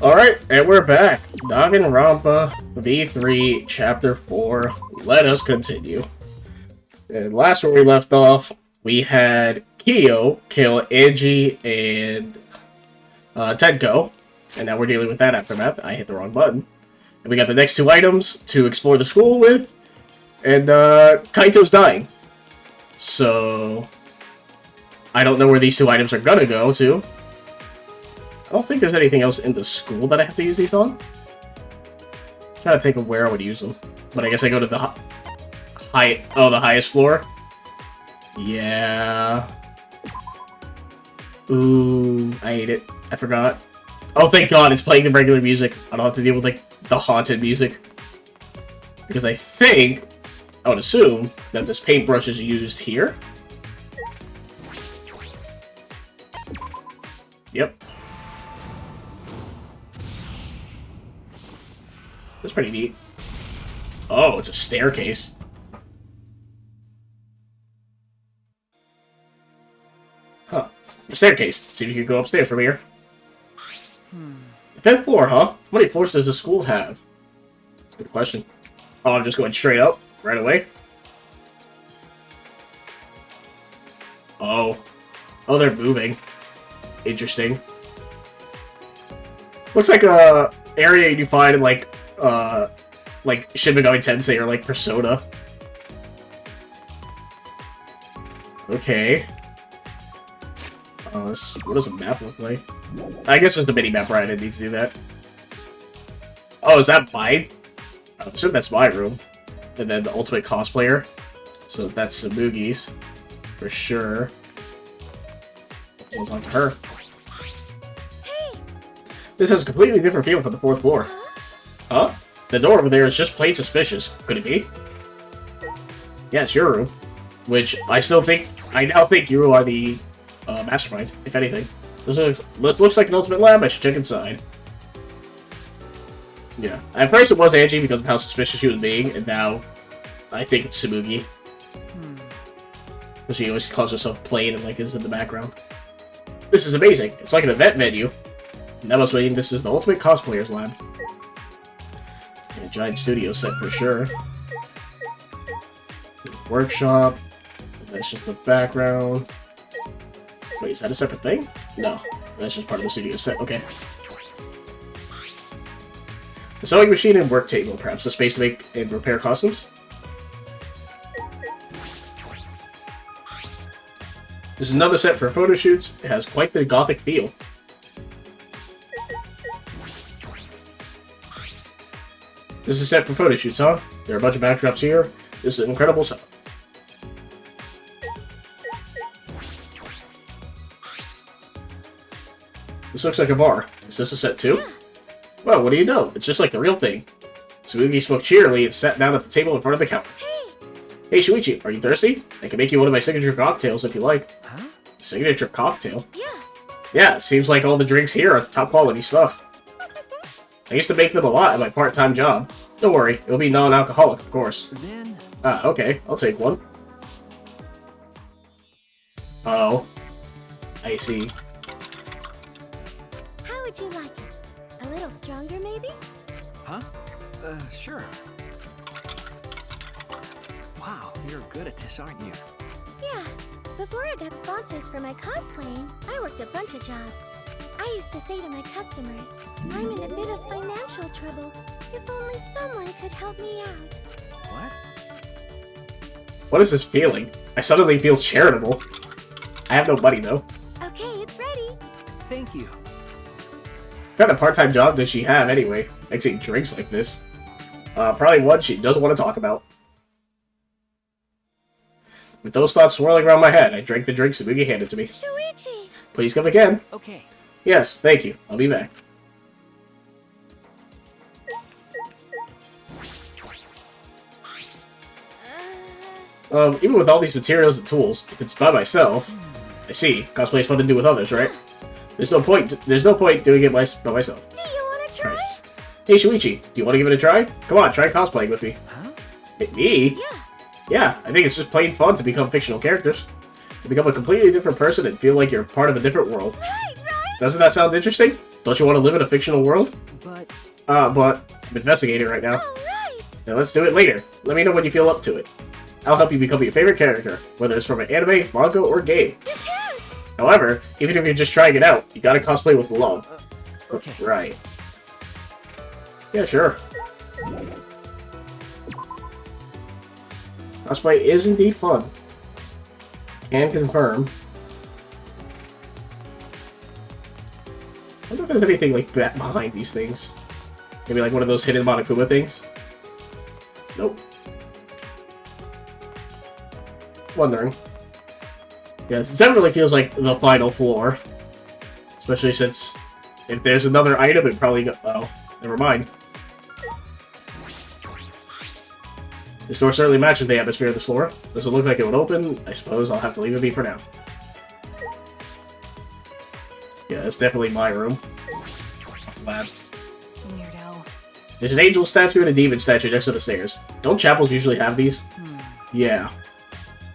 Alright, and we're back. Danganronpa V3 Chapter 4. Let us continue. And last where we left off, we had Kyo kill Angie and Tenko. And now we're dealing with that aftermath. I hit the wrong button. And we got the next two items to explore the school with. And Kaito's dying. So I don't know where these two items are gonna go to. I don't think there's anything else in the school that I have to use these on. I'm trying to think of where I would use them. But I guess I go to the the highest floor. Yeah. Ooh, I hate it. I forgot. Oh, thank God, it's playing the regular music. I don't have to deal with, like, the haunted music. Because I think, I would assume, that this paintbrush is used here. Yep. That's pretty neat. Oh, it's a staircase. Huh. A staircase. See if you can go upstairs from here. The 5th floor, huh? How many floors does the school have? That's a good question. Oh, I'm just going straight up, right away. Oh. Oh, they're moving. Interesting. Looks like a area you find in, like Shin Megami Tensei or, like, Persona. Okay. What does a map look like? I guess it's the mini-map, right? I didn't need to do that. Oh, is that mine? I assume that's my room. And then the ultimate cosplayer. So that's Samugi's. For sure. Goes on to her. This has a completely different feel from the 4th floor. Huh? The door over there is just plain suspicious. Could it be? Yeah, it's your room. Which I now think you are the mastermind, if anything. This looks like an ultimate lab. I should check inside. Yeah. At first it was Angie because of how suspicious she was being, and now I think it's Samugi. Because she always calls herself plain and, like, is in the background. This is amazing. It's like an event venue. And that must mean this is the ultimate cosplayer's lab. A giant studio set for sure. Workshop. That's just the background. Wait, is that a separate thing? No. That's just part of the studio set. Okay. A sewing machine and work table. Perhaps a space to make and repair costumes? This is another set for photo shoots. It has quite the gothic feel. This is a set for photo shoots, huh? There are a bunch of backdrops here. This is an incredible set. This looks like a bar. Is this a set too? Well, what do you know? It's just like the real thing. Tsurugi spoke cheerily and sat down at the table in front of the counter. Hey, Shuichi, are you thirsty? I can make you one of my signature cocktails if you like. Huh? Signature cocktail? Yeah, it seems like all the drinks here are top quality stuff. I used to make them a lot at my part-time job. Don't worry, it'll be non-alcoholic, of course. Ah, okay, I'll take one. Oh. I see. How would you like it? A little stronger, maybe? Huh? Sure. Wow, you're good at this, aren't you? Yeah. Before I got sponsors for my cosplaying, I worked a bunch of jobs. I used to say to my customers, I'm in a bit of financial trouble. If only someone could help me out. What? What is this feeling? I suddenly feel charitable. I have no money, though. Okay, it's ready. Thank you. What kind of part-time job does she have, anyway? Mixing drinks like this. Probably one she doesn't want to talk about. With those thoughts swirling around my head, I drank the drink Samugi handed to me. Shuichi! Please come again. Okay. Yes, thank you. I'll be back. Even with all these materials and tools, if it's by myself... I see. Cosplay is fun to do with others, right? There's no point doing it by myself. Do you want to try? Christ. Hey, Shuichi, do you want to give it a try? Come on, try cosplaying with me. Huh? Hey, me? Yeah. Yeah, I think it's just plain fun to become fictional characters. To become a completely different person and feel like you're part of a different world. Right, right? Doesn't that sound interesting? Don't you want to live in a fictional world? But... But I'm investigating right now. Alright! Now let's do it later. Let me know when you feel up to it. I'll help you become your favorite character, whether it's from an anime, manga, or game. You can't! However, even if you're just trying it out, you gotta cosplay with love. Okay. Right. Yeah, sure. Cosplay is indeed fun. Can confirm. I wonder if there's anything like behind these things. Maybe like one of those hidden Monokuma things. Nope. Wondering. Yes, it definitely feels like the final floor. Especially since if there's another item, it probably oh, never mind. This door certainly matches the atmosphere of the floor. Does it look like it would open? I suppose I'll have to leave it be for now. Yeah, it's definitely my room. Lab. Weirdo. There's an angel statue and a demon statue next to the stairs. Don't chapels usually have these? Yeah.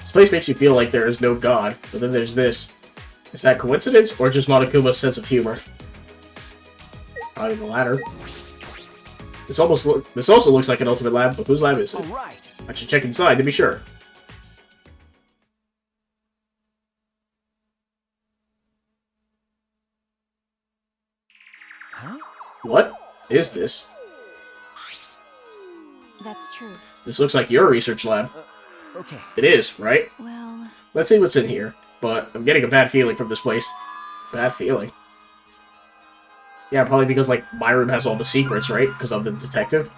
This place makes you feel like there is no god, but then there's this. Is that coincidence, or just Monokuma's sense of humor? Probably the latter. This also looks like an ultimate lab, but whose lab is it? Alright. I should check inside to be sure. Huh? What is this? That's true. This looks like your research lab. Okay. It is, right? Well, Let's see what's in here. But I'm getting a bad feeling from this place. Bad feeling. Yeah, probably because, like, my room has all the secrets, right? Because I'm the detective.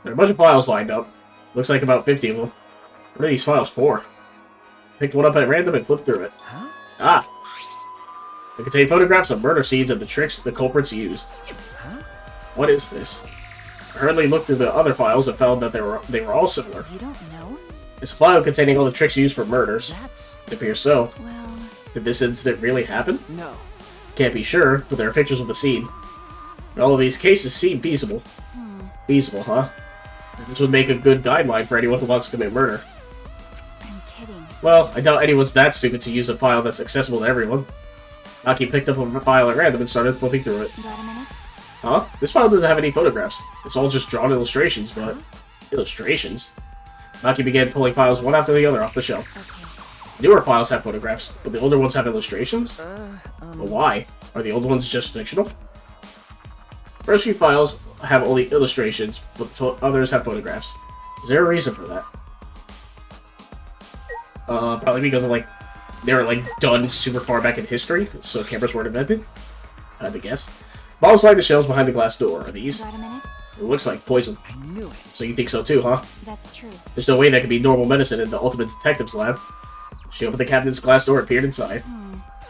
There are a bunch of files lined up. Looks like about 50 of them. What are these files for? Picked one up at random and flipped through it. Huh? Ah! They contain photographs of murder scenes and the tricks the culprits used. Huh? What is this? I hurriedly looked through the other files and found that they were all similar. you don't know? It's a file containing all the tricks used for murders. That's... It appears so. Well, Did this incident really happen? No. Can't be sure, but there are pictures of the scene. And all of these cases seem feasible. Feasible, huh? This would make a good guideline for anyone who wants to commit murder. I'm kidding. Well, I doubt anyone's that stupid to use a file that's accessible to everyone. Aki picked up a file at random and started flipping through it. Got a minute? Huh? This file doesn't have any photographs. It's all just drawn illustrations, but... Illustrations? Aki began pulling files one after the other off the shelf. Okay. Newer files have photographs, but the older ones have illustrations? But why? Are the old ones just fictional? First few files have only illustrations, but others have photographs. Is there a reason for that? Probably because of, like, they were, like, done super far back in history, so cameras weren't invented? I had to guess. Bottles line the shelves behind the glass door. Are these? Got a minute? It looks like poison. I knew it. So you think so too, huh? That's true. There's no way that could be normal medicine in the Ultimate Detective's lab. She opened the cabinet's glass door and peered inside.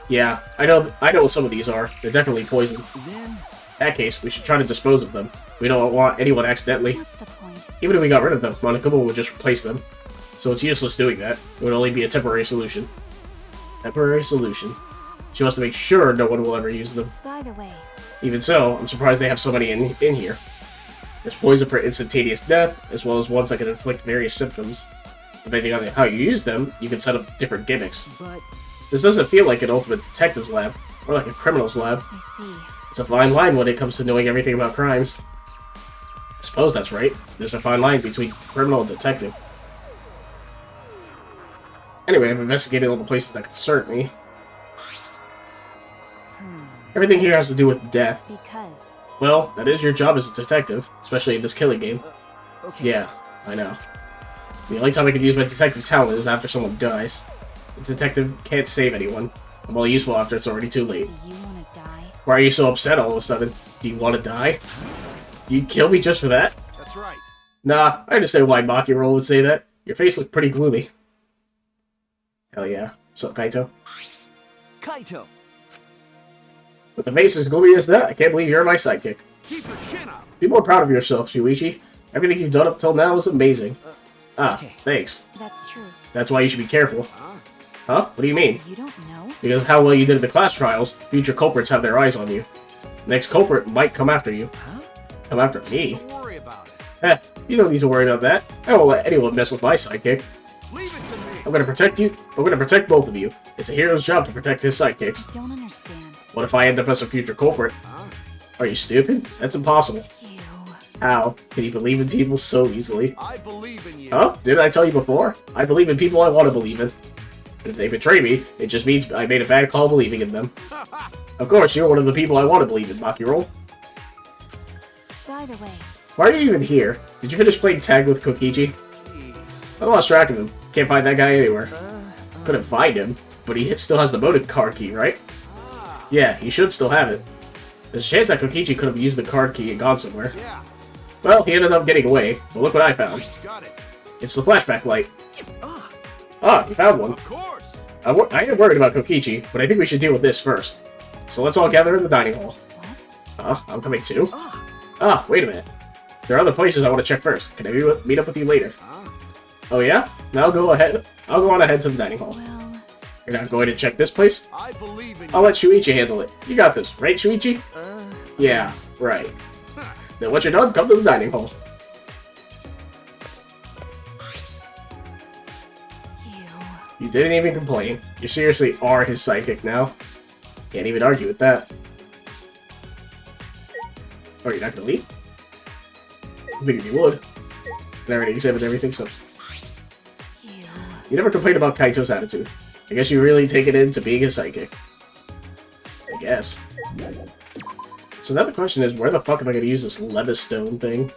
Yeah, I know what some of these are. They're definitely poison. Then... In that case, we should try to dispose of them. We don't want anyone accidentally. What's the point? Even if we got rid of them, Monokuma would just replace them. So it's useless doing that. It would only be a temporary solution. Temporary solution. She wants to make sure no one will ever use them. By the way, Even so, I'm surprised they have so many in here. There's poison for instantaneous death, as well as ones that can inflict various symptoms. Depending on how you use them, you can set up different gimmicks. But... This doesn't feel like an Ultimate Detective's lab, or like a criminal's lab. I see. It's a fine line when it comes to knowing everything about crimes. I suppose that's right. There's a fine line between criminal and detective. Anyway, I've investigated all the places that concern me. Everything here has to do with death. Because. Well, that is your job as a detective, especially in this killing game. Okay. Yeah, I know. The only time I can use my detective talent is after someone dies. The detective can't save anyone. I'm only useful after it's already too late. Do you want to die? Why are you so upset all of a sudden? Do you want to die? You'd kill me just for that? That's right. Nah, I understand why Maki Roll would say that. Your face looked pretty gloomy. Hell yeah. What's up, Kaito? Kaito! With the face as gloomy as that, I can't believe you're my sidekick. Keep your chin up! Be more proud of yourself, Shuichi. Everything you've done up till now is amazing. Okay. Thanks. That's true. That's why you should be careful. Huh? What do you mean? You don't know? Because of how well you did in the class trials, future culprits have their eyes on you. The next culprit might come after you. Huh? Come after me? Don't worry about it. You don't need to worry about that. I won't let anyone mess with my sidekick. Leave it to me! I'm gonna protect you. I'm gonna protect both of you. It's a hero's job to protect his sidekicks. I don't understand. What if I end up as a future culprit? Are you stupid? That's impossible. You. How can you believe in people so easily? I believe in you. Huh? Didn't I tell you before? I believe in people I want to believe in. If they betray me, it just means I made a bad call believing in them. Of course, you're one of the people I want to believe in, Makiroll. By the way, Why are you even here? Did you finish playing tag with Kokichi? Jeez. I lost track of him. Can't find that guy anywhere. Couldn't find him, but he still has the motive card key, right? Yeah, he should still have it. There's a chance that Kokichi could have used the card key and gone somewhere. Yeah. Well, he ended up getting away, but look what I found. Got it. It's the flashback light. Ah, Ah, you found one. of course. I am worried about Kokichi, but I think we should deal with this first. So let's all gather in the dining hall. what? I'm coming too. Ah. Ah, wait a minute. There are other places I want to check first. Can I meet up with you later? Ah. Oh yeah? Now go ahead. I'll go on ahead to the dining hall. Well, You're not going to check this place? I believe in I'll you. let Shuichi handle it. You got this, right, Shuichi? Yeah, right. Then once you're done, come to the dining hall. you. You didn't even complain. You seriously are his sidekick now. Can't even argue with that. Oh, you're not gonna leave? I figured you would. I already examined everything, so... You. You never complained about Kaito's attitude. I guess you really take it into being his sidekick. I guess. So now the question is, where the fuck am I gonna use this Levistone thing?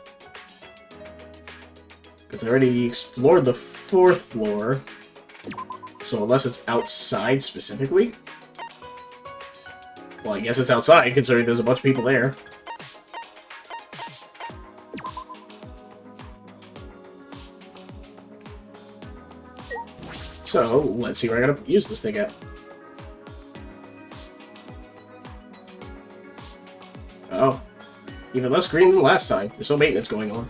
Because I already explored the 4th floor. So unless it's outside specifically? Well, I guess it's outside, considering there's a bunch of people there. So, let's see where I gotta use this thing at. Oh. Even less green than last time. There's no maintenance going on.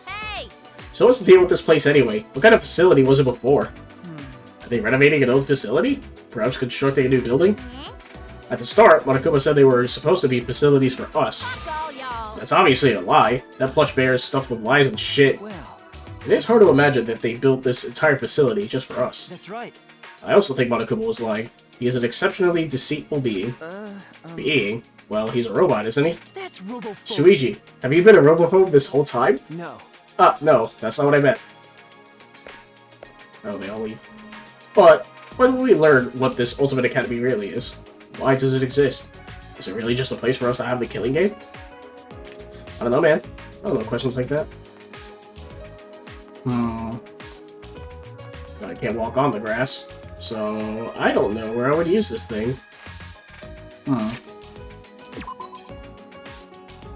Hey! So what's the deal with this place anyway? What kind of facility was it before? Are they renovating an old facility? Perhaps constructing a new building? At the start, Monokuma said they were supposed to be facilities for us. Fuck all y'all. That's obviously a lie. That plush bear is stuffed with lies and shit. Well, It is hard to imagine that they built this entire facility just for us. that's right. I also think Monokuma was lying. He is an exceptionally deceitful being. Being? Well, he's a robot, isn't he? That's robophobe. Shuichi, have you been a robophobe this whole time? No. Ah, no, that's not what I meant. Oh, they all leave. But, when will we learn what this Ultimate Academy really is? Why does it exist? Is it really just a place for us to have the killing game? I don't know, man. I don't know questions like that. I can't walk on the grass, so I don't know where I would use this thing.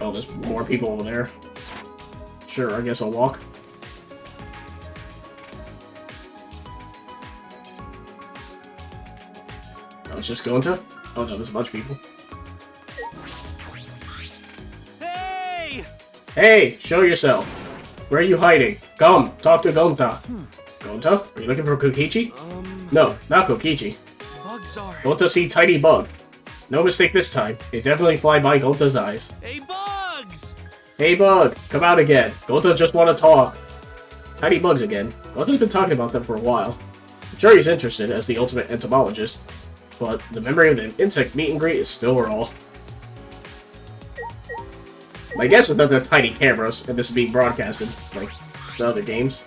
Oh, there's more people over there. Sure, I guess I'll walk. I was just going to? Oh no, there's a bunch of people. Hey! Hey, show yourself. Where are you hiding? Come, talk to Gonta. Gonta? Are you looking for Kokichi? No, not Kokichi. Bugs are. Gonta see tiny bug. No mistake this time. They definitely fly by Gonta's eyes. Hey, bugs! Hey bug, come out again. Gonta just want to talk. Tiny bugs again. Gonta's been talking about them for a while. I'm sure he's interested as the ultimate entomologist, but the memory of the insect meet and greet is still raw. My guess is that they're tiny cameras, and this is being broadcasted, like the other games.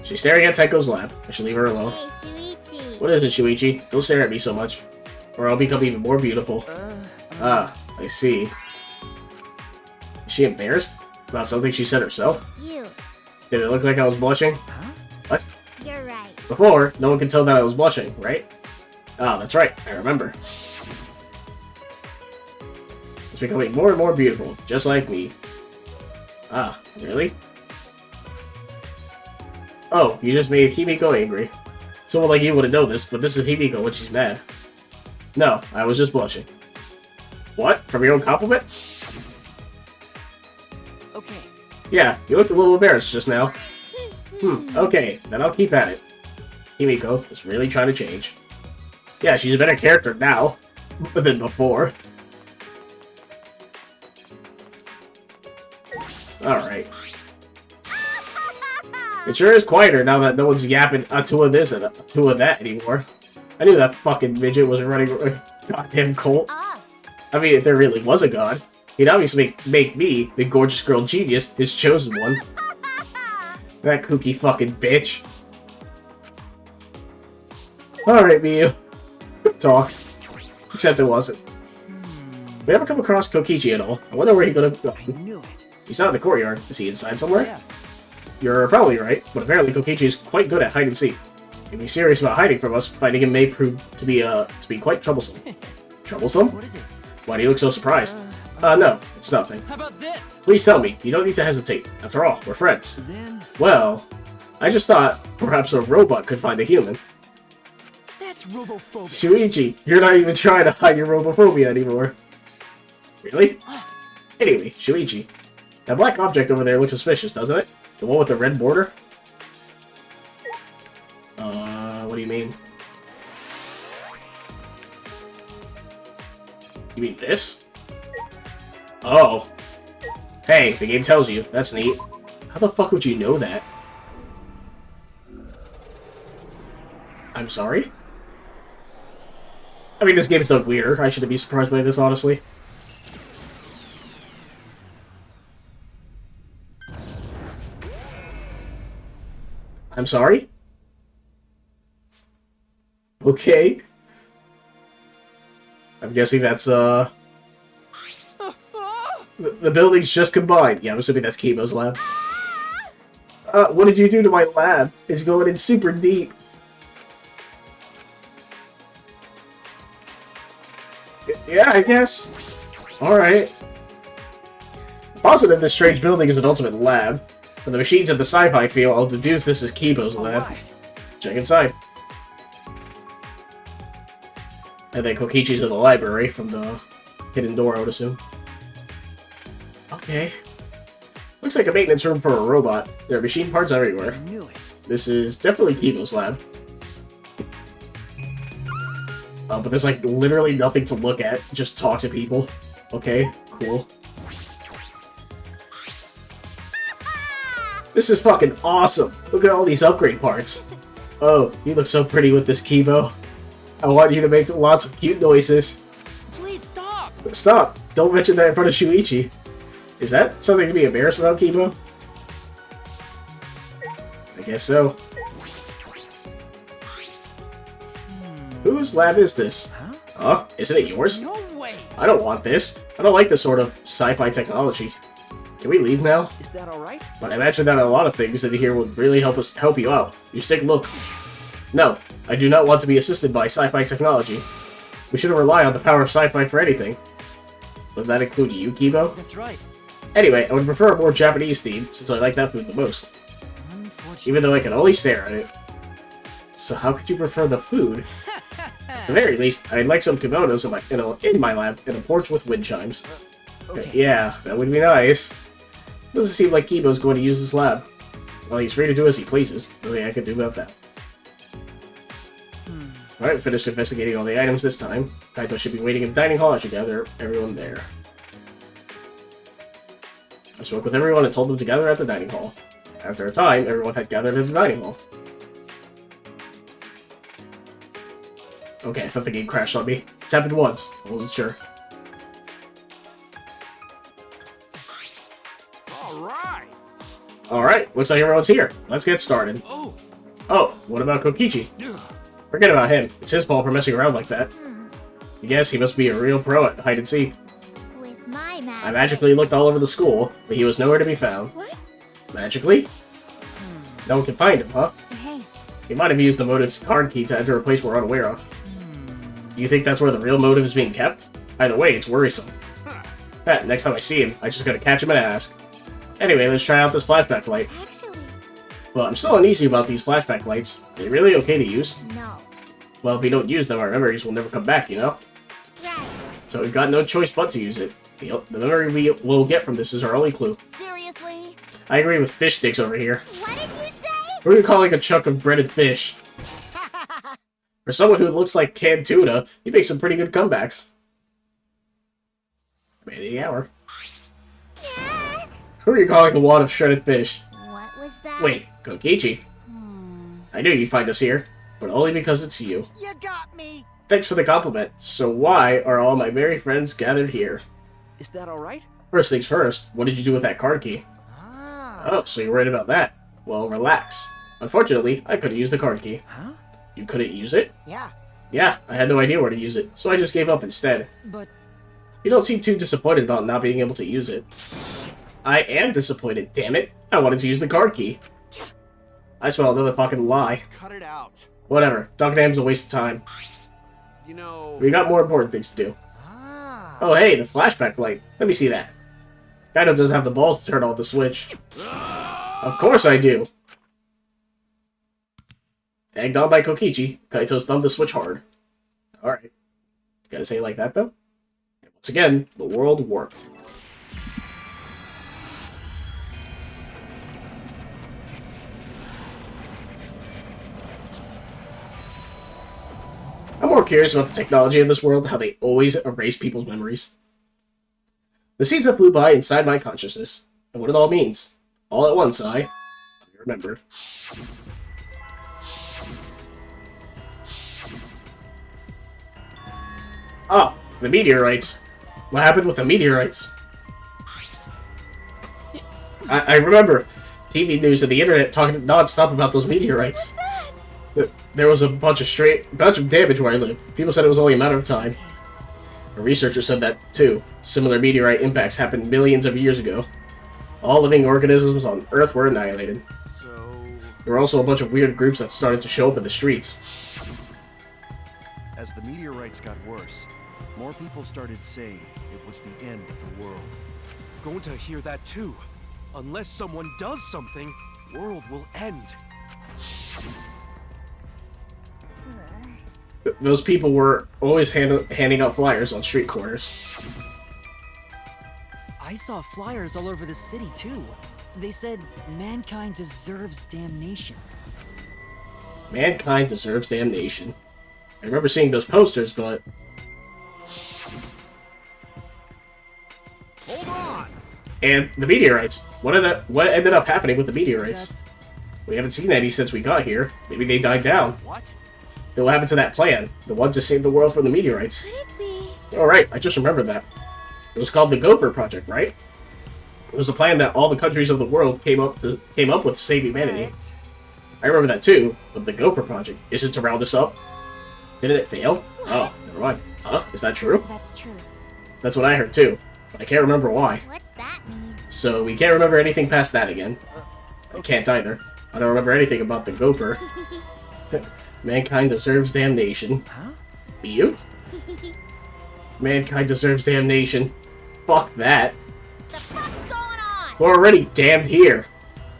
She's staring at Tenko's lap. I should leave her alone. Hey, Shuichi. What is it, Shuichi? Don't stare at me so much, or I'll become even more beautiful. Ah, I see. Is she embarrassed about something she said herself? You. Did it look like I was blushing? What? You're right. Before, no one could tell that I was blushing, right? Ah, that's right. I remember. It's becoming more and more beautiful, just like me. Ah, really? Oh, you just made Himiko angry. Someone like you wouldn't know this, but this is Himiko when she's mad. No, I was just blushing. What? From your own compliment? Okay. Yeah, you looked a little embarrassed just now. Okay, then I'll keep at it. Himiko is really trying to change. Yeah, she's a better character now than before. Alright. It sure is quieter now that no one's yapping a two of this and a two of that anymore. I knew that fucking midget was running a goddamn cult. I mean, if there really was a god, he'd obviously make me, the gorgeous girl genius, his chosen one. That kooky fucking bitch. Alright, Miyu. Good talk. Except it wasn't. We haven't come across Kokichi at all. I wonder where he's gonna go. I knew it. He's not in the courtyard. Is he inside somewhere? Yeah. You're probably right, but apparently Kokichi is quite good at hide and seek. If he's serious about hiding from us, finding him may prove to be quite troublesome. Troublesome? What is it? Why do you look so surprised? No, it's nothing. How about this? Please tell me. You don't need to hesitate. After all, we're friends. Then Well, I just thought perhaps a robot could find a human. that's robophobia. Shuichi, you're not even trying to hide your robophobia anymore. Really? Anyway, Shuichi. That black object over there looks suspicious, doesn't it? The one with the red border? What do you mean? You mean this? Oh. Hey, the game tells you. That's neat. How the fuck would you know that? I'm sorry? I mean, this game is so weird. I shouldn't be surprised by this, honestly. I'm sorry? Okay. I'm guessing that's, the building's just combined. Yeah, I'm assuming that's Kibo's lab. What did you do to my lab? It's going in super deep. Yeah, I guess. Alright. Positive this strange building is an ultimate lab. From the machines of the sci-fi feel, I'll deduce this is Kibo's lab. Alright. Check inside. And then Kokichi's in the library from the hidden door, I would assume. Okay. Looks like a maintenance room for a robot. There are machine parts everywhere. I knew it. This is definitely Kibo's lab. But there's like literally nothing to look at. Just talk to people. Okay, cool. This is fucking awesome. Look at all these upgrade parts. Oh, you look so pretty with this Kibo. I want you to make lots of cute noises. Please stop. Stop! Don't mention that in front of Shuichi. Is that something to be embarrassed about, Kibo? I guess so. Whose lab is this? Huh? Huh? Isn't it yours? No way. I don't want this. I don't like this sort of sci-fi technology. Can we leave now? Is that all right? But I imagine that a lot of things in here would really help you out. You should take a look. No, I do not want to be assisted by sci-fi technology. We shouldn't rely on the power of sci-fi for anything. Would that include you, Kibo? That's right. Anyway, I would prefer a more Japanese theme, since I like that food the most. Unfortunately. Even though I can only stare at it. So how could you prefer the food? At the very least, I'd like some kimonos in my lab, and a porch with wind chimes. Okay. Yeah, that would be nice. Doesn't seem like Kibo's going to use this lab. Well, he's free to do as he pleases. Nothing I can do about that. Alright, finished investigating all the items this time. Kaito should be waiting in the dining hall. I should gather everyone there. I spoke with everyone and told them to gather at the dining hall. After a time, everyone had gathered at the dining hall. Okay, I thought the game crashed on me. It's happened once. I wasn't sure. Alright, looks like everyone's here. Let's get started. Oh. Oh, what about Kokichi? Ugh. Forget about him. It's his fault for messing around like that. I guess he must be a real pro at hide and seek. With my magic. I magically looked all over the school, but he was nowhere to be found. What? Magically? No one can find him, huh? Hey. He might have used the motive's card key to enter a place we're unaware of. Do you think that's where the real motive is being kept? Either way, it's worrisome. Next time I see him, I just gotta catch him and ask. Anyway, let's try out this flashback light. Actually, Well, I'm still uneasy about these flashback lights. Are they really okay to use? no. Well, if we don't use them, our memories will never come back, you know? Right. So we've got no choice but to use it. The memory we will get from this is our only clue. Seriously? I agree with Fish Sticks over here. What did you say? What are you calling a chunk of breaded fish? For someone who looks like canned tuna, he makes some pretty good comebacks. Man of the hour. Yeah. Who are you calling a wad of shredded fish? What was that? Wait, Kokichi. I knew you'd find us here, but only because it's you. You got me. Thanks for the compliment. So why are all my merry friends gathered here? Is that all right? First things first, what did you do with that card key? Ah. Oh, so you're worried about that. Well, relax. Unfortunately, I couldn't use the card key. Huh? You couldn't use it? Yeah. Yeah, I had no idea where to use it, so I just gave up instead. But You don't seem too disappointed about not being able to use it. I am disappointed, damn it. I wanted to use the card key. I smell another fucking lie. Cut it out. Whatever, Danganronpa's a waste of time. You know... We got more important things to do. ah. Oh hey, the flashback light. Let me see that. Kaito doesn't have the balls to turn on the switch. Of course I do. Egged on by Kokichi, Kaito's thumbed the switch hard. Alright. Gotta say it like that, though? And once again, the world warped. I'm more curious about the technology in this world, how they always erase people's memories. The scenes that flew by inside my consciousness, and what it all means. All at once, I remembered. Ah, the meteorites. What happened with the meteorites? I remember TV news and the internet talking non-stop about those meteorites. There was a bunch of damage where I lived. People said it was only a matter of time. A researcher said that too. Similar meteorite impacts happened millions of years ago. All living organisms on Earth were annihilated. So... There were also a bunch of weird groups that started to show up in the streets. As the meteorites got worse, more people started saying it was the end of the world. Going to hear that too. Unless someone does something, world will end. Those people were always handing out flyers on street corners. I saw flyers all over the city too. They said mankind deserves damnation. Mankind deserves damnation. I remember seeing those posters, but... Hold on! And the meteorites. What ended up happening with the meteorites? That's We haven't seen any since we got here. Maybe they died down. what? Then what happened to that plan? The one to save the world from the meteorites? Could it be? Oh, right. I just remembered that. It was called the Gopher Project, right? It was a plan that all the countries of the world came up with to save humanity. But I remember that too, but the Gopher Project, is it to round us up? Didn't it fail? Oh, never mind. Huh? Is that true? that's true. That's what I heard too, but I can't remember why. What's that mean? So we can't remember anything past that again. I can't either. I don't remember anything about the Gopher. Mankind deserves damnation. Huh? You? Mankind deserves damnation. Fuck that. The fuck's going on? We're already damned here.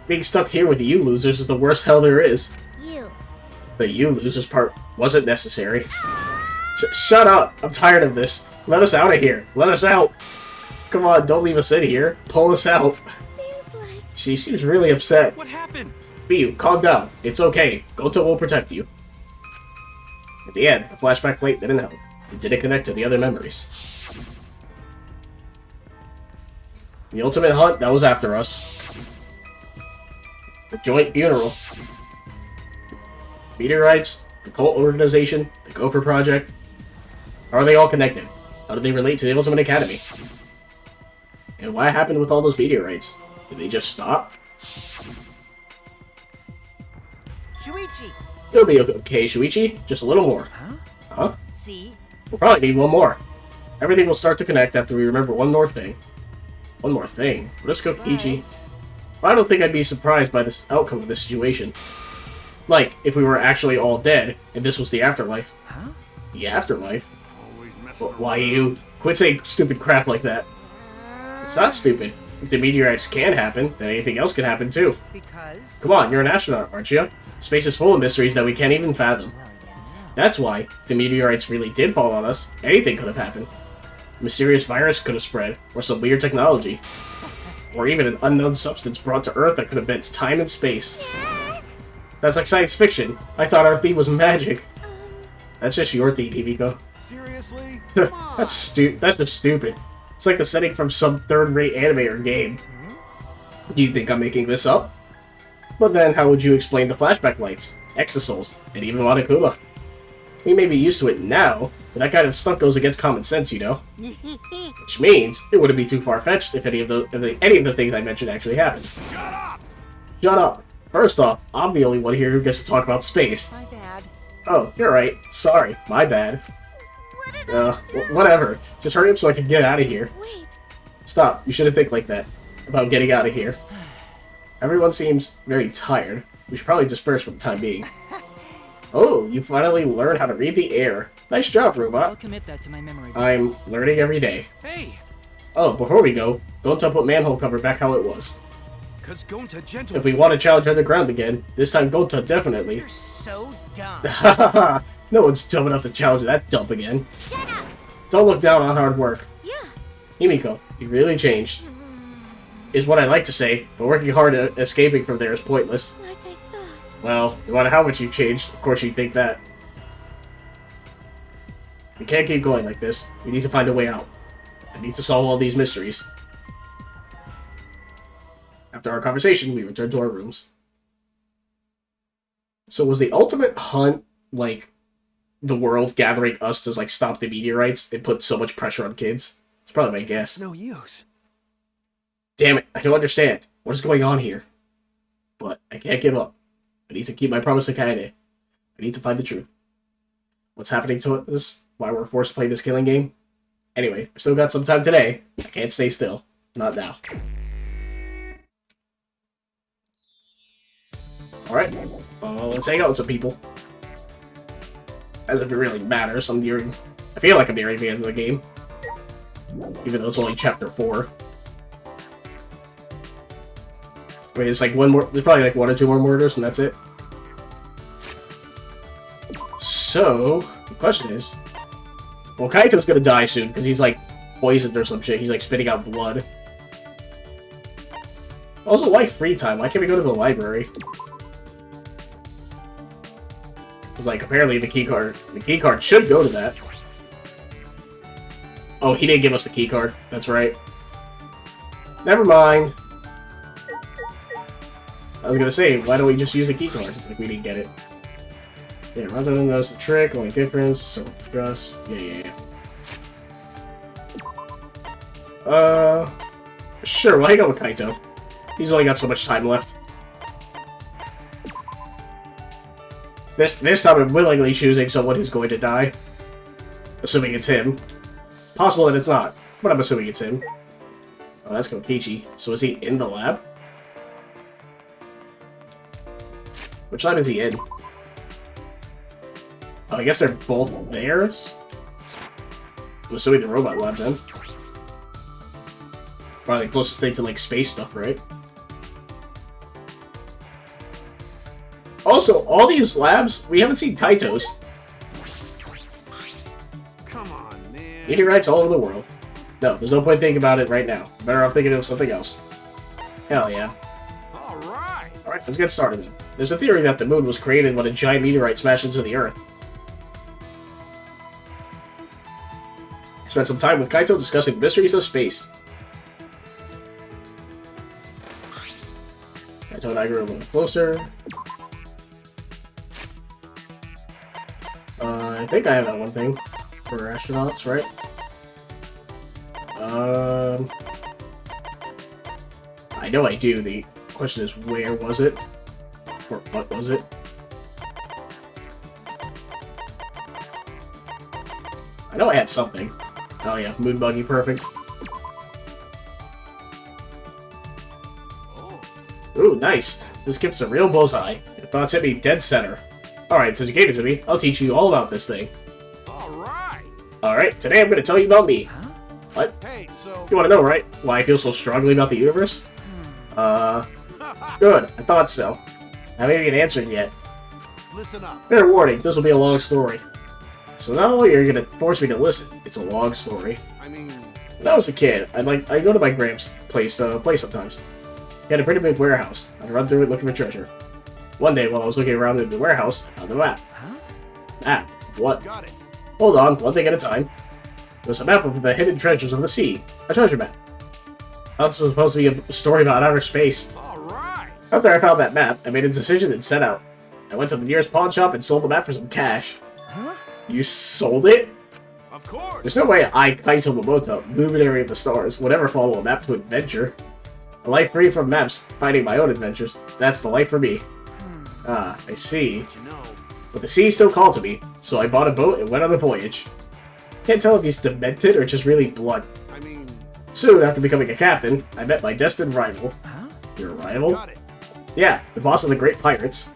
Being stuck here with you losers is the worst hell there is. You. The you losers part wasn't necessary. Shut up! I'm tired of this. Let us out of here. Let us out. Come on, don't leave us in here. Pull us out. Seems like She seems really upset. What happened? Miyu, calm down. It's okay. Goto will protect you. At the end, the flashback plate didn't help. It didn't connect to the other memories. The ultimate hunt that was after us. The joint funeral. Meteorites, the cult organization, the Gopher Project. How are they all connected? How do they relate to the Ultimate Academy? And what happened with all those meteorites? Did they just stop? Shuichi! It'll be okay, Shuichi. Just a little more. Huh? Huh? See? We'll probably need one more. Everything will start to connect after we remember one more thing. One more thing? What is Kokichi? Right. I don't think I'd be surprised by this outcome of this situation. Like, if we were actually all dead, and this was the afterlife. Huh? The afterlife? Always messing Why you? Quit saying stupid crap like that. It's not stupid. If the meteorites can happen, then anything else can happen too. Because... Come on, you're an astronaut, aren't you? Space is full of mysteries that we can't even fathom. Well, yeah, no. That's why, if the meteorites really did fall on us, anything could have happened. A mysterious virus could have spread, or some weird technology. Or even an unknown substance brought to Earth that could have bent time and space. That's like science fiction. I thought our theme was magic. That's just your theme, Hibiko. Seriously? Come on. That's just stupid. It's like the setting from some third-rate anime or game. Do you think I'm making this up? But then, how would you explain the flashback lights, exosouls, and even Monokuma? We may be used to it now, but that kind of stuff goes against common sense, you know? Which means, it wouldn't be too far-fetched if any of the things I mentioned actually happened. Shut up! Shut up! First off, I'm the only one here who gets to talk about space. My bad. Oh, you're right. Sorry, my bad. What did I do? Whatever. Just hurry up so I can get out of here. Wait, Stop. You shouldn't think like that. About getting out of here. Everyone seems very tired. We should probably disperse for the time being. Oh, you finally learned how to read the air. Nice job, I'll robot. commit that to my memory. I'm learning every day. Hey, Oh, before we go, don't put manhole cover back how it was. cause Gonta gentle. If we want to challenge underground again, this time Gonta definitely. You're so dumb. Hahaha, no one's dumb enough to challenge that dump again. shut up! Don't look down on hard work. Yeah. Himiko, you really changed. Is what I like to say, but working hard at escaping from there is pointless. Like I thought. Well, no matter how much you've changed, of course you'd think that. We can't keep going like this. We need to find a way out. I need to solve all these mysteries. After our conversation, we returned to our rooms. So was the ultimate hunt, like, the world gathering us to, like, stop the meteorites and put so much pressure on kids? It's probably my guess. It's no use. Damn it, I don't understand. What is going on here? But I can't give up. I need to keep my promise to Kaede. I need to find the truth. What's happening to us? Why we're forced to play this killing game? Anyway, I've still got some time today. I can't stay still. Not now. Alright, let's hang out with some people. As if it really matters, I feel like I'm nearing the end of the game. Even though it's only chapter 4. Wait, it's like one more. There's probably like 1 or 2 more murders, and that's it. So, the question is, well, Kaito's gonna die soon because he's like poisoned or some shit. He's like spitting out blood. Also, why free time? Why can't we go to the library? Because like apparently the keycard should go to that. Oh, he didn't give us the keycard. That's right. Never mind. I was gonna say, why don't we just use a keycard? Like, we didn't get it. Yeah, Ranzo knows the trick, only difference, so trust. Yeah. Sure, we'll hang out with Kaito. He's only got so much time left. This time I'm willingly choosing someone who's going to die. Assuming it's him. It's possible that it's not, but I'm assuming it's him. Oh, that's Kokichi. So is he in the lab? Which lab is he in? Oh, I guess they're both theirs? I'm assuming the robot lab then. Probably the closest thing to like space stuff, right? Also, all these labs, we haven't seen Kaito's. Come on, man. Meteorites all over the world. No, there's no point thinking about it right now. Better off thinking of something else. Hell yeah. All right. Alright, let's get started then. There's a theory that the moon was created when a giant meteorite smashed into the Earth. Spent some time with Kaito discussing the mysteries of space. Kaito and I grew a little closer. I think I have that one thing for astronauts, right? I know I do. The question is, where was it? Or what was it? I know I had something. Oh yeah, moon buggy, perfect. Ooh, nice. This gift's a real bullseye. Your thoughts hit me dead center. Alright, since you gave it to me, I'll teach you all about this thing. All right. Alright, today I'm gonna tell you about me. What? Hey, so You wanna know, right? Why I feel so strongly about the universe? Good, I thought so. I haven't even get answered yet. listen up. Fair warning, this will be a long story. So now you're gonna force me to listen. It's a long story. I mean, When I was a kid, I'd go to my gramps' place to play sometimes. He had a pretty big warehouse. I'd run through it looking for treasure. One day, while I was looking around in the warehouse, I found the map. Map? What? got it. Hold on, one thing at a time. There's a map of the hidden treasures of the sea. A treasure map. Now, this was supposed to be a story about outer space. All right. After I found that map, I made a decision and set out. I went to the nearest pawn shop and sold the map for some cash. Huh? You sold it? Of course. There's no way I, Kaito Momoto, luminary of the stars, would ever follow a map to adventure. A life free from maps, finding my own adventures. That's the life for me. Ah, I see. But you know, But the sea still called to me, so I bought a boat and went on a voyage. Can't tell if he's demented or just really blunt. I mean, Soon after becoming a captain, I met my destined rival. Huh? Your rival? got it. Yeah, the boss of the Great Pirates.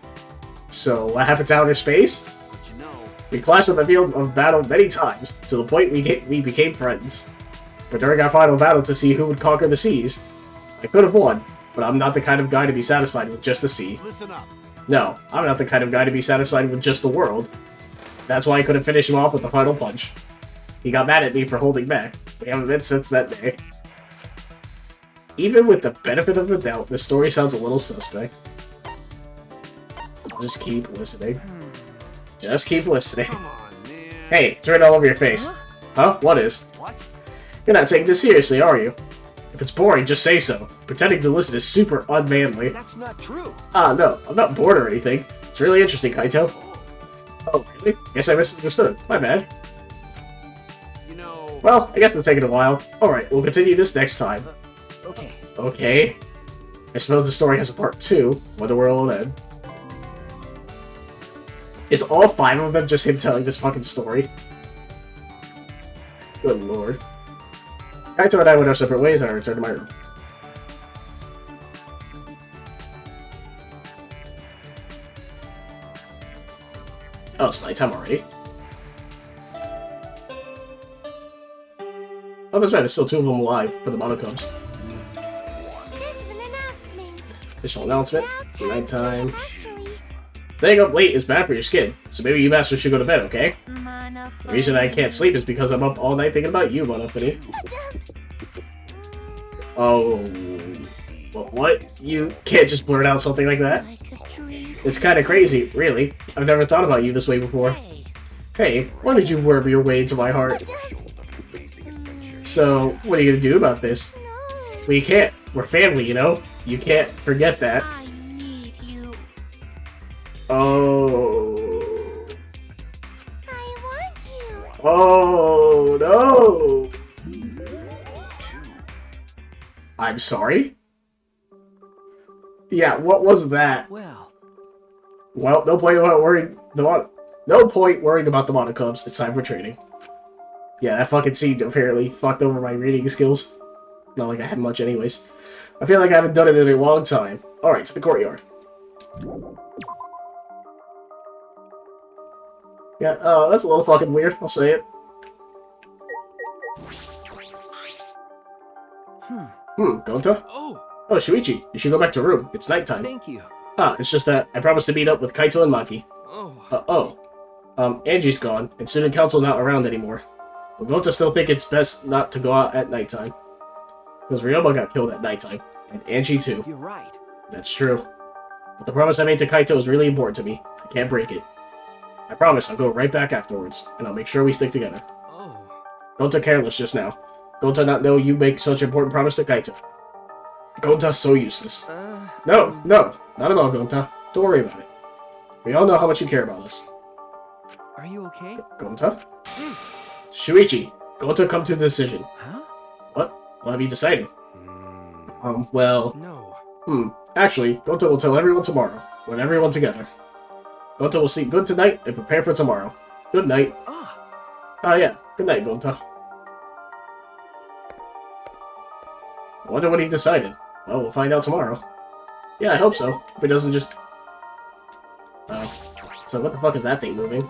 So, what happened to outer space? But you know, We clashed on the field of battle many times, to the point we became friends. But during our final battle to see who would conquer the seas, I could have won, but I'm not the kind of guy to be satisfied with just the sea. listen up. No, I'm not the kind of guy to be satisfied with just the world. That's why I couldn't finish him off with the final punch. He got mad at me for holding back. We haven't met since that day. Even with the benefit of the doubt, this story sounds a little suspect. I'll just keep listening. Just keep listening. Come on, man. Hey, it's written all over your face. Huh? What is? What? You're not taking this seriously, are you? If it's boring, just say so. Pretending to listen is super unmanly. That's not true. Ah, no, I'm not bored or anything. It's really interesting, Kaito. Oh, really? Guess I misunderstood. My bad. You know, Well, I guess it's taking a while. Alright, we'll continue this next time. Okay. Okay. I suppose the story has a part 2. Wonder where it'll end. Is all 5 of them just him telling this fucking story? Good lord. Kaito and I went our separate ways and I returned to my room. Oh, it's nighttime already. Oh, that's right, there's still 2 of them alive for the Monocubs. This is an announcement. Official announcement. It's nighttime. Actually, Staying up late is bad for your skin, so maybe you bastards should go to bed, okay? The reason I can't sleep is because I'm up all night thinking about you, Monofini. Oh... What? You can't just blurt out something like that? like a dream. It's kinda crazy, really. I've never thought about you this way before. Hey, why did you worm your way into my heart? So, what are you gonna do about this? Well, you can't. We're family, you know? You can't forget that. I need you. Oh... I want you. Oh, no! I'm sorry? Yeah, what was that? Well, Well, no point about worrying no point worrying about the Monocubs. It's time for training. Yeah, that fucking scene apparently fucked over my reading skills. Not like I had much anyways. I feel like I haven't done it in a long time. Alright, to the courtyard. Yeah, that's a little fucking weird, I'll say it. Gonta? Oh, Oh, Shuichi, you should go back to your room. It's nighttime. thank you. Ah, it's just that I promised to meet up with Kaito and Maki. oh. Angie's gone, and student council not around anymore. But Gonta still think it's best not to go out at nighttime. Because Ryoma got killed at nighttime, and Angie too. You're right. That's true. But the promise I made to Kaito is really important to me. I can't break it. I promise I'll go right back afterwards, and I'll make sure we stick together. Oh. Gonta careless just now. Gonta not know you make such important promise to Kaito. Gonta so useless. No, not at all, Gonta. Don't worry about it. We all know how much you care about us. Are you okay? Gonta? Shuichi, Gonta come to a decision. Huh? What? What have you decided? Well... No. Actually, Gonta will tell everyone tomorrow, when everyone together. Gonta will sleep good tonight and prepare for tomorrow. Good night. Ah. Yeah. Good night, Gonta. I wonder what he decided. Well, we'll find out tomorrow. Yeah, I hope so. If it doesn't just... So what the fuck is that thing moving?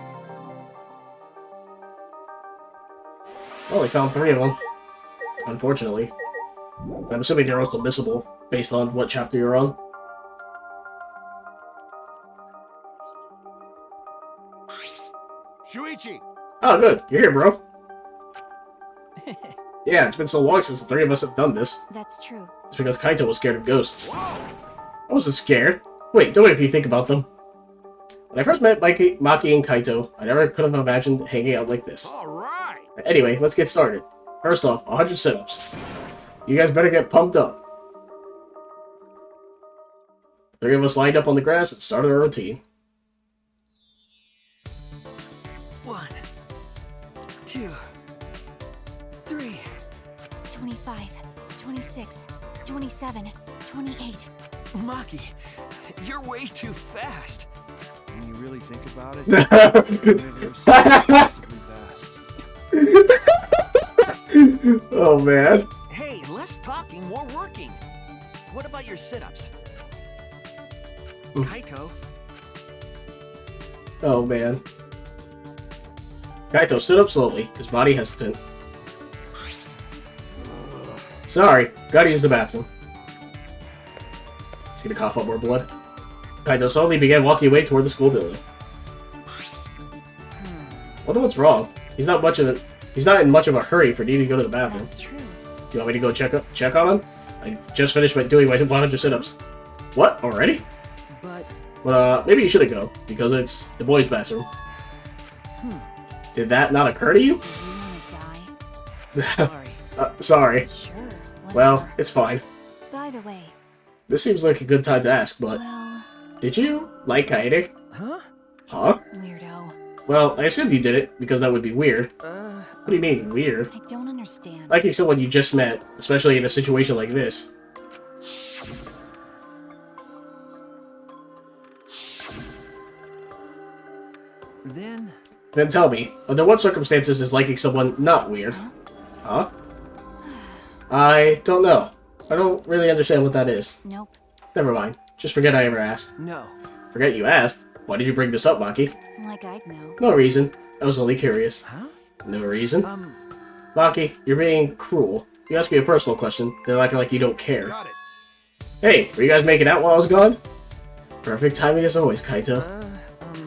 Oh, we found 3 of them. Unfortunately. I'm assuming they're also missable, based on what chapter you're on. Shuichi! Oh, good. You're here, bro. Yeah, it's been so long since the 3 of us have done this. That's true. It's because Kaito was scared of ghosts. I wasn't scared. Wait, don't if you think about them. When I first met Maki and Kaito, I never could have imagined hanging out like this. Alright! Anyway, let's get started. First off, 100 sit-ups. You guys better get pumped up. Three of us lined up on the grass and started our routine. 1, 2, 3. 25, 26, 27, 28. Maki, you're way too fast. When you really think about it, you're so impossibly fast. Oh man. Hey, less talking, more working. What about your sit-ups? Kaito, Oh man. Kaito stood up slowly, his body hesitant. Sorry, gotta use the bathroom. He's gonna cough up more blood. Kaito slowly began walking away toward the school building. Wonder what's wrong. He's not in much of a hurry for needing to go to the bathroom. That's true. You want me to go check on him? I just finished doing my 100 sit-ups. What? Already? but Well, maybe you shouldn't go, because it's the boys' bathroom. Did that not occur to you? Do you want to die? sorry. Sorry. Sure. Well, whatever. it's fine. By the way, This seems like a good time to ask, but... well, Did you like Kaede? Huh? Huh? weirdo. Well, I assumed you did it, because that would be weird. Uh, What do you mean, weird? I don't understand. Liking someone you just met, especially in a situation like this. Then tell me, under what circumstances is liking someone not weird? Huh? I don't know. I don't really understand what that is. Nope. Never mind. Just forget I ever asked. no. Forget you asked? Why did you bring this up, Maki? Like I'd know. No reason. I was only curious. Huh? No reason? Um, Maki, you're being cruel. You asked me a personal question, then acting like you don't care. Got it. Hey, were you guys making out while I was gone? Perfect timing as always, Kaito.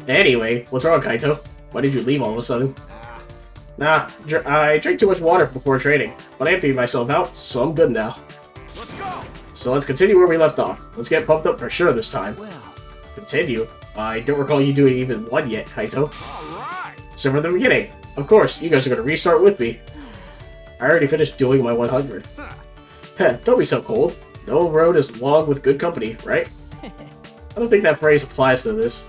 Anyway, what's wrong, Kaito? Why did you leave all of a sudden? Nah, I drank too much water before training, but I emptied myself out, so I'm good now. Let's go. So let's continue where we left off. Let's get pumped up for sure this time. well, Continue? I don't recall you doing even one yet, Kaito. All right. So from the beginning. Of course, you guys are going to restart with me. I already finished doing my 100. Heh, don't be so cold. No road is long with good company, right? I don't think that phrase applies to this.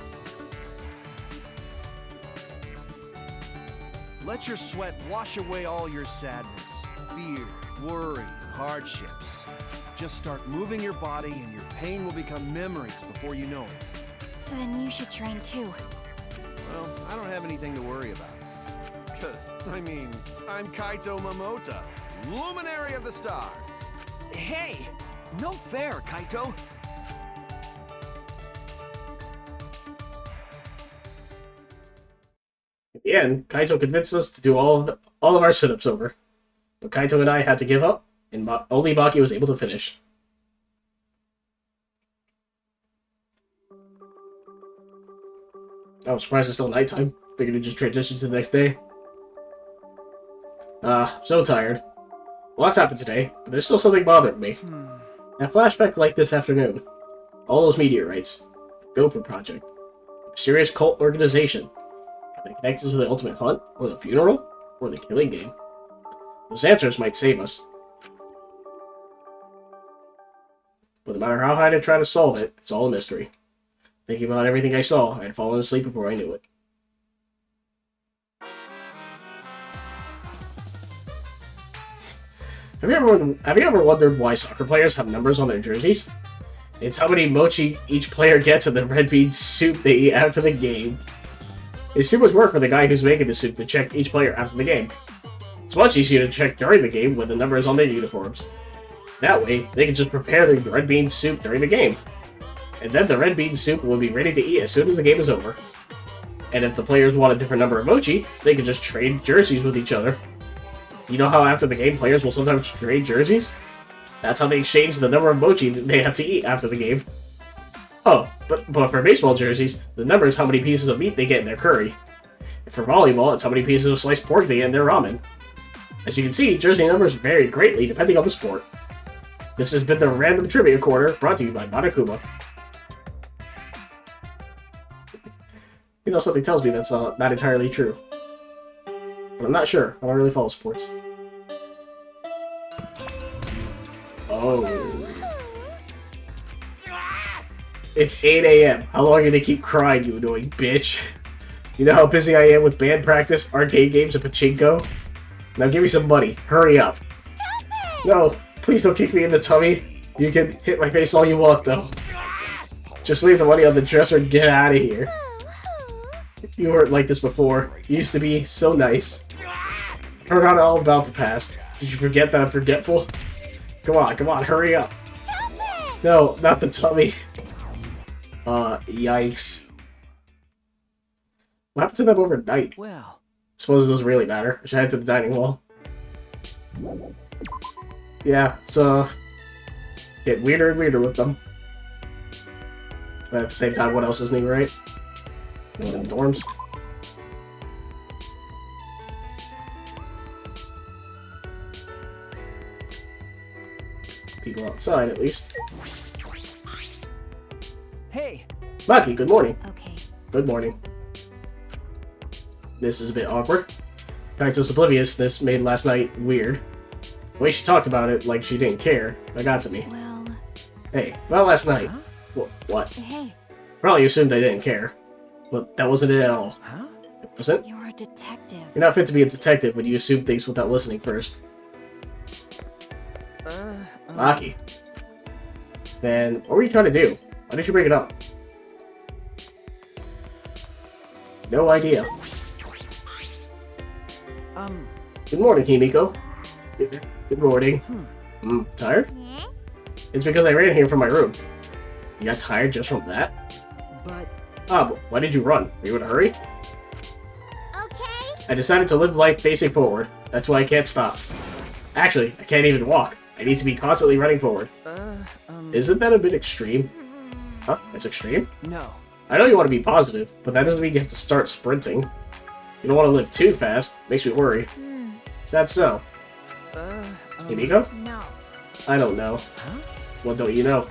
Let your sweat wash away all your sadness, fear, worry, and hardships. Just start moving your body and your pain will become memories before you know it. Then you should train too. Well, I don't have anything to worry about. Cause, I mean, I'm Kaito Momota, luminary of the stars. hey, no fair, Kaito. At the end, Kaito convinced us to do all of our sit-ups over. But Kaito and I had to give up, and only Maki was able to finish. I was surprised it's still nighttime. Figured it'd just transition to the next day. So tired. Lots happened today, but there's still something bothering me. A flashback like this afternoon. All those meteorites. The Gopher Project. Mysterious cult organization. Are they connected to the ultimate hunt, or the funeral, or the killing game? Those answers might save us. But no matter how hard I try to solve it, it's all a mystery. Thinking about everything I saw, I had fallen asleep before I knew it. Have you ever wondered why soccer players have numbers on their jerseys? It's how many mochi each player gets in the red bean soup they eat after the game. It's too much work for the guy who's making the soup to check each player after the game. It's much easier to check during the game when the number is on their uniforms. That way, they can just prepare the red bean soup during the game. And then the red bean soup will be ready to eat as soon as the game is over. And if the players want a different number of mochi, they can just trade jerseys with each other. You know how after the game players will sometimes trade jerseys? That's how they exchange the number of mochi that they have to eat after the game. Oh, but for baseball jerseys, the number is how many pieces of meat they get in their curry. And for volleyball, it's how many pieces of sliced pork they get in their ramen. As you can see, jersey numbers vary greatly depending on the sport. This has been the Random Trivia Corner, brought to you by Monokuma. You know, something tells me that's not entirely true. But I'm not sure. I don't really follow sports. Oh. It's 8 a.m. How long are you gonna keep crying, you annoying bitch? You know how busy I am with band practice, arcade games, and pachinko? Now give me some money. Hurry up. Stop it! No, please don't kick me in the tummy. You can hit my face all you want, though. Just leave the money on the dresser and get out of here. You weren't like this before. You used to be so nice. Forgot all about the past. Did you forget that I'm forgetful? Come on, hurry up. Stop it! No, not the tummy. Yikes. What happened to them overnight? Well, Suppose it doesn't really matter. I should head to the dining hall. Yeah, so get weirder and weirder with them. But at the same time, what else is new, right? One in the dorms. People outside, at least. hey, Maki, good morning. Okay. Good morning. This is a bit awkward. Kaito's obliviousness made last night weird. The way she talked about it like she didn't care, that got to me. Well, Hey, about last night. Huh? What? hey, Probably assumed I didn't care. But that wasn't it at all. huh? It wasn't? you're a detective. You're not fit to be a detective when you assume things without listening first. Maki. Then, what were you trying to do? Why did you bring it up? No idea. Good morning, Himiko. Good morning. Tired? Yeah? It's because I ran here from my room. You got tired just from that? But But why did you run? Were you in a hurry? Okay. I decided to live life facing forward. That's why I can't stop. Actually, I can't even walk. I need to be constantly running forward. Isn't that a bit extreme? Huh? That's extreme? no. I know you want to be positive, but that doesn't mean you have to start sprinting. You don't want to live too fast. Makes me worry. Is that so? Himiko? No. I don't know. Huh? What don't you know?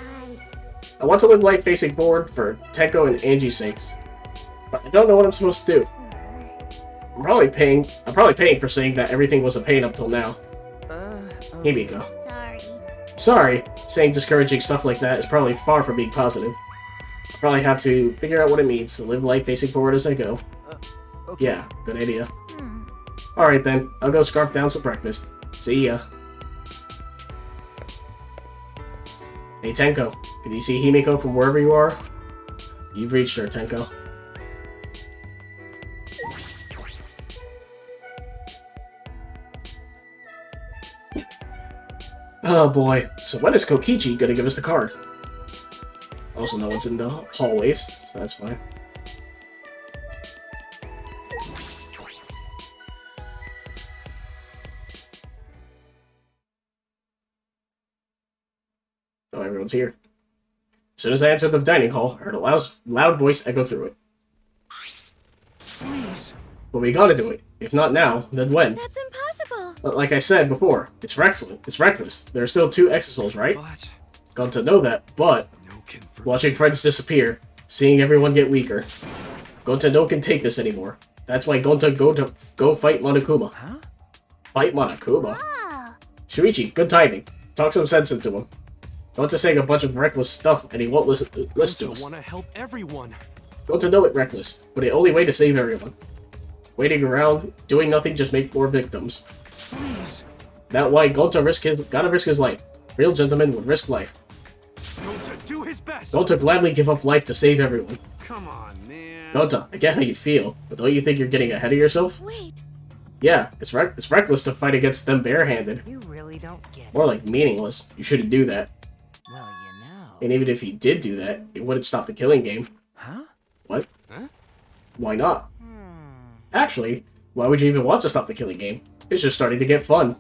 I want to live life facing forward for Tenko and Angie's sakes. But I don't know what I'm supposed to do. I'm probably paying for saying that everything was a pain up till now. Himiko. Sorry. Sorry, saying discouraging stuff like that is probably far from being positive. I'll probably have to figure out what it means to live life facing forward as I go. Okay. Yeah, good idea. Alright then, I'll go scarf down some breakfast. See ya. Hey Tenko, can you see Himiko from wherever you are? You've reached her, Tenko. Oh boy, so when is Kokichi gonna give us the card? Also, no one's in the hallways, so that's fine. Oh, everyone's here. As soon as I entered the dining hall, I heard a loud voice echo through it. Please. But we gotta do it. If not now, then when? That's impossible. But like I said before, it's reckless. It's reckless. There are still 2 exisouls, right? But Got to know that, but no can forget. watching friends disappear, seeing everyone get weaker. Gonta no can take this anymore. That's why Gonta go fight Monokuma. Huh? Fight Monokuma? Oh. Shuichi, good timing. Talk some sense into him. Gonta's saying a bunch of reckless stuff and he won't listen to us. Want to help everyone. Gonta know it reckless, but the only way to save everyone. Waiting around, doing nothing just make more victims. Please. That why Gonta gotta risk his life. Real gentlemen would risk life. Gonta, do his best. Gonta gladly give up life to save everyone. Come on, man. Gonta, I get how you feel, but don't you think you're getting ahead of yourself? Wait. Yeah, it's reckless to fight against them barehanded. You really don't get it. More like meaningless. You shouldn't do that. Well, you know. And even if he did do that, it wouldn't stop the killing game. Huh? What? Huh? Why not? Actually, why would you even want to stop the killing game? It's just starting to get fun.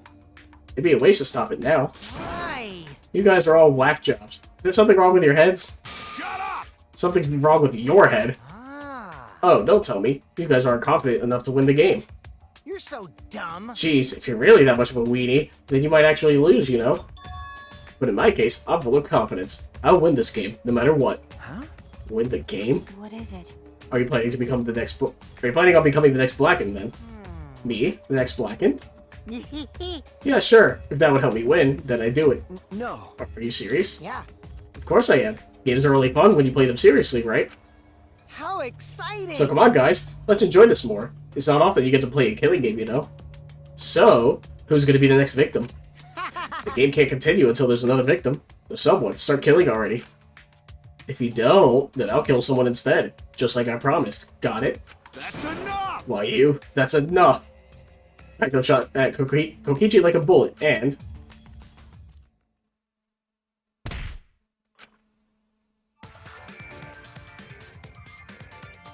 It'd be a waste to stop it now. Why? You guys are all whack jobs. Is there something wrong with your heads? Shut up! Something's wrong with your head. Ah, Oh, don't tell me. You guys aren't confident enough to win the game. you're so dumb. Jeez, if you're really that much of a weenie, then you might actually lose, you know? But in my case, I'm full of confidence. I'll win this game, no matter what. Huh? Win the game? What is it? Are you planning to become the next... Are you planning on becoming the next Blackened, then? Me? The next Blackened? Yeah, sure. If that would help me win, then I'd do it. No. Are you serious? Yeah. Of course I am. Games are really fun when you play them seriously, right? How exciting! So come on, guys. Let's enjoy this more. It's not often you get to play a killing game, you know? So, who's going to be the next victim? The game can't continue until there's another victim. So someone, start killing already. If you don't, then I'll kill someone instead. Just like I promised. Got it? That's enough! Why you? That's enough! Kaito shot at Kokichi like a bullet, and...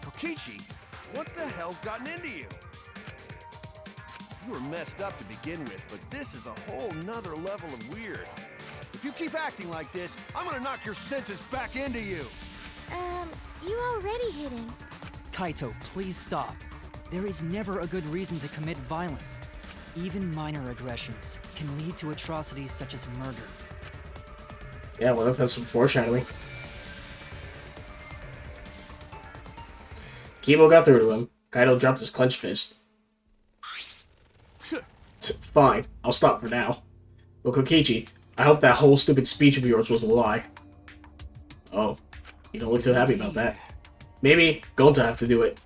Kokichi, what the hell's gotten into you? You were messed up to begin with, but this is a whole nother level of weird. If you keep acting like this, I'm gonna knock your senses back into you. You already hit him. Kaito, please stop. There is never a good reason to commit violence. Even minor aggressions can lead to atrocities such as murder. Yeah, well, that's some foreshadowing. Kibo got through to him. Kaito dropped his clenched fist. Fine, I'll stop for now. Well, Kokichi, I hope that whole stupid speech of yours was a lie. Oh, you don't look too happy about that. Maybe Gonta have to do it.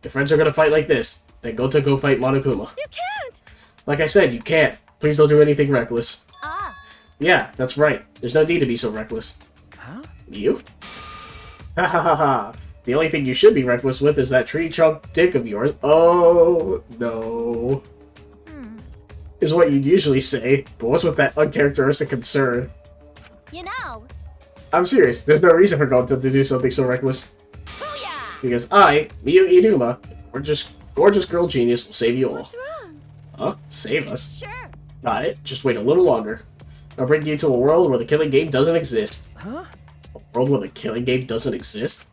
If friends are gonna fight like this, then Gonta go fight Monokuma. You can't! Like I said, you can't. Please don't do anything reckless. Ah. Yeah, that's right. There's no need to be so reckless. Huh? You? Ha ha ha ha. The only thing you should be reckless with is that tree trunk dick of yours. Oh, no. Is what you'd usually say, but what's with that uncharacteristic concern? You know. I'm serious. There's no reason for Gonta to do something so reckless. Booyah! Because I, Miyu Inuma, gorgeous girl genius, will save you all. What's wrong? Huh? Save us? Sure. Got it. Just wait a little longer. I'll bring you to a world where the killing game doesn't exist. Huh? A world where the killing game doesn't exist?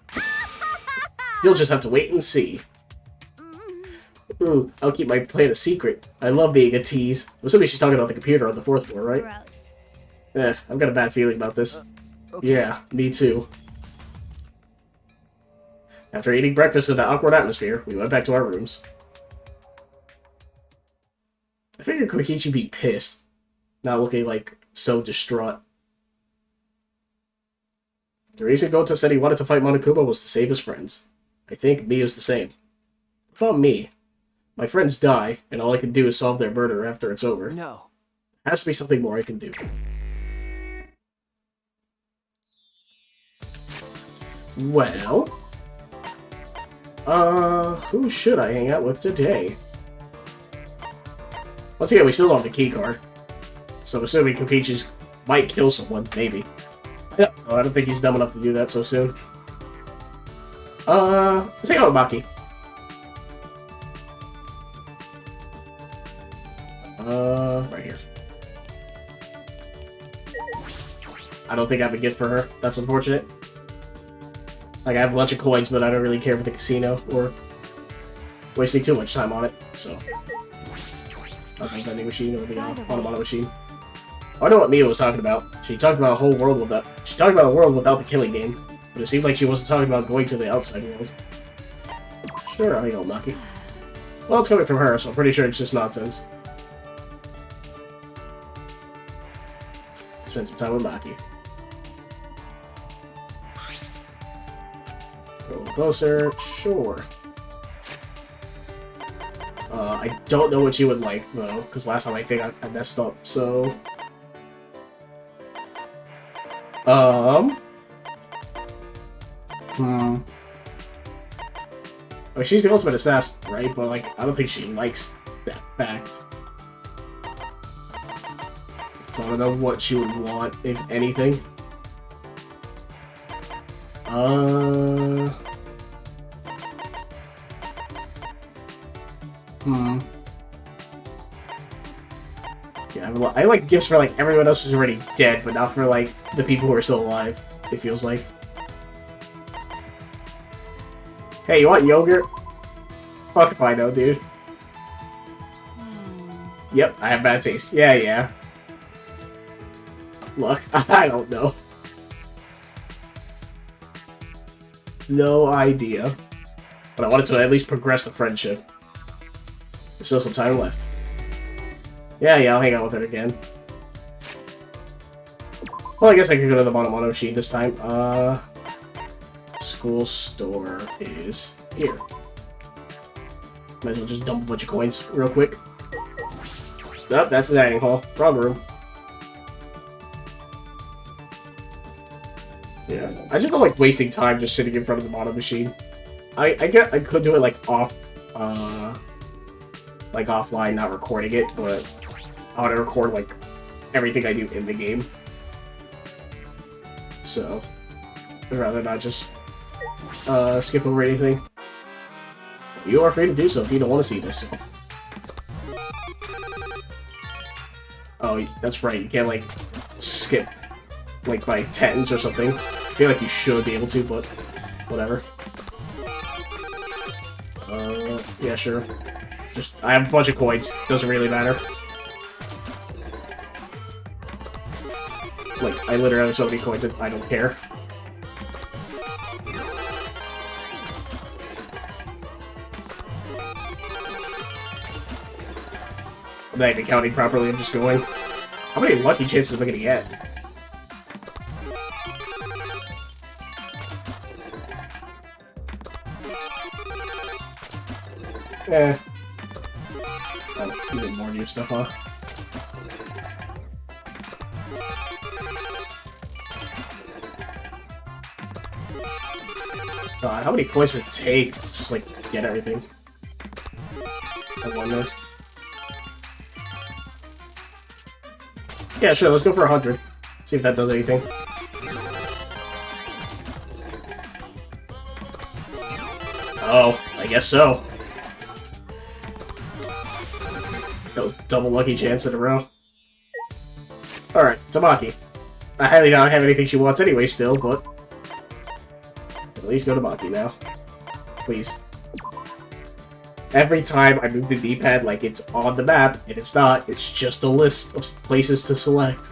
You'll just have to wait and see. Ooh, I'll keep my plan a secret. I love being a tease. I'm assuming she's talking about the computer on the 4th floor, right? Gross. I've got a bad feeling about this. Okay. Yeah, me too. After eating breakfast in the awkward atmosphere, we went back to our rooms. I figured Kokichi'd be pissed, not looking like so distraught. The reason Gonta said he wanted to fight Monokuma was to save his friends. I think Miyu's the same. What about me? My friends die, and all I can do is solve their murder after it's over. No. There has to be something more I can do. Well... who should I hang out with today? Once again, we still don't have the key card. So I'm assuming Kokichi's might kill someone, maybe. Yep. Oh, I don't think he's dumb enough to do that so soon. Let's hang out with Maki. Right here. I don't think I have a gift for her. That's unfortunate. Like, I have a bunch of coins, but I don't really care for the casino or wasting too much time on it, so. Okay, vending machine or the automata machine. I know what Mia was talking about. She talked about a whole world without. She talked about a world without the killing game, but it seemed like she wasn't talking about going to the outside world. Sure, I ain't lucky. Well, it's coming from her, so I'm pretty sure it's just nonsense. Spend some time with Maki. Go closer, sure. I don't know what she would like, though, because last time I think I messed up, so... I mean, she's the ultimate assassin, right? But, like, I don't think she likes that fact. So I don't know what she would want, if anything. Yeah, I like gifts for, like, everyone else who's already dead, but not for, like, the people who are still alive, it feels like. Hey, you want yogurt? Fuck if I know, dude. Yep, I have bad taste. Yeah. Look, I don't know. No idea. But I wanted to at least progress the friendship. There's still some time left. Yeah, I'll hang out with her again. Well, I guess I could go to the Mono machine this time. School store is here. Might as well just dump a bunch of coins real quick. Nope, that's the dining hall. Wrong room. Yeah, I just don't like wasting time just sitting in front of the Mono machine. I could do it like offline, not recording it, but I want to record like everything I do in the game. So I'd rather not just skip over anything. You are free to do so if you don't want to see this. Oh, that's right. You can't like skip like by tens or something. I feel like you should be able to, but whatever. Yeah, sure. Just I have a bunch of coins. Doesn't really matter. Like I literally have so many coins that I don't care. I'm not even counting properly, I'm just going. How many lucky chances am I gonna get? Eh. Oh, even more new stuff, huh? God, how many coins does it take to just, like, get everything? I wonder. Yeah, sure, let's go for 100. See if that does anything. Oh, I guess so. That was double lucky chance in a row. Alright, Tamaki. I highly doubt I have anything she wants anyway still, but... at least go to Maki now. Please. Every time I move the D-pad like it's on the map, and it's not, it's just a list of places to select.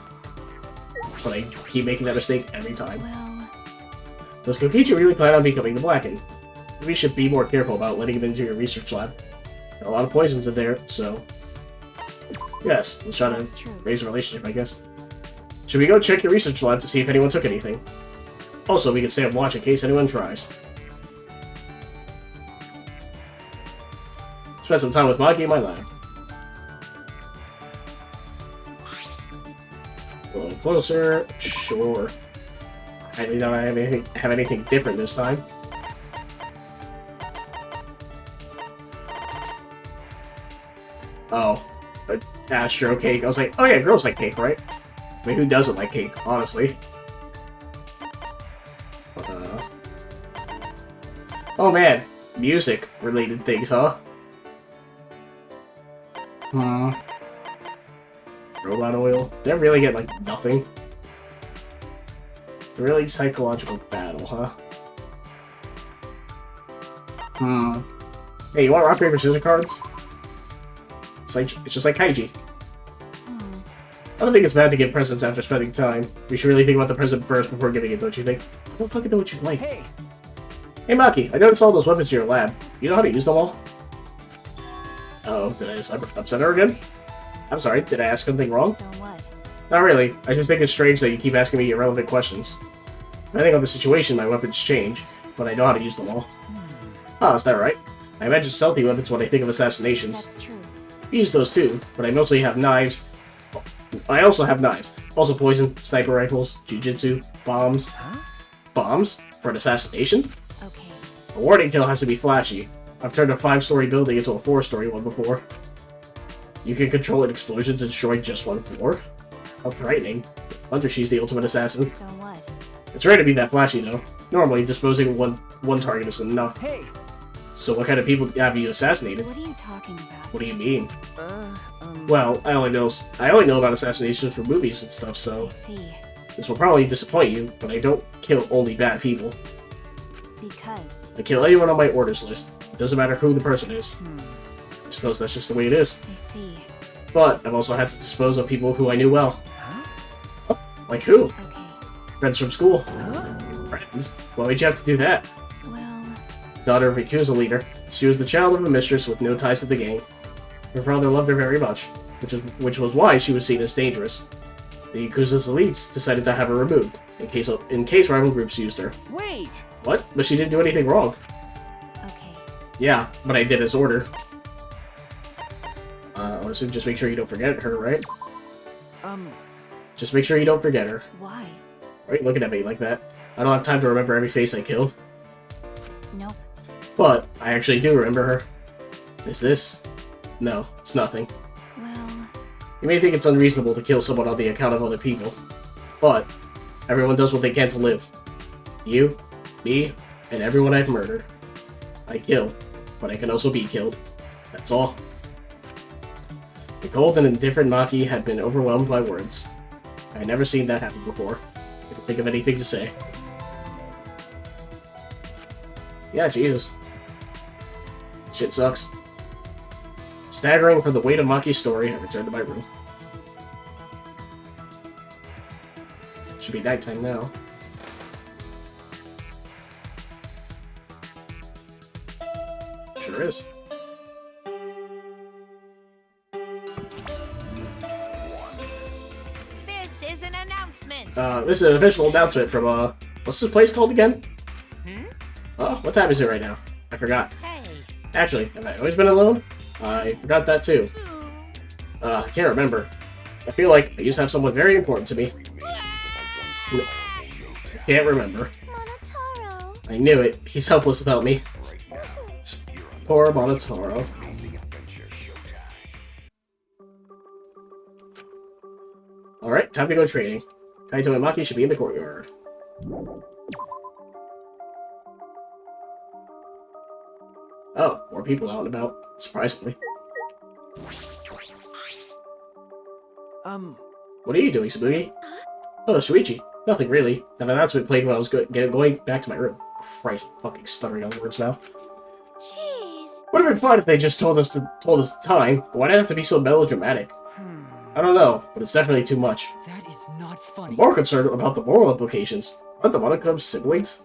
But I keep making that mistake every time. Well, Does Kokichi really plan on becoming the Blackened? Maybe you should be more careful about letting him into your research lab. There are a lot of poisons in there, so... yes, let's try That's to true. raise a relationship, I guess. Should we go check your research lab to see if anyone took anything? Also, we can stay on watch in case anyone tries. Spend some time with Maki in my lab. A little closer, sure. I don't have anything different this time. Oh, a Astro cake. I was like, oh yeah, girls like cake, right? I mean, who doesn't like cake, honestly? Oh man, music-related things, huh? Robot oil. Did I really get, like, nothing? It's a really psychological battle, huh? Hey, you want rock, paper, scissors cards? It's just like Kaiji. I don't think it's bad to give presents after spending time. We should really think about the present first before giving it, don't you think? I don't fucking know what you like. Hey, Maki, I noticed all those weapons in your lab. You know how to use them all? Uh-oh, did I just upset her again? I'm sorry, did I ask something wrong? so what? Not really. I just think it's strange that you keep asking me irrelevant questions. Depending on the situation, my weapons change, but I know how to use them all. Ah, is that right? I imagine stealthy weapons when I think of assassinations. That's true. I use those too, but I mostly have knives. I also have knives. Also poison, sniper rifles, jujitsu, bombs. Bombs? For an assassination? Okay. A warning kill has to be flashy. I've turned a 5-story building into a 4-story one before. You can control an explosion to destroy just one floor? How frightening. Wonder she's the ultimate assassin. So what? It's rare to be that flashy though. Normally, disposing one target is enough. Hey! So what kind of people have you assassinated? What are you talking about? What do you mean? Well, I only know about assassinations from movies and stuff, so I see. this will probably disappoint you, but I don't kill only bad people. Because. I kill anyone on my orders list. It doesn't matter who the person is. I suppose that's just the way it is. I see. But I've also had to dispose of people who I knew well. Like who? Okay. Friends from school. Friends? Why would you have to do that? Well, Daughter of Riku's leader. She was the child of a mistress with no ties to the gang. Her father loved her very much, which was why she was seen as dangerous. The Yakuza's elites decided to have her removed, in case rival groups used her. Wait! What? But she didn't do anything wrong. Okay. Yeah, but I did as ordered. So just make sure you don't forget her, right? Just make sure you don't forget her. Why? Why are you looking at me like that? I don't have time to remember every face I killed. Nope. But I actually do remember her. Is this? No, it's nothing. Well, You may think it's unreasonable to kill someone on the account of other people, but everyone does what they can to live. You, me, and everyone I've murdered. I kill, but I can also be killed. That's all. The cold and indifferent Maki had been overwhelmed by words. I had never seen that happen before. Couldn't think of anything to say. Yeah, Jesus. Shit sucks. Staggering from the weight of Maki's story, I returned to my room. Should be nighttime now. Sure is. This is an announcement. This is an official announcement from, what's this place called again? Hmm? Oh, what time is it right now? I forgot. Hey. Actually, have I always been alone? I forgot that too. I can't remember. I feel like I used to have someone very important to me. I can't remember. Monotaro. I knew it. He's helpless without me. Poor Monotaro. Alright, time to go training. Kaito and Maki should be in the courtyard. Oh, more people out and about, surprisingly. What are you doing, Sabugi? Oh, Shuichi. Nothing really. That announcement played when I was going back to my room. Christ, I'm fucking stuttering on words now. Jeez. Would have been fine if they just told us the time, but why'd it have to be so melodramatic? I don't know, but it's definitely too much. That is not I'm funny. more concerned about the moral implications. Aren't the Monokubs siblings?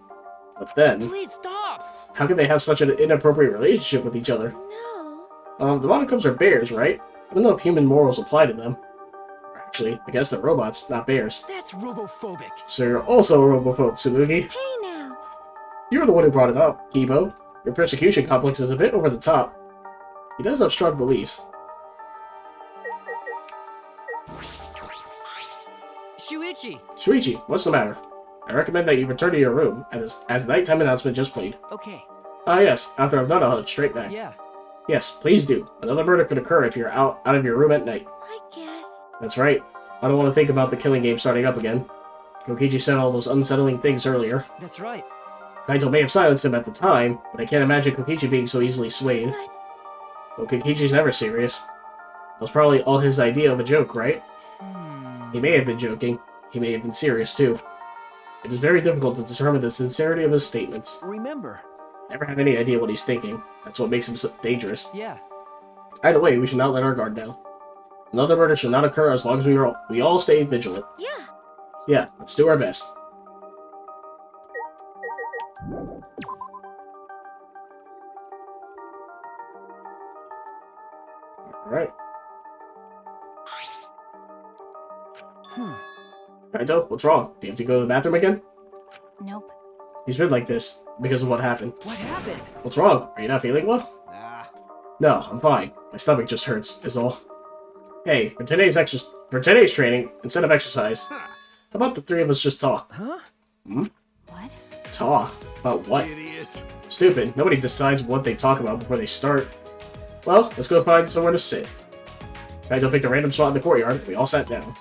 But then, Please stop! how can they have such an inappropriate relationship with each other? No. The Monokubs are bears, right? I don't know if human morals apply to them. Actually, I guess they're robots, not bears. That's robophobic. So you're also a robophobe, Sabugi. Hey now. You're the one who brought it up, Kibo. Your persecution complex is a bit over the top. He does have strong beliefs. Shuichi! Shuichi, what's the matter? I recommend that you return to your room, as the nighttime announcement just played. Okay. Ah yes, after I'm done I'll head straight back. Yeah. Yes, please do. Another murder could occur if you're out of your room at night. I guess. That's right. I don't want to think about the killing game starting up again. Kokichi said all those unsettling things earlier. That's right. Kaito may have silenced him at the time, but I can't imagine Kokichi being so easily swayed. But Well, Kokichi's never serious. That was probably all his idea of a joke, right? He may have been joking. He may have been serious, too. It is very difficult to determine the sincerity of his statements. Remember, Never have any idea what he's thinking. That's what makes him so dangerous. Yeah. Either way, we should not let our guard down. Another murder should not occur as long as we all stay vigilant. yeah. Yeah, let's do our best. Alright. Kaito, what's wrong? Do you have to go to the bathroom again? Nope. He's been like this because of what happened. What happened? What's wrong? Are you not feeling well? nah. No, I'm fine. My stomach just hurts, is all. Hey, for today's training, instead of exercise, how about the three of us just talk? Huh? What? Talk? About what? Idiot. Stupid. Nobody decides what they talk about before they start. Well, let's go find somewhere to sit. Kaito picked a random spot in the courtyard. We all sat down.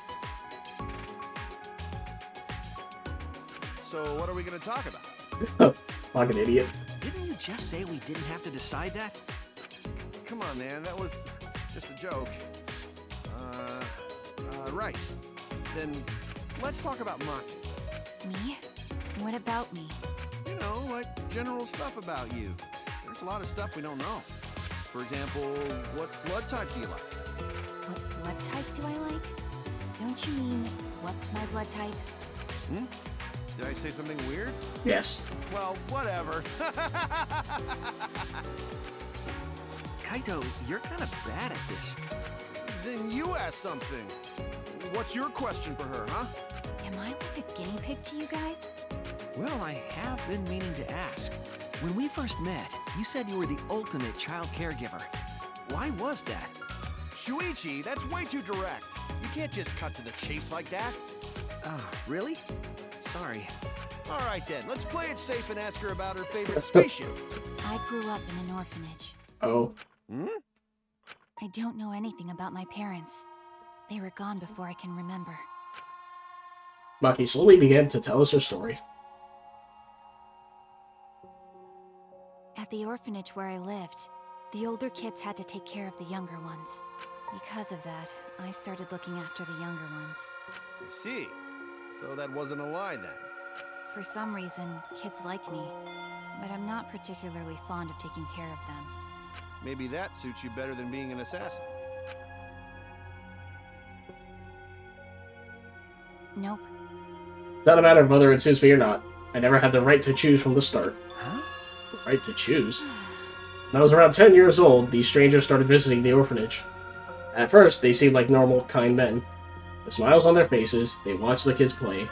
So what are we gonna talk about? Like an idiot. Didn't you just say we didn't have to decide that? Come on, man. That was just a joke. Right. Then let's talk about Maki. Me? What about me? You know, like general stuff about you. There's a lot of stuff we don't know. For example, what blood type do you like? What blood type do I like? Don't you mean, what's my blood type? Hmm? Did I say something weird? Yes. Well, whatever. Kaito, you're kind of bad at this. then you ask something. What's your question for her, huh? Am I like a guinea pig to you guys? Well, I have been meaning to ask. When we first met, you said you were the ultimate child caregiver. Why was that? Shuichi, that's way too direct. You can't just cut to the chase like that. Really? Sorry. All right then, let's play it safe and ask her about her favorite spaceship. I grew up in an orphanage. Oh. I don't know anything about my parents. They were gone before I can remember. Maki slowly began to tell us her story. At the orphanage where I lived, the older kids had to take care of the younger ones. Because of that, I started looking after the younger ones. I see. So that wasn't a lie then. For some reason, kids like me, but I'm not particularly fond of taking care of them. Maybe that suits you better than being an assassin. Nope. It's not a matter of whether it suits me or not. I never had the right to choose from the start. Huh? The right to choose? When I was around 10 years old, these strangers started visiting the orphanage. At first, they seemed like normal, kind men. With smiles on their faces, they watched the kids play,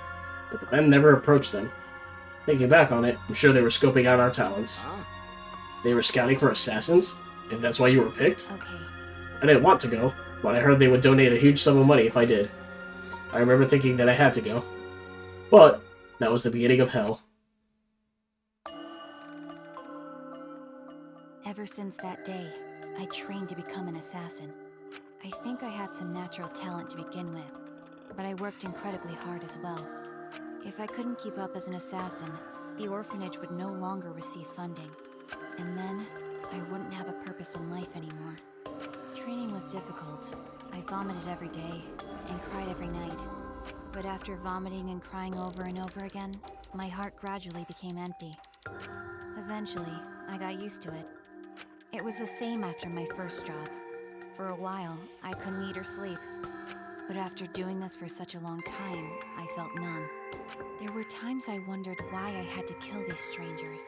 but the men never approached them. Thinking back on it, I'm sure they were scoping out our talents. Huh? They were scouting for assassins? And that's why you were picked? Okay. I didn't want to go, but I heard they would donate a huge sum of money if I did. I remember thinking that I had to go. But that was the beginning of hell. Ever since that day, I trained to become an assassin. I think I had some natural talent to begin with, but I worked incredibly hard as well. If I couldn't keep up as an assassin, the orphanage would no longer receive funding. And then, I wouldn't have a purpose in life anymore. Training was difficult. I vomited every day, and cried every night. But after vomiting and crying over and over again, my heart gradually became empty. Eventually, I got used to it. It was the same after my first job. For a while, I couldn't eat or sleep. But after doing this for such a long time, I felt numb. There were times I wondered why I had to kill these strangers.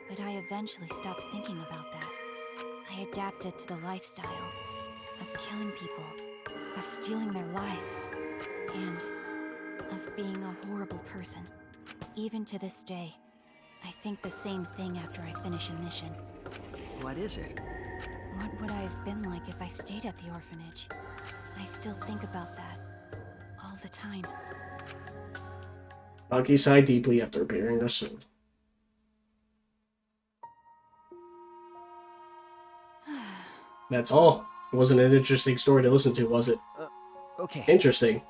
But I eventually stopped thinking about that. I adapted to the lifestyle of killing people, of stealing their lives, and of being a horrible person. Even to this day, I think the same thing after I finish a mission. What is it? What would I have been like if I stayed at the orphanage? I still think about that all the time. Maki sighed deeply after baring her soul. That's all. It wasn't an interesting story to listen to, was it? Okay. Interesting.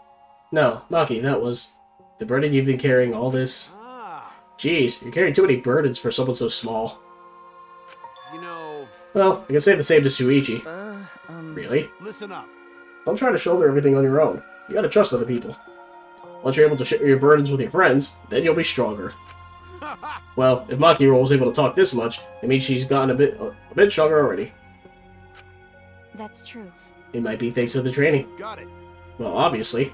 No, Maki, that was... The burden you've been carrying all this... Ah, Jeez, you're carrying too many burdens for someone so small. you know, Well, I can say the same to Shuichi. Really? listen up. Don't try to shoulder everything on your own. You gotta trust other people. Once you're able to share your burdens with your friends, then you'll be stronger. Well, if Maki was able to talk this much, it means she's gotten a bit stronger already. That's true. It might be thanks to the training. Got it. Well, obviously.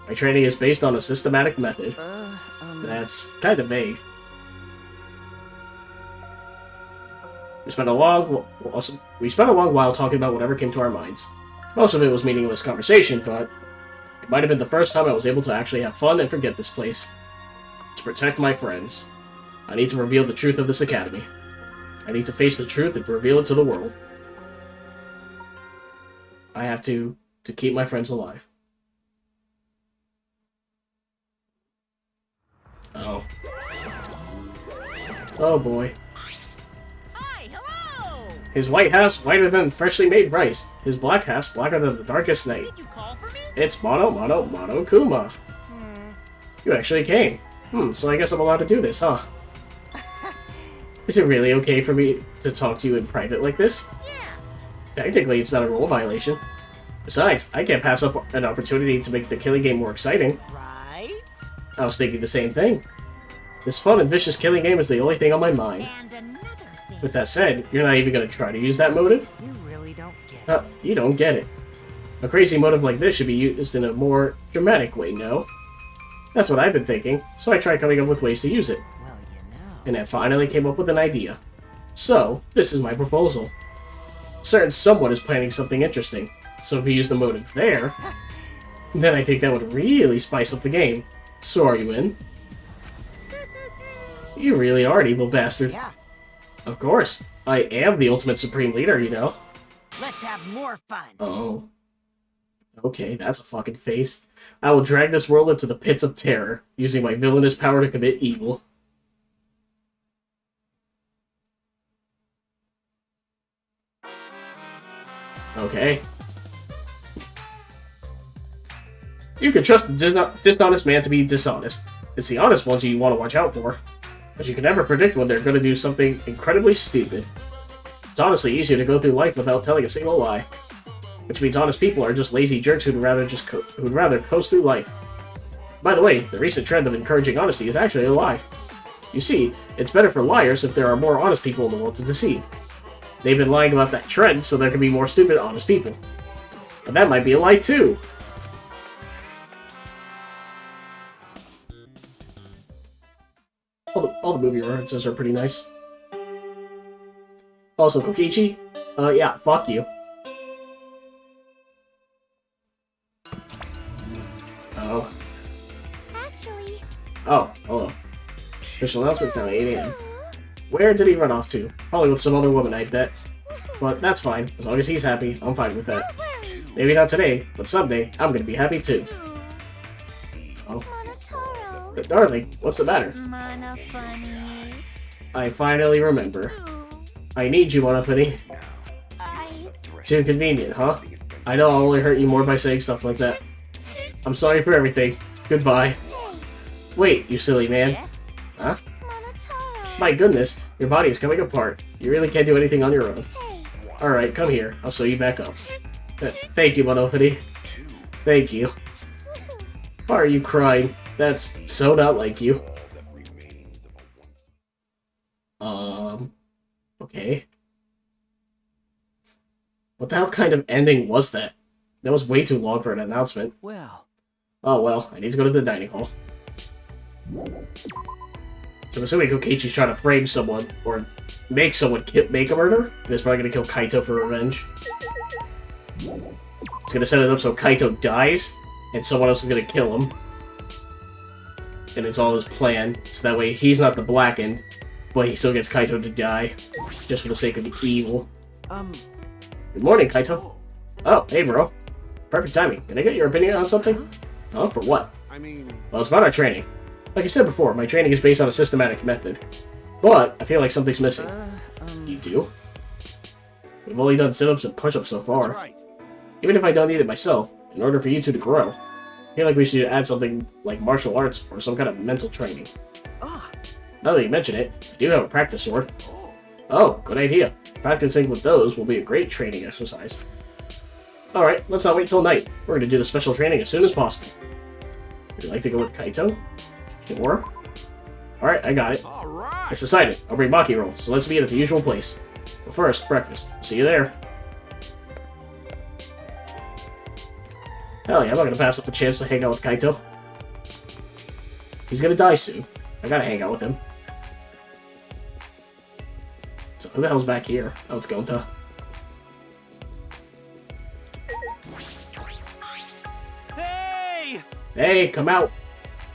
My training is based on a systematic method. That's kind of vague. We spent a long while talking about whatever came to our minds. Most of it was meaningless conversation, but it might have been the first time I was able to actually have fun and forget this place. To protect my friends, I need to reveal the truth of this academy. I need to face the truth and reveal it to the world. I have to keep my friends alive. Oh. Oh boy. Hi, hello! His white half's whiter than freshly made rice. His black half's blacker than the darkest night. Did you call for me? It's Mono Kuma. You actually came. So I guess I'm allowed to do this, huh? Is it really okay for me to talk to you in private like this? Yeah. Technically, it's not a rule violation. Besides, I can't pass up an opportunity to make the killing game more exciting. Right? I was thinking the same thing. This fun and vicious killing game is the only thing on my mind. And another thing. With that said, you're not even going to try to use that motive? You really don't get it. You don't get it. A crazy motive like this should be used in a more dramatic way, no? That's what I've been thinking, so I tried coming up with ways to use it. Well, you know. And I finally came up with an idea. So, this is my proposal. A certain someone is planning something interesting. So if we use the motive there, then I think that would really spice up the game. So are you in? You really are an evil bastard. Yeah. Of course. I am the ultimate supreme leader, you know. Let's have more fun. Oh. Okay, that's a fucking face. I will drag this world into the pits of terror, using my villainous power to commit evil. Okay. You can trust the dishonest man to be dishonest. It's the honest ones you want to watch out for. But you can never predict when they're going to do something incredibly stupid. It's honestly easier to go through life without telling a single lie. Which means honest people are just lazy jerks who'd rather coast through life. By the way, the recent trend of encouraging honesty is actually a lie. You see, it's better for liars if there are more honest people in the world to deceive. They've been lying about that trend so there can be more stupid, honest people. But that might be a lie too. All the movie references are pretty nice. Also, Kokichi? Yeah, fuck you. Oh. Actually, Oh, hello. Official announcement's now 8 AM. Where did he run off to? Probably with some other woman, I bet. But that's fine. As long as he's happy, I'm fine with that. worry, Maybe not today, but someday, I'm gonna be happy too. Oh. Monotaro. But darling, what's the matter? Mana funny. I finally remember. I need you, Monopony. I... Too convenient, huh? I know I'll only hurt you more by saying stuff like that. I'm sorry for everything. Goodbye. Hey, Wait, you silly man. Huh? Monotaro. My goodness, your body is coming apart. You really can't do anything on your own. Hey, Alright, come here. I'll sew you back up. Thank you, Monopony. Thank you. Why are you crying? That's so not like you. Okay. What the hell kind of ending was that? That was way too long for an announcement. Well, Oh well, I need to go to the dining hall. So I'm assuming Kokichi's trying to frame someone, or make someone make a murder, and is probably gonna kill Kaito for revenge. It's gonna set it up so Kaito dies, and someone else is gonna kill him. And it's all his plan, so that way he's not the blackened, but he still gets Kaito to die, just for the sake of evil. Good morning, Kaito. Oh, hey bro. Perfect timing. Can I get your opinion on something? Oh, for what? I mean, Well, it's about our training. Like I said before, my training is based on a systematic method. But I feel like something's missing. You do? We've only done sit-ups and push-ups so that's far. right. Even if I don't need it myself, in order for you two to grow, I feel like we should add something like martial arts or some kind of mental training. ah, Now that you mention it, I do have a practice sword. Oh, good idea. Practicing with those will be a great training exercise. Alright, let's not wait till night. We're gonna do the special training as soon as possible. Would you like to go with Kaito? Sure. Alright, I got it. All right. It's decided. I'll bring Maki roll, so let's meet at the usual place. But first, breakfast. See you there. Hell yeah, I'm not gonna pass up the chance to hang out with Kaito. He's gonna die soon. I gotta hang out with him. So who the hell's back here? Oh, it's Gonta. hey, Hey, come out.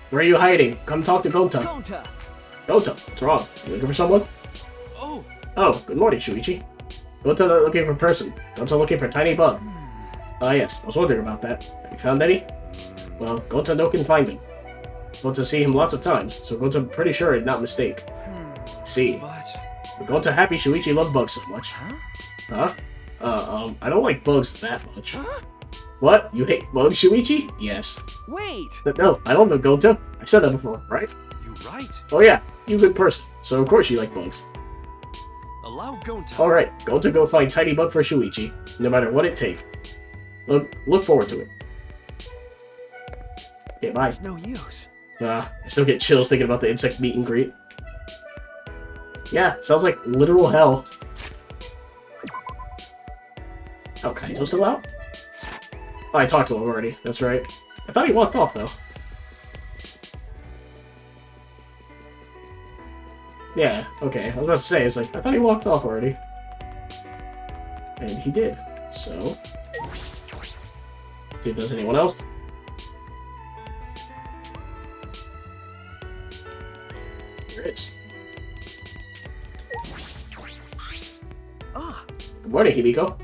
Where are you hiding? Come talk to Gonta. Gonta. Gonta, what's wrong? You looking for someone? Oh, Oh, good morning, Shuichi. Gonta not looking for a person. Gonta looking for a tiny bug. Ah, yes, I was wondering about that. Have you found any? Well, Gonta no can find him. Gonta see him lots of times, so Gonta pretty sure it'd not mistake. See. but Gonta happy Shuichi love bugs so much. huh? Huh? I don't like bugs that much. What? You hate bugs, Shuichi? Yes. Wait, But no, I don't know Gonta. I said that before, right? you're right. Oh yeah, you a good person. So of course you like bugs. Allow Gonta. Alright, Gonta go find tiny bug for Shuichi, no matter what it take. Look forward to it. Okay, bye. It's no use. I still get chills thinking about the insect meet and greet. Yeah, sounds like literal hell. Oh, Kaito's still out? Oh, I talked to him already, that's right. I thought he walked off, though. Yeah, okay, I was about to say, it's like, I thought he walked off already. And he did, so... See if there's anyone else. There is. Ah, Good morning, Hibiko.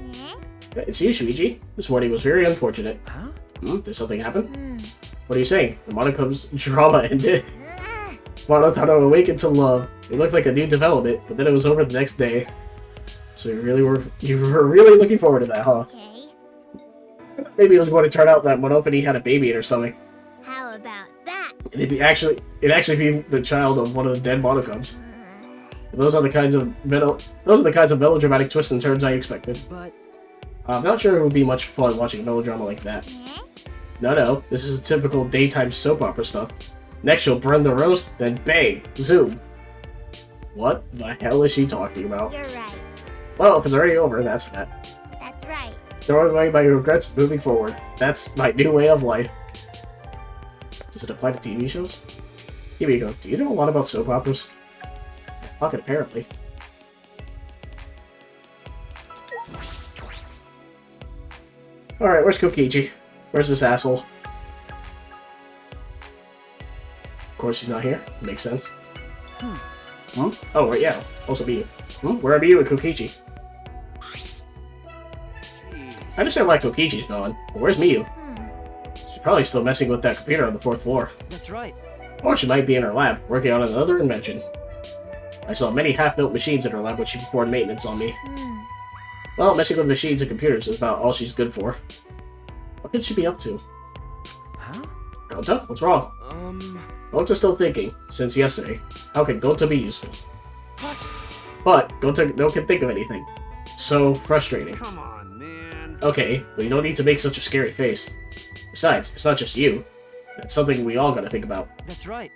Eh? It's you, Shuichi. This morning was very unfortunate. huh? Did something happen? What are you saying? The Monoco's drama ended. Monotaro awakened to love. It looked like a new development, but then it was over the next day. So you were really looking forward to that, huh? Okay. Maybe it was going to turn out that Monopony had a baby in her stomach. How about that? And it'd actually be the child of one of the dead Monocubs. Those are the kinds of melodramatic twists and turns I expected. But I'm not sure it would be much fun watching a melodrama like that. Eh? No, this is typical daytime soap opera stuff. Next she'll burn the roast, then bang, zoom. What the hell is she talking about? You're right. Well, if it's already over, that's that. That's right. Throwing away my regrets, moving forward. That's my new way of life. Does it apply to TV shows? Here we go. Do you know a lot about soap operas? Pocket, apparently. Alright, where's Kokichi? Where's this asshole? Of course she's not here. Makes sense. Oh, right, yeah. Also Miyu. Where are Miyu and Kokichi? I understand why Kokichi's gone, but where's Miyu? She's probably still messing with that computer on the 4th floor. That's right. Or she might be in her lab, working on another invention. I saw many half-built machines in her lab when she performed maintenance on me. Well, messing with machines and computers is about all she's good for. What could she be up to? huh? Gonta, what's wrong? Gonta's still thinking, since yesterday. How can Gonta be useful? What? But Gonta no can think of anything. So frustrating. Come on, man. Okay, but you don't need to make such a scary face. Besides, it's not just you. It's something we all gotta think about. That's right.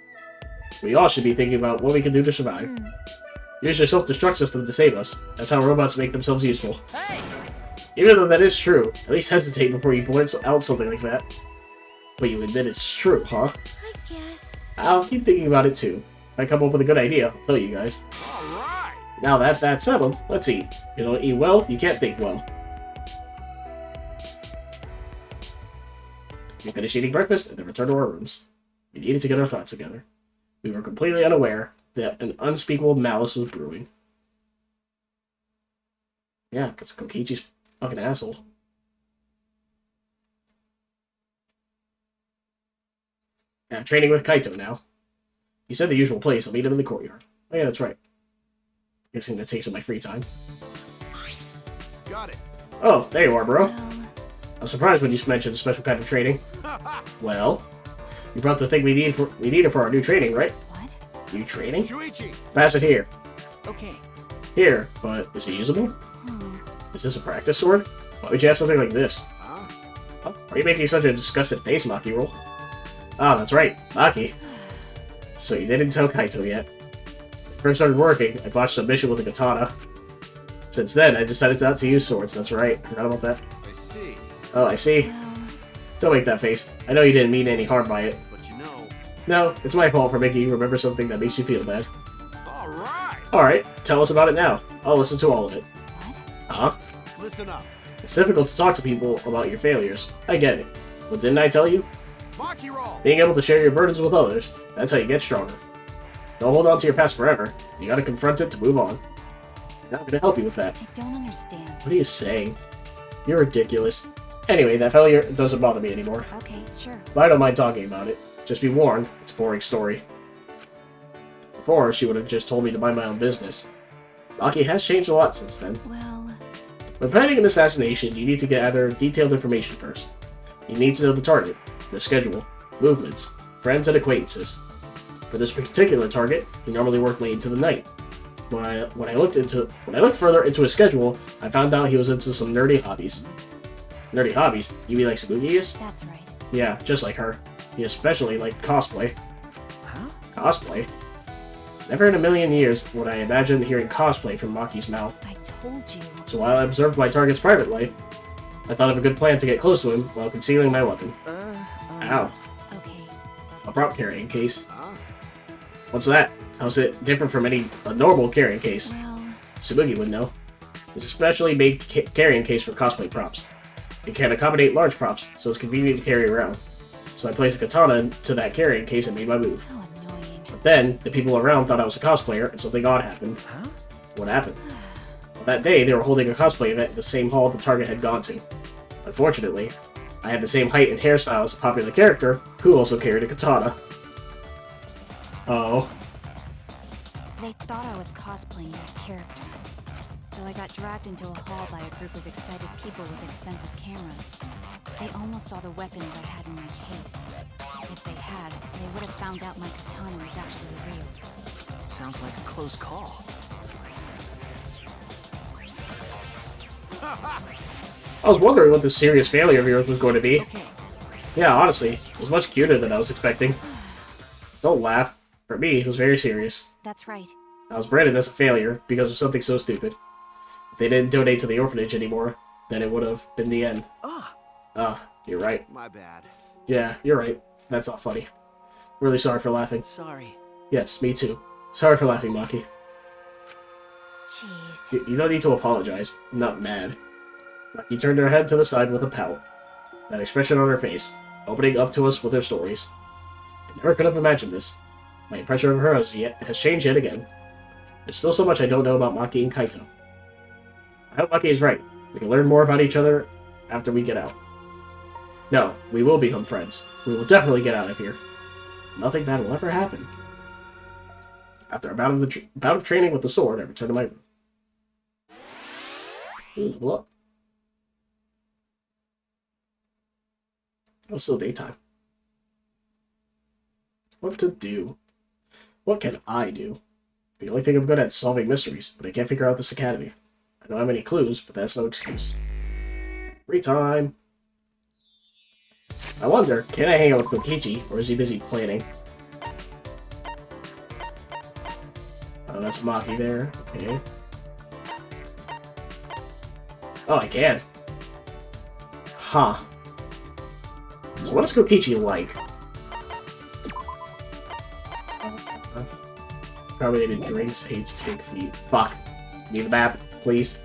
We all should be thinking about what we can do to survive. Use your self-destruct system to save us. That's how robots make themselves useful. Hey! Even though that is true, at least hesitate before you blurt out something like that. But you admit it's true, huh? I guess. I'll keep thinking about it too. If I come up with a good idea, I'll tell you guys. All right. Now that that's settled, let's eat. You don't eat well, you can't think well. We finished eating breakfast and then returned to our rooms. We needed to get our thoughts together. We were completely unaware that an unspeakable malice was brewing. Yeah, because Kokichi's fucking asshole. Yeah, I'm training with Kaito now. He said the usual place. I'll meet him in the courtyard. Oh yeah, that's right. Guessing that takes up my free time. Got it. Oh, there you are, bro. Well, I'm surprised when you mentioned a special kind of training. Well, you brought the thing we needed for our new training, right? what? New training? Shuichi. Pass it here. Okay. Here, but is it usable? Is this a practice sword? Why would you have something like this? Huh? Why are you making such a disgusted face, Maki roll? Ah, that's right, Maki. So you didn't tell Kaito yet. When I first started working, I botched a mission with a katana. Since then, I decided not to use swords, that's right. Forgot about that. I see. Oh, I see. Well, Don't make that face. I know you didn't mean any harm by it. But you know. No, it's my fault for making you remember something that makes you feel bad. All right. Alright, tell us about it now. I'll listen to all of it. what? Huh? Listen up. It's difficult to talk to people about your failures. I get it. But didn't I tell you? Maki roll. Being able to share your burdens with others, that's how you get stronger. Don't hold on to your past forever. You gotta confront it to move on. I'm not gonna help you with that. I don't understand. What are you saying? You're ridiculous. Anyway, that failure doesn't bother me anymore. Okay, sure. But I don't mind talking about it. Just be warned, it's a boring story. Before, she would have just told me to mind my own business. Maki has changed a lot since then. Well, When planning an assassination, you need to gather detailed information first. You need to know the target, the schedule, movements, friends, and acquaintances. For this particular target, he normally worked late into the night. When I looked further into his schedule, I found out he was into some nerdy hobbies. Nerdy hobbies? You mean like Sabuki is? that's right. Yeah, just like her. He especially liked cosplay. Huh? Cosplay? Never in a million years would I imagine hearing cosplay from Maki's mouth. I told you. So while I observed my target's private life, I thought of a good plan to get close to him while concealing my weapon. Ow. Okay. A prop carrying case. Huh? What's that? How's it different from a normal carrying case? Well, Sabuki would know. It's a specially made carrying case for cosplay props. It can accommodate large props, so it's convenient to carry around. So I placed a katana into that carry in case I made my move. How annoying. But then, the people around thought I was a cosplayer, and something odd happened. Huh? What happened? Well, that day, they were holding a cosplay event in the same hall the target had gone to. Unfortunately, I had the same height and hairstyle as a popular character, who also carried a katana. Oh. They thought I was cosplaying that character. So I got dragged into a hall by a group of excited people with expensive cameras. They almost saw the weapons I had in my case. If they had, they would have found out my katana was actually real. Sounds like a close call. I was wondering what this serious failure of yours was going to be. Okay. Yeah, honestly, it was much cuter than I was expecting. Don't laugh. For me, it was very serious. That's right. I was branded as a failure because of something so stupid. If they didn't donate to the orphanage anymore, then it would have been the end. You're right. My bad. Yeah, you're right. That's not funny. Really sorry for laughing. Sorry. Yes, me too. Sorry for laughing, Maki. Jeez. You don't need to apologize. I'm not mad. Maki turned her head to the side with a pout. That expression on her face, opening up to us with her stories. I never could have imagined this. My impression of her has changed yet again. There's still so much I don't know about Maki and Kaito. I hope Maki is right. We can learn more about each other after we get out. No, we will become friends. We will definitely get out of here. Nothing bad will ever happen. After a bout of training with the sword, I returned to my room. Ooh, level up. Oh, it's still daytime. What to do? What can I do? The only thing I'm good at is solving mysteries, but I can't figure out this academy. I don't have any clues, but that's no excuse. Free time! I wonder, can I hang out with Kokichi, or is he busy planning? Oh, that's Maki there. Okay. Oh, I can. Huh. So what is Kokichi like? Carbonated drinks, hates pig feet. Fuck. Need the map, please.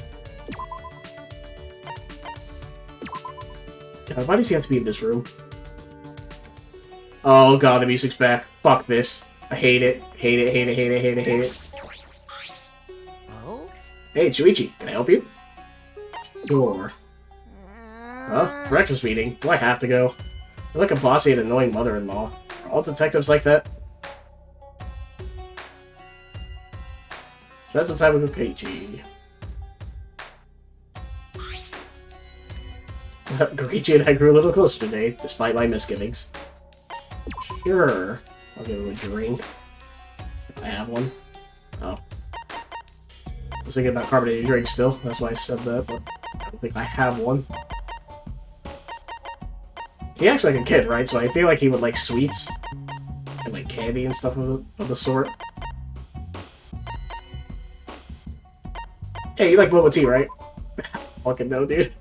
God, why does he have to be in this room? Oh god, the music's back. Fuck this. I hate it. Hate it, hate it, hate it, hate it, hate it. Oh? Hey, Shuichi, can I help you? Sure. Huh? Breakfast meeting? Do I have to go? You're like a bossy and annoying mother-in-law. Are all detectives like that? Spend some time with Kokichi. Kokichi and I grew a little closer today, despite my misgivings. Sure. I'll give him a drink. If I have one. Oh. I was thinking about carbonated drinks still, that's why I said that, but I don't think I have one. He acts like a kid, right? So I feel like he would like sweets and like candy and stuff of the sort. Hey, you like bubble tea, right? Fucking no, dude.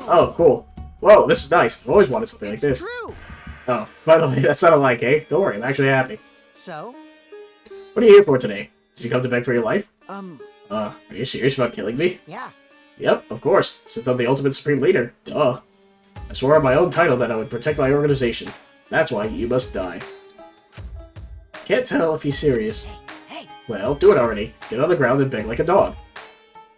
Oh, cool. Whoa, this is nice. I've always wanted something like this. True. Oh, by the way, that sounded like, eh? Don't worry, I'm actually happy. So? What are you here for today? Did you come to beg for your life? Are Are you serious about killing me? Yeah. Yep, of course. Since I'm the ultimate supreme leader. Duh. I swore on my own title that I would protect my organization. That's why you must die. Can't tell if he's serious. Hey. Well, do it already. Get on the ground and beg like a dog.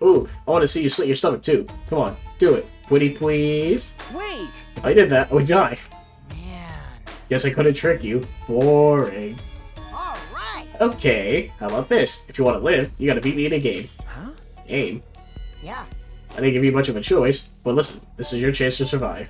Ooh, I want to see you slit your stomach too. Come on, do it. Pretty please. Wait. If I did that, I would die. Man. Guess I couldn't trick you. Boring. All right. Okay, how about this? If you want to live, you gotta beat me in a game. Huh? Game? Yeah. I didn't give you much of a choice, but listen, this is your chance to survive.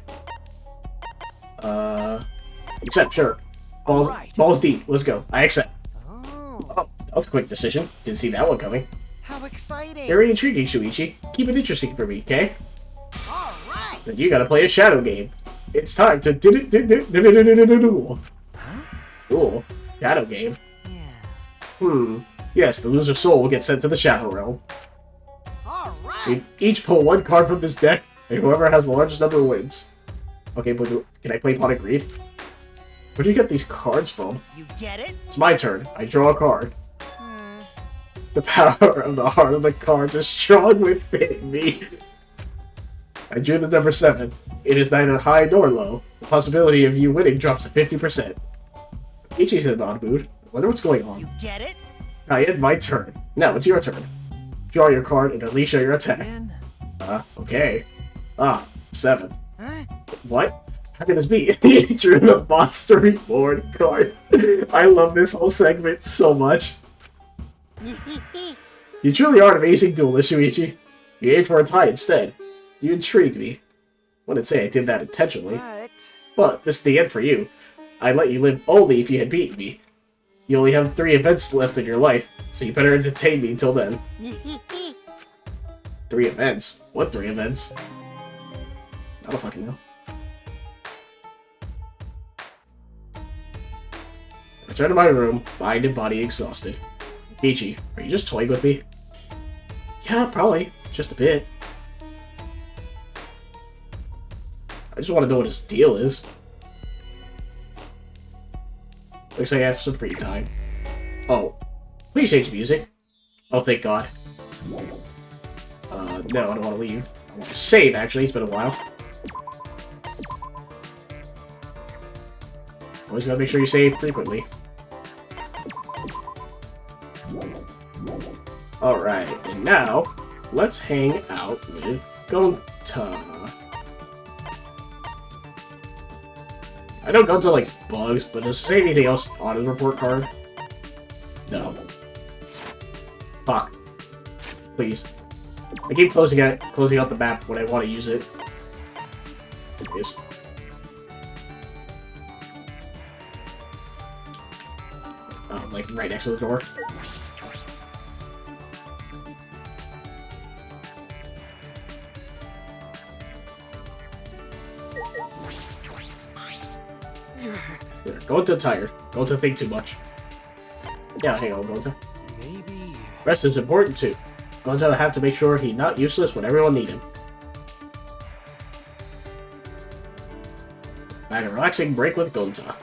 Accept, sure. Balls, Alright. balls deep, let's go. I accept. Oh. Oh, that was a quick decision. Didn't see that one coming. How exciting. Very intriguing, Shuichi. Keep it interesting for me, okay? All right. Then you gotta play a shadow game. It's time to duel. Huh? Duel? Shadow game? Yeah. Yes, the loser's soul will get sent to the Shadow Realm. All right. We each pull one card from this deck, and whoever has the largest number wins. Okay, but can I play Pot of Greed? Where do you get these cards from? You get it? It's my turn. I draw a card. The power of the heart of the cards is strong within me. I drew the number 7. It is neither high nor low. The possibility of you winning drops to 50%. Ichi's in an odd mood. I wonder what's going on. You get it? I end my turn. Now it's your turn. Draw your card and unleash your attack. Again? Okay. 7. Huh? What? How can this be? He drew the Monster Reborn card. I love this whole segment so much. You truly are an amazing duelist, Shuichi. You aimed for a tie instead. You intrigue me. Wouldn't say I did that intentionally. But this is the end for you. I'd let you live only if you had beaten me. You only have 3 events left in your life, so you better entertain me until then. 3 events? What 3 events? I don't fucking know. Return to my room, mind and body exhausted. Ichi, are you just toying with me? Yeah, probably. Just a bit. I just want to know what his deal is. Looks like I have some free time. Oh. Please change the music. Oh, thank God. No, I don't want to leave. I want to save, actually. It's been a while. Always gotta make sure you save frequently. Alright, and now, let's hang out with Gonta. I know Gonta likes bugs, but does it say anything else on his report card? No. Fuck. Please. I keep closing out the map when I want to use it. Please. Like right next to the door. Here, Gonta tired. Gonta think too much. Yeah, hang on, Gonta. Maybe... Rest is important too. Gonta will have to make sure he's not useless when everyone needs him. I had a relaxing break with Gonta.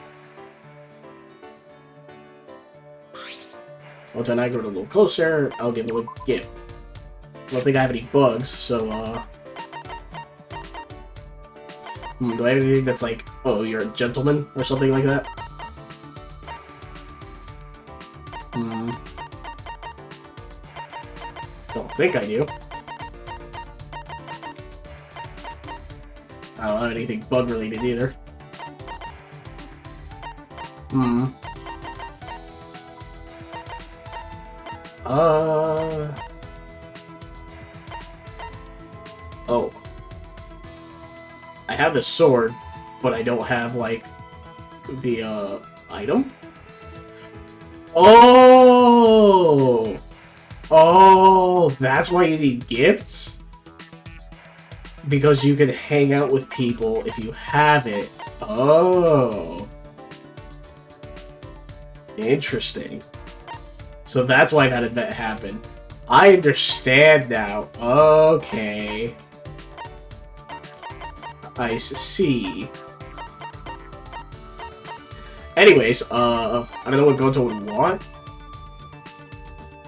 Gonta and I go a little closer. I'll give him a gift. I don't think I have any bugs, so do I have anything that's like, oh, you're a gentleman or something like that? Don't think I do. I don't have anything bug related either. Oh. I have the sword, but I don't have, like, the, item? Oh! Oh, that's why you need gifts? Because you can hang out with people if you have it. Oh. Interesting. So that's why that event happened. I understand now. Okay. I see. Anyways, I don't know what Gonta would want.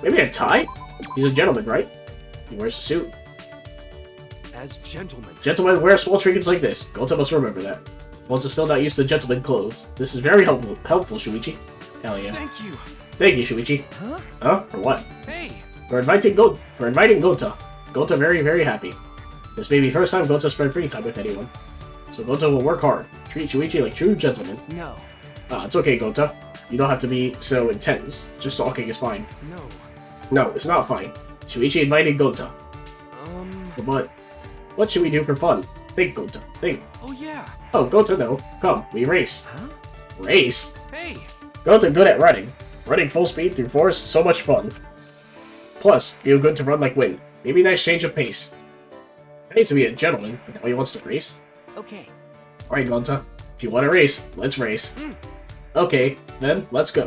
Maybe a tie? He's a gentleman, right? He wears a suit. As gentlemen. Gentlemen wear small trinkets like this. Gonta must remember that. Gonta's still not used to gentleman clothes. This is very helpful, Shuichi. Hell yeah. Thank you. Thank you, Shuichi. Huh? Huh? For what? Hey. For inviting Gonta. Gonta very, very happy. This may be the first time Gonta spent free time with anyone. So Gonta will work hard. Treat Shuichi like true gentleman. No. It's okay, Gonta. You don't have to be so intense. Just talking is fine. No. No, it's not fine. Shuichi invited Gonta. But what should we do for fun? Think, Gonta. Think. Oh, yeah. Oh, Gonta, no. Come, we race. Huh? Race? Hey. Gonta good at running. Running full speed through forest is so much fun. Plus, feel good to run like wind. Maybe a nice change of pace. I need to be a gentleman, but now he wants to race. Okay. Alright, Gonta. If you want to race, let's race. Okay, then, let's go.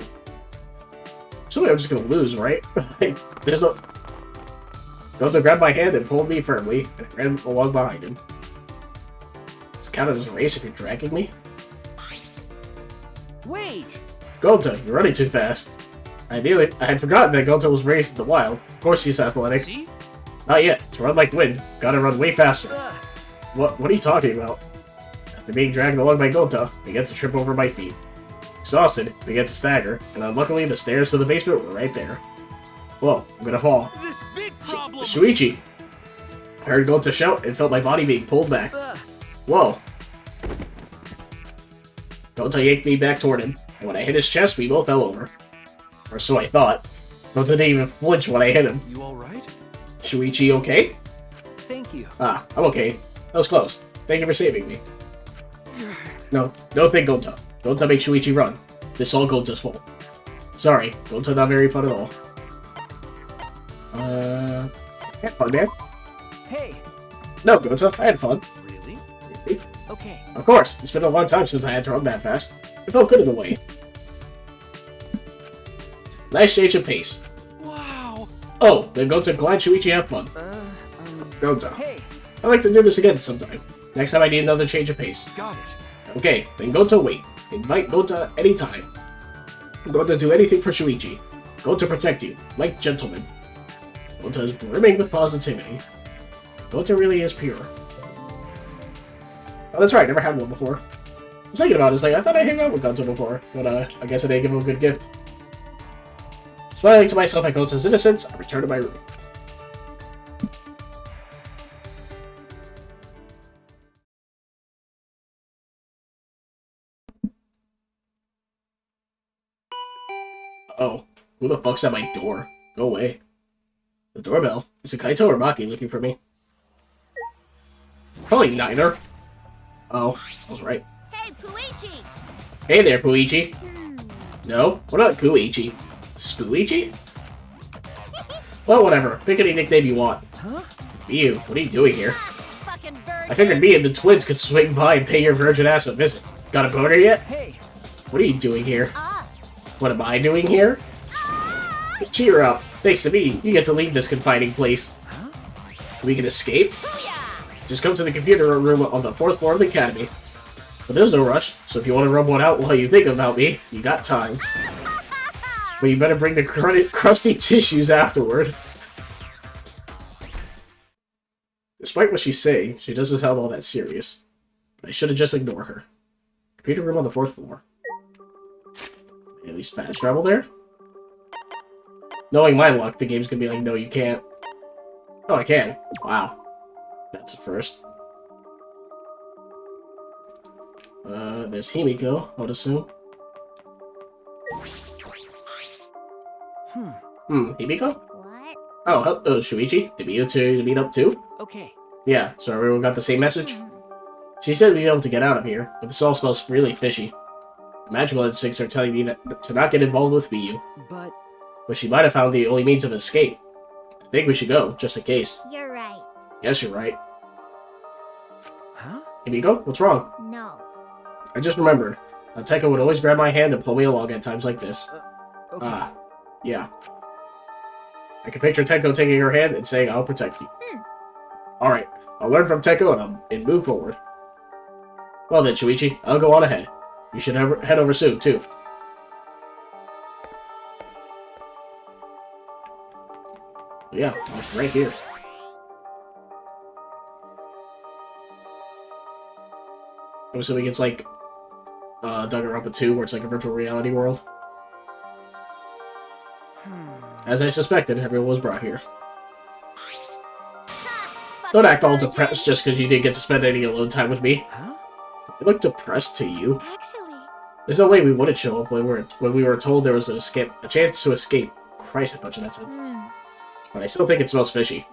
So I'm just gonna lose, right? There's a... Gonta grabbed my hand and pulled me firmly, and I ran along behind him. Does it count as a race if you're dragging me? Wait! Gonta, you're running too fast. I had forgotten that Gonta was raised in the wild. Of course he's athletic. See? Not yet. To run like wind, gotta run way faster. What are you talking about? After being dragged along by Gonta, I began to trip over my feet. Exhausted, I began to stagger, and unluckily the stairs to the basement were right there. Whoa, I'm gonna fall. This big problem. Shuichi! I heard Gonta shout and felt my body being pulled back. Whoa. Gonta yanked me back toward him, and when I hit his chest, we both fell over. Or so I thought. Gonta didn't even flinch when I hit him. You alright? Shuichi okay? Thank you. Ah, I'm okay. That was close. Thank you for saving me. No thank Gonta. Gonta make Shuichi run. This all Gonta's fault. Sorry, Gonta not very fun at all. Had fun, man. Hey. No, Gonta, I had fun. Really? Really? Okay. Of course, it's been a long time since I had to run that fast. It felt good in a way. Nice change of pace. Wow. Oh, then Gonta glad Shuichi have fun. Gonta. Hey. I'd like to do this again sometime. Next time I need another change of pace. Got it. Okay, then Gonta wait. Invite Gonta anytime. Gonta do anything for Shuichi. Gonta protect you, like gentlemen. Gonta is brimming with positivity. Gonta really is pure. Oh, that's right, never had one before. I was thinking about it, it's like, I thought I hung out with Gonta before, but I guess I didn't give him a good gift. Smiling to myself at Gonta's innocence, I return to my room. Oh, who the fuck's at my door? Go away. The doorbell? Is it Kaito or Maki looking for me? Probably neither. Oh, I was right. Hey, Puichi! Hey there, Puichi. No, what about Kuichi? Spooichi? Well, whatever. Pick any nickname you want. Huh? You, what are you doing here? Fucking virgin! I figured me and the twins could swing by and pay your virgin ass a visit. Got a boner yet? Hey. What are you doing here? Ah. What am I doing here? Cheer up. Thanks to me, you get to leave this confining place. Huh? We can escape? Booyah! Just come to the computer room on the 4th floor of the academy. But there's no rush, so if you want to rub one out while you think about me, you got time. But you better bring the crusty tissues afterward. Despite what she's saying, she doesn't sound all that serious. But I should have just ignored her. Computer room on the 4th floor. At least fast travel there? Knowing my luck, the game's gonna be like, no, you can't. Oh, I can. Wow. That's a first. There's Himiko, I would assume. Himiko? What? Oh, Shuichi? Did we need to meet up too? Okay. Yeah, so everyone got the same message? She said we'd be able to get out of here, but this all smells really fishy. The magical instincts are telling me that to not get involved with Miyu. But she might have found the only means of escape. I think we should go, just in case. You're right. Guess you're right. Huh? Himiko, what's wrong? No. I just remembered. Teka would always grab my hand and pull me along at times like this. Okay. Ah, yeah. I can picture Teko taking her hand and saying, I'll protect you. Alright, I'll learn from Teko and move forward. Well then, Shuichi, I'll go on ahead. You should head over soon, too. Yeah, right here. I'm assuming it's like Danganronpa 2, where it's like a virtual reality world. As I suspected, everyone was brought here. Don't act all depressed just because you didn't get to spend any alone time with me. Huh? You look depressed to you. Actually, There's no way we wouldn't show up when we were told there was a chance to escape. Christ, I butchered that sentence. But I still think it smells fishy.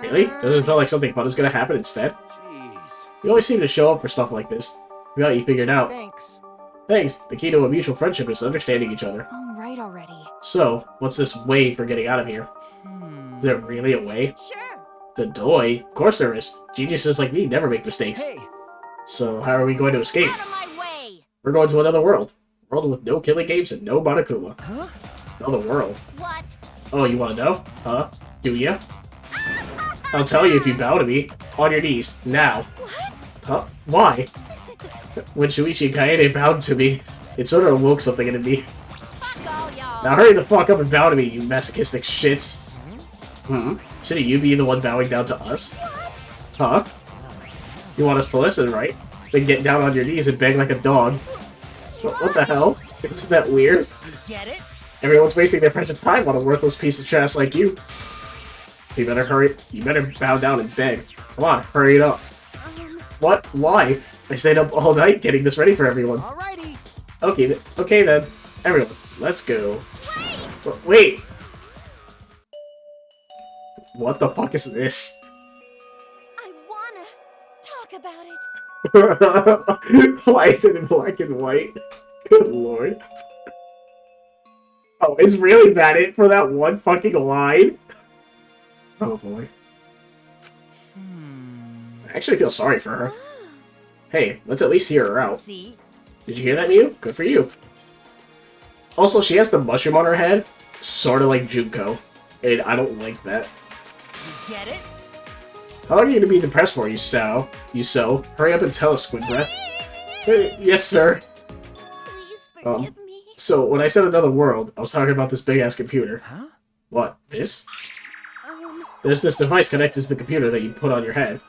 Really? Does it smell like something fun is gonna happen instead? Jeez. You always seem to show up for stuff like this. We got you figured out. Thanks. Thanks. The key to a mutual friendship is understanding each other. All right already. So, what's this way for getting out of here? Is there really a way? sure. The doy? Of course there is. Geniuses like me never make mistakes. Hey. So, how are we going to escape? Out of my way. We're going to another world. A world with no killing games and no Monokuma. Huh? Another world. What? Oh, you want to know? Huh? Do ya? I'll tell you if you bow to me. On your knees. Now. What? Huh? Why? When Shuichi and Kaede bowed to me, it sort of awoke something in me. Fuck all y'all. Now hurry the fuck up and bow to me, you masochistic shits. Shouldn't you be the one bowing down to us? Huh? You want us to listen, right? Then get down on your knees and beg like a dog. What the hell? Isn't that weird? Get it? Everyone's wasting their precious time on a worthless piece of trash like you. You better hurry. You better bow down and beg. Come on, hurry it up. What? Why? I stayed up all night getting this ready for everyone. Alrighty. Okay then. Everyone, let's go. Wait! What the fuck is this? I wanna talk about it. Why is it in black and white? Good lord. Oh, is really that it for that one fucking line? Oh boy. I actually feel sorry for her. Hey, let's at least hear her out. See? Did you hear that, Mew? Good for you. Also, she has the mushroom on her head, sort of like Junko, and I don't like that. You get it? How long are you gonna be depressed for, you so? Hurry up and tell us, Squid Breath. Yes, sir. Please forgive me. So, when I said another world, I was talking about this big-ass computer. Huh? What? This? There's this device connected to the computer that you put on your head.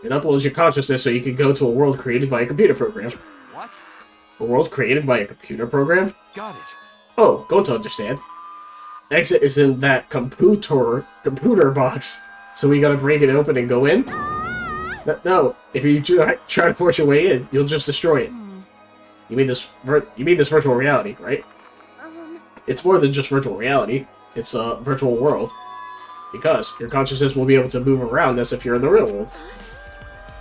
It uploads your consciousness so you can go to a world created by a computer program. What? A world created by a computer program? Got it. Oh, going to understand. Exit is in that computer box, so we gotta break it open and go in? No, if you try to force your way in, you'll just destroy it. You mean this virtual reality, right? It's more than just virtual reality. It's a virtual world. Because your consciousness will be able to move around as if you're in the real world.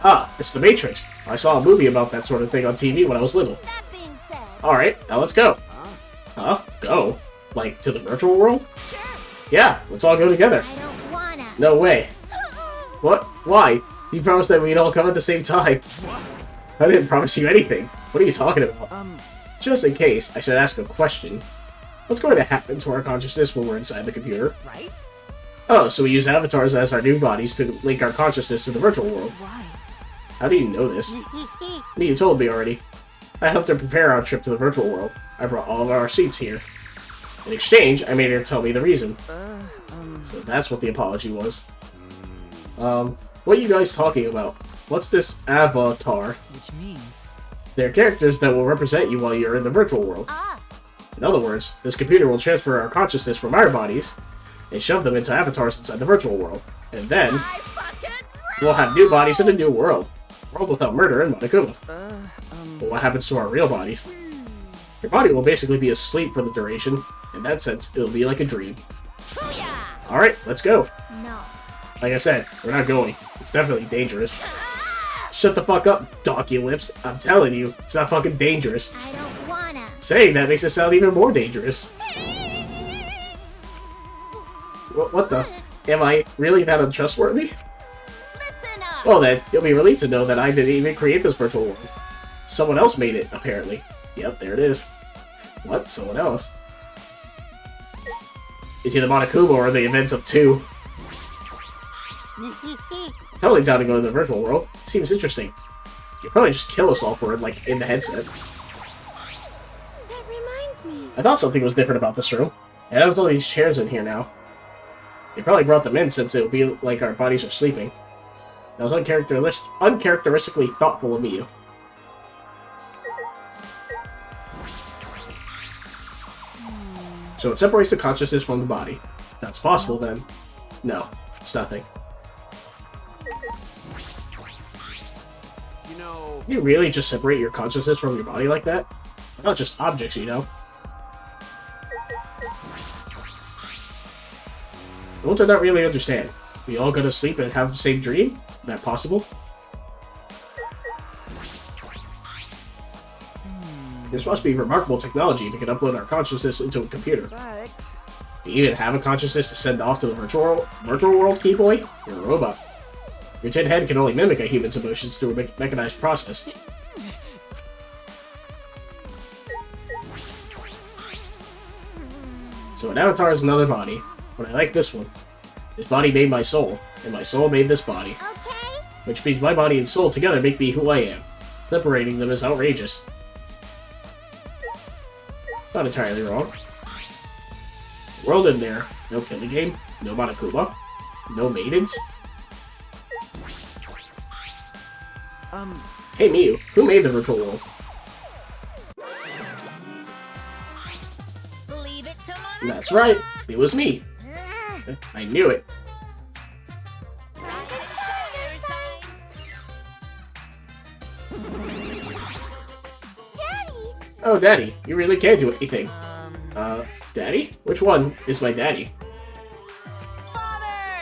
Ah, it's the Matrix. I saw a movie about that sort of thing on TV when I was little. That being said, Alright, now let's go. Huh? Go? Like, to the virtual world? sure. Yeah, let's all go together. I don't wanna. No way. What? Why? You promised that we'd all come at the same time. I didn't promise you anything. What are you talking about? Just in case, I should ask a question. What's going to happen to our consciousness when we're inside the computer? Right? Oh, so we use avatars as our new bodies to link our consciousness to the virtual world. Why? How do you know this? You told me already. I helped her prepare our trip to the virtual world. I brought all of our seats here. In exchange, I made her tell me the reason. So that's what the apology was. What are you guys talking about? What's this avatar? Which means... They're characters that will represent you while you're in the virtual world. In other words, this computer will transfer our consciousness from our bodies and shove them into avatars inside the virtual world. And then, we'll have new bodies in a new world. A world without murder and Monokuma. But what happens to our real bodies? Your body will basically be asleep for the duration. In that sense, it'll be like a dream. Alright, let's go. No. Like I said, we're not going. It's definitely dangerous. Shut the fuck up, donkey lips. I'm telling you, it's not fucking dangerous. I don't wanna. Saying that makes it sound even more dangerous. What the? Am I really that untrustworthy? Listen up. Well then, you'll be relieved to know that I didn't even create this virtual world. Someone else made it, apparently. Yep, there it is. What? Someone else? It's either Monokuma or the events of 2. Totally down to go to the virtual world. Seems interesting. You'd probably just kill us all for it, like, in the headset. That reminds me. I thought something was different about this room. And there's all these chairs in here now. They probably brought them in since it would be like our bodies are sleeping. That was uncharacteristically thoughtful of me. So it separates the consciousness from the body. That's possible then. No, it's nothing. You know, Can you really just separate your consciousness from your body like that? They're not just objects, you know. Don't I not really understand? We all go to sleep and have the same dream? Is that possible? This must be remarkable technology if it can upload our consciousness into a computer. But... Do you even have a consciousness to send off to the virtual world, key boy? You're a robot. Your tin head can only mimic a human's emotions through a mechanized process. So an avatar is another body, but I like this one. This body made my soul, and my soul made this body. Okay. Which means my body and soul together make me who I am. Separating them is outrageous. Not entirely wrong. World in there. No killing game. No Monokuma. No maidens. Hey Miyu, who made the virtual world? Leave it to Monokuma. That's right, it was me. I knew it. Daddy! Oh, Daddy, you really can't do anything. Daddy? Which one is my daddy?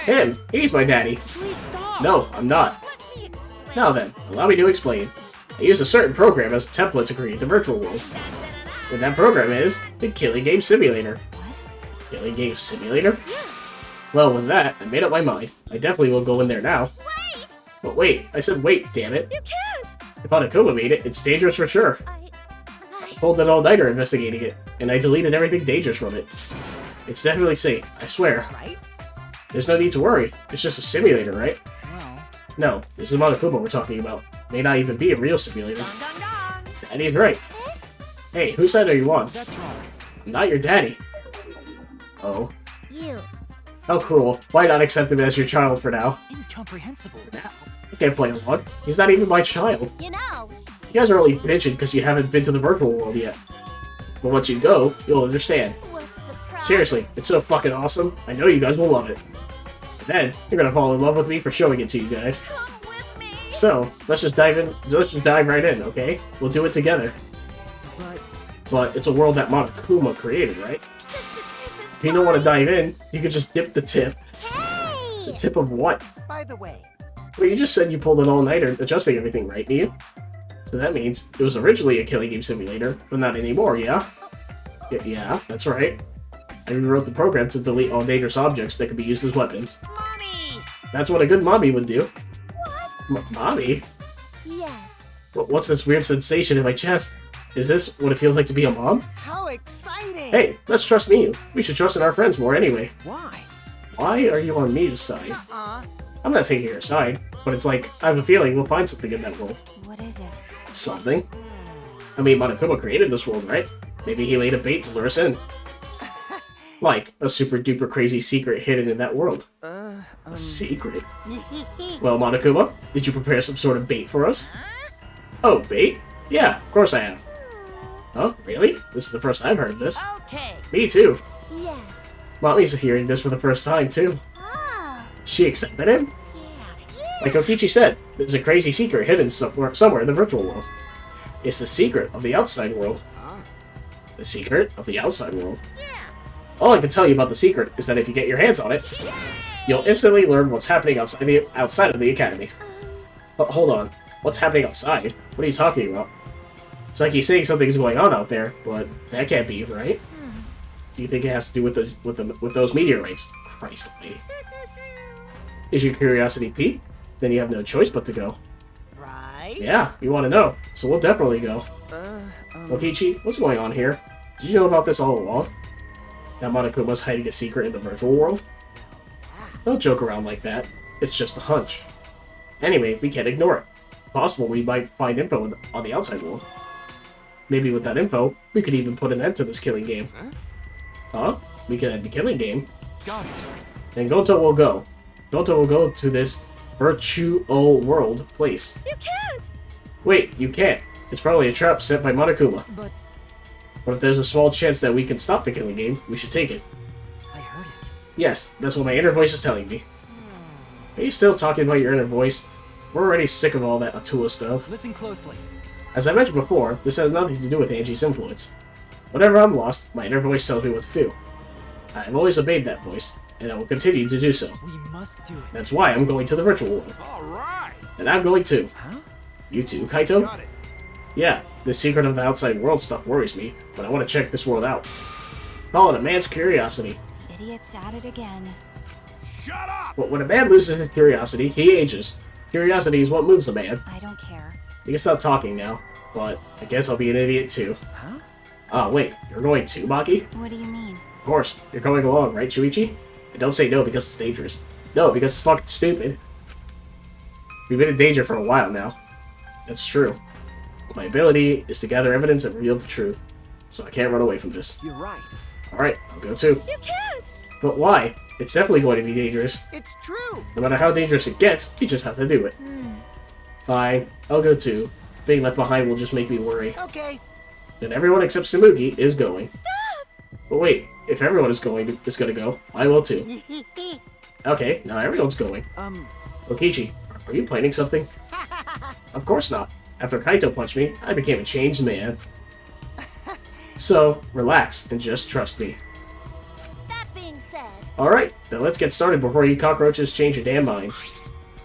Him! He's my daddy! Please stop. No, I'm not. Let me explain. Now then, allow me to explain. I used a certain program as a template to create the virtual world. And that program is the Killing Game Simulator. Killing Game Simulator? Well, with that, I made up my mind. I definitely will go in there now. Wait! But wait, I said wait, damn it. You can't! If Monokuma made it, it's dangerous for sure. I Pulled an all-nighter investigating it, and I deleted everything dangerous from it. It's definitely safe, I swear. Right? There's no need to worry. It's just a simulator, right? Well, No, this is Monokuma we're talking about. May not even be a real simulator. Dong dong dong. Daddy's right. Hey, whose side are you on? that's wrong. I'm not your daddy. Oh. You. How cruel. Why not accept him as your child for now? Incomprehensible. I can't play along. He's not even my child. You know. You guys are only bitching because you haven't been to the virtual world yet. But once you go, you'll understand. What's the problem? Seriously, it's so fucking awesome. I know you guys will love it. And then, you're gonna fall in love with me for showing it to you guys. Come with me. So, let's just dive right in, okay? We'll do it together. But it's a world that Monokuma created, right? Just the tip is If you don't want to fine. dive in, you could just dip the tip. Hey! The tip of what? By the way, Well, you just said you pulled an all-nighter adjusting everything, right, Miyu? So that means it was originally a killing game simulator, but not anymore, yeah? Yeah, that's right. I rewrote the program to delete all dangerous objects that could be used as weapons. Mommy! That's what a good mommy would do. What? Mommy? Yes. What's this weird sensation in my chest? Is this what it feels like to be a mom? How exciting! Hey, let's trust Miyu. We should trust in our friends more anyway. Why? Why are you on Miyu's side? Uh-uh. I'm not taking her side, but it's like, I have a feeling we'll find something in that world. What is it? Something? I mean, Monokuma created this world, right? Maybe he laid a bait to lure us in. Like, a super duper crazy secret hidden in that world. A secret? Well, Monokuma, did you prepare some sort of bait for us? Oh, bait? Yeah, of course I have. Huh? Really? This is the first I've heard of this. Okay. Me too. Yes. Mommy's hearing this for the first time, too. Ah. She accepted him? Like Okichi said, there's a crazy secret hidden somewhere in the virtual world. It's the secret of the outside world. The secret of the outside world? All I can tell you about the secret is that if you get your hands on it, you'll instantly learn what's happening outside of the academy. But hold on, what's happening outside? What are you talking about? It's like he's saying something's going on out there, but that can't be, right? Do you think it has to do with those meteorites? Christ almighty. Is your curiosity piqued? Then you have no choice but to go. Right? Yeah, you want to know, so we'll definitely go. Okichi, what's going on here? Did you know about this all along? That Monokuma's hiding a secret in the virtual world? Don't joke around like that. It's just a hunch. Anyway, we can't ignore it. Possible we might find info on the outside world. Maybe with that info, we could even put an end to this killing game. Huh? We could end the killing game? Got it. Then Goto will go. Goto will go to this virtual world place. You can't. Wait, you can't. It's probably a trap set by Monokuma. But if there's a small chance that we can stop the killing game, we should take it. I heard it. Yes, that's what my inner voice is telling me. Are you still talking about your inner voice? We're already sick of all that Atua stuff. Listen closely. As I mentioned before, this has nothing to do with Angie's influence. Whenever I'm lost, my inner voice tells me what to do. I have always obeyed that voice, and I will continue to do so. We must do it. That's why I'm going to the virtual world. All right. And I'm going too. Huh? You too, Kaito? Got it. Yeah, the secret of the outside world stuff worries me, but I want to check this world out. Call it a man's curiosity. Idiots at it again. Shut up! But when a man loses his curiosity, he ages. Curiosity is what moves a man. I don't care. You can stop talking now, but I guess I'll be an idiot too. Huh? Ah, wait, you're going too, Maki? What do you mean? Of course, you're going along, right, Shuichi? And don't say no because it's dangerous. No, because it's fucking stupid. We've been in danger for a while now. That's true. My ability is to gather evidence and reveal the truth, so I can't run away from this. You're right. Alright, I'll go too. You can't. But why? It's definitely going to be dangerous. It's true. No matter how dangerous it gets, you just have to do it. Fine, I'll go too. Being left behind will just make me worry. Okay. Then everyone except Samugi is going. Stop! But wait, if everyone is gonna go, I will too. Okay, now everyone's going. Okichi, are you planning something? Of course not. After Kaito punched me, I became a changed man. So, relax and just trust me. That being said, Alright, then let's get started before you cockroaches change your damn minds.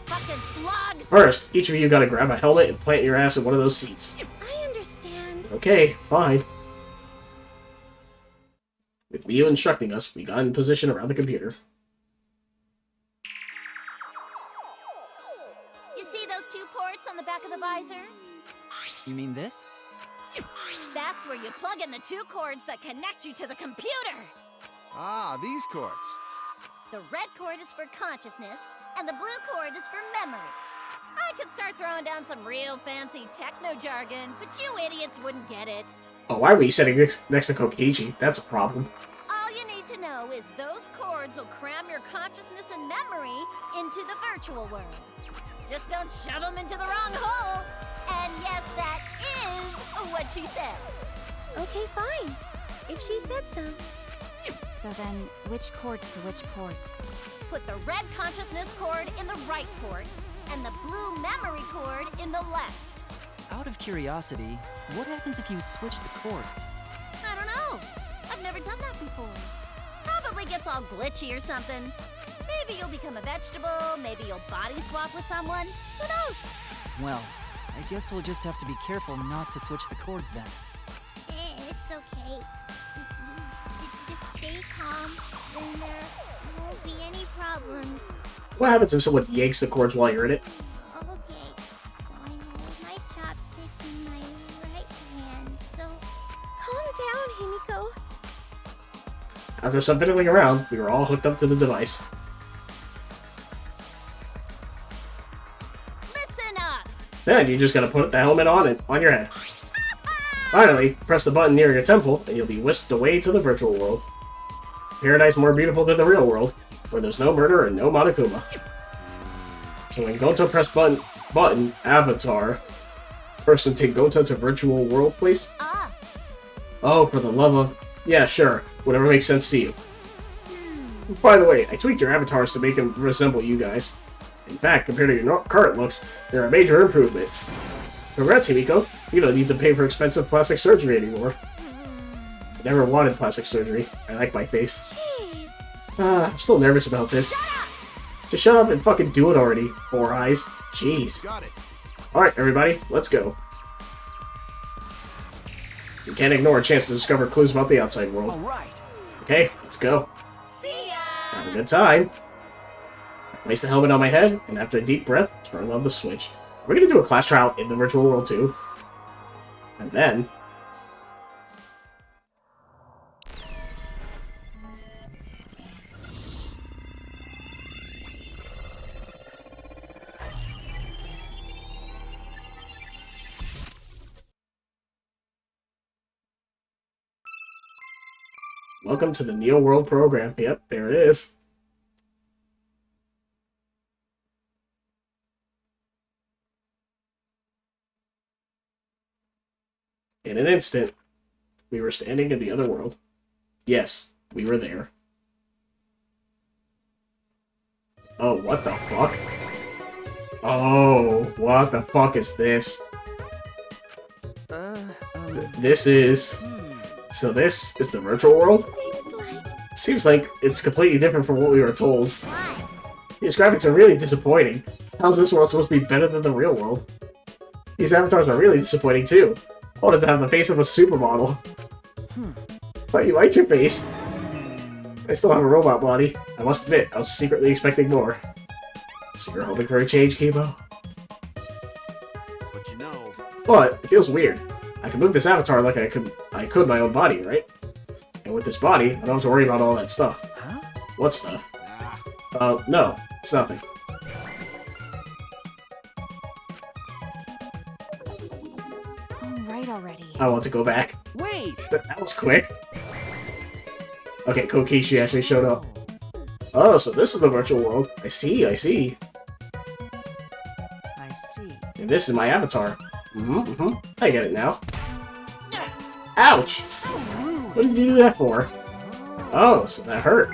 fucking slugs! First, each of you gotta grab a helmet and plant your ass in one of those seats. I understand. Okay, fine. With Miyu instructing us, we got in position around the computer. You see those 2 ports on the back of the visor? You mean this? That's where you plug in the 2 cords that connect you to the computer. Ah, these cords. The red cord is for consciousness, and the blue cord is for memory. I could start throwing down some real fancy techno jargon, but you idiots wouldn't get it. Oh, why were you sitting next to Kokichi? That's a problem. All you need to know is those cords will cram your consciousness and memory into the virtual world. Just don't shove them into the wrong hole. And yes, that is what she said. Okay, fine. If she said so. So then, which cords to which ports? Put the red consciousness cord in the right port, and the blue memory cord in the left. Out of curiosity, what happens if you switch the cords? I don't know. I've never done that before. Probably gets all glitchy or something. Maybe you'll become a vegetable, maybe you'll body swap with someone. Who knows? Well, I guess we'll just have to be careful not to switch the cords then. It's okay. Just stay calm, and there won't be any problems. What happens if someone yanks the cords while you're in it? Okay, so I hold my chopsticks in my right hand, so... Calm down, Himiko. After some fiddling around, we were all hooked up to the device. Listen up! Then you just gotta put the helmet on your head. Finally, press the button near your temple, and you'll be whisked away to the virtual world. Paradise more beautiful than the real world, where there's no murder and no Monokuma. So when Gota press button avatar, person take Gota to virtual world place? Ah, Oh, for the love of... Yeah, sure. Whatever makes sense to you. By the way, I tweaked your avatars to make them resemble you guys. In fact, compared to your current looks, they're a major improvement. Congrats, Himiko. You don't need to pay for expensive plastic surgery anymore. I never wanted plastic surgery. I like my face. jeez. I'm still nervous about this. Just shut up and fucking do it already, Four Eyes. Jeez. Got it. Alright, everybody, let's go. We can't ignore a chance to discover clues about the outside world. All right. Okay, let's go. See ya! Have a good time. Place the helmet on my head, and after a deep breath, turn on the switch. We're gonna do a class trial in the virtual world too. And then... Welcome to the Neo World program. Yep, there it is. In an instant, we were standing in the other world. Yes, we were there. Oh, what the fuck? Oh, what the fuck is this? This is... So this is the virtual world? Seems like it's completely different from what we were told. Why? These graphics are really disappointing. How's this world supposed to be better than the real world? These avatars are really disappointing too. I wanted to have the face of a supermodel. But you liked your face. I still have a robot body. I must admit, I was secretly expecting more. So you're hoping for a change, Kibo? But you know, But it feels weird. I can move this avatar like I could my own body, right? And with this body, I don't have to worry about all that stuff. Huh? What stuff? ah, No, it's nothing. All right already. I want to go back. Wait! That was quick. Okay, Kokishi actually showed up. Oh, so this is the virtual world. I see, I see. I see. And this is my avatar. I get it now. Ouch! What did you do that for? Oh, so that hurt.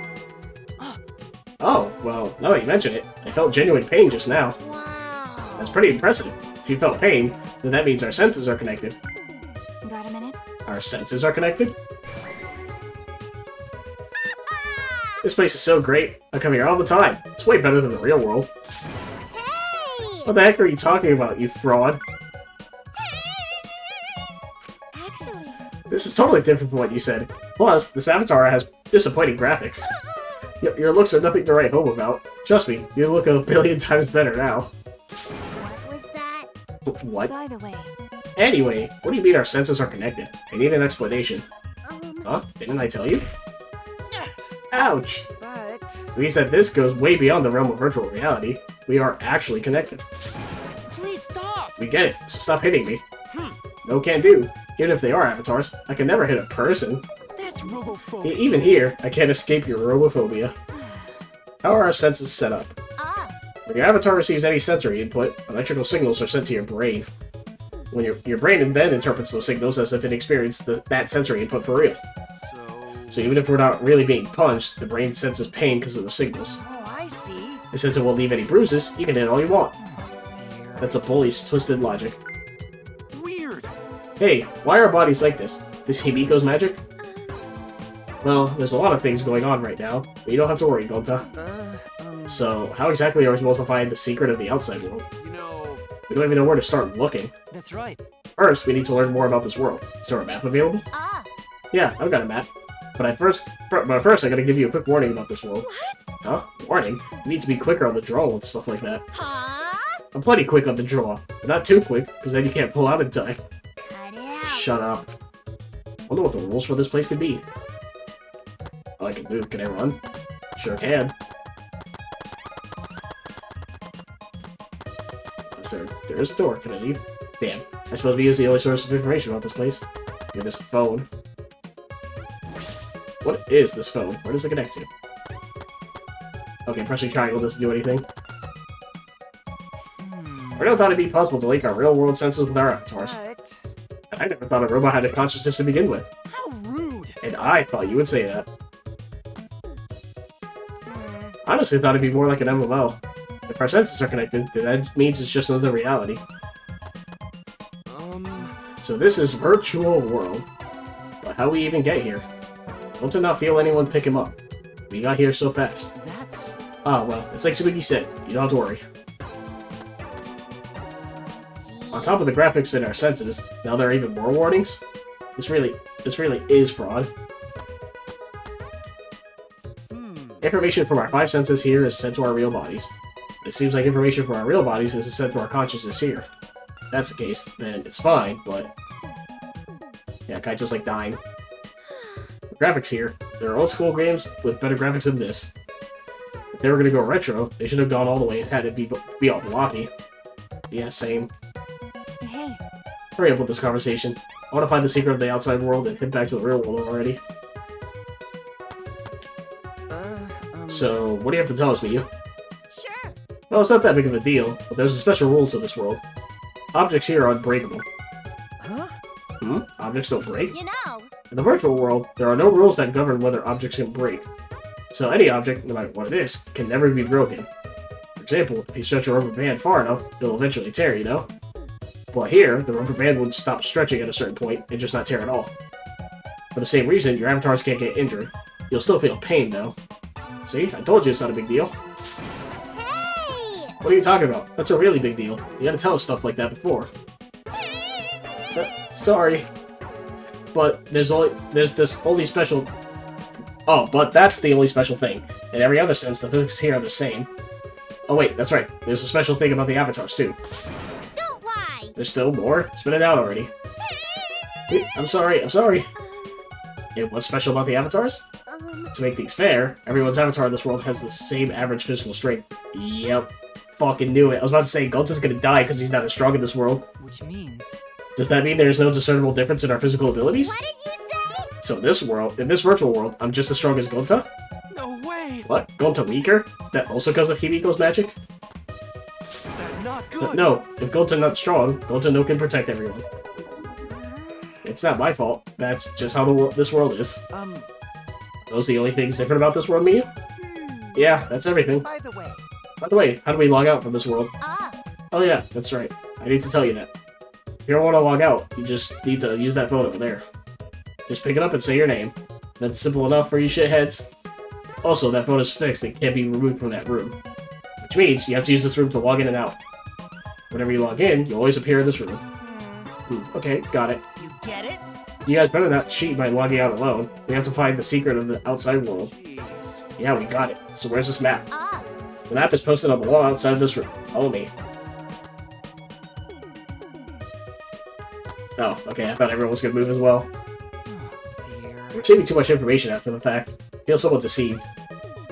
Oh, well, now that you mention it, I felt genuine pain just now. Wow. That's pretty impressive. If you felt pain, then that means our senses are connected. Got a minute? Our senses are connected? This place is so great. I come here all the time. It's way better than the real world. Hey! What the heck are you talking about, you fraud? Actually, This is totally different from what you said. Plus, this avatar has disappointing graphics. Your looks are nothing to write home about. Trust me, you look a billion times better now. what was that? What? By the way, Anyway, what do you mean our senses are connected? I need an explanation. Um, Huh? Didn't I tell you? Ouch! But It means that this goes way beyond the realm of virtual reality. We are actually connected. Please stop! We get it, so stop hitting me. No can do. Even if they are avatars, I can never hit a person. That's robophobia. Even here, I can't escape your robophobia. How are our senses set up? When your avatar receives any sensory input, electrical signals are sent to your brain. When your brain then interprets those signals as if it experienced that sensory input for real. So even if we're not really being punched, the brain senses pain because of the signals. oh, I see. And since it won't leave any bruises, you can hit all you want. Dear. That's a bully's twisted logic. Weird. Hey, why are bodies like this? This Himiko's magic? Well, there's a lot of things going on right now, but you don't have to worry, Gonta. So, how exactly are we supposed to find the secret of the outside world? You know, We don't even know where to start looking. That's right. First, we need to learn more about this world. Is there a map available? Yeah, I've got a map. But first, I gotta give you a quick warning about this world. what? Huh? Warning? You need to be quicker on the draw with stuff like that. Huh? I'm plenty quick on the draw, but not too quick, because then you can't pull out in time. Cut it out. Shut up. Wonder what the rules for this place could be. Oh, I can move. Can I run? Sure can. There is a door. Can I leave? Damn. I suppose we use the only source of information about this place. Give this a phone. What is this phone? Where does it connect to? Okay, pressing triangle doesn't do anything. I never thought it'd be possible to link our real-world senses with our avatars. But And I never thought a robot had a consciousness to begin with. How rude. And I thought you would say that. I honestly thought it'd be more like an MMO. If our senses are connected, then that means it's just another reality. So this is virtual world. But how we even get here? Don't to not feel anyone pick him up. We got here so fast. That's... Ah, well, it's like Suzuki said. You don't have to worry. On top of the graphics and our senses, now there are even more warnings? This really is fraud. Information from our 5 senses here is sent to our real bodies. It seems like information from our real bodies is sent to our consciousness here. If that's the case, then it's fine, but... Yeah, Kaito's like dying. The graphics here, there are old school games with better graphics than this. If they were gonna go retro, they should have gone all the way and had it be all blocky. Yeah, same. hey, Hurry up with this conversation. I want to find the secret of the outside world and head back to the real world already. So, what do you have to tell us, Miyu? Sure. Well, it's not that big of a deal, but there's a special rule to this world. Objects here are unbreakable. Huh? Objects don't break? You know. In the virtual world, there are no rules that govern whether objects can break. So any object, no matter what it is, can never be broken. For example, if you stretch a rubber band far enough, it'll eventually tear, you know? But here, the rubber band would stop stretching at a certain point and just not tear at all. For the same reason, your avatars can't get injured. You'll still feel pain, though. See? I told you it's not a big deal. Hey! What are you talking about? That's a really big deal. You gotta tell us stuff like that before. Sorry. But there's this only special... Oh, but that's the only special thing. In every other sense, the physics here are the same. Oh wait, that's right. There's a special thing about the avatars, too. Don't lie! There's still more? Spit it out already. I'm sorry. Yeah, what's special about the avatars? To make things fair, everyone's avatar in this world has the same average physical strength. Yep. Fucking knew it. I was about to say, Gonta's gonna die because he's not as strong in this world. Which means... Does that mean there's no discernible difference in our physical abilities? What did you say? So in this virtual world, I'm just as strong as Gonta? No way! What? Gonta weaker? That also because of Himiko's magic? That's not good! good. No, if Goten's not strong, Goten no can protect everyone. It's not my fault. That's just how this world is. Those the only things different about this world, Mia? Yeah, that's everything. By the way, how do we log out from this world? Oh yeah, that's right. I need to tell you that. If you don't want to log out, you just need to use that phone over there. Just pick it up and say your name. That's simple enough for you shitheads. Also, that phone is fixed and can't be removed from that room. Which means you have to use this room to log in and out. Whenever you log in, you always appear in this room. Okay, got it. you get it? You guys better not cheat by logging out alone. We have to find the secret of the outside world. Yeah, we got it. So where's this map? The map is posted on the wall outside of this room. Follow me. Oh, okay, I thought everyone was gonna move as well. Dear. We're receiving too much information after the fact. I feel somewhat deceived.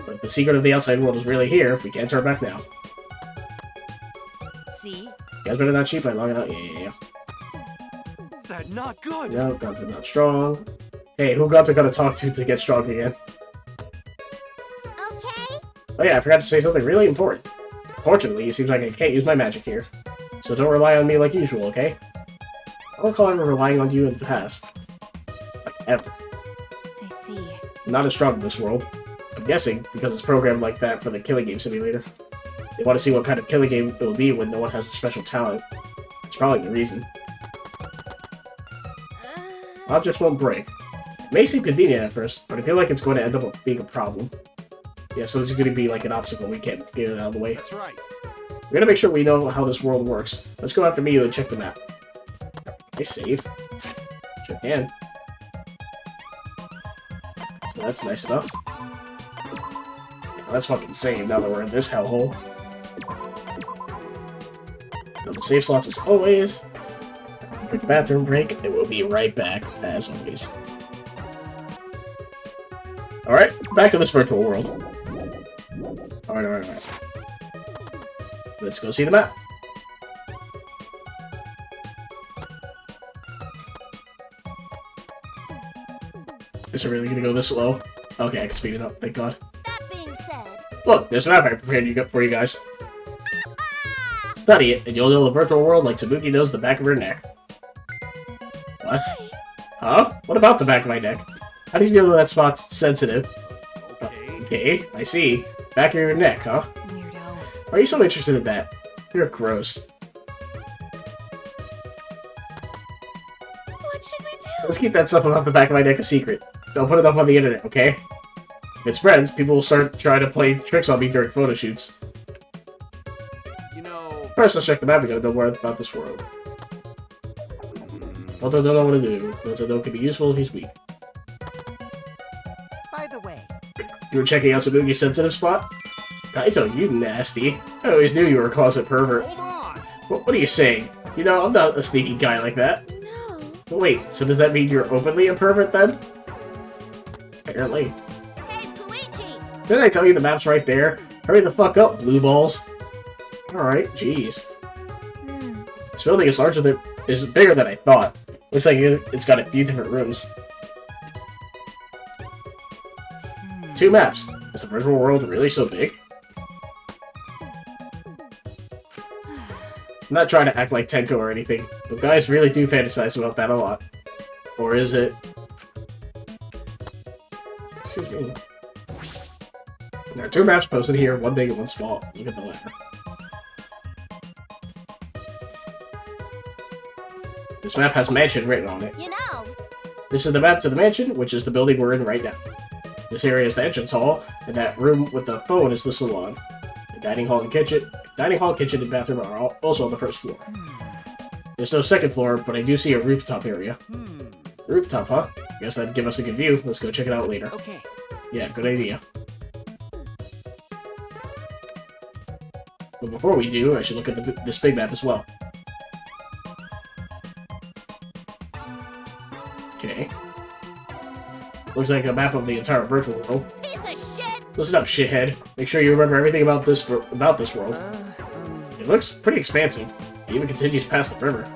But if the secret of the outside world is really here, we can't turn back now. See? You guys better not cheat by logging out. Yeah. That not good. No, guns are not strong. Hey, who got to talk to get strong again? Okay. Oh yeah, I forgot to say something really important. Fortunately, it seems like I can't use my magic here. So don't rely on me like usual, okay? I don't recall ever relying on you in the past. Like, ever. I see. I'm not as strong in this world. I'm guessing because it's programmed like that for the killing game simulator. They want to see what kind of killing game it will be when no one has a special talent. It's probably the reason. Objects won't break. It may seem convenient at first, but I feel like it's going to end up being a problem. Yeah, so this is going to be like an obstacle. We can't get it out of the way. That's right. We're going to make sure we know how this world works. Let's go after Miyu and check the map. I save. Sure can. So that's nice enough. Yeah, let's fucking save now that we're in this hellhole. Double save slots as always. Quick bathroom break, and we'll be right back, as always. Alright, back to this virtual world. Alright. Let's go see the map. Is it really gonna go this slow? Okay, I can speed it up, thank god. That being said, Look, there's a map I prepared for you guys. Study it, and you'll know the virtual world like Sabuki knows the back of her neck. What? Huh? What about the back of my neck? How do you know that spot's sensitive? Okay, I see. Back of your neck, huh? Weirdo. Why are you so interested in that? You're gross. what should we do? Let's keep that stuff about the back of my neck a secret. Don't put it up on the internet, okay? If it spreads, people will start trying to play tricks on me during photo shoots. You know, First, let's check the map. We gotta know more about this world. Goto don't know what to do. Goto can be useful if he's weak. By the way, You were checking out Sabuki's sensitive spot? Kaito, you nasty. I always knew you were a closet pervert. hold on. What are you saying? You know, I'm not a sneaky guy like that. No. But wait, so does that mean you're openly a pervert then? Apparently. Hey, Koichi! Didn't I tell you the map's right there? Hurry the fuck up, blue balls. Alright, jeez. This building is bigger than I thought. Looks like it's got a few different rooms. 2 maps. Is the virtual world really so big? I'm not trying to act like Tenko or anything, but guys really do fantasize about that a lot. Or is it? Excuse me. There are 2 maps posted here, one big and one small. Look at the latter. This map has mansion written on it. You know, This is the map to the mansion, which is the building we're in right now. This area is the entrance hall, and that room with the phone is the salon. The dining hall, kitchen, and bathroom are also on the first floor. There's no second floor, but I do see a rooftop area. Rooftop, huh? Guess that'd give us a good view. Let's go check it out later. okay. Yeah, good idea. But before we do, I should look at this big map as well. Okay. Looks like a map of the entire virtual world. piece of shit! Listen up, shithead. Make sure you remember everything about this world. It looks pretty expansive. It even continues past the river.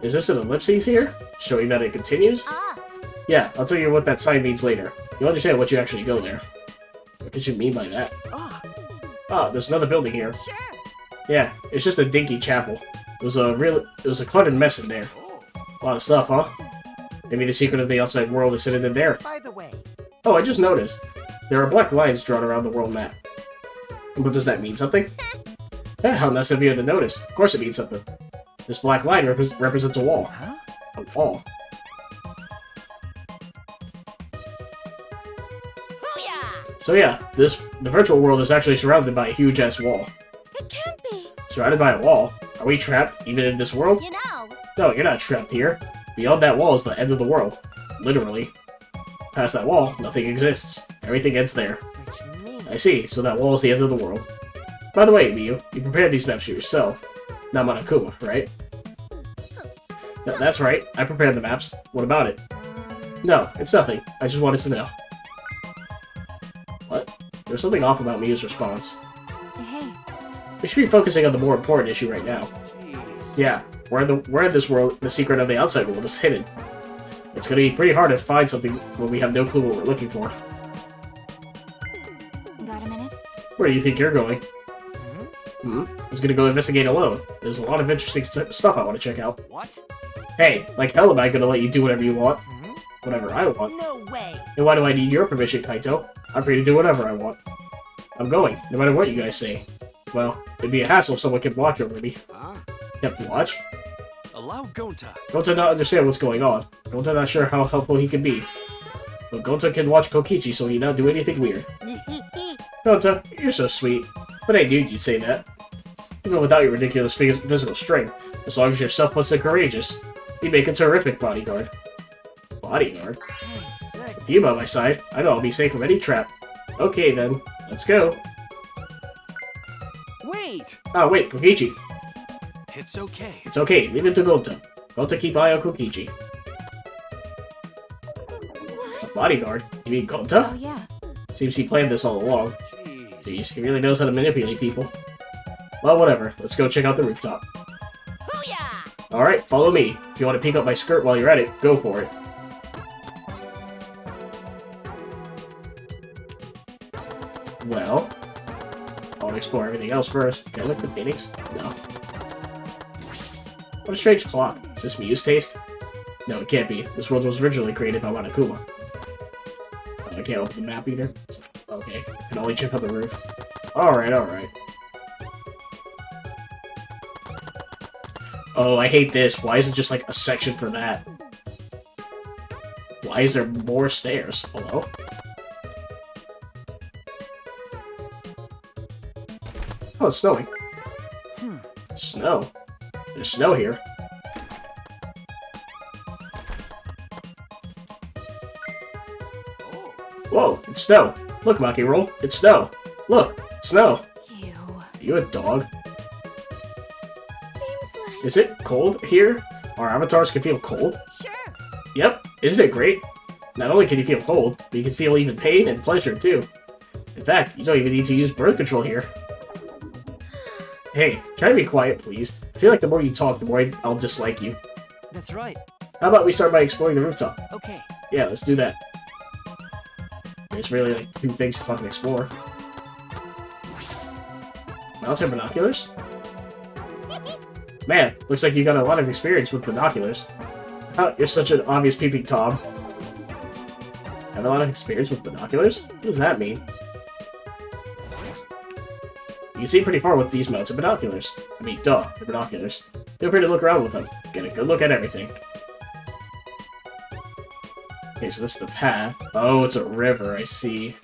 Is this an ellipses here? Showing that it continues? Yeah, I'll tell you what that sign means later. You'll understand what you actually go there. What did you mean by that? Ah, Ah, there's another building here. Sure. Yeah, it's just a dinky chapel. It was a cluttered mess in there. A lot of stuff, huh? Maybe the secret of the outside world is hidden in there. By the way, Oh, I just noticed. There are black lines drawn around the world map. But does that mean something? Yeah, how nice of you to notice. Of course it means something. This black line represents a wall. Huh? A wall. So yeah, the virtual world is actually surrounded by a huge-ass wall. It can't be. Surrounded by a wall? Are we trapped, even in this world? You know. No, you're not trapped here. Beyond that wall is the end of the world. Literally. Past that wall, nothing exists. Everything ends there. which means... I see, so that wall is the end of the world. By the way, Miyu, you prepared these maps yourself. Not Monokuma, right? That's right, I prepared the maps. What about it? No, it's nothing. I just wanted to know. What? There's something off about Miyu's response. Hey, We should be focusing on the more important issue right now. Jeez. Yeah, where in this world the secret of the outside world is hidden. It's gonna be pretty hard to find something when we have no clue what we're looking for. got a minute? Where do you think you're going? I was gonna go investigate alone. There's a lot of interesting stuff I want to check out. What? Hey, like hell am I gonna let you do whatever you want? Whatever I want. No way. And why do I need your permission, Kaito? I'm free to do whatever I want. I'm going, no matter what you guys say. Well, it'd be a hassle if someone kept watch over me. Huh? Kept watch? Allow Gonta. Gonta not understand what's going on. Gonta not sure how helpful he can be. But Gonta can watch Kokichi so he not do anything weird. Gonta, you're so sweet. But I knew you'd say that. Even without your ridiculous physical strength, as long as you're selfless and courageous, you'd make a terrific bodyguard. Bodyguard? With you by my side, I know I'll be safe from any trap. Okay then, let's go. Wait! Ah, wait, Kokichi. It's okay. It's okay, leave it to Gonta. Gonta keep eye on Kokichi. A bodyguard? You mean Oh, Gonta? yeah. Seems he planned this all along. Jeez. Jeez, he really knows how to manipulate people. Well, whatever. Let's go check out the rooftop. Alright, follow me. If you want to peek up my skirt while you're at it, go for it. Well, I want to explore everything else first. Can I look at the paintings? No. What a strange clock. Is this Miyu's taste? No, it can't be. This world was originally created by Monokuma. I can't open the map either. Okay, I can only check out the roof. Alright, alright. Oh, I hate this. Why is it just like a section for that? Why is there more stairs? Hello? Oh, it's snowing. Snow? There's snow here. Whoa, it's snow. Look, Maki Roll, it's snow. Look, snow. Ew. Are you a dog? Seems like... Is it cold here? Our avatars can feel cold? Sure. Yep, isn't it great? Not only can you feel cold, but you can feel even pain and pleasure too. In fact, you don't even need to use birth control here. Hey, try to be quiet, please. I feel like the more you talk, the more I'll dislike you. That's right. How about we start by exploring the rooftop? Okay. Yeah, let's do that. There's really like 2 things to fucking explore. Mouse and binoculars? Man, looks like you got a lot of experience with binoculars. Oh, you're such an obvious peeping Tom. Have a lot of experience with binoculars? What does that mean? You can see pretty far with these mounts of binoculars. I mean, duh, they're binoculars. Feel free to look around with them. Get a good look at everything. Okay, so this is the path. Oh, it's a river, I see.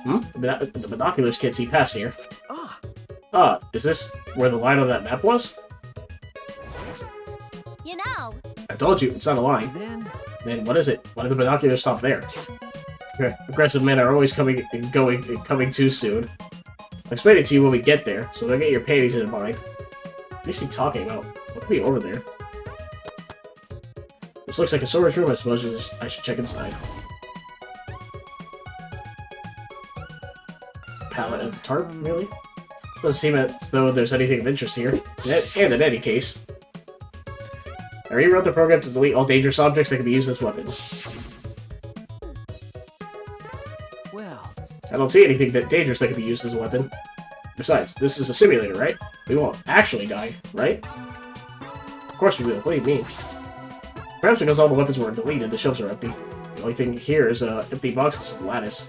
The binoculars can't see past here. Ah, is this where the line on that map was? You know, I told you, it's not a line. Then what is it? Why did the binoculars stop there? Aggressive men are always coming and going and coming too soon. I'll explain it to you when we get there, so don't get your panties in mind. What is she talking about? What could be over there? This looks like a storage room. I suppose I should check inside. Palette of the tarp, really? Doesn't seem as though there's anything of interest here. And in any case, I rewrote the program to delete all dangerous objects that can be used as weapons. Well, I don't see anything dangerous that can be used as a weapon. Besides, this is a simulator, right? We won't actually die, right? Of course we will. What do you mean? Perhaps because all the weapons were deleted, the shelves are empty. The only thing here is an empty box and some lattice.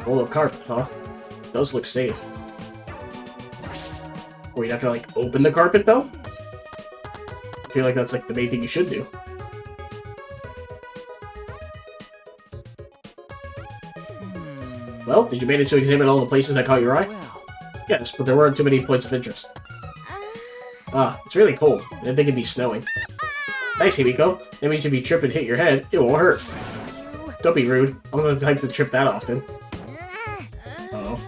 Roll up carpet, huh? Does look safe. Were you not gonna, like, open the carpet, though? I feel like that's, like, the main thing you should do. Well, did you manage to examine all the places that caught your eye? Well, Yes, but there weren't too many points of interest. Ah, it's really cold. I didn't think it'd be snowing. Nice, Himiko. That means if you trip and hit your head, it won't hurt. Don't be rude. I'm not the type to trip that often. Oh.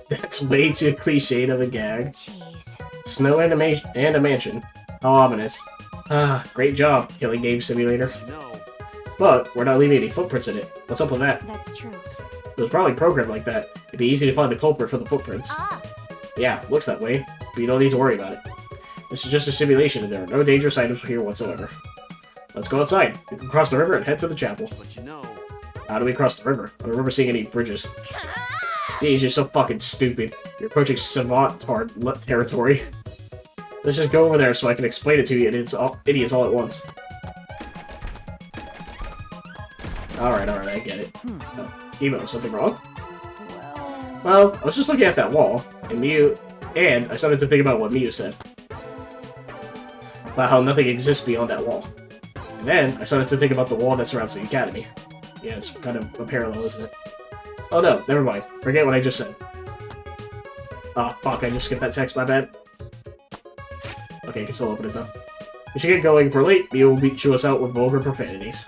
That's way too cliched of a gag. Jeez. Snow and a mansion. How ominous. Ah, great job, killing game simulator. No. But we're not leaving any footprints in it. What's up with that? That's true. It was probably programmed like that. It'd be easy to find the culprit for the footprints. Ah, Yeah, looks that way, but you don't need to worry about it. This is just a simulation and there are no dangerous items here whatsoever. Let's go outside. We can cross the river and head to the chapel. But you know, How do we cross the river? I don't remember seeing any bridges. Jeez, you're so fucking stupid. You're approaching savant territory. Let's just go over there so I can explain it to you idiots all at once. Alright, I get it. Oh, Emo, was something wrong? Well, I was just looking at that wall, and I started to think about what Miu said. About how nothing exists beyond that wall. And then, I started to think about the wall that surrounds the academy. Yeah, it's kind of a parallel, isn't it? Oh no, never mind. Forget what I just said. Oh, fuck, I just skipped that text, my bad. Okay, I can still open it though. We should get going. If we're late, Miu will chew us out with vulgar profanities.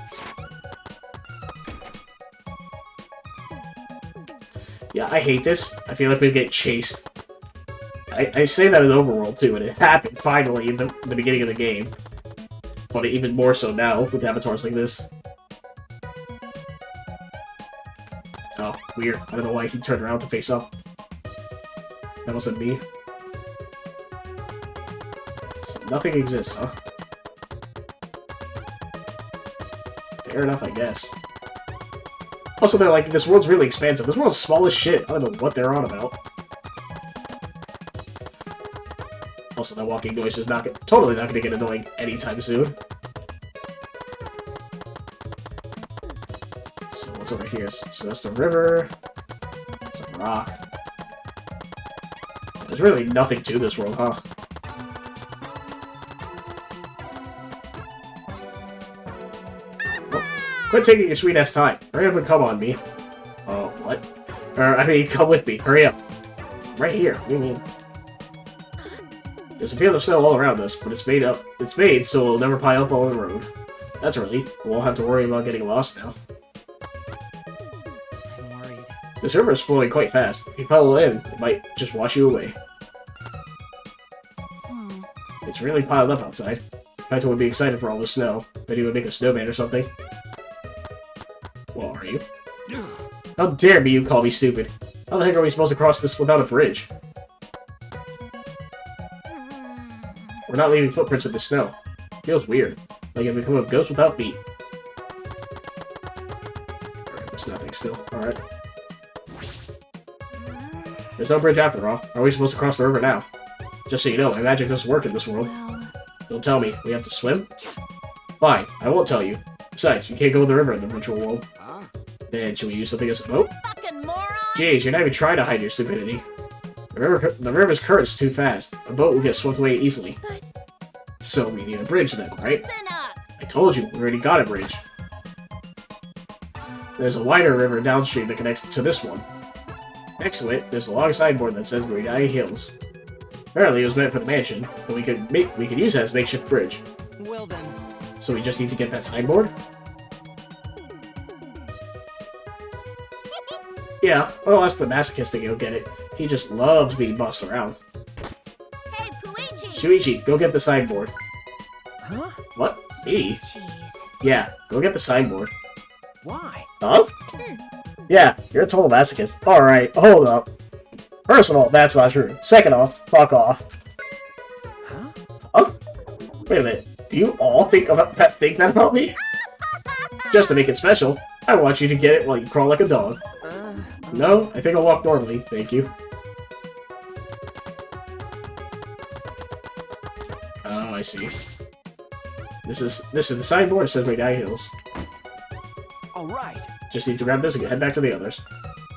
Yeah, I hate this. I feel like we get chased. I say that in Overworld too, and it happened finally in the beginning of the game. But even more so now with avatars like this. Oh, weird. I don't know why he turned around to face up. That wasn't me. So nothing exists, huh? Fair enough, I guess. Also, they're like, this world's really expansive. This world's small as shit. I don't know what they're on about. Also, that walking noise is totally not gonna get annoying anytime soon. So, what's over here? So that's the river. Some rock. There's really nothing to this world, huh? Quit taking your sweet-ass time. Hurry up and come on me. Oh, what? Come with me. Hurry up. Right here. What do you mean? There's a field of snow all around us, but it's made so it'll never pile up on the road. That's a relief. We won't have to worry about getting lost now. I'm worried. This river is flowing quite fast. If you follow in, it might just wash you away. It's really piled up outside. Kaito would be excited for all the snow. Bet he would make a snowman or something. Well, are you? How dare you call me stupid? How the heck are we supposed to cross this without a bridge? We're not leaving footprints in the snow. Feels weird. Like I've become a ghost without feet. Alright, there's nothing still. Alright. There's no bridge after all. How are we supposed to cross the river now? Just so you know, my magic doesn't work in this world. Well, Don't tell me. We have to swim? Fine, I won't tell you. Besides, you can't go in the river in the virtual world. huh? Then, should we use something as a boat? fucking moron! Jeez, you're not even trying to hide your stupidity. The river's current's too fast. A boat will get swept away easily. But So we need a bridge then, right? listen up! I told you, we already got a bridge. There's a wider river downstream that connects to this one. Next to it, there's a long signboard that says Meridian Hills. Apparently it was meant for the mansion, but we could use it as a makeshift bridge. Well then, So we just need to get that signboard? Yeah, I'll ask the masochist to go get it. He just loves being bossed around. Hey, Puichi! Shuichi, go get the signboard. Huh? What? Me? jeez. Yeah, go get the signboard. Why? Huh? Yeah, you're a total masochist. Alright, hold up. First of all, that's not true. Second off, fuck off. Huh? Huh? Wait a minute. Do you all think that about me? Just to make it special, I want you to get it while you crawl like a dog. No, I think I'll walk normally, thank you. I see. This is the signboard that says Medai Hills. All right. Just need to grab this and head back to the others.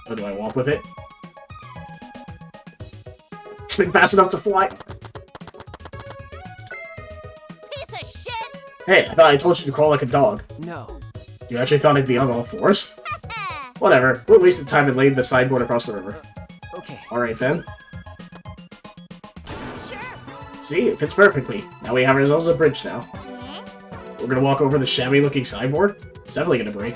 Or do I walk with it? Spin fast enough to fly. Piece of shit! Hey, I thought I told you to crawl like a dog. No. You actually thought I'd be on all fours? Whatever. We're wasting time and laying the signboard across the river. Okay. Alright then. Sure. See, it fits perfectly. Now we have ourselves a bridge now. We're gonna walk over the shabby-looking signboard? It's definitely gonna break.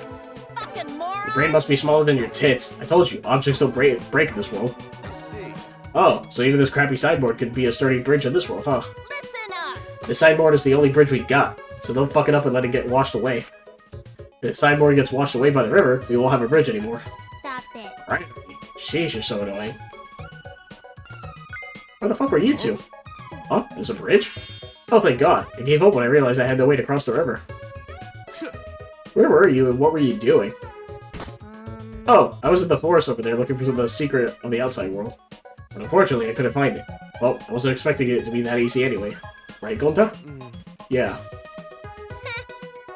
Fucking moron! Your brain must be smaller than your tits. I told you, objects don't break in this world. I see. Oh, so even this crappy signboard could be a sturdy bridge in this world, huh? Listen up! This signboard is the only bridge we got, so don't fuck it up and let it get washed away. If the signboard gets washed away by the river, we won't have a bridge anymore. Stop it. Right? Sheesh, you're so annoying. Where the fuck were you two? Huh? There's a bridge? Oh, thank God. I gave up when I realized I had no way to cross the river. Where were you and what were you doing? Oh, I was in the forest over there looking for the secret of the outside world. But unfortunately, I couldn't find it. Well, I wasn't expecting it to be that easy anyway. Right, Gonta? Yeah.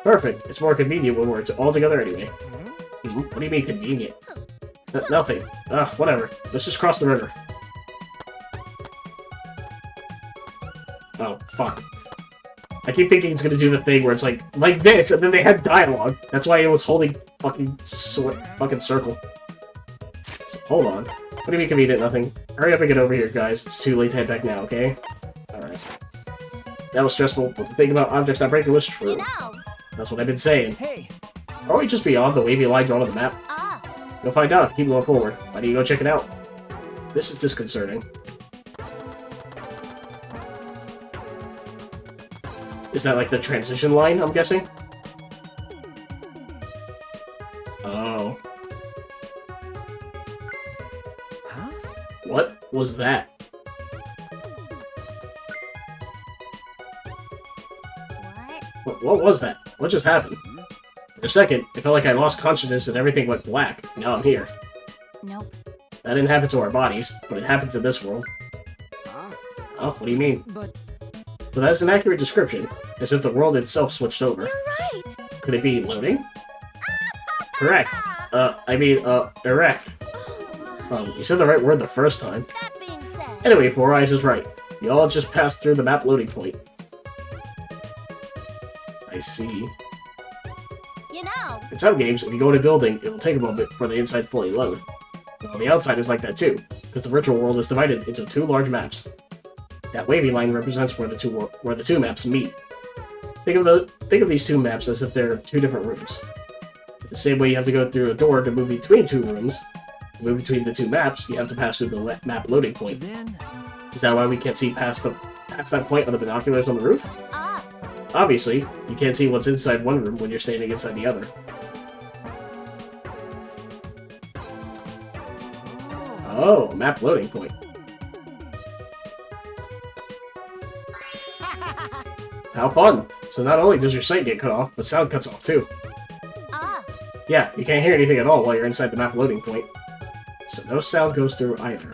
Perfect. It's more convenient when we're all together anyway. What do you mean convenient? Nothing. Whatever. Let's just cross the river. Oh, fuck. I keep thinking it's gonna do the thing where it's like this, and then they had dialogue. That's why it was holding fucking circle. So, hold on. What do you mean convenient? Nothing. Hurry up and get over here, guys. It's too late to head back now, okay? Alright. That was stressful, but the thing about objects not breaking was true. You know! That's what I've been saying. Hey. Are we just beyond the wavy line drawn on the map? You'll find out if you keep going forward. Why don't you go check it out? This is disconcerting. Is that like the transition line, I'm guessing? Oh. Huh? What was that? What was that? What just happened? For a second, it felt like I lost consciousness and everything went black. Now I'm here. Nope. That didn't happen to our bodies, but it happens in this world. Huh? Oh, what do you mean? But But that's an accurate description, as if the world itself switched over. You're right! Could it be loading? Correct. Erect. You said the right word the first time. That being said, Anyway, Four Eyes is right. You all just passed through the map loading point. I see. you know, In some games, if you go in a building, it will take a moment for the inside fully load. Well, the outside is like that too, because the virtual world is divided into two large maps. That wavy line represents where the two maps meet. Think of these two maps as if they're two different rooms. The same way you have to go through a door to move between two rooms, to move between the two maps, you have to pass through the map loading point. Then Is that why we can't see past that point on the binoculars on the roof? Obviously, you can't see what's inside one room when you're standing inside the other. Oh, map loading point. How fun! So not only does your sight get cut off, but sound cuts off too. Yeah, you can't hear anything at all while you're inside the map loading point. So no sound goes through either.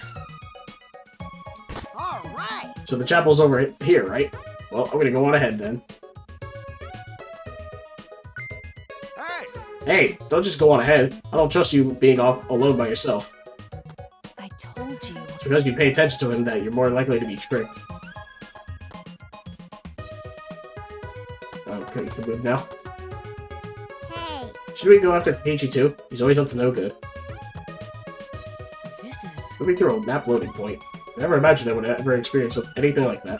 alright! So the chapel's over here, right? Well, I'm gonna go on ahead then. Hey! Hey, don't just go on ahead. I don't trust you being off alone by yourself. I told you. It's because you pay attention to him that you're more likely to be tricked. Okay, you can move now. Hey, Should we go after Keiichi too? He's always up to no good. this is... Moving through a map loading point. I never imagined I would ever experience anything like that.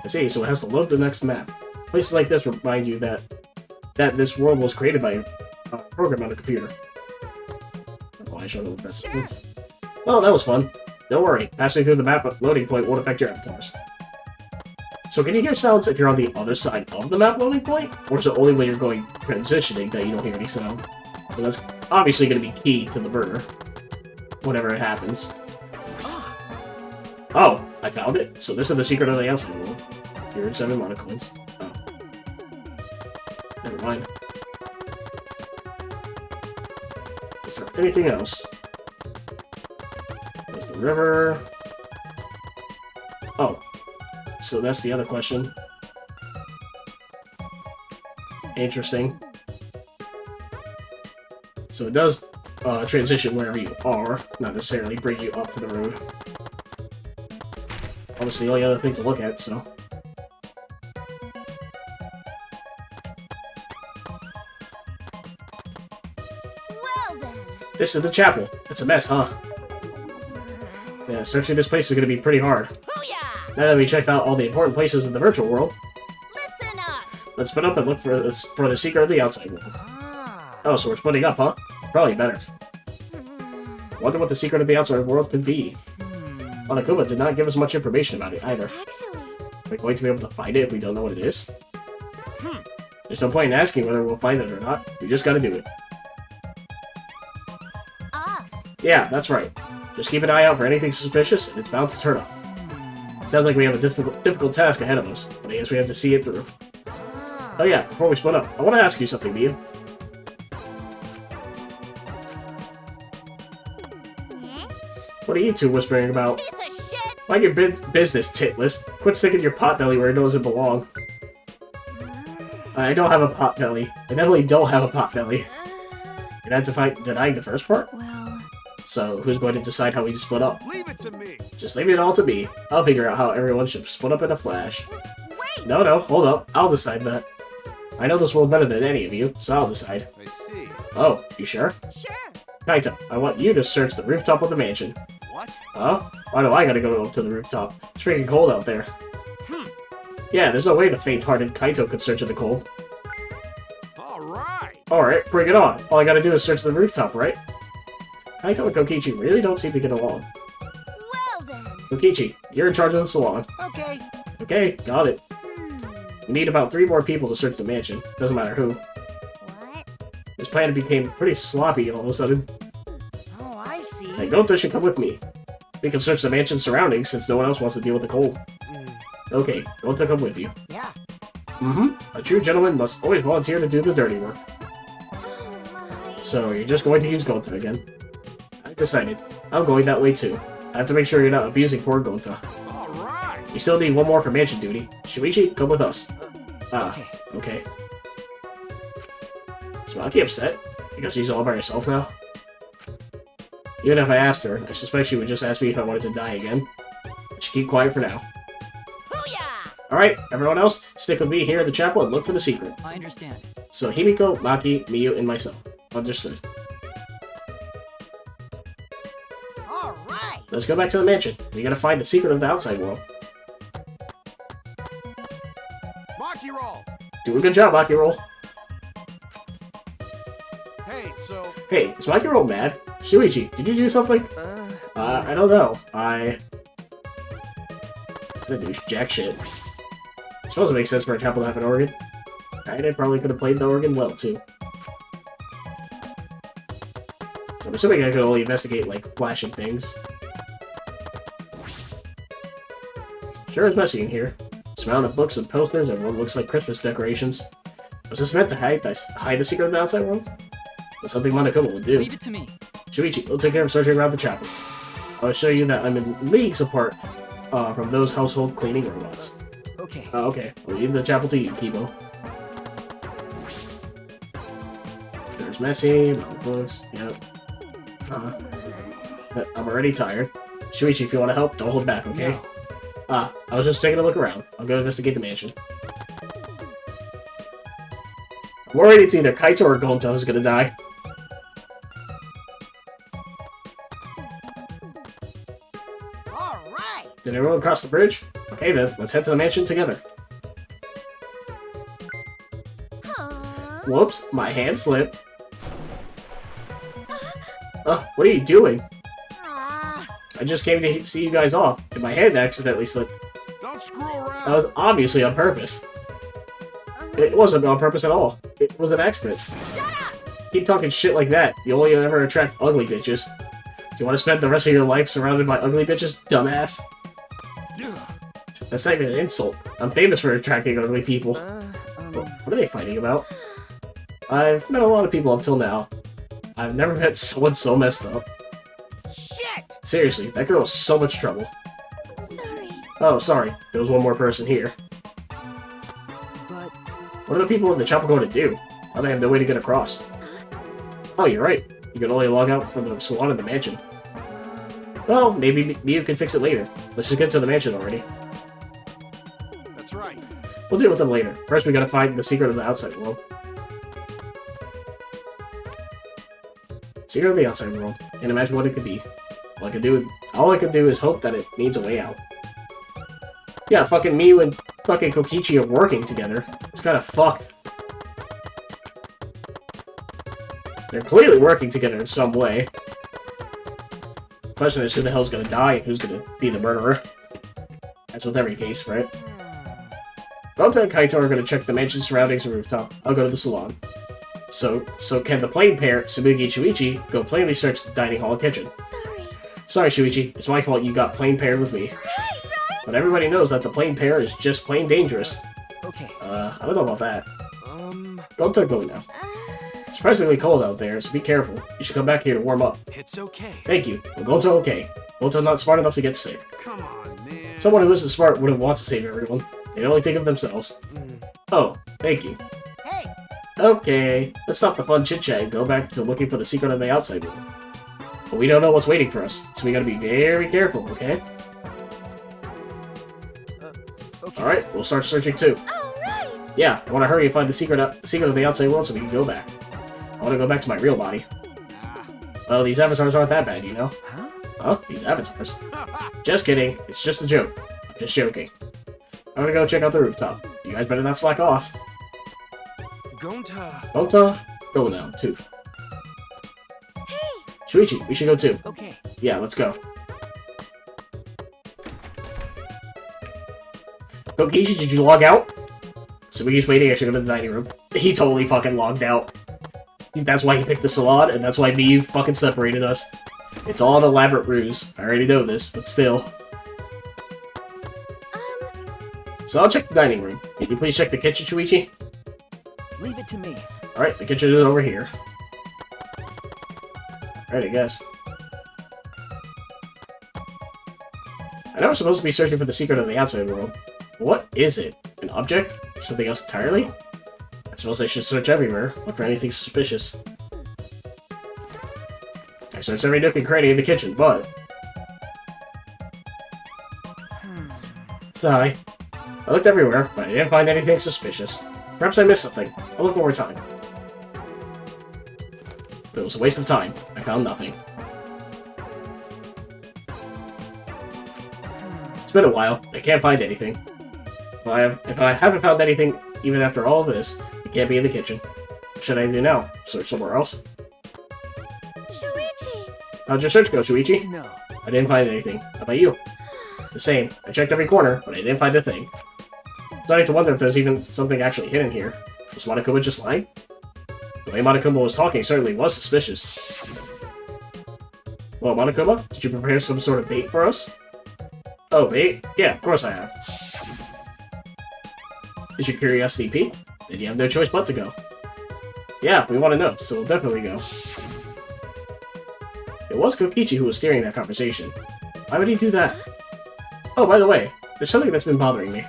I see, so it has to load the next map. Places like this remind you that this world was created by a program on a computer. Oh, I don't know if that's sentence. Well, that was fun. Don't worry, passing through the map loading point won't affect your avatars. So can you hear sounds if you're on the other side of the map loading point? Or is it only when you're going transitioning that you don't hear any sound? Well, that's obviously going to be key to the burner. Whenever it happens. Oh, I found it. So this is the secret of the outside world. Here are 7 mana coins. Oh. Never mind. Is there anything else? There's the river. Oh. so that's the other question. Interesting. So it does transition wherever you are, not necessarily bring you up to the road. Obviously, the only other thing to look at, so... Well then. This is the chapel. It's a mess, huh? Yeah, searching this place is going to be pretty hard. Booyah! Now that we checked out all the important places in the virtual world, Listen up. let's split up and look for the secret of the outside world. Ah. Oh, so we're splitting up, huh? Probably better. Wonder what the secret of the outside world could be. Monokuma did not give us much information about it either. Actually, Are we going to be able to find it if we don't know what it is? There's no point in asking whether we'll find it or not. We just gotta do it. Yeah, that's right. Just keep an eye out for anything suspicious, and it's bound to turn up. Sounds like we have a difficult task ahead of us, but I guess we have to see it through. Oh yeah, before we split up, I want to ask you something, Mia. What are you two whispering about? piece of shit. Mind your business, titless. Quit sticking your pot belly where it doesn't belong. I don't have a pot belly. I definitely don't have a pot belly. You're not denying the first part? Well, So, who's going to decide how we split up? Leave it to me. Just leave it all to me. I'll figure out how everyone should split up in a flash. Wait. No, hold up. I'll decide that. I know this world better than any of you, so I'll decide. I see. Oh, you sure? Sure. Kaito, I want you to search the rooftop of the mansion. What? Huh? Why do I gotta go up to the rooftop? It's freaking cold out there. Yeah, there's no way the faint-hearted Kaito could search in the cold. All right. Alright, bring it on. All I gotta do is search the rooftop, right? Kaito and Kokichi really don't seem to get along. Well then. Kokichi, you're in charge of the salon. Okay. Okay, got it. We need about 3 more people to search the mansion. Doesn't matter who. What? This plan became pretty sloppy all of a sudden. Oh, I see. Hey, Gonta should come with me. We can search the mansion's surroundings since no one else wants to deal with the cold. Okay, Gonta come with you. Yeah. A true gentleman must always volunteer to do the dirty work. Oh my. So you're just going to use Gonta again. I decided. I'm going that way too. I have to make sure you're not abusing poor Gonta. All right. We still need 1 more for mansion duty. Shuichi, come with us. Okay. Is Maki upset? Because she's all by herself now? Even if I asked her, I suspect she would just ask me if I wanted to die again. I should keep quiet for now. Booyah! Alright, everyone else, stick with me here at the chapel and look for the secret. I understand. So Himiko, Maki, Miyu, and myself. Understood. All right. Let's go back to the mansion. We gotta find the secret of the outside world. Maki roll. Do a good job, Maki Roll. Hey, so Hey, is Maki Roll mad? Shuichi, did you do something? I don't know. I didn't do jack shit. I suppose it makes sense for a chapel to have an organ. I probably could have played the organ well, too. So I'm assuming I could only investigate, like, flashing things. Sure is messy in here. Surrounded books and posters, everyone looks like Christmas decorations. Was this meant to hide the secret of the outside world? That's something Monokuma would do. Leave it to me. Shuichi, we'll take care of searching around the chapel. I'll show you that I'm in leagues apart from those household cleaning robots. Okay. Okay, we'll leave the chapel to you, Kibo. There's Messy, books, yep. I'm already tired. Shuichi, if you want to help, don't hold back, okay? No. I was just taking a look around. I'll go investigate the mansion. I'm worried it's either Kaito or Gonta who's gonna die. All right. Did everyone cross the bridge? Okay then, let's head to the mansion together. Aww. Whoops, my hand slipped. What are you doing? Ah. I just came to see you guys off, and my hand accidentally slipped. don't screw around. That was obviously on purpose. It wasn't on purpose at all. It was an accident. Shut up! Keep talking shit like that. You only ever attract ugly bitches. Do you want to spend the rest of your life surrounded by ugly bitches, dumbass? That's not even an insult. I'm famous for attracting ugly people. What are they fighting about? I've met a lot of people up till now. I've never met someone so messed up. Shit. Seriously, that girl is so much trouble. Sorry. Oh, sorry. There was one more person here. But What are the people in the chapel going to do? Now they have no way to get across. Oh, you're right. You can only log out from the salon in the mansion. Well, maybe you can fix it later. Let's just get to the mansion already. That's right. We'll deal with them later. First, we gotta find the secret of the outside world. Secret of the outside world. Can't imagine what it could be. All I can do is hope that it needs a way out. Yeah, fucking Miyu and fucking Kokichi are working together. It's kind of fucked. They're clearly working together in some way. The question is who the hell's gonna die and who's gonna be the murderer. That's with every case, right? Gonta and Kaito are gonna check the mansion surroundings and rooftop. I'll go to the salon. So can the plain pair, Tsumugi and Shuichi, go plainly search the dining hall and kitchen. Sorry, Shuichi. It's my fault you got plain paired with me. But everybody knows that the plain pair is just plain dangerous. okay. I don't know about that. Gonta, go now. It's surprisingly cold out there, so be careful. You should come back here to warm up. It's okay. Thank you. Well, Gonta okay. Gonta's not smart enough to get sick. Come on, man. Someone who isn't smart wouldn't want to save everyone. They only think of themselves. Oh, thank you. Hey, Okay, let's stop the fun chit-chat and go back to looking for the secret of the outside world. But we don't know what's waiting for us, so we gotta be very careful, okay? Okay. Alright, we'll start searching too. Alright! Yeah, I wanna hurry and find the secret of the outside world so we can go back. I wanna go back to my real body. Well, these avatars aren't that bad, you know? Huh? Huh? These avatars? Just kidding, it's just a joke. I'm just joking. I'm gonna go check out the rooftop. You guys better not slack off. Gonta. Gonta, go now, too. Hey! Shuichi, we should go too. Okay. Yeah, let's go. Kokichi, did you log out? So he's waiting, I should go to the dining room. He totally fucking logged out. That's why he picked the salon, and that's why Miyu fucking separated us. It's all an elaborate ruse. I already know this, but still. So I'll check the dining room. Can you please check the kitchen, Shuichi? Leave it to me. Alright, the kitchen is over here. Alright, I guess. I know we're supposed to be searching for the secret of the outside world. But what is it? An object? Or something else entirely? I suppose I should search everywhere, look for anything suspicious. I searched every nook and cranny in the kitchen, but... Sigh. I looked everywhere, but I didn't find anything suspicious. Perhaps I missed something. I'll look one more time. But it was a waste of time. I found nothing. It's been a while. I can't find anything. If I haven't found anything, even after all of this, it can't be in the kitchen. What should I do now? Search somewhere else? Shuichi! How'd your search go, Shuichi? No. I didn't find anything. How about you? The same. I checked every corner, but I didn't find a thing. I'm starting to wonder if there's even something actually hidden here. Was Monokuma just lying? The way Monokuma was talking certainly was suspicious. Well, Monokuma, did you prepare some sort of bait for us? Oh, bait? Yeah, of course I have. Is your curiosity piqued? Then you have no choice but to go. Yeah, we want to know, so we'll definitely go. It was Kokichi who was steering that conversation. Why would he do that? Oh, by the way, there's something that's been bothering me.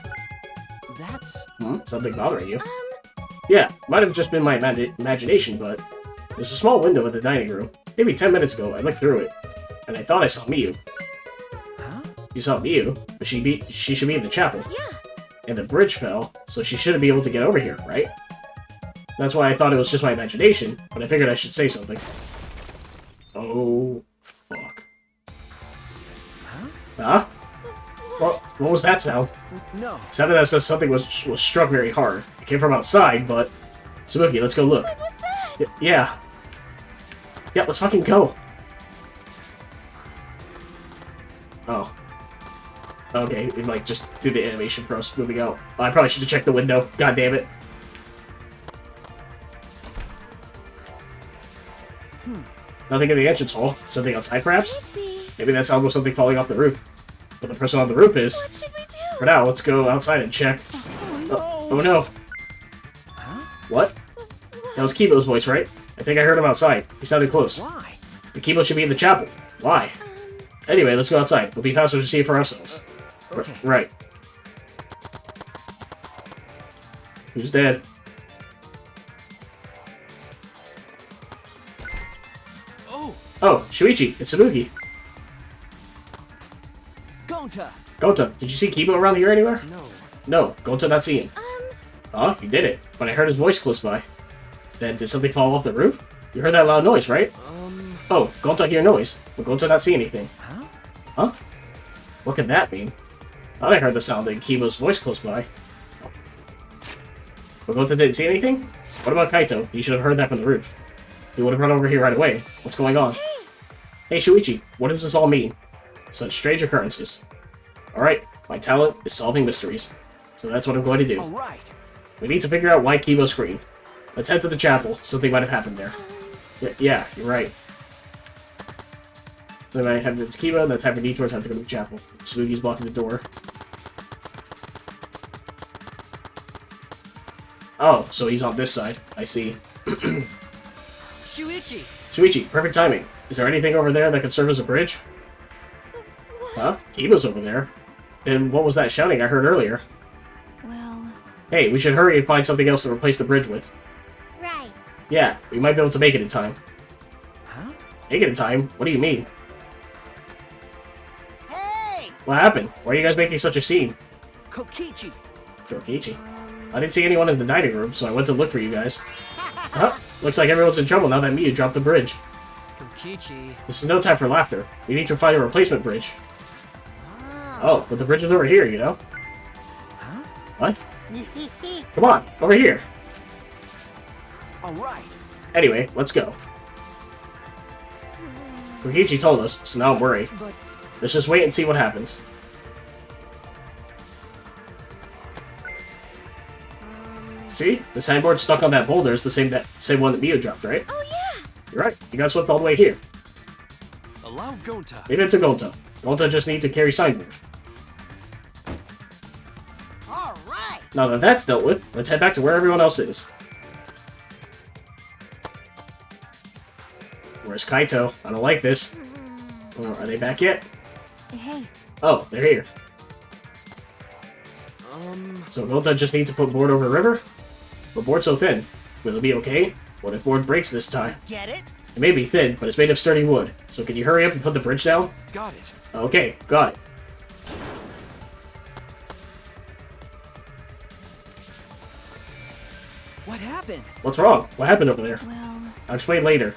That's... Something bothering you? Yeah, might have just been my imagination, but there's a small window in the dining room. Maybe 10 minutes ago, I looked through it, and I thought I saw Miyu. Huh? You saw Miyu, but she should be in the chapel. Yeah. And the bridge fell, so she shouldn't be able to get over here, right? That's why I thought it was just my imagination, but I figured I should say something. Oh, fuck. Huh? What was that sound? No. It sounded as if something was struck very hard. It came from outside, but... Tsumugi, let's go look. What was that? Yeah. Yeah, let's fucking go. Oh. Okay, it, like, just did the animation for us moving out. I probably should have checked the window. God damn it. Nothing in the entrance hall. Something outside, perhaps? Maybe that sound was something falling off the roof. But the person on the roof is... What should we do? For now, let's go outside and check. Oh no. Huh? What? That was Kibo's voice, right? I think I heard him outside. He sounded close. Why? The Kibo should be in the chapel. Why? Anyway, let's go outside. We'll be faster to see it for ourselves. Okay. Right. Who's dead? Oh, Oh, Shuichi, it's Sabuki. Gonta. Gonta, did you see Kibo around here anywhere? No. No, Gonta not see him. Oh, you did it, but I heard his voice close by. Then did something fall off the roof? You heard that loud noise, right? Oh, Gonta hear noise, but Gonta not see anything. Huh? Huh? What could that mean? Thought I heard the sound of Kibo's voice close by. But Gonta didn't see anything? What about Kaito? He should have heard that from the roof. He would have run over here right away. What's going on? Hey, Shuichi, what does this all mean? Such strange occurrences. Alright, my talent is solving mysteries. So that's what I'm going to do. All right. We need to figure out why Kibo screamed. Let's head to the chapel. Something might have happened there. Yeah, you're right. Then I have the Kibo, that's having detours, have to go to the chapel. Spooky's blocking the door. Oh, so he's on this side. I see. Shuichi! Shuichi, perfect timing. Is there anything over there that could serve as a bridge? Huh? Kibo's over there. And what was that shouting I heard earlier? Well, Hey, we should hurry and find something else to replace the bridge with. Right. Yeah, we might be able to make it in time. Huh? Make it in time? What do you mean? Hey! What happened? Why are you guys making such a scene? Kokichi. Yokichi. I didn't see anyone in the dining room, so I went to look for you guys. Huh? Looks like everyone's in trouble now that Miyu dropped the bridge. Kokichi. This is no time for laughter. We need to find a replacement bridge. Oh, but the bridge is over here, you know? Huh? What? Come on, over here. All right. Anyway, let's go. Kokichi told us, so now I'm worried. But Let's just wait and see what happens. See? The signboard stuck on that boulder is the same one that Miyu dropped, right? Oh yeah. You're right. You got swept all the way here. Allow Gonta. Leave it to Gonta. Gonta just needs to carry signboard. All right. Now that that's dealt with, let's head back to where everyone else is. Where's Kaito? I don't like this. Are they back yet? hey, Oh, they're here. So Gonta just needs to put board over river? But board's so thin. Will it be okay? What if board breaks this time? Get it? It may be thin, but it's made of sturdy wood. So can you hurry up and put the bridge down? Got it. Okay, got it. What happened? What's wrong? What happened over there? well, I'll explain later.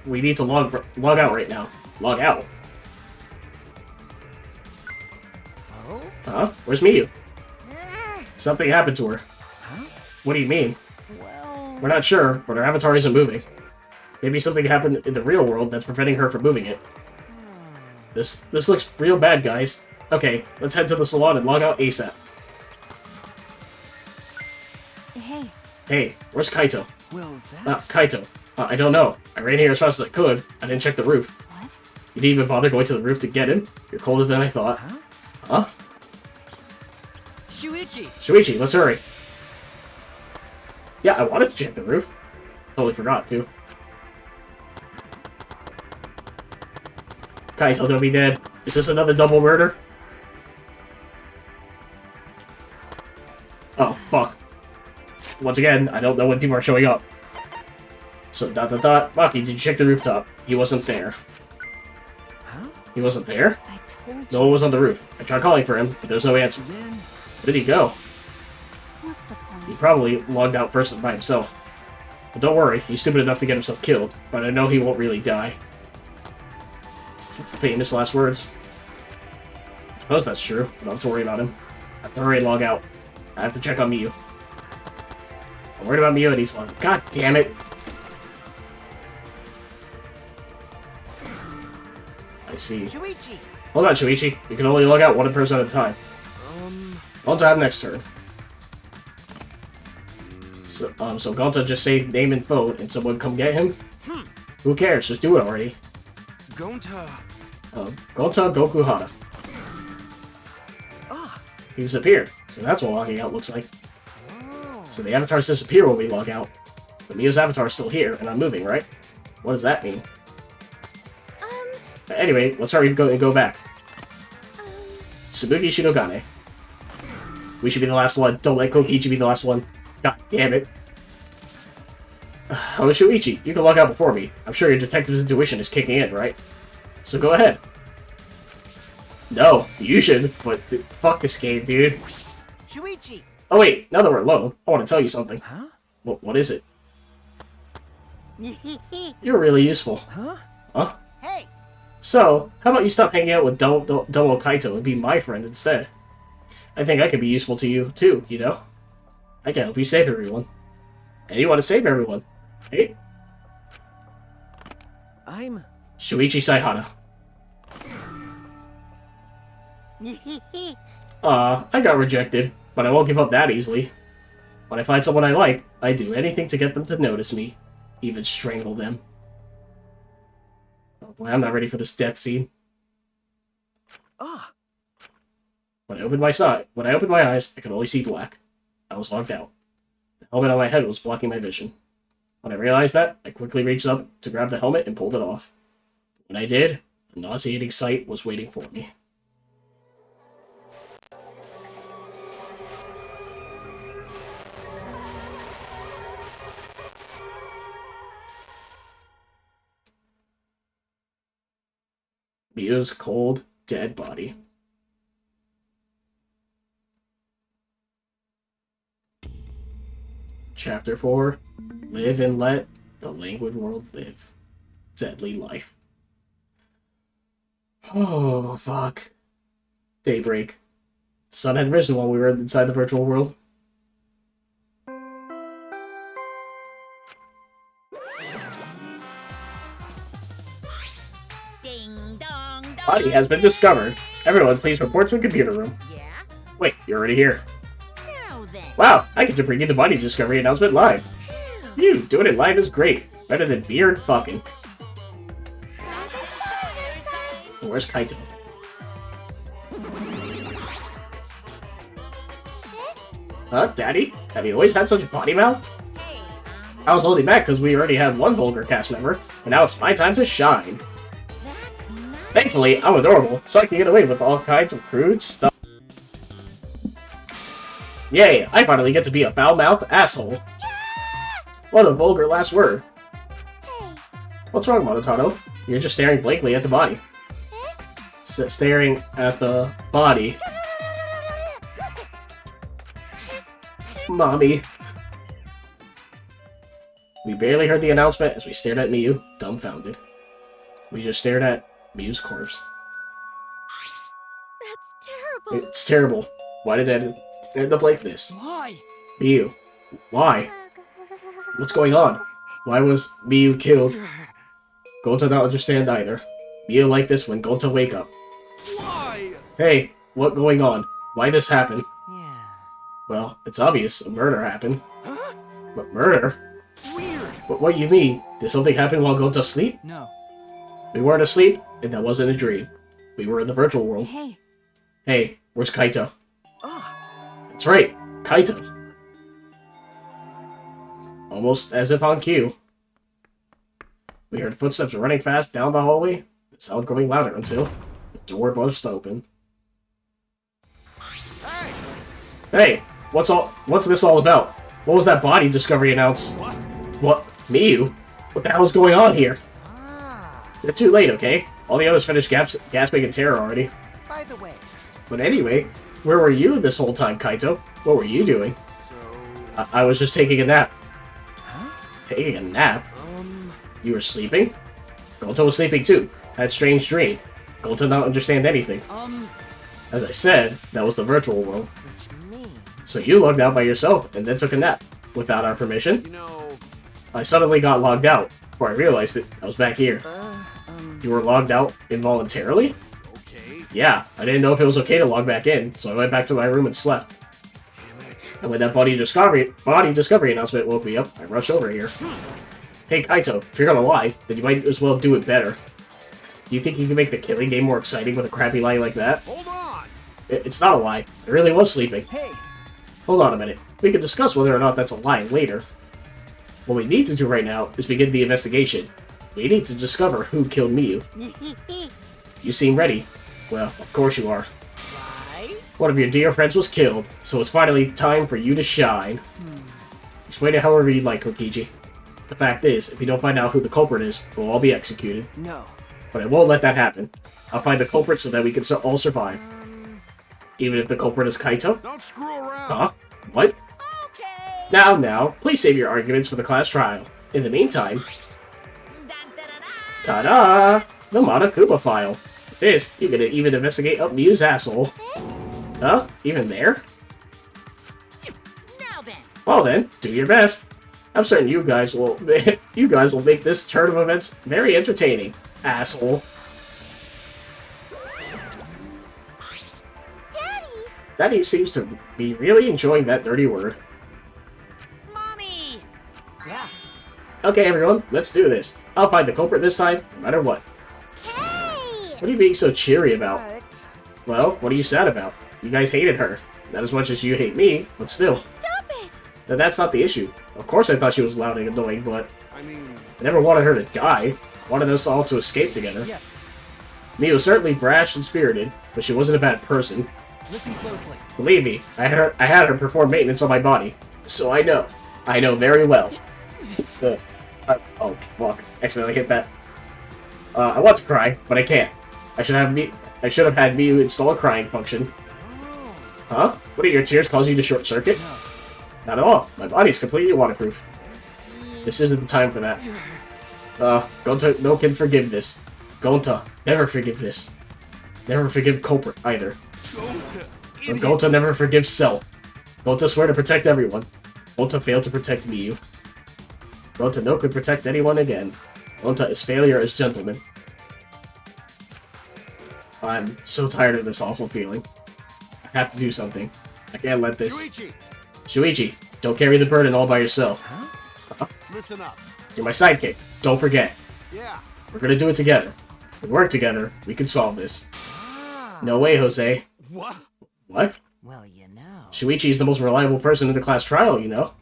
We need to log out right now. Log out? Oh? Huh? Where's Miyu? Something happened to her. Huh? What do you mean? Well... We're not sure, but her avatar isn't moving. Maybe something happened in the real world that's preventing her from moving it. This looks real bad, guys. Okay, let's head to the salon and log out ASAP. hey, Hey, where's Kaito? Well, that's... Kaito. I don't know. I ran here as fast as I could. I didn't check the roof. what? You didn't even bother going to the roof to get him? You're colder than I thought. Huh? Huh? Shuichi! Shuichi, let's hurry. Yeah, I wanted to check the roof. Totally forgot, too. Kaito, don't be dead. Is this another double murder? Oh, fuck. Once again, I don't know when people are showing up. So, ... Maki, did you check the rooftop? He wasn't there. Huh? He wasn't there? I told you. No one was on the roof. I tried calling for him, but there's no answer. Then... Where did he go? What's the point? He probably logged out first by himself. But don't worry, he's stupid enough to get himself killed, but I know he won't really die. Famous last words. I suppose that's true. I don't have to worry about him. I have to hurry and log out. I have to check on Miyu. I'm worried about Miyu and he's logged. God damn it! I see. Shuichi! Hold on, Shuichi. You can only log out one person at a time. On to have next turn. So Gonta just say name and phone, and someone come get him? Who cares? Just do it already. Gonta... Gonta Gokuhara. Ah! He disappeared, so that's what logging out looks like. So the avatars disappear when we log out. But Mio's avatar is still here, and I'm moving, right? What does that mean? Anyway, let's hurry and go back. Tsubuki Shirogane. We should be the last one. Don't let Kokichi be the last one. God damn it. Oh, Shuichi, you can log out before me. I'm sure your detective's intuition is kicking in, right? So go ahead. No, you should, but fuck this game, dude. Shuichi! Oh wait, now that we're alone, I want to tell you something. Huh? What is it? You're really useful. Huh? Huh? Hey! So, how about you stop hanging out with Domo Kaito and be my friend instead? I think I could be useful to you, too, you know? I can help you save everyone. And you want to save everyone, hey? I'm... Shuichi Saihara. I got rejected, but I won't give up that easily. When I find someone I like, I do anything to get them to notice me. Even strangle them. Oh boy, I'm not ready for this death scene. Ah! When I opened my eyes, I could only see black. I was locked out. The helmet on my head was blocking my vision. When I realized that, I quickly reached up to grab the helmet and pulled it off. When I did, a nauseating sight was waiting for me. Miyu's cold, dead body. Chapter 4. Live and let the languid world live. Deadly life. Oh, fuck. Daybreak. The sun had risen while we were inside the virtual world. Ding dong dong! Body has been discovered. Everyone, please report to the computer room. Yeah? Wait, you're already here. Now then. Wow, I get to bring you the body discovery announcement live. Phew. You, doing it live is great. Better than beer and fucking. Where's Kaito? Huh, Daddy? Have you always had such a potty mouth? Hey, I was holding back because we already had one vulgar cast member, but now it's my time to shine. that's nice. Thankfully, I'm adorable, so I can get away with all kinds of crude stuff. Yay, I finally get to be a foul-mouthed asshole. What a vulgar last word. Hey, What's wrong, Monotano? You're just staring blankly at the body. Staring at the body. Mommy. We barely heard the announcement as we stared at Miyu, dumbfounded. We just stared at Miyu's corpse. that's terrible. It's terrible. Why did it end up like this? Why? Miyu. Why? What's going on? Why was Miyu killed? Gonta not understand either. Miyu like this when Gonta wake up. Why? Hey, what going on? Why this happen? Yeah. Well, it's obvious. A murder happened. Huh? But murder? Weird. But what you mean? Did something happen while Gonta asleep? No. We weren't asleep, and that wasn't a dream. We were in the virtual world. Hey, Hey, where's Kaito? Ah! That's right, Kaito. Almost as if on cue. We heard footsteps running fast down the hallway, the sound growing louder until the door burst open. Hey! Hey, what's this all about? What was that body discovery announced? What? Miyu? What the hell is going on here? Ah, You're too late, okay? All the others finished gasping in terror already. by the way, But anyway, where were you this whole time, Kaito? What were you doing? So... I was just taking a nap. Huh? Taking a nap? You were sleeping? Gonta was sleeping too. Had strange dream. Gonta not understand anything. As I said, that was the virtual world. which means... So you logged out by yourself and then took a nap. Without our permission? You know, I suddenly got logged out. Before I realized it, I was back here. You were logged out involuntarily? okay. Yeah, I didn't know if it was okay to log back in, so I went back to my room and slept. Damn it. And when that body discovery announcement woke me up, I rushed over here. Hey Kaito, if you're gonna lie, then you might as well do it better. Do you think you can make the killing game more exciting with a crappy lie like that? Hold on! It's not a lie. I really was sleeping. Hey! Hold on a minute. We can discuss whether or not that's a lie later. What we need to do right now is begin the investigation. We need to discover who killed Miyu. You seem ready. Well, of course you are. One of your dear friends was killed, so it's finally time for you to shine. Explain it however you'd like, Kokiji. The fact is, if you don't find out who the culprit is, we'll all be executed. No. But I won't let that happen. I'll find the culprit so that we can all survive. Even if the culprit is Kaito? Don't screw around. Huh? What? Okay. Now, please save your arguments for the class trial. In the meantime... Ta-da! The Monokuma file. This, you can even investigate up Miu's asshole. Huh? Even there? Now then. Well then, do your best. I'm certain you guys will make this turn of events very entertaining. Asshole. Daddy! Daddy seems to be really enjoying that dirty word. Mommy. Yeah. Okay, everyone, let's do this. I'll find the culprit this time, no matter what. Hey! What are you being so cheery about? But Well, what are you sad about? You guys hated her. Not as much as you hate me, but still. Stop it! That's not the issue. Of course I thought she was loud and annoying, but I mean, I never wanted her to die. I wanted us all to escape together. Yes. Miu was certainly brash and spirited, but she wasn't a bad person. Listen closely. Believe me, I had her perform maintenance on my body, so I know. I know very well. Oh, fuck. Accidentally hit that. I want to cry, but I can't. I should have had Miu install a crying function. Huh? What are your tears cause you to short circuit? No. Not at all. My body's completely waterproof. This isn't the time for that. Gonta no can forgive this. Gonta, never forgive this. Never forgive culprit either. And Gonta never forgives self. Gonta swear to protect everyone. Gonta failed to protect Miu. Gonta no could protect anyone again. Gonta is failure as gentleman. I'm so tired of this awful feeling. I have to do something. I can't let this... Shuichi, Shuichi, don't carry the burden all by yourself. listen up. You're my sidekick. Don't forget. Yeah. We're gonna do it together. If we work together, we can solve this. No way, Jose. What? What? well, you know. Shuichi's the most reliable person in the class trial, you know?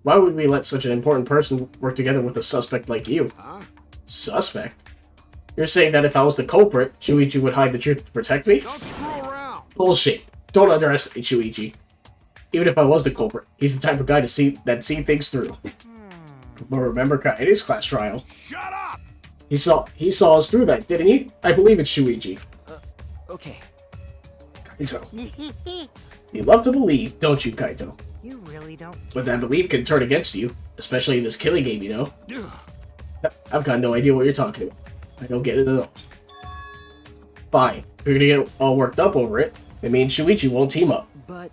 Why would we let such an important person work together with a suspect like you? Huh? Suspect? You're saying that if I was the culprit, Shuichi would hide the truth to protect me? Don't screw around. Bullshit. Don't underestimate Shuichi. Even if I was the culprit, he's the type of guy to see things through. But remember Kaede's class trial. Shut up. He saw us through that, didn't he? I believe it's Shuichi. Okay. Kaito. You love to believe, don't you, Kaito? You really don't. But that belief can turn against you, especially in this killing game, you know? I've got no idea what you're talking about. I don't get it at all. Fine. If you're gonna get all worked up over it, it means Shuichi won't team up. But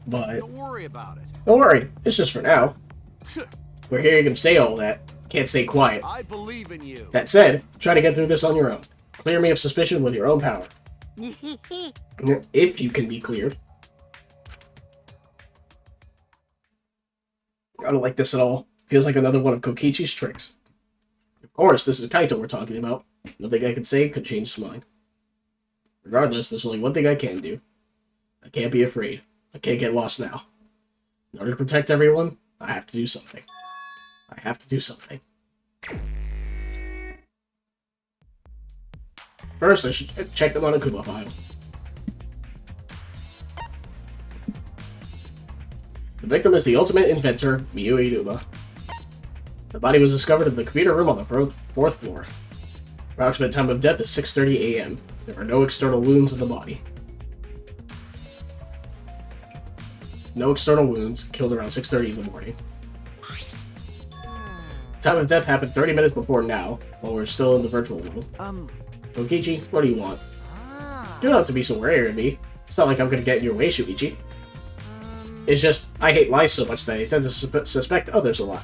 But Don't worry about it. don't worry, it's just for now. We're hearing him say all that. Can't stay quiet. I believe in you. That said, try to get through this on your own. Clear me of suspicion with your own power. If you can be cleared. I don't like this at all. Feels like another one of Kokichi's tricks. Of course, this is Kaito we're talking about. Nothing I can say could change his mind. Regardless, there's only one thing I can do. I can't be afraid. I can't get lost now. In order to protect everyone, I have to do something. I have to do something. First, I should check the Monokuma file. The victim is the ultimate inventor, Miu Iruma. The body was discovered in the computer room on the fourth floor. Approximate time of death is 6:30 a.m. There are no external wounds in the body. No external wounds, killed around 6:30 in the morning. Time of death happened 30 minutes before now, while we're still in the virtual world. Kokichi, what do you want? You don't have to be so wary of me. It's not like I'm gonna get in your way, Shuichi. It's just, I hate lies so much that I tend to suspect others a lot.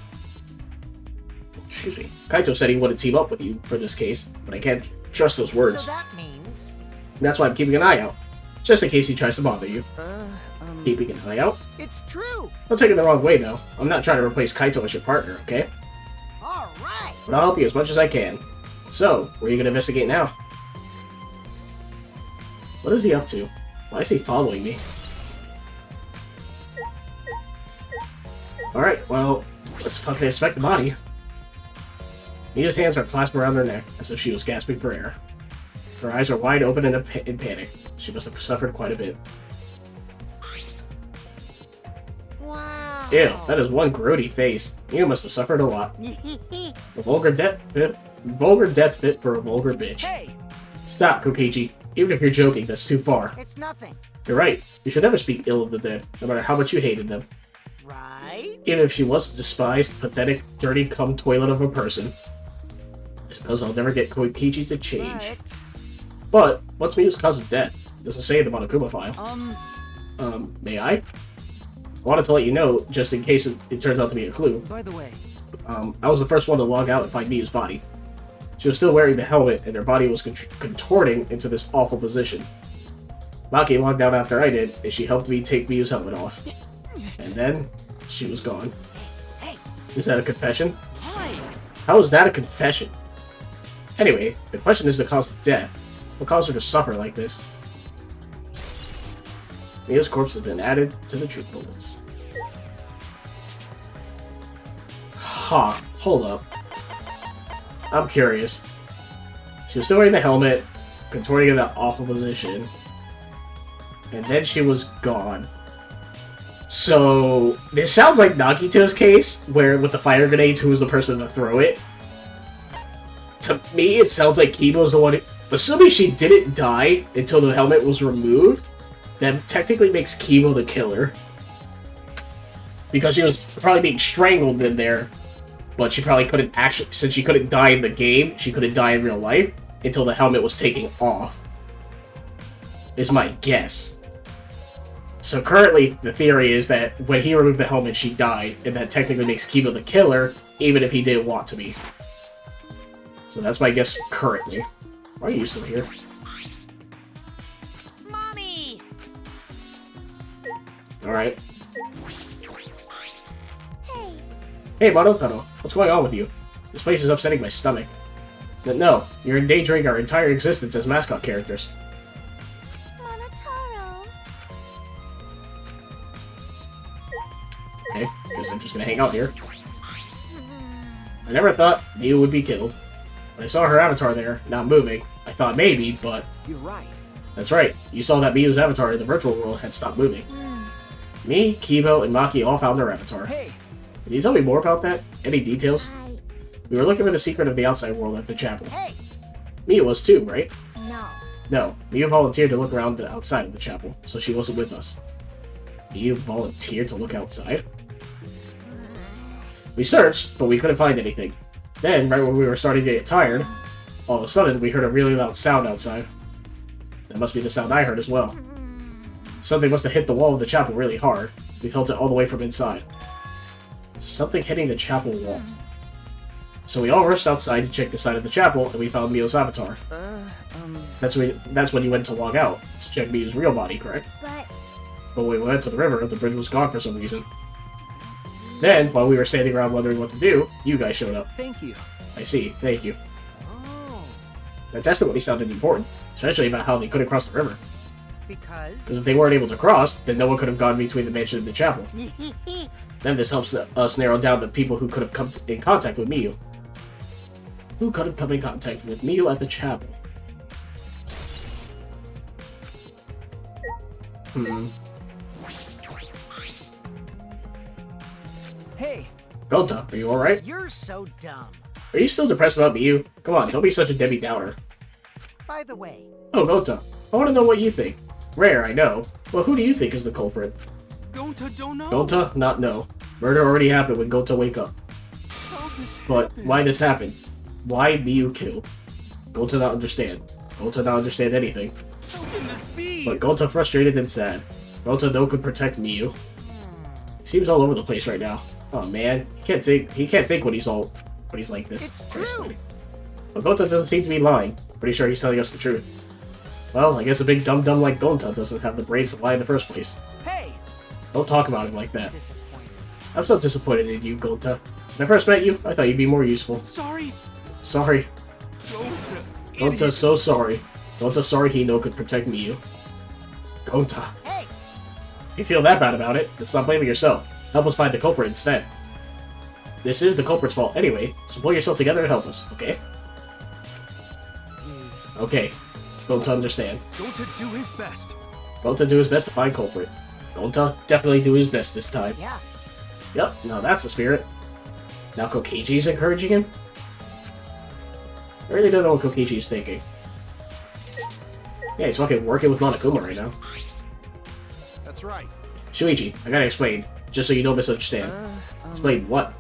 Excuse me. Kaito said he wouldn't team up with you for this case, but I can't trust those words. So that means. That's why I'm keeping an eye out. Just in case he tries to bother you. Keeping an eye out? It's true. Don't take it the wrong way, though. I'm not trying to replace Kaito as your partner, okay? All right. But I'll help you as much as I can. So, where are you gonna investigate now? What is he up to? Why is he following me? Alright, well, let's fucking inspect the body. Mia's hands are clasped around her neck, as if she was gasping for air. Her eyes are wide open in panic. She must have suffered quite a bit. Ew, that is one grody face. You must have suffered a lot. A vulgar death fit for a vulgar bitch. Hey, Stop, Kokichi. Even if you're joking, that's too far. it's nothing. You're right. You should never speak ill of the dead, no matter how much you hated them. Right? Even if she was a despised, pathetic, dirty cum toilet of a person. I suppose I'll never get Kokichi to change. But, what's Miyu's cause of death? It doesn't say in the Monokuma file. May I? I wanted to let you know, just in case it turns out to be a clue. By the way, I was the first one to log out and find Miyu's body. She was still wearing the helmet, and her body was contorting into this awful position. Maki logged out after I did, and she helped me take Miyu's helmet off. And then, she was gone. Is that a confession? How is that a confession? Anyway, the question is the cause of death. What caused her to suffer like this? Miyu's corpse has been added to the troop bullets. Ha, hold up. I'm curious. She was still wearing the helmet, contorting in that awful position, and then she was gone. So, this sounds like Nagito's case, where with the fire grenades, who was the person to throw it? To me, it sounds like Kibo's the one who... Assuming she didn't die until the helmet was removed, that technically makes Kibo the killer. Because she was probably being strangled in there, but she probably couldn't actually... Since she couldn't die in the game, she couldn't die in real life until the helmet was taken off. Is my guess. So currently, the theory is that when he removed the helmet, she died, and that technically makes Kibo the killer, even if he didn't want to be. So that's my guess currently. Why are you still here? Mommy! Alright. Hey, Hey, Monotaro, what's going on with you? This place is upsetting my stomach. But no, you're endangering our entire existence as mascot characters. Monotaro. Okay, guess I'm just gonna hang out here. I never thought Miu would be killed. When I saw her avatar there, not moving, I thought maybe, but... You're right. That's right, you saw that Miu's avatar in the virtual world had stopped moving. Me, Kibo, and Maki all found their avatar. Hey, Can you tell me more about that? Any details? I... We were looking for the secret of the outside world at the chapel. Hey! Miu was too, right? No. No, Miu volunteered to look around the outside of the chapel, so she wasn't with us. Miu volunteered to look outside? We searched, but we couldn't find anything. Then, right when we were starting to get tired, all of a sudden we heard a really loud sound outside. That must be the sound I heard as well. Something must have hit the wall of the chapel really hard. We felt it all the way from inside. Something hitting the chapel wall. So we all rushed outside to check the side of the chapel, and we found Miu's avatar. That's when you went to log out, to check Miu's real body, correct? But... But when we went to the river, the bridge was gone for some reason. Then, while we were standing around wondering what to do, you guys showed up. thank you. I see, thank you. Oh, That testimony sounded important, especially about how they couldn't cross the river. because... Because if they weren't able to cross, then no one could have gone between the mansion and the chapel. Then this helps us narrow down the people who could have come in contact with Miu. Who could have come in contact with Miu at the chapel? Hey, Gota, are you alright? You're so dumb. Are you still depressed about Miu? Come on, don't be such a Debbie Downer. By the way, Oh, Gota, I want to know what you think. Rare, I know. Well, who do you think is the culprit? Gonta don't know. Gota? Not no. Murder already happened when Gota wake up. How this But happened? why this happened? Why Miu killed? Gota not understand. Gota not understand anything. How can this be? But Gota frustrated and sad. Gota no could protect Miu. Seems all over the place right now. Oh man, he can't think when he's like this. It's Very true. funny. But Gota doesn't seem to be lying. Pretty sure he's telling us the truth. Well, I guess a big dum-dum like Gota doesn't have the brains to lie in the first place. hey! Don't talk about him like that. Disappointed. I'm so disappointed in you, Gota. When I first met you, I thought you'd be more useful. Sorry, Sorry. Gonta. Gonta's so sorry. Gonta's sorry he no could protect Miu. Gonta. Hey! If you feel that bad about it, then stop blaming yourself. Help us find the culprit instead. This is the culprit's fault anyway, so pull yourself together and help us, okay? Okay. Gonta understand. Gonta do his best. Gonta do his best to find culprit. Gonta definitely do his best this time. Yeah. Yep, no, that's the spirit. Now Kokichi's encouraging him? I really don't know what Kokichi's thinking. Yeah, he's fucking working with Monokuma right now. That's right. Shuichi, I gotta explain, just so you don't misunderstand. Explain what?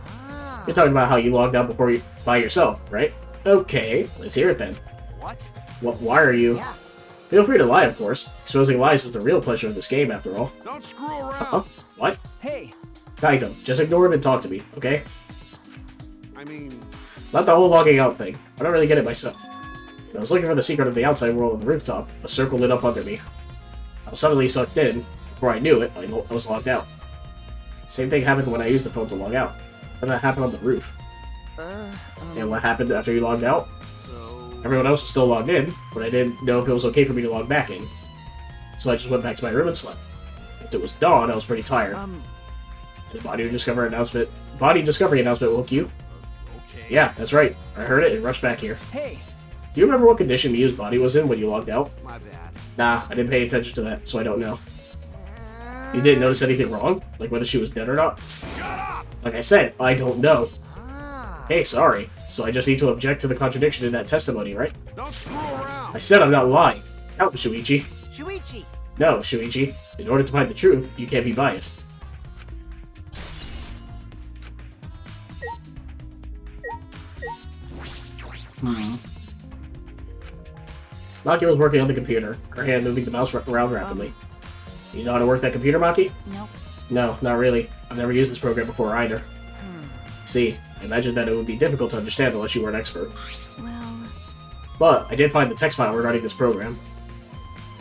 Ah. You're talking about how you logged out before you by yourself, right? Okay, let's hear it then. What? Why are you? Yeah. Feel free to lie, of course. Exposing lies is the real pleasure of this game, after all. Don't screw around. Huh? What? Hey, Kaito, just ignore him and talk to me, okay? I mean, Not the whole logging out thing. I don't really get it myself. When I was looking for the secret of the outside world of the rooftop, a circle lit up under me. I was suddenly sucked in. Before I knew it, I was logged out. Same thing happened when I used the phone to log out. And that happened on the roof. And what happened after you logged out? so... Everyone else was still logged in, but I didn't know if it was okay for me to log back in. So I just went back to my room and slept. Since it was dawn, I was pretty tired. The body discovery announcement woke you? Okay. Yeah, that's right. I heard it and rushed back here. hey, Do you remember what condition Miyu's body was in when you logged out? My bad. Nah, I didn't pay attention to that, so I don't know. You didn't notice anything wrong? Like whether she was dead or not? Shut up! Like I said, I don't know. Ah. Hey, sorry. So I just need to object to the contradiction in that testimony, right? Don't screw around. I said I'm not lying. Tell me, Shuichi. Shuichi. No, Shuichi. In order to find the truth, you can't be biased. Maki was working on the computer, her hand moving the mouse around rapidly. You know how to work that computer, Maki? Nope. No, not really. I've never used this program before either. See, I imagine that it would be difficult to understand unless you were an expert. Well, But I did find the text file regarding this program.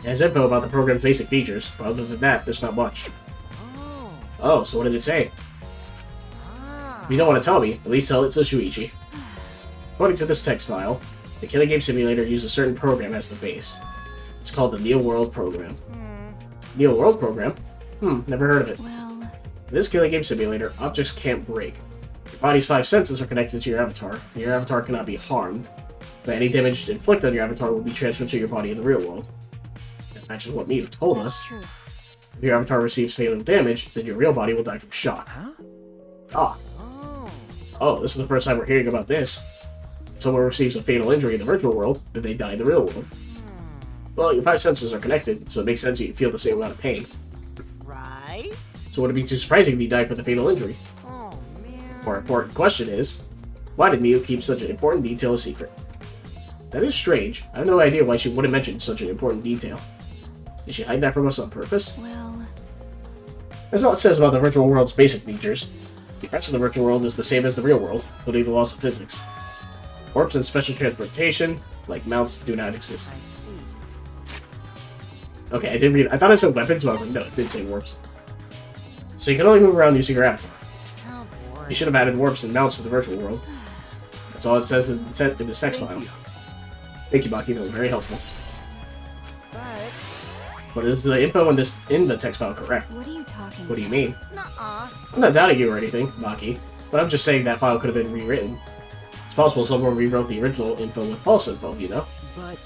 It has info about the program's basic features, but other than that, there's not much. Oh. Oh, so what did it say? Ah. If you don't want to tell me, at least tell it to Shuichi. According to this text file, the killing game simulator uses a certain program as the base. It's called the Neo World Program. Neo World Program? Never heard of it. well, In this killing game simulator, objects can't break. Your body's 5 senses are connected to your avatar, and your avatar cannot be harmed. But any damage inflicted on your avatar will be transferred to your body in the real world. That matches what Miyu told us. true. If your avatar receives fatal damage, then your real body will die from shock. Huh? Ah. Oh. Oh, this is the first time we're hearing about this. If someone receives a fatal injury in the virtual world, then they die in the real world. Well, your 5 senses are connected, so it makes sense that you feel the same amount of pain. Right? So would it be too surprising if he died for the fatal injury? Oh, man. More important question is, why did Miyu keep such an important detail a secret? That is strange. I have no idea why she wouldn't mention such an important detail. Did she hide that from us on purpose? Well, That's all it says about the virtual world's basic features. The rest of the virtual world is the same as the real world, including the laws of physics. Warps and special transportation, like mounts, do not exist. I see. Okay, I did read. I thought it said weapons, but I was like, no, it did say warps. So you can only move around using your avatar. Oh, boy. You should have added warps and mounts to the virtual world. That's all it says in the text file. Thank you, Maki. That was very helpful. But... But is the info in the text file correct? what are you talking What do you about? mean? Nuh-uh. I'm not doubting you or anything, Maki, but I'm just saying that file could have been rewritten. It's possible someone rewrote the original info with false info, you know? But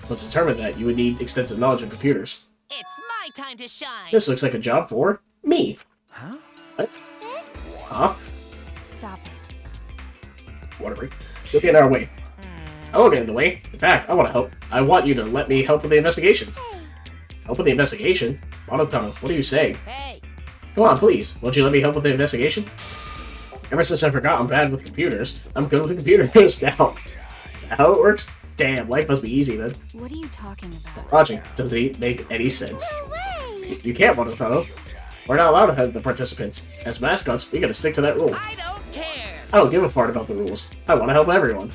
But to determine that, you would need extensive knowledge of computers. It's my time to shine. This looks like a job for me. huh? What? Huh? Stop it. Whatever. Don't get in our way. I won't get in the way. In fact, I want to help. I want you to let me help with the investigation. Help with the investigation? Monotone, what are you saying? Hey, Come on, please. Won't you let me help with the investigation? Ever since I forgot I'm bad with computers, I'm good with computers now. Is that how it works? Damn, life must be easy then. What are you talking about? Logic doesn't make any sense. Way! You can't, Monotone. We're not allowed to have the participants. As mascots, we gotta stick to that rule. I don't care. I don't give a fart about the rules. I want to help everyone.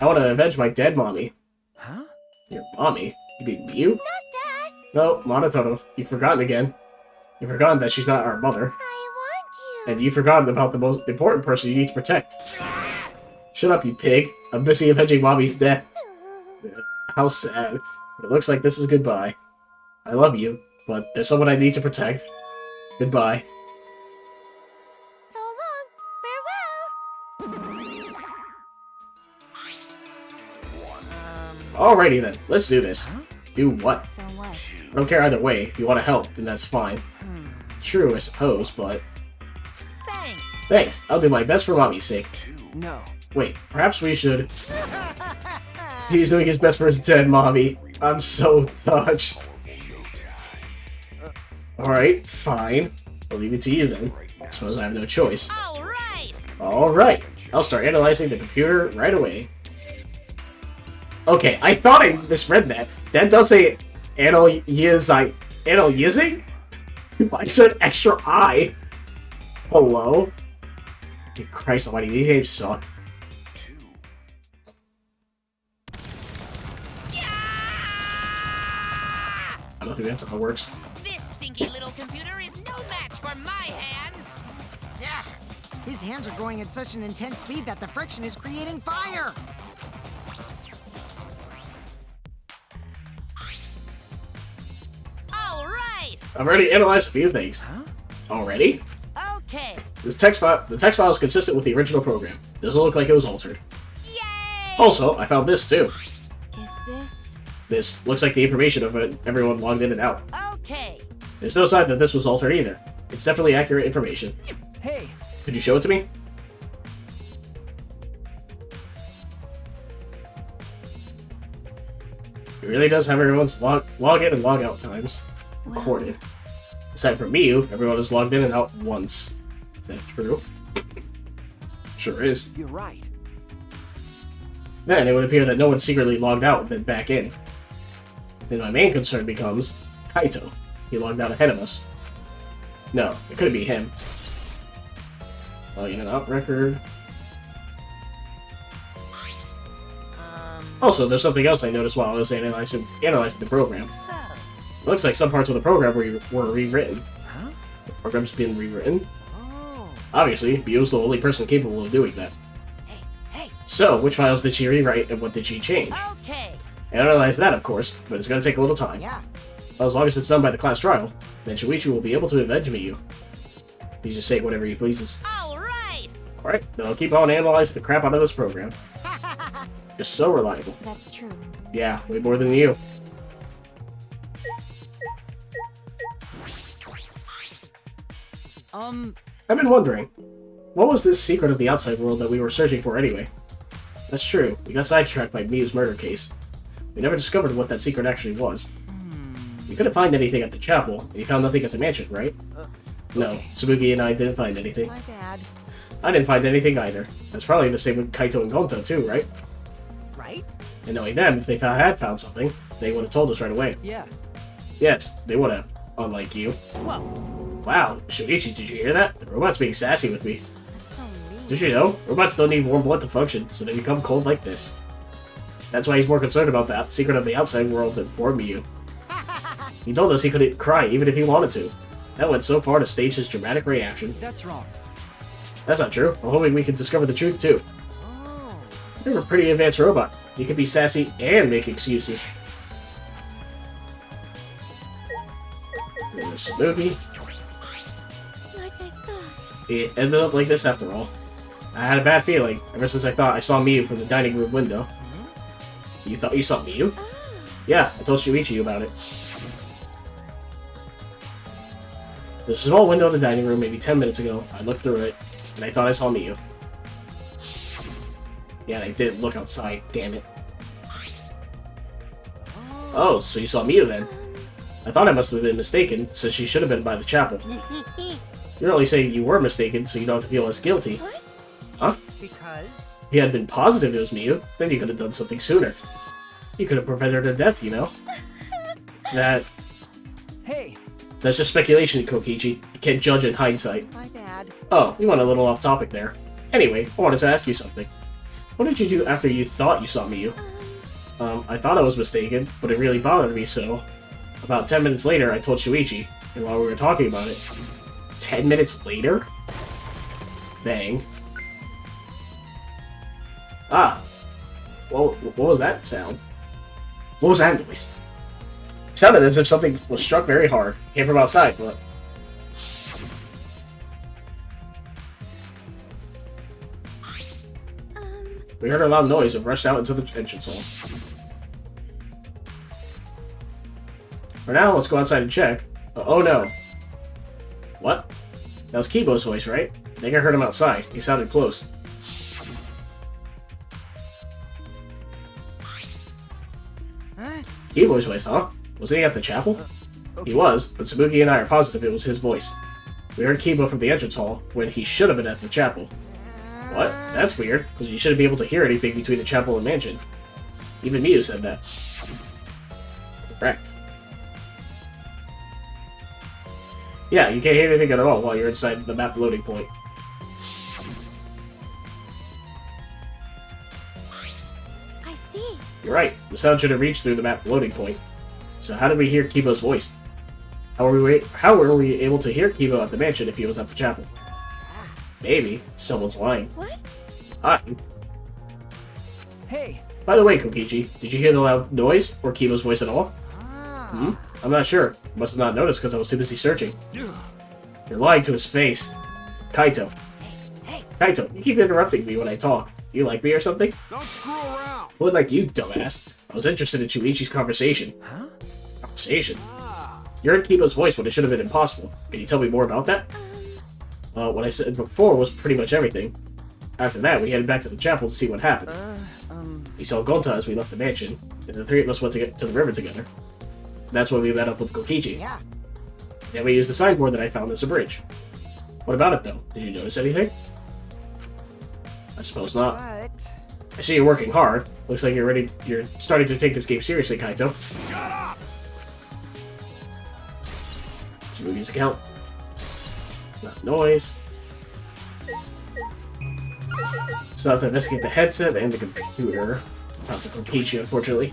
I want to avenge my dead mommy. Huh? Your mommy? You mean you? Not that! No, Monotono, you've forgotten again. You've forgotten that she's not our mother. I want you! And you've forgotten about the most important person you need to protect. Shut up, you pig. I'm busy avenging mommy's death. How sad. But it looks like this is goodbye. I love you, but there's someone I need to protect. Goodbye. So long! Farewell! Alrighty then, let's do this. Huh? Do what? So what? I don't care either way. If you want to help, then that's fine. True, I suppose, but... Thanks. I'll do my best for Mommy's sake. No. Wait, perhaps we should... He's doing his best for his dead mommy. I'm so touched. Alright, fine. I'll leave it to you then. I suppose I have no choice. Alright! Alright. I'll start analyzing the computer right away. Okay, I thought I misread that. That does say analyzing? I said extra I. Hello? Christ almighty, these games suck. I don't think that's how it works. This stinky little computer is no match for my hands! Yeah. His hands are going at such an intense speed that the friction is creating fire. Alright! I've already analyzed a few things. Huh? Okay. Already? The text file is consistent with the original program. Doesn't look like it was altered. Yay! Also, I found this too. Is this... This looks like the information of everyone logged in and out. Okay. There's no sign that this was altered either. It's definitely accurate information. Hey, Could you show it to me? It really does have everyone's log in and log out times recorded. Aside from Miyu, everyone is logged in and out once. Is that true? Sure is. you're right. Then it would appear that no one secretly logged out and then back in. Then my main concern becomes Kaito. He logged out ahead of us. No, it couldn't be him. Logging in and out record. Also, there's something else I noticed while I was analyzing the program. So, It looks like some parts of the program were rewritten. Huh? The program's been rewritten. Oh. Obviously, Bio's the only person capable of doing that. hey, So, which files did she rewrite and what did she change? okay. Analyze that, of course, but it's going to take a little time. Yeah. Well, as long as it's done by the class trial, then Shuichi will be able to avenge Miyu. He's just saying whatever he pleases. Alright! Alright, then I'll keep on analyzing the crap out of this program. You're so reliable. That's true. Yeah, way more than you. I've been wondering, what was this secret of the outside world that we were searching for anyway? That's true, we got sidetracked by Miyu's murder case. We never discovered what that secret actually was. We couldn't find anything at the chapel, and you found nothing at the mansion, right? No, Tsubuki and I didn't find anything. My bad. I didn't find anything either. That's probably the same with Kaito and Gonta too, right? Right? And knowing them, if they had found something, they would have told us right away. Yeah. Yes, they would have, unlike you. Whoa! Wow, Shuichi, did you hear that? The robot's being sassy with me. That's so mean. Did you know? Robots don't need warm blood to function, so they become cold like this. That's why he's more concerned about that secret of the outside world than poor Miyu. He told us he couldn't cry even if he wanted to. That went so far to stage his dramatic reaction. That's wrong. That's not true. I'm hoping we can discover the truth too. Oh. You're a pretty advanced robot. You can be sassy and make excuses. There's Tsubuki. Like I thought. It ended up like this after all. I had a bad feeling ever since I thought I saw Miyu from the dining room window. You thought you saw Miyu? Ah, Yeah, I told Shuichi about it. There's a small window in the dining room maybe 10 minutes ago. I looked through it, and I thought I saw Miyu. Yeah, and I didn't look outside, damn it. Oh, so you saw Miyu then? I thought I must have been mistaken, since she should have been by the chapel. You're only saying you were mistaken, so you don't have to feel less guilty. what? Huh? Because? If you had been positive it was Miyu, then you could have done something sooner. You could have prevented her death, you know? Hey, That's just speculation, Kokichi. You can't judge in hindsight. My bad. Oh, we went a little off topic there. Anyway, I wanted to ask you something. What did you do after you thought you saw Miyu? I thought I was mistaken, but it really bothered me, so... About 10 minutes later, I told Shuichi, and while we were talking about it... 10 minutes later? Bang. Ah. Well, what was that sound? What was that noise? It sounded as if something was struck very hard. It came from outside, but... We heard a loud noise and rushed out into the entrance hall. For now, let's go outside and check. Oh no. What? That was Kibo's voice, right? I think I heard him outside. He sounded close. Huh? Kibo's voice, huh? Wasn't he at the chapel? He was, but Sabuki and I are positive it was his voice. We heard Kibo from the entrance hall when he should have been at the chapel. What? That's weird, because you shouldn't be able to hear anything between the chapel and mansion. Even Miyu said that. Correct. Yeah, you can't hear anything at all while you're inside the map loading point. I see. You're right, the sound should have reached through the map loading point. So how did we hear Kibo's voice? How were we able to hear Kibo at the mansion if he was at the chapel? Maybe. Someone's lying. What? Hi. Hey, By the way, Kokichi, did you hear the loud noise or Kibo's voice at all? Ah. I'm not sure. Must have not noticed because I was too busy searching. You're lying to his face. Kaito. Hey, Kaito, you keep interrupting me when I talk. Do you like me or something? Don't screw around. What like you, dumbass? I was interested in Shuichi's conversation. huh? Conversation? You heard Kibo's voice when it should have been impossible. Can you tell me more about that? What I said before was pretty much everything. After that, we headed back to the chapel to see what happened. We saw Gonta as we left the mansion, and the three of us went to get to the river together. That's when we met up with Kokichi. yeah. Then we used the signboard that I found as a bridge. What about it, though? Did you notice anything? I suppose not. But I see you're working hard. Looks like you're starting to take this game seriously, Kaito. Shut up! Sabuki's account. Not noise. So I have to investigate the headset and the computer. Talk to Kokichi, unfortunately.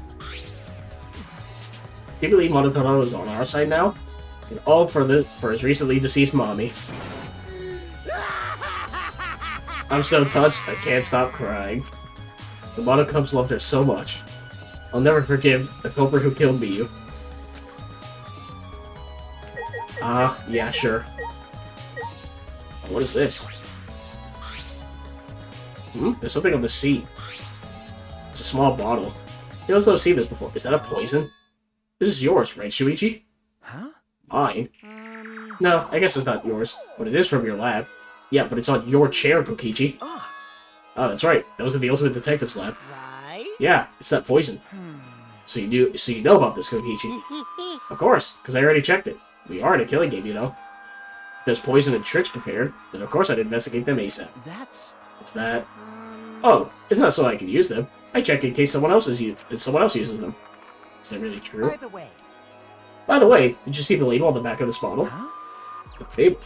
Can you believe Monotaro is on our side now? And all for his recently deceased mommy. I'm so touched, I can't stop crying. The Monocubs loved her so much. I'll never forgive the culprit who killed Miyu. Yeah, sure. What is this? There's something on the seat. It's a small bottle. You also seen this before. Is that a poison? This is yours, right, Shuichi? Huh? Mine? No, I guess it's not yours, but it is from your lab. Yeah, but it's on your chair, Kokichi. Oh, that's right. That was in the Ultimate Detective's lab. right? Yeah, it's that poison. So you know about this, Kokichi? Of course, because I already checked it. We are in a killing game, you know. If there's poison and tricks prepared, then of course I'd investigate them ASAP. That's... Is that... Oh, it's not so I can use them. I check in case someone else uses them. Is that really true? By the way, did you see the label on the back of this bottle? Huh? The label.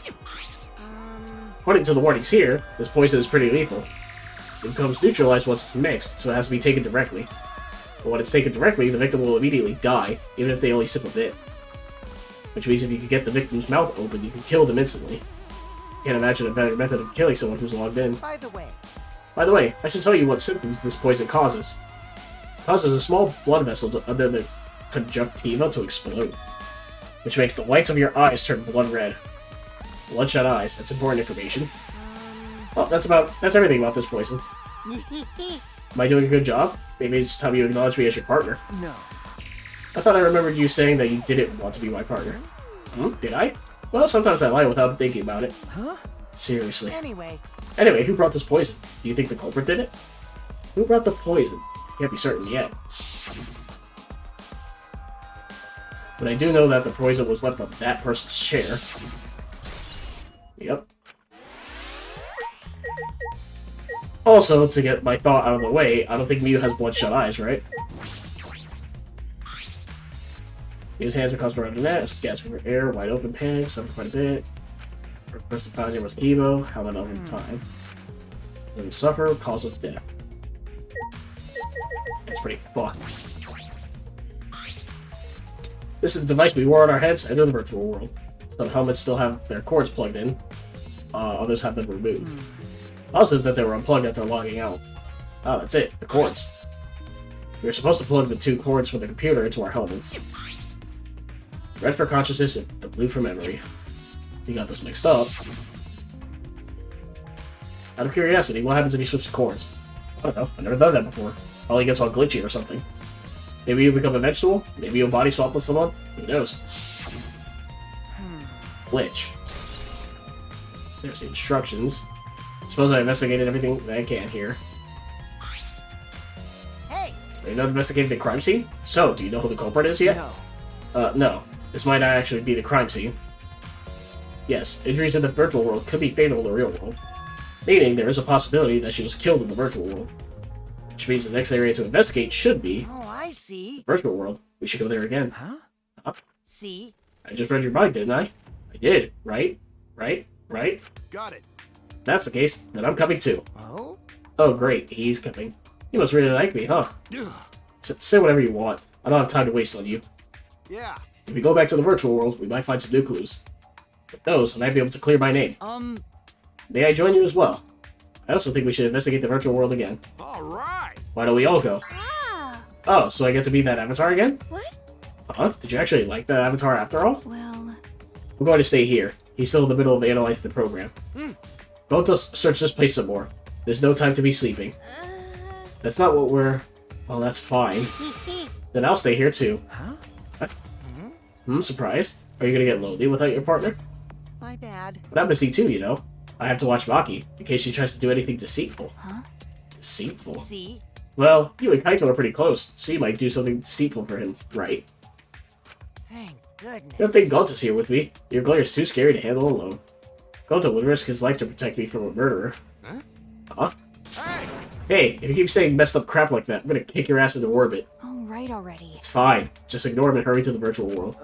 According to the warnings here, this poison is pretty lethal. It becomes neutralized once it's mixed, so it has to be taken directly. But when it's taken directly, the victim will immediately die, even if they only sip a bit. Which means if you can get the victim's mouth open, you can kill them instantly. Can't imagine a better method of killing someone who's logged in. By the way, I should tell you what symptoms this poison causes. It causes a small blood vessel under the conjunctiva to explode, which makes the whites of your eyes turn blood red. Bloodshot eyes, that's important information. Well, that's everything about this poison. Am I doing a good job? Maybe it's time you acknowledge me as your partner. No. I thought I remembered you saying that you didn't want to be my partner. Did I? Well, sometimes I lie without thinking about it. Huh? Seriously. anyway, Who brought this poison? Do you think the culprit did it? Who brought the poison? Can't be certain yet. But I do know that the poison was left on that person's chair. Yep. Also, to get my thought out of the way, I don't think Miyu has bloodshot eyes, right? Miyu's hands are caused around the net, gasping for air, wide open panic, suffered quite a bit. First to find there was Kibo, how about over the time? Then suffer, cause of death. It's pretty fucked. This is the device we wore on our heads and in the virtual world. Some helmets still have their cords plugged in, others have them removed. Positive that they were unplugged after logging out. Oh, that's it, the cords. We were supposed to plug the two cords from the computer into our helmets. Red for consciousness and the blue for memory. You got this mixed up. Out of curiosity, what happens if you switch the cords? I don't know, I've never done that before. Probably gets all glitchy or something. Maybe you become a vegetable? Maybe you'll body swap with someone? Who knows? Glitch. There's the instructions. Suppose I investigated everything that I can here. Hey, Are you not investigating the crime scene? So, do you know who the culprit is yet? No. No. This might not actually be the crime scene. Yes, injuries in the virtual world could be fatal in the real world. Meaning, there is a possibility that she was killed in the virtual world. Which means the next area to investigate should be oh, I see. the virtual world. We should go there again. Huh? See? I just read your mind, didn't I? I did, right? Right? Got it. If that's the case, then I'm coming too. Oh? Oh, great, he's coming. You must really like me, huh? Say whatever you want. I don't have time to waste on you. Yeah. If we go back to the virtual world, we might find some new clues. With those, I might be able to clear my name. May I join you as well? I also think we should investigate the virtual world again. All right. Why don't we all go? Ah, Oh, so I get to be that avatar again? what? Huh? Did you actually like that avatar after all? Well, I'm going to stay here. He's still in the middle of analyzing the program. Go to search this place some more. There's no time to be sleeping. That's not what we're... Well, that's fine. Then I'll stay here too. Huh? Surprised? Are you gonna get lonely without your partner? My bad. But I'm missing too, you know. I have to watch Maki, in case she tries to do anything deceitful. Huh? Deceitful? See? Well, you and Kaito are pretty close, so you might do something deceitful for him, right? Thank goodness. Good thing Gonta's here with me. Your Glaire's too scary to handle alone. Gonta would risk his life to protect me from a murderer. Huh? Hey. Hey, if you keep saying messed up crap like that, I'm gonna kick your ass into orbit. all right already. It's fine. Just ignore him and hurry to the virtual world.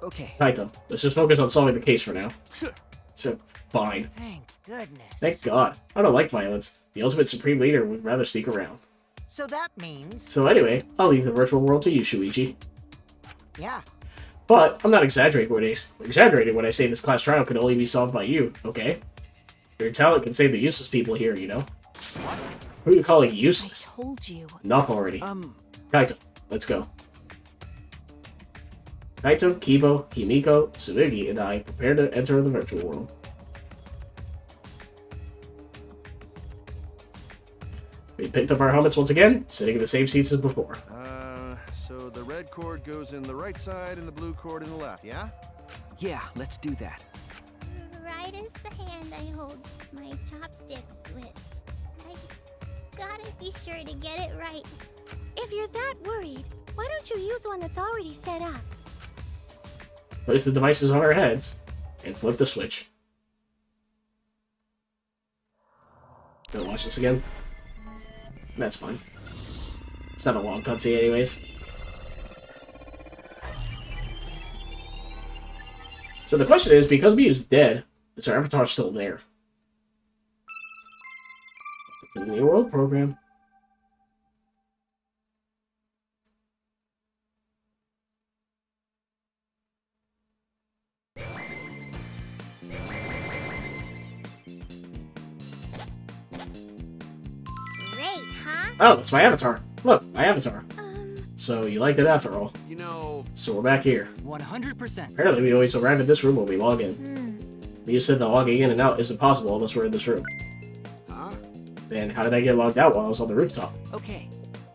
Okay. Kaito, let's just focus on solving the case for now. So, fine. Thank goodness. Thank God. I don't like violence. The ultimate supreme leader would rather sneak around. So that means... So anyway, I'll leave the virtual world to you, Shuichi. Yeah. But I'm not exaggerating when I say this class trial could only be solved by you, okay? Your talent can save the useless people here, you know? What? Who are you calling I useless? told you. Enough already. Kaito, let's go. Kaito, Kibo, Himiko, Tsurugi, and I prepare to enter the virtual world. We picked up our helmets once again, sitting in the same seats as before. So the red cord goes in the right side and the blue cord in the left, yeah? Yeah, let's do that. Right is the hand I hold my chopsticks with. I gotta be sure to get it right. If you're that worried, why don't you use one that's already set up? Place the devices on our heads, and flip the switch. Gonna watch this again? That's fine. It's not a long cutscene anyways. So the question is, because Miyu's dead, is our avatar still there? The New World program. Great, huh? Oh, it's my avatar. Look, my avatar. So you liked it after all. You know... So we're back here. 100%. Apparently we always arrive at this room when we log in. You said that logging in and out isn't possible unless we're in this room. Huh? Then how did I get logged out while I was on the rooftop? Okay,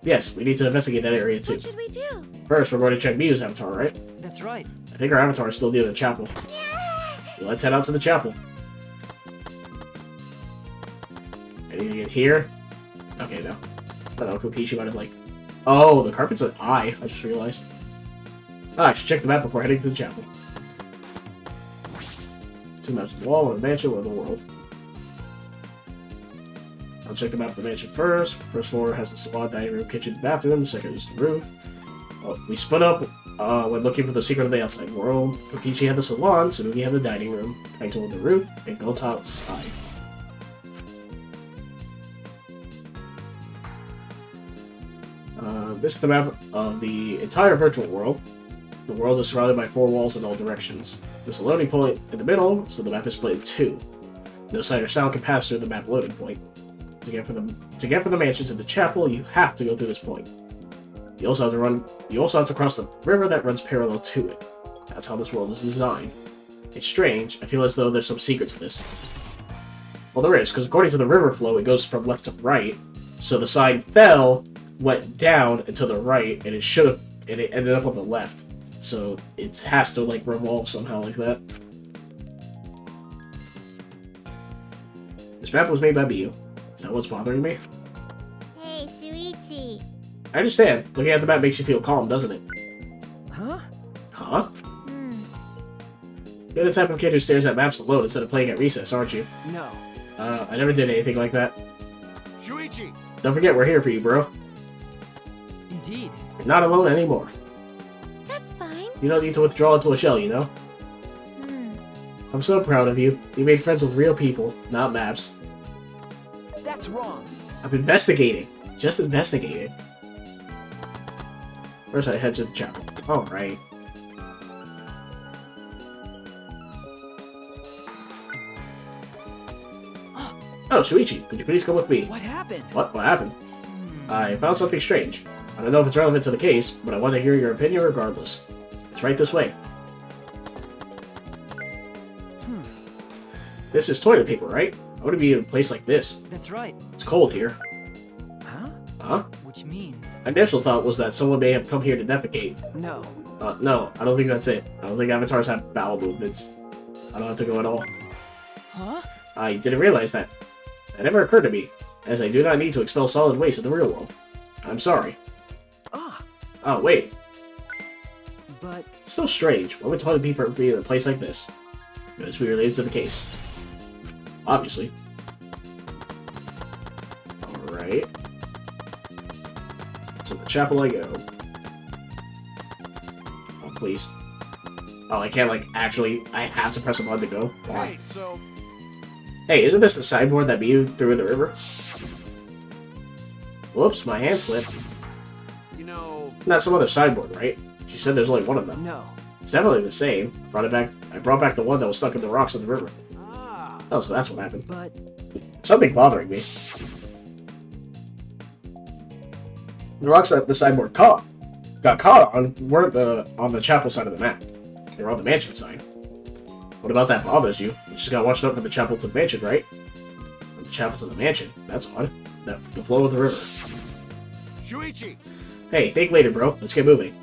Yes, we need to investigate that area too. What should we do? First, we're going to check Miyu's avatar, right? that's right. I think our avatar is still near the chapel. Let's head out to the chapel. Anything in here? Okay, no. I don't know, Kokichi might have like... Oh, the carpet's an eye, I just realized. I should check the map before heading to the chapel. 2 maps of the wall, one of the mansion, one of the world. I'll check the map of the mansion first. First floor has the salon, dining room, kitchen, bathroom. Second is the roof. Oh, we split up when looking for the secret of the outside world. Kokichi had the salon, Tsurugi had the dining room, Kaito had the roof, and Gota outside. This is the map of the entire virtual world. The world is surrounded by 4 walls in all directions. There's a loading point in the middle, so the map is split in 2. No sight or sound can pass through the map loading point. To get from the mansion to the chapel, you have to go through this point. You also have to cross the river that runs parallel to it. That's how this world is designed. It's strange. I feel as though there's some secret to this. Well, there is, because according to the river flow, it goes from left to right. So the sign fell, went down and to the right, and it ended up on the left. So it has to like revolve somehow like that. This map was made by Miyu. Is that what's bothering me? Hey, Shuichi. I understand. Looking at the map makes you feel calm, doesn't it? Huh? Huh? You're the type of kid who stares at maps alone instead of playing at recess, aren't you? No. I never did anything like that. Shuichi! Don't forget we're here for you, bro. Indeed. You're not alone anymore. That's fine. You don't need to withdraw into a shell, you know? I'm so proud of you. You made friends with real people, not maps. That's wrong. I'm investigating. Just investigating. First I head to the chapel. Alright. Oh, Shuichi, could you please come with me? What happened? What happened? I found something strange. I don't know if it's relevant to the case, but I want to hear your opinion regardless. It's right this way. This is toilet paper, right? I wouldn't be in a place like this. That's right. It's cold here. Huh? Huh? Which means... My initial thought was that someone may have come here to defecate. No. No, I don't think that's it. I don't think avatars have bowel movements. I don't have to go at all. Huh? I didn't realize that. That never occurred to me, as I do not need to expel solid waste in the real world. I'm sorry. Ah. Oh, wait. But... Still strange. Why would toilet paper be in a place like this? Because we related to the case. Obviously. Alright. To the chapel I go. Oh, please. Oh, I can't, like, actually... I have to press a button to go? Why? Hey, so... Hey, isn't this the sideboard that Miyu threw in the river? Whoops, my hand slipped. You know... Not some other sideboard, right? She said there's only one of them. No. It's definitely the same. Brought it back. I brought back the one that was stuck in the rocks of the river. Ah. Oh, so that's what happened. But... Something bothering me. The rocks that the sideboard got caught on weren't on the chapel side of the map. They were on the mansion side. What about that bothers you? You just got washed up from the chapel to the mansion, right? From the chapel to the mansion. That's odd. The flow of the river. Shuichi! Hey, think later, bro. Let's get moving.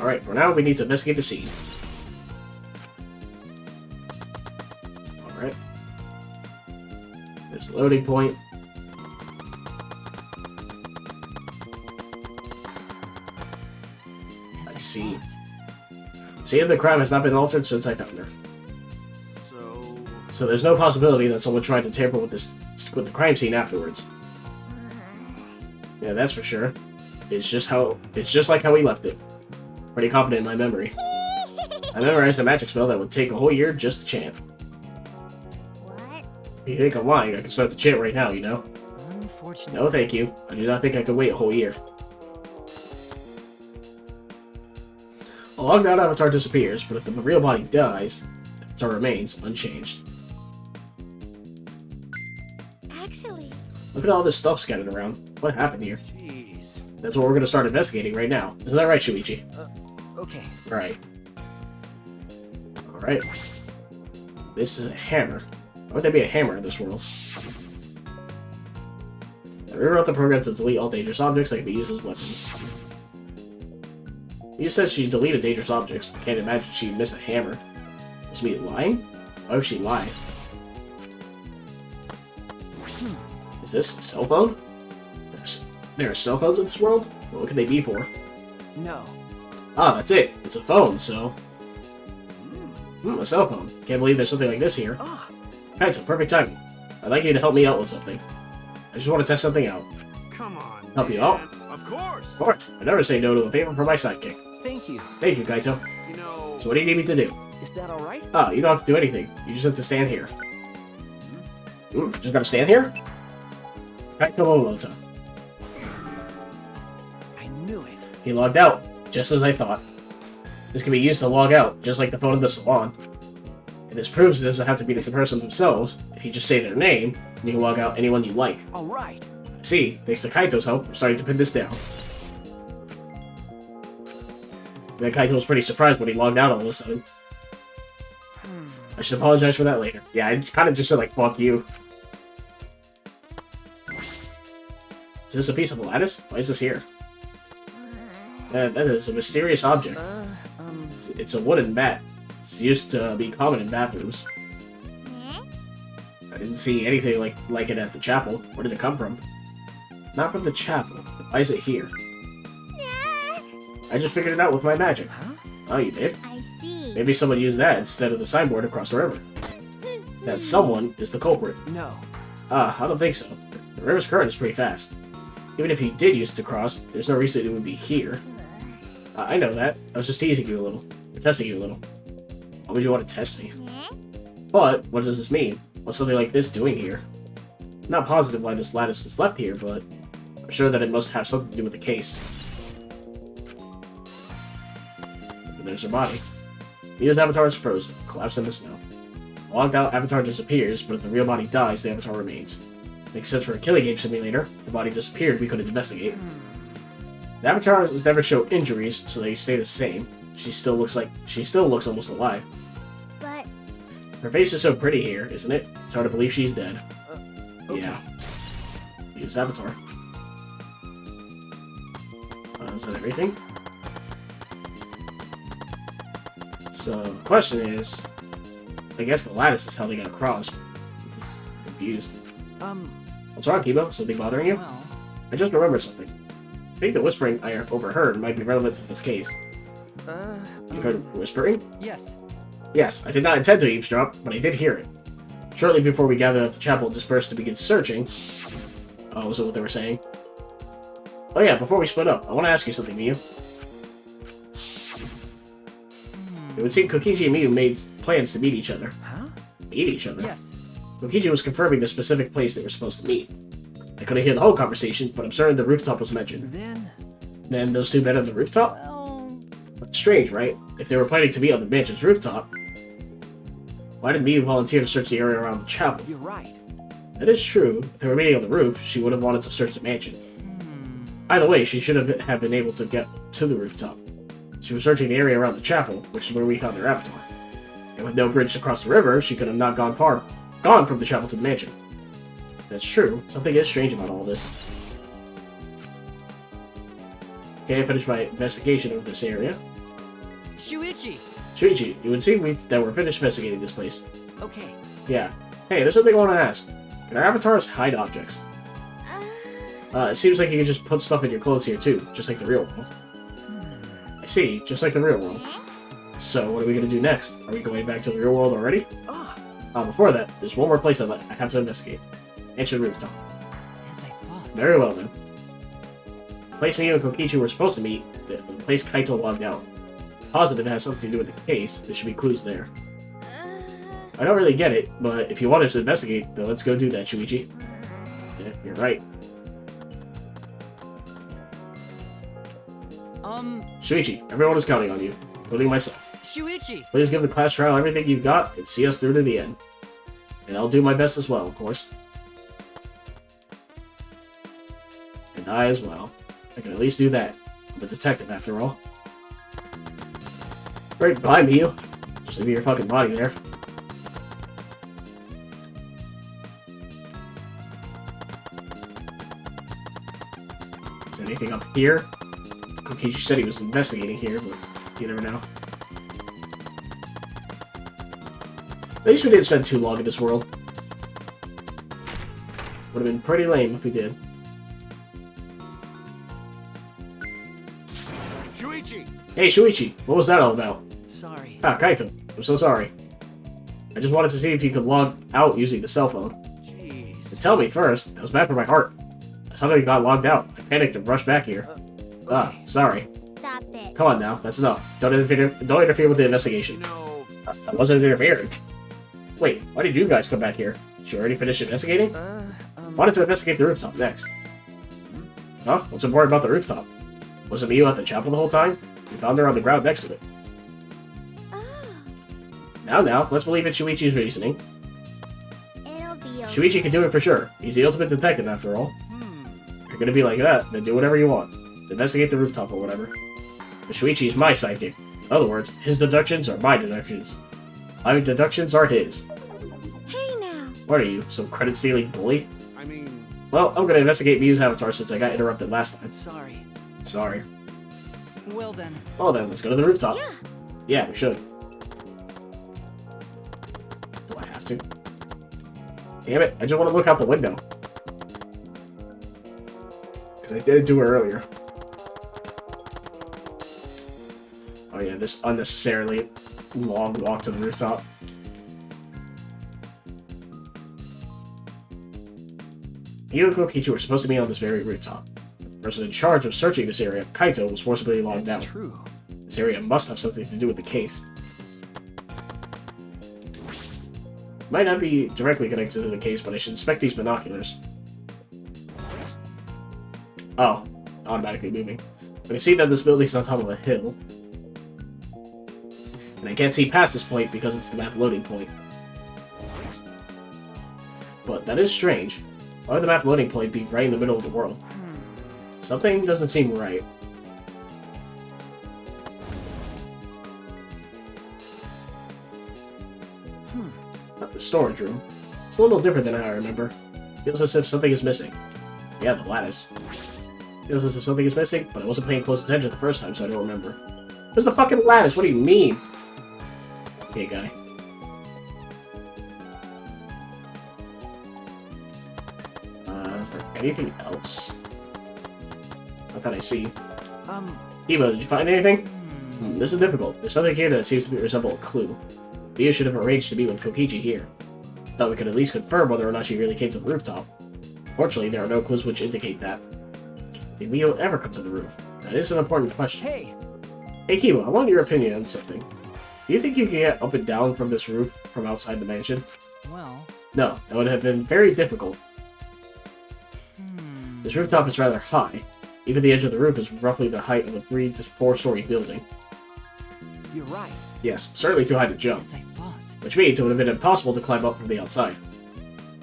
Alright, for now we need to investigate the scene. Alright. There's the loading point. I see. Scene of the crime has not been altered since I found her. So there's no possibility that someone tried to tamper with the crime scene afterwards. Yeah, that's for sure. It's just like how we left it. Pretty confident in my memory. I memorized a magic spell that would take a whole year just to chant. What? If you think I'm lying, I can start the chant right now, you know? Unfortunately. No, thank you. I do not think I could wait a whole year. A logged out avatar disappears, but if the real body dies, the avatar remains unchanged. Actually, Look at all this stuff scattered around. What happened here? Jeez. That's what we're gonna start investigating right now. Isn't that right, Shuichi? Okay. Right. Alright. This is a hammer. Why would there be a hammer in this world? I rewrote the program to delete all dangerous objects that can be used as weapons. You said she deleted dangerous objects. I can't imagine she'd miss a hammer. Is me lying? Why would she lie? Is this a cell phone? There are cell phones in this world? What could they be for? No. Ah, that's it. It's a phone, so... a cell phone. Can't believe there's something like this here. Ah. Kaito, perfect timing. I'd like you to help me out with something. I just want to test something out. Come on. Help you man. out? Of course. Of course. I never say no to a favor for my sidekick. Thank you. Thank you, Kaito. You know... So what do you need me to do? Is that alright? Ah, you don't have to do anything. You just have to stand here. Just gotta stand here? Kaito Lolota. I knew it. He logged out, just as I thought. This can be used to log out, just like the phone in the salon. And this proves it doesn't have to be the person themselves. If you just say their name, you can log out anyone you like. Alright. See, thanks to Kaito's help, I'm starting to pin this down. And then Kaito was pretty surprised when he logged out all of a sudden. I should apologize for that later. Yeah, I kind of just said, like, fuck you. Is this a piece of lattice? Why is this here? That is a mysterious object. It's a wooden mat. It's used to be common in bathrooms. I didn't see anything like it at the chapel. Where did it come from? Not from the chapel. Why is it here? I just figured it out with my magic. Huh? Oh, you did? I see. Maybe someone used that instead of the signboard across the river. That someone is the culprit. No. I don't think so. The river's current is pretty fast. Even if he did use it to cross, there's no reason it would be here. I know that. I was just teasing you a little. Or testing you a little. Why would you want to test me? But, what does this mean? What's something like this doing here? I'm not positive why this lattice is left here, but I'm sure that it must have something to do with the case. And there's her body. Mio's avatar is frozen, collapsed in the snow. The logged out avatar disappears, but if the real body dies, the avatar remains. Makes sense for a killing game simulator. If the body disappeared, we couldn't investigate. The avatars never show injuries, so they stay the same. She still looks almost alive. But Her face is so pretty here, isn't it? It's hard to believe she's dead. Okay. Yeah. Use avatar. Is that everything? So, the question is... I guess the lattice is how they got across. Confused. What's wrong, Kibo? Something bothering you? Well, I just remembered something. I think the whispering I overheard might be relevant to this case. You heard whispering? yes. Yes, I did not intend to eavesdrop, but I did hear it. Shortly before we gathered at the chapel and dispersed to begin searching... Oh, is that what they were saying? Oh yeah, before we split up, I want to ask you something, Miyu. It would seem Kokiji and Miyu made plans to meet each other. Huh? Meet each other? Yes. Kokiji was confirming the specific place they were supposed to meet. I couldn't hear the whole conversation, but I'm certain the rooftop was mentioned. Then those two met on the rooftop? Well, That's strange, right? If they were planning to meet on the mansion's rooftop, why did Miyu volunteer to search the area around the chapel? You're right. That is true. If they were meeting on the roof, she would have wanted to search the mansion. Either way, she should have been able to get to the rooftop. She was searching the area around the chapel, which is where we found their avatar. And with no bridge to cross the river, she could have not gone from the chapel to the mansion. That's true. Something is strange about all this. Okay, I finished my investigation of this area. Shuichi! Shuichi, you would see that we're finished investigating this place. Okay. Yeah. Hey, there's something I want to ask. Can our avatars hide objects? It seems like you can just put stuff in your clothes here too, just like the real world. I see, just like the real world. So, what are we going to do next? Are we going back to the real world already? Before that, there's one more place I have to investigate. Ancient Rooftop. As I thought. Very well then. The place Miyu and Kokichi were supposed to meet, the place Kaito logged out. Positive it has something to do with the case, there should be clues there. I don't really get it, but if you want us to investigate, then let's go do that, Shuichi. Yeah, you're right. Shuichi, everyone is counting on you, including myself. Shuichi! Please give the class trial everything you've got and see us through to the end. And I'll do my best as well, of course. And I as well. I can at least do that. I'm a detective, after all. Right, bye, Miyu. Just leave your fucking body there. Is there anything up here? Kokichi said he was investigating here, but you never know. At least we didn't spend too long in this world. Would have been pretty lame if we did. Shuichi! Hey, Shuichi, what was that all about? Sorry. Ah, Kaito, I'm so sorry. I just wanted to see if you could log out using the cell phone. Jeez. And tell me first, that was bad for my heart. I saw that you got logged out. I panicked and rushed back here. Ah, sorry. Stop it. Come on now, that's enough. Don't interfere with the investigation. No. I wasn't interfering. Wait, why did you guys come back here? Did you already finish investigating? Wanted to investigate the rooftop next. Huh? What's important about the rooftop? Wasn't Miyu at the chapel the whole time? We found her on the ground next to it. Now, let's believe in Shuichi's reasoning. It'll be okay. Shuichi can do it for sure. He's the ultimate detective after all. If you're gonna be like that, then do whatever you want. Investigate the rooftop or whatever. But Shuichi is my sidekick. In other words, his deductions are my deductions. My deductions are his. Hey now. What are you, some credit-stealing bully? I mean... Well, I'm gonna investigate Miyu's avatar since I got interrupted last time. Sorry. Sorry. Well then. Well then, let's go to the rooftop. Yeah. Yeah, we should. Do I have to? Damn it, I just want to look out the window. Because I didn't do it earlier. Oh yeah, this unnecessarily long walk to the rooftop. You and Kokichi were supposed to be on this very rooftop. The person in charge of searching this area, Kaito, was forcibly locked down. That's true. This area must have something to do with the case. Might not be directly connected to the case, but I should inspect these binoculars. Oh, automatically moving. I can see that this building's on top of a hill. And I can't see past this point because it's the map loading point. But that is strange. Why would the map loading point be right in the middle of the world? Something doesn't seem right. The storage room. It's a little different than I remember. Feels as if something is missing. Yeah, the lattice. Feels as if something is missing, but I wasn't paying close attention the first time, so I don't remember. Where's the fucking lattice? What do you mean? Okay, guy. Is there anything else? Not that I see. Eva, did you find anything? This is difficult. There's something here that seems to resemble a clue. Eva should have arranged to meet with Kokichi here. Thought we could at least confirm whether or not she really came to the rooftop. Fortunately, there are no clues which indicate that. Did Mio ever come to the roof? That is an important question. Hey! Hey Kiba, I want your opinion on something. Do you think you can get up and down from this roof from outside the mansion? Well... No, that would have been very difficult. This rooftop is rather high. Even the edge of the roof is roughly the height of a 3 to 4 story building. You're right. Yes, certainly too high to jump. As I thought. Which means it would have been impossible to climb up from the outside.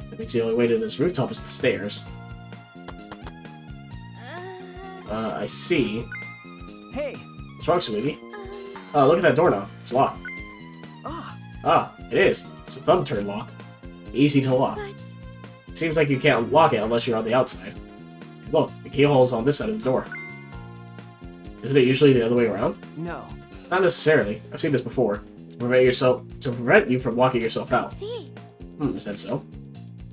That means the only way to this rooftop is the stairs. I see. Hey! What's wrong, sweetie? Oh, look at that doorknob. It's locked. Ah, it is. It's a thumb turn lock. Easy to lock. It seems like you can't unlock it unless you're on the outside. Look, the keyhole is on this side of the door. Isn't it usually the other way around? No. Not necessarily. I've seen this before. To prevent you from locking yourself out. See. Is that so?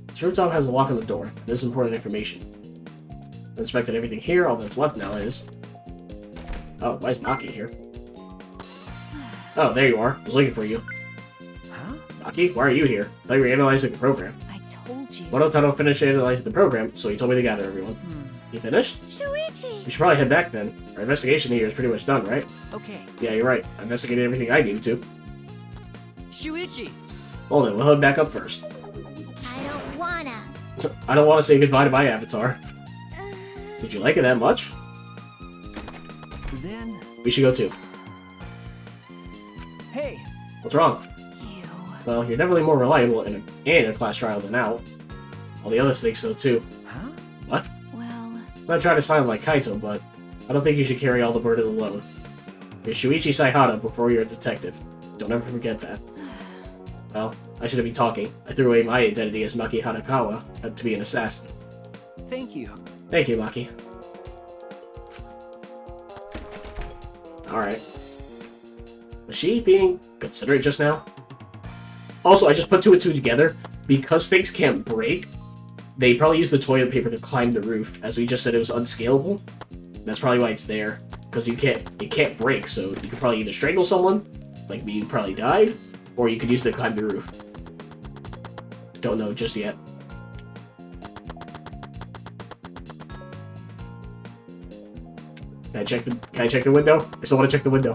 This rooftop has a lock on the door. This is important information. I've inspected everything here. All that's left now is... Oh, why is Maki here? Oh, there you are. I was looking for you. Huh? Maki, why are you here? I thought you were analyzing the program. I told you. Monotaro finished analyzing the program, so he told me to gather everyone. You finished? Shuichi! We should probably head back then. Our investigation here is pretty much done, right? Okay. Yeah, you're right. I investigated everything I needed to. Shuichi! Well then, we'll head back up first. I don't wanna. I don't want to say goodbye to my avatar. Did you like it that much? Then... We should go too. Hey! What's wrong? You. Well, you're definitely more reliable in a class trial than out. All the others think so too. Huh? What? Well... I'm not trying to sound like Kaito, but I don't think you should carry all the burden alone. You're Shuichi Saihara before you're a detective. Don't ever forget that. Well, I shouldn't be talking. I threw away my identity as Maki Hanakawa to be an assassin. Thank you. Thank you, Maki. Alright. Was she being considerate just now? Also, I just put 2 and 2 together. Because things can't break, they probably used the toilet paper to climb the roof, as we just said it was unscalable. That's probably why it's there. Because it can't break, so you could probably either strangle someone, like me, you probably died, or you could use it to climb the roof. Don't know just yet. Can I check the window? I still want to check the window.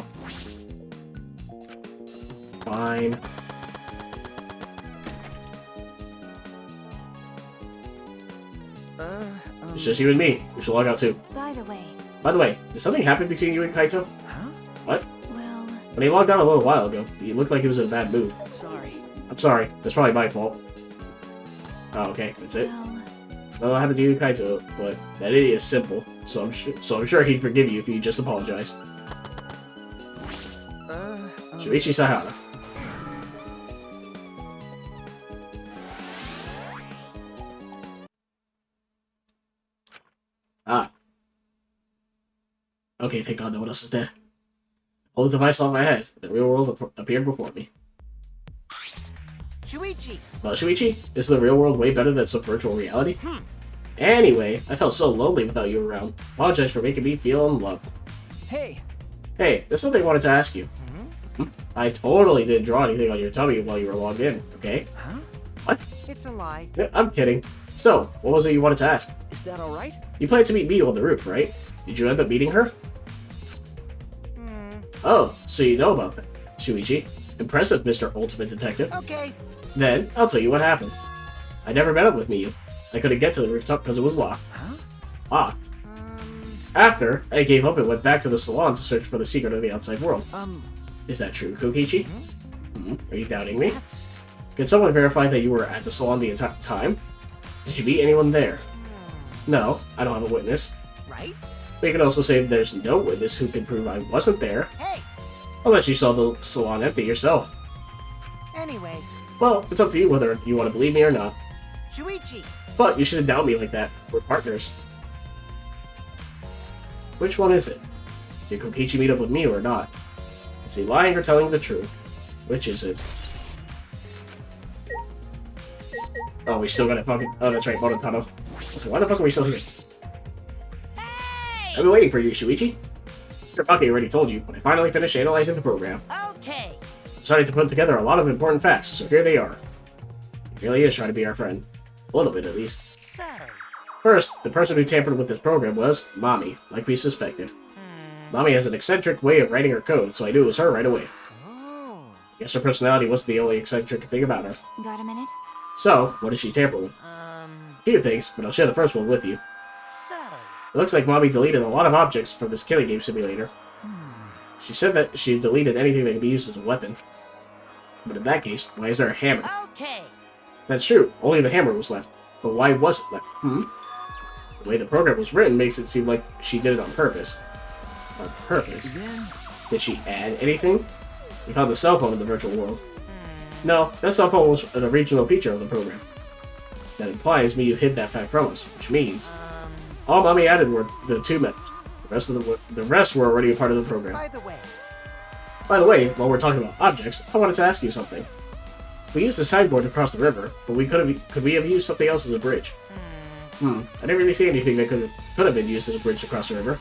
Fine. It's just you and me. We should log out too. By the way... By the way, did something happen between you and Kaito? Huh? What? Well... When he logged out a little while ago, he looked like he was in a bad mood. Sorry. I'm sorry. That's probably my fault. Oh, okay. That's it. Well... Well, what happened to you and Kaito, but that idiot is simple, so I'm sure he'd forgive you if you just apologized. Shuichi Saihara. Ah. Okay, thank God no one else is dead. Hold the device off my head. The real world appeared before me. Shuichi! Well, Shuichi, is the real world way better than some virtual reality? Anyway, I felt so lonely without you around. Apologize for making me feel in love. Hey, Hey, there's something I wanted to ask you. I totally didn't draw anything on your tummy while you were logged in, okay? huh? What? It's a lie. Yeah, I'm kidding. So, what was it you wanted to ask? Is that alright? You planned to meet me on the roof, right? Did you end up meeting her? Oh, so you know about that. Shuichi. Impressive, Mr. Ultimate Detective. Okay. Then, I'll tell you what happened. I never met up with Miyu. I couldn't get to the rooftop because it was locked. Huh? Locked. After, I gave up and went back to the salon to search for the secret of the outside world. Is that true, Kokichi? Are you doubting me? That's... Can someone verify that you were at the salon the entire time? Did you meet anyone there? No, I don't have a witness. Right? But you can also say there's no witness who can prove I wasn't there, Hey! unless you saw the salon empty yourself. Anyway, Well, it's up to you whether you want to believe me or not. Shuichi! But you shouldn't doubt me like that. We're partners. Which one is it? Did Kokichi meet up with me or not? Is he lying or telling the truth? Which is it? Oh, we still gotta fucking... Oh, that's right, Monotano. So why the fuck are we still here? Hey! I've been waiting for you, Shuichi. Your Bucky already told you, but I finally finished analyzing the program. Okay. I'm starting to put together a lot of important facts, so here they are. He really is trying to be our friend. A little bit, at least. So, First, the person who tampered with this program was Mommy, like we suspected. Mommy has an eccentric way of writing her code, so I knew it was her right away. Oh. Guess her personality wasn't the only eccentric thing about her. Got a minute? So, what did she tamper with? Few things, but I'll share the first one with you. so. It looks like Mommy deleted a lot of objects from this killing game simulator. She said that she deleted anything that could be used as a weapon. But in that case, why is there a hammer? Okay. That's true, only the hammer was left. But why was it left? The way the program was written makes it seem like she did it on purpose. On purpose? Then... Did she add anything? We found the cell phone in the virtual world. No, that cell phone was an original feature of the program. That implies Miyu hid that fact from us, which means all Mommy added were the two maps. The rest were already a part of the program. By the way, while we're talking about objects, I wanted to ask you something. We used the signboard to cross the river, but could we have used something else as a bridge? I didn't really see anything that could have been used as a bridge to cross the river.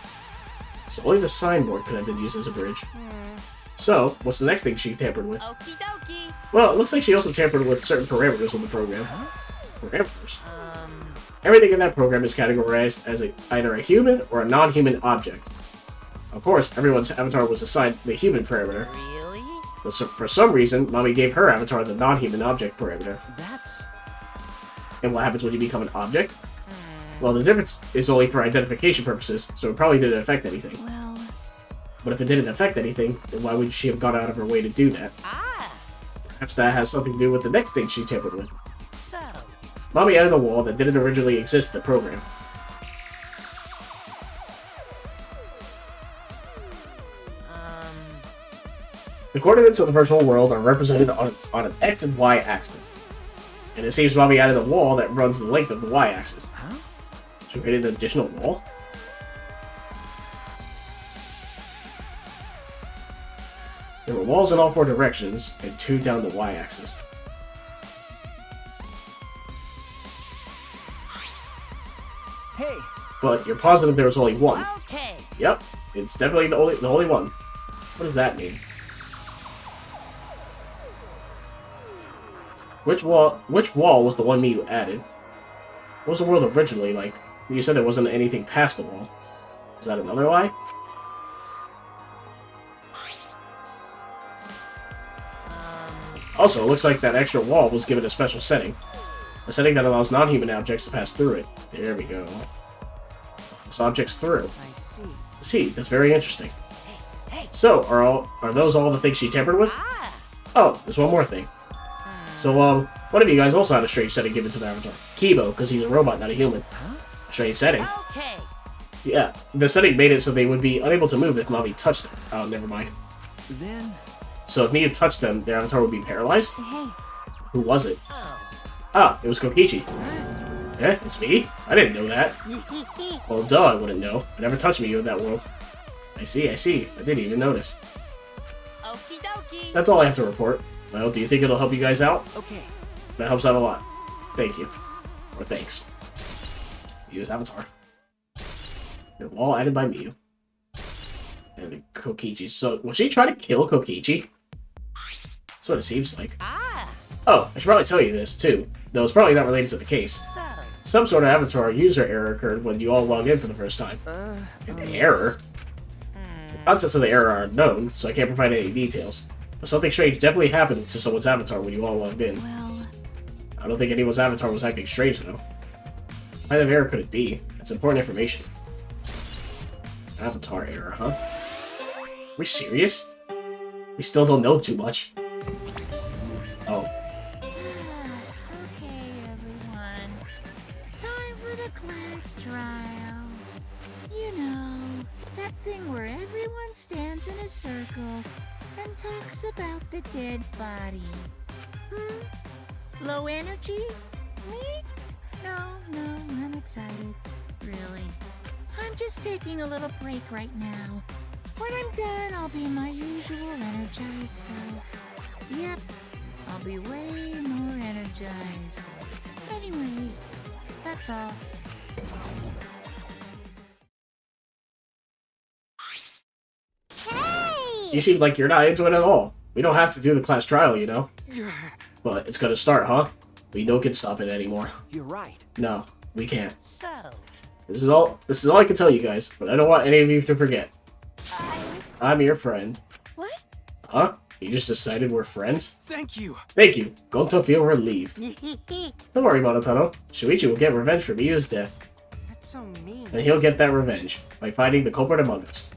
So only the signboard could have been used as a bridge. So, what's the next thing she tampered with? Okie dokie. Well, it looks like she also tampered with certain parameters in the program. Parameters? Everything in that program is categorized as either a human or a non-human object. Of course, everyone's avatar was assigned the human parameter, Really? but for some reason, Mommy gave her avatar the non-human object parameter. That's... And what happens when you become an object? Well, the difference is only for identification purposes, so it probably didn't affect anything. Well, But if it didn't affect anything, then why would she have gone out of her way to do that? Ah. Perhaps that has something to do with the next thing she tampered with. So. Mommy added a wall that didn't originally exist in the program. The coordinates of the virtual world are represented on an X and Y axis. And it seems Mommy added a wall that runs the length of the Y axis. Huh? She created an additional wall? There were walls in all four directions, and two down the Y axis. Hey! But you're positive there was only one. Okay. Yep, it's definitely the only one. What does that mean? Which wall was the one Miyu added? What was the world originally like? You said there wasn't anything past the wall. Is that another lie? Also, it looks like that extra wall was given a special setting. A setting that allows non-human objects to pass through it. There we go. Pass objects through. I see. See, that's very interesting. So, are those all the things she tampered with? Ah. Oh, there's one more thing. So, one of you guys also had a strange setting given to the avatar. Kibo, because he's a robot, not a human. Strange setting. Okay. Yeah, the setting made it so they would be unable to move if Mommy touched them. Oh, never mind. Then... So if Miyu touched them, their avatar would be paralyzed? hey, Who was it? Oh. Ah, it was Kokichi. Eh, it's me? I didn't know that. Well, duh, I wouldn't know. I never touched Miyu in that world. I see. I didn't even notice. Lucky. That's all I have to report. Well, do you think it'll help you guys out? Okay. That helps out a lot. Thank you. Or thanks. Use avatar. And wall added by Miyu. And Kokichi. So, was she trying to kill Kokichi? That's what it seems like. Ah, Oh, I should probably tell you this, too. Though it's probably not related to the case. so. Some sort of avatar user error occurred when you all logged in for the first time. An error? The contents of the error are unknown, so I can't provide any details. But something strange definitely happened to someone's avatar when you all logged in. Well, I don't think anyone's avatar was acting strange, though. What kind of error could it be? It's important information. Avatar error, huh? Are we serious? We still don't know too much. Oh. Okay, everyone. Time for the class trial. You know, that thing where everyone stands in a circle and talks about the dead body. Low energy? Me? No, I'm excited. Really. I'm just taking a little break right now. When I'm done, I'll be my usual energized self. Yep, I'll be way more energized. Anyway, that's all. hey! You seem like you're not into it at all. We don't have to do the class trial, you know? But it's gonna start, huh? We don't can stop it anymore. You're right. No, we can't. So. This is all I can tell you guys, but I don't want any of you to forget. I'm your friend. What? Huh? You just decided we're friends? Thank you. Thank you. Gonto feel relieved. Don't worry, Monotano. Shuichi will get revenge for Miyu's death. That's so mean. And he'll get that revenge by finding the culprit among us.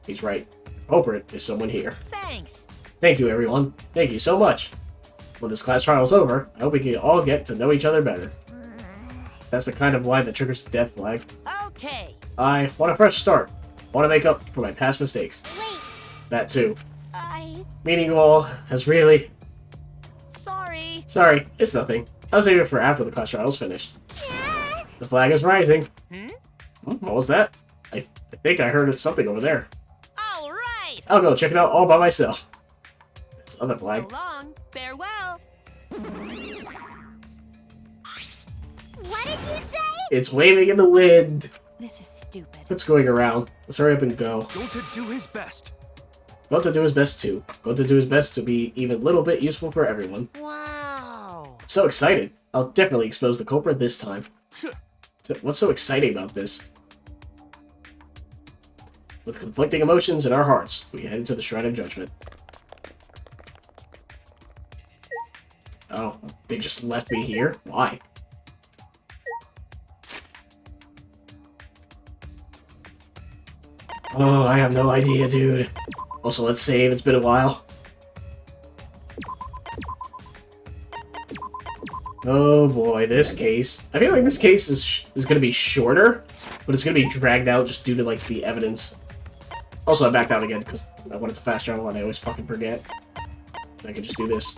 He's right. The culprit is someone here. Thanks. Thank you, everyone. Thank you so much. When this class trial's over, I hope we can all get to know each other better. That's the kind of line that triggers the death flag. Okay. I want a fresh start. Want to make up for my past mistakes. Wait, That too. I... Meeting you all has really... Sorry. Sorry, it's nothing. I'll save it for after the class trial's finished. The flag is rising. What was that? I think I heard something over there. All right. I'll go check it out all by myself. It's other flag. So long. Farewell. What did you say? It's waving in the wind. This is stupid. What's going around? Let's hurry up and go. Going to do his best. Going to do his best too. Going to do his best to be even a little bit useful for everyone. Wow. I'm so excited. I'll definitely expose the culprit this time. What's so exciting about this? With conflicting emotions in our hearts, we head into the Shrine of Judgment. Oh, they just left me here? Why? Oh, I have no idea, dude. Also, let's save. It's been a while. Oh boy, this case. I feel like this case is going to be shorter, but it's going to be dragged out just due to, like, the evidence. Also, I backed out again because I wanted to fast travel and I always fucking forget. I can just do this.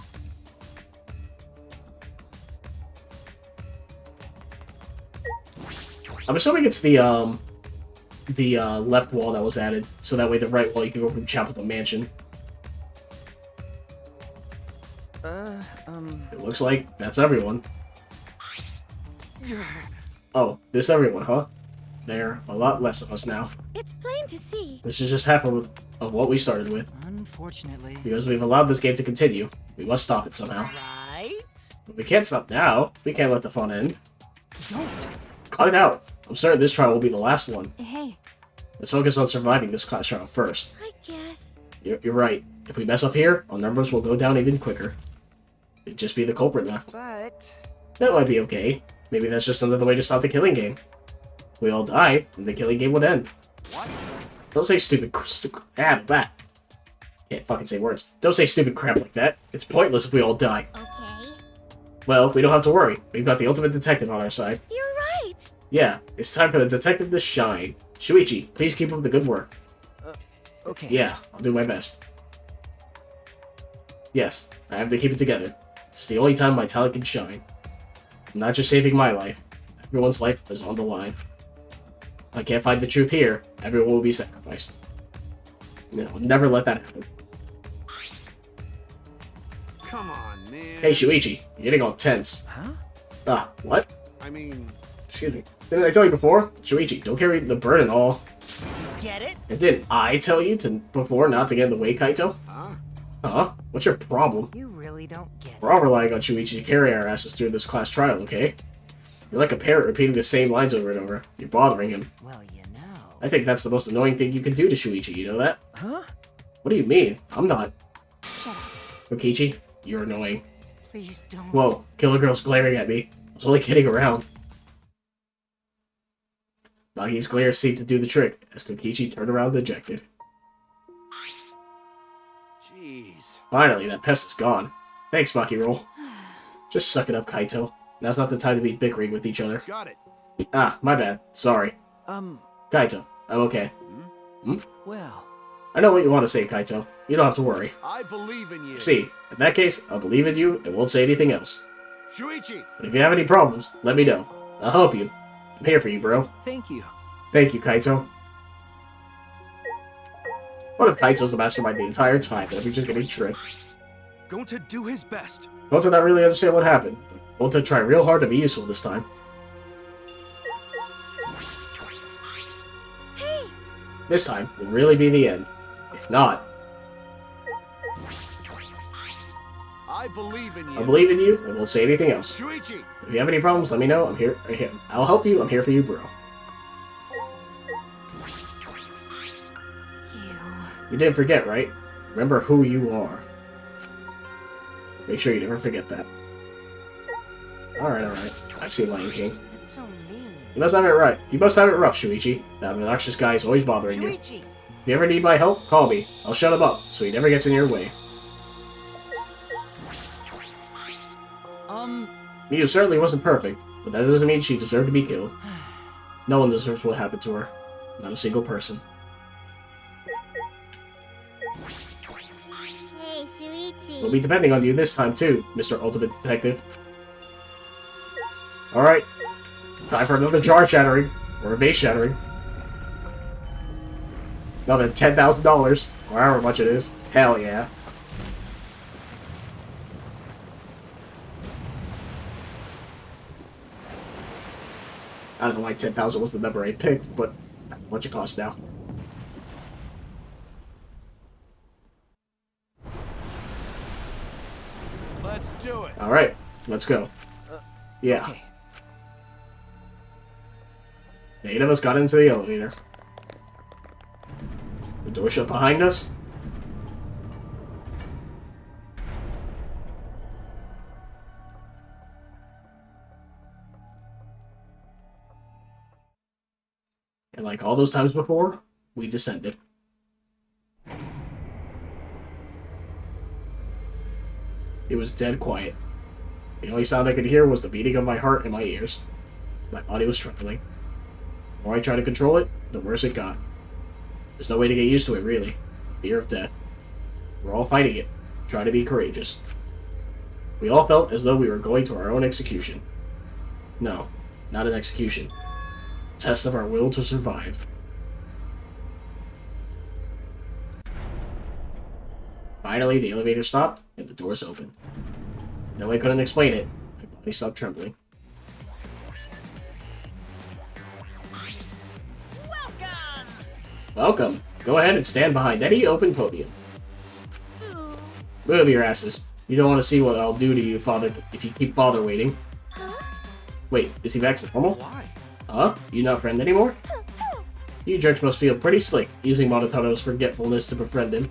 I'm assuming it's the left wall that was added, so that way the right wall you can go from chapel to mansion. It looks like that's everyone. Oh, this everyone, huh? There are a lot less of us now. It's plain to see. This is just half of what we started with. Unfortunately. Because we've allowed this game to continue, we must stop it somehow. Right. But we can't stop now. We can't let the fun end. Don't! Cut it out. I'm certain this trial will be the last one. Hey, Let's focus on surviving this class trial first. I guess. You're right. If we mess up here, our numbers will go down even quicker. It'd just be the culprit left. But That might be okay. Maybe that's just another way to stop the killing game. We all die, and the killing game would end. What? Don't say stupid that. Can't fucking say words. Don't say stupid crap like that. It's pointless if we all die. Okay. Well, we don't have to worry. We've got the ultimate detective on our side. You're right. Yeah, it's time for the detective to shine. Shuichi, please keep up the good work. Okay. Yeah, I'll do my best. Yes, I have to keep it together. It's the only time my talent can shine. I'm not just saving my life. Everyone's life is on the line. If I can't find the truth here, everyone will be sacrificed. No, I'll never let that happen. Hey, Shuichi, you're getting all tense. Huh? What? I mean, Excuse me. Didn't I tell you before? Shuichi, don't carry the burden all. Get it? And didn't I tell you before not to get in the way, Kaito? huh? Huh? What's your problem? You really don't get it. We're all relying on Shuichi to carry our asses through this class trial, okay? You're like a parrot repeating the same lines over and over. You're bothering him. Well, you know. I think that's the most annoying thing you can do to Shuichi, you know that? Huh? What do you mean? I'm not. Shut up. Kokichi, you're annoying. Please don't. Whoa, Killer Girl's glaring at me. I was only kidding around. Maki's glare seemed to do the trick, as Kokichi turned around dejected. Jeez. Finally, that pest is gone. Thanks, Maki Roll. Just suck it up, Kaito. Now's not the time to be bickering with each other. Got it. Ah, my bad. Sorry. Kaito, I'm okay. Well, I know what you want to say, Kaito. You don't have to worry. I believe in you. See, in that case, I'll believe in you and won't say anything else. Shuichi! But if you have any problems, let me know. I'll help you. I'm here for you, bro. thank you. Thank you, Kaito. What if Kaito's the mastermind the entire time and we're just getting tricked? Going to do his best. Gonta did not really understand what happened, but Gonta tried real hard to be useful this time. Hey, This time will really be the end. If not, I believe in you. I'll believe in you and won't say anything else. Shuichi! If you have any problems, let me know. I'm here. I'll help you. I'm here for you, bro. You didn't forget, right? Remember who you are. Make sure you never forget that. Alright. I've seen Lion King. That's so mean. You must have it right. You must have it rough, Shuichi. That obnoxious guy is always bothering you. Shuichi! If you ever need my help, call me. I'll shut him up, so he never gets in your way. Miu certainly wasn't perfect, but that doesn't mean she deserved to be killed. No one deserves what happened to her. Not a single person. hey, Shuichi. We'll be depending on you this time too, Mr. Ultimate Detective. Alright. Time for another jar shattering. Or a vase shattering. Another $10,000. Or however much it is. Hell yeah. I don't know why 10,000 was the number I picked, but that's how much it costs now. Let's do it. Alright, let's go. Yeah. Okay. The 8 of us got into the elevator. The door shut behind us. And like all those times before, we descended. It was dead quiet. The only sound I could hear was the beating of my heart in my ears. My body was trembling. The more I tried to control it, the worse it got. There's no way to get used to it, really. The fear of death. We're all fighting it, trying to be courageous. We all felt as though we were going to our own execution. No, not an execution. A test of our will to survive. Finally, the elevator stopped, and the doors opened. No, I couldn't explain it. My body stopped trembling. Welcome! Welcome. Go ahead and stand behind any open podium. Move your asses. You don't want to see what I'll do to you, Father, if you keep Father waiting. Wait, is he back to normal? Why? Huh? You not friend anymore? You jerks must feel pretty slick, using Monotono's forgetfulness to befriend him.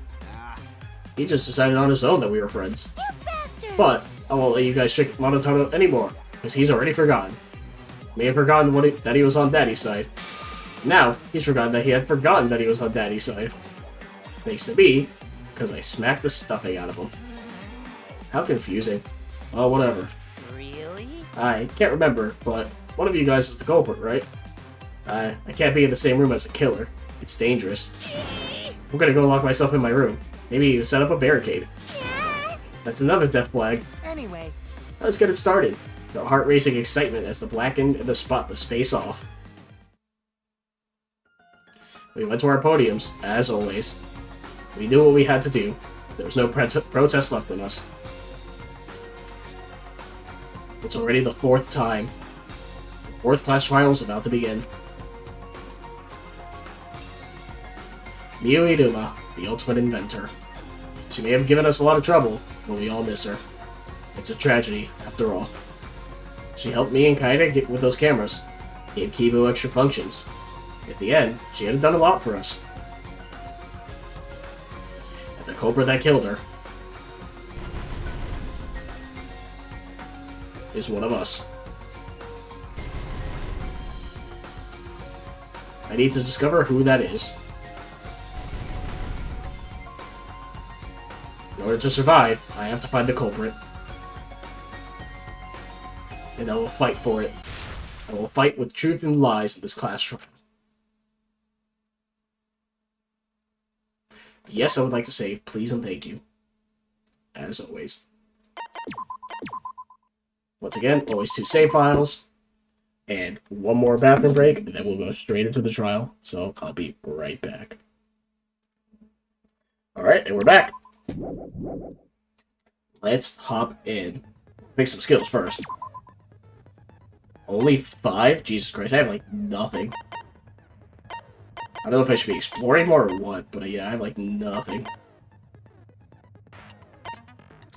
He just decided on his own that we were friends. You bastard! But I won't let you guys trick Monotono anymore, because he's already forgotten. He may have forgotten that he was on Daddy's side. Now, he's forgotten that he had forgotten that he was on Daddy's side. Thanks to me, because I smacked the stuffing out of him. How confusing. Well, whatever. Really? I can't remember, but one of you guys is the culprit, right? I can't be in the same room as a killer. It's dangerous. I'm gonna go lock myself in my room. Maybe even set up a barricade. That's another death flag. Anyway, Let's get it started. The heart-racing excitement as the blackened and the spotless face off. We went to our podiums, as always. We knew what we had to do. There was no protest left in us. It's already the 4th time. The 4th class trial is about to begin. Miyu Iruma, the ultimate inventor. She may have given us a lot of trouble, but we all miss her. It's a tragedy, after all. She helped me and Kaede get with those cameras, gave Kibu extra functions. At the end, she had done a lot for us. And the culprit that killed her is one of us. I need to discover who that is. In order to survive, I have to find the culprit. And I will fight for it. I will fight with truth and lies in this class trial. Yes, I would like to say please and thank you. As always. Once again, always 2 save files. And 1 more bathroom break, and then we'll go straight into the trial. So I'll be right back. Alright, and we're back. Let's hop in. Pick some skills first. Only 5? Jesus Christ, I have like nothing. I don't know if I should be exploring more or what, but yeah, I have like nothing.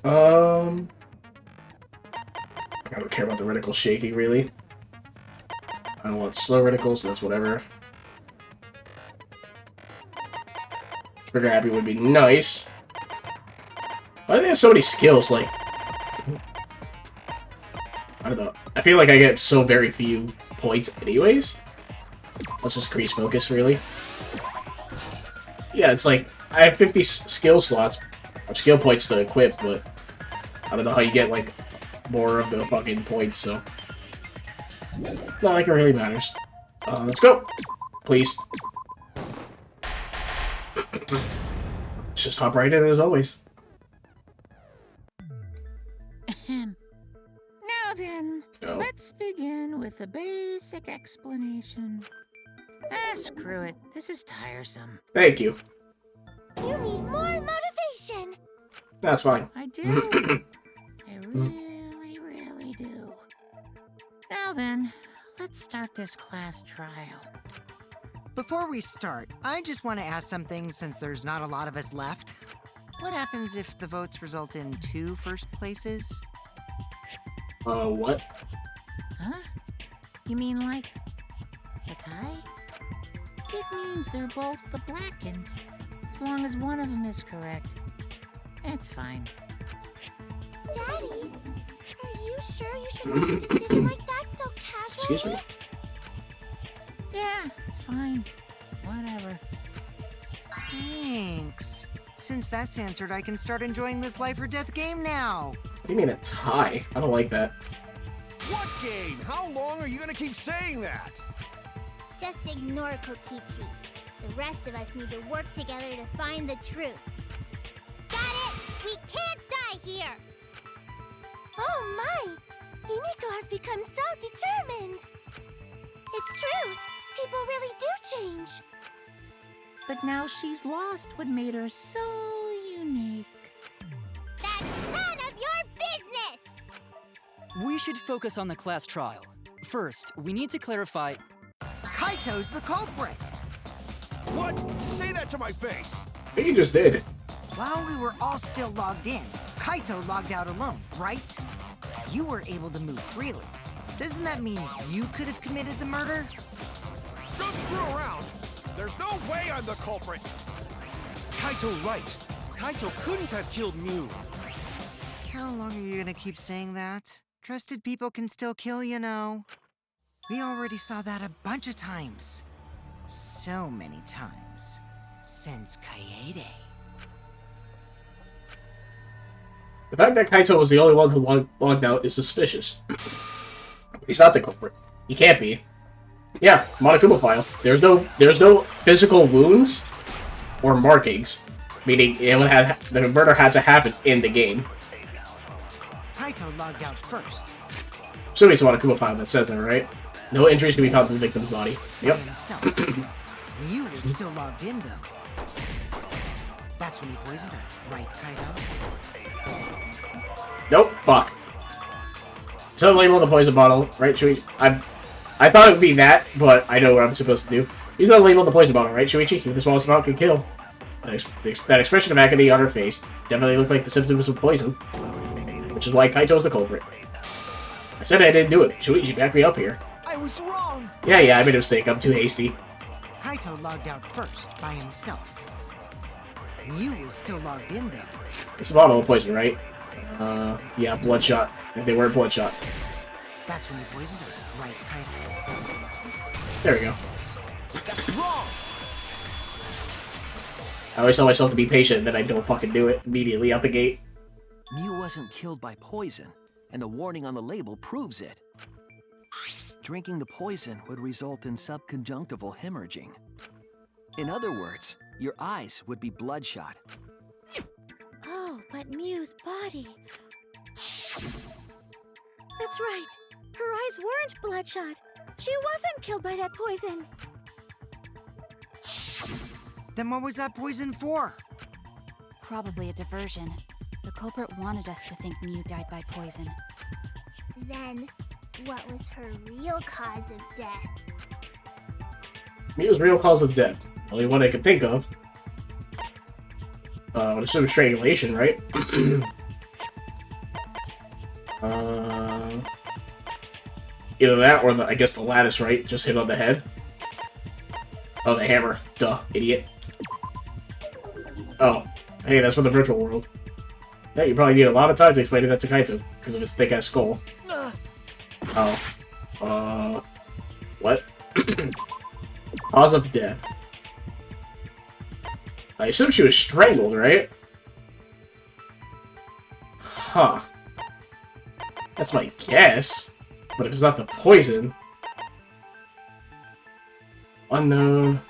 I don't care about the reticle shaking, really. I don't want slow reticles, so that's whatever. Trigger happy would be nice. Why do they have so many skills? Like, I don't know. I feel like I get so very few points anyways. Let's just increase focus, really. Yeah, it's like, I have 50 skill slots, or skill points to equip, but I don't know how you get, like, more of the fucking points, so. Not like it really matters. Let's go! Please. Let's just hop right in as always. Now then, let's begin with a basic explanation. Ah, screw it. This is tiresome. Thank you. You need more motivation. That's fine. I do. I really do. Now then, let's start this class trial. Before we start, I just want to ask something since there's not a lot of us left. What happens if the votes result in 2 first places? What? Huh? You mean like a tie? It means they're both the blackened, as long as one of them is correct. It's fine. Daddy, are you sure you should make a decision like that so casually? Excuse me. Yeah, it's fine. Whatever. Thanks. Since that's answered, I can start enjoying this life or death game now. What do you mean a tie? I don't like that. What game? How long are you gonna keep saying that? Just ignore Kokichi. The rest of us need to work together to find the truth. Got it? We can't die here! Oh my! Himiko has become so determined! It's true! People really do change! But now she's lost what made her so unique. That's none of your business! We should focus on the class trial. First, we need to clarify... Kaito's the culprit! What? Say that to my face! I think you just did. While we were all still logged in, Kaito logged out alone, right? You were able to move freely. Doesn't that mean you could have committed the murder? Don't screw around! There's no way I'm the culprit! Kaito right. Kaito couldn't have killed Mew. How long are you gonna keep saying that? Trusted people can still kill, you know. We already saw that a bunch of times. So many times. Since Kaede. The fact that Kaito was the only one who logged out is suspicious. He's not the culprit. He can't be. Yeah, Monokuma file. There's no physical wounds or markings, meaning it would have the murder had to happen in the game. Kaito logged out first. Assuming it's a Monokuma file that says that, right? No injuries can be found in the victim's body. Yep. By himself. Ryu was still logged in, though. That's when you poisoned her, right, Kaito? Nope. Fuck. So label on the poison bottle, right? Shuichi? I thought it would be that, but I know what I'm supposed to do. He's gonna label on the poison bottle, right, Shuichi? If the smallest amount can kill. That expression of agony on her face definitely looked like the symptoms of poison, which is why Kaito's the culprit. I said I didn't do it. Shuichi, back me up here. I was wrong. Yeah, I made a mistake. I'm too hasty. Kaito logged out first by himself. Mew was still logged in there. It's a bottle of poison, right? Yeah, bloodshot. They weren't bloodshot. That's when you poisoned her, right, Kaito? There we go. That's wrong. I always tell myself to be patient, and then I don't fucking do it immediately out the gate. Mew wasn't killed by poison, and the warning on the label proves it. Drinking the poison would result in subconjunctival hemorrhaging. In other words, your eyes would be bloodshot. Oh, but Mew's body. That's right. Her eyes weren't bloodshot. She wasn't killed by that poison. Then what was that poison for? Probably a diversion. The culprit wanted us to think Mew died by poison. Then, what was her real cause of death? Mew's real cause of death. Only one I can think of. I would assume strangulation, right? Either that or I guess the lattice, right? Just hit on the head. Oh, the hammer. Duh, idiot. Oh, hey, that's from the virtual world. Yeah, you probably need a lot of time to explain that to Kaito, because of his thick-ass skull. Oh. What? Cause of death. I assume she was strangled, right? Huh. That's my guess. But if it's not the poison... Unknown...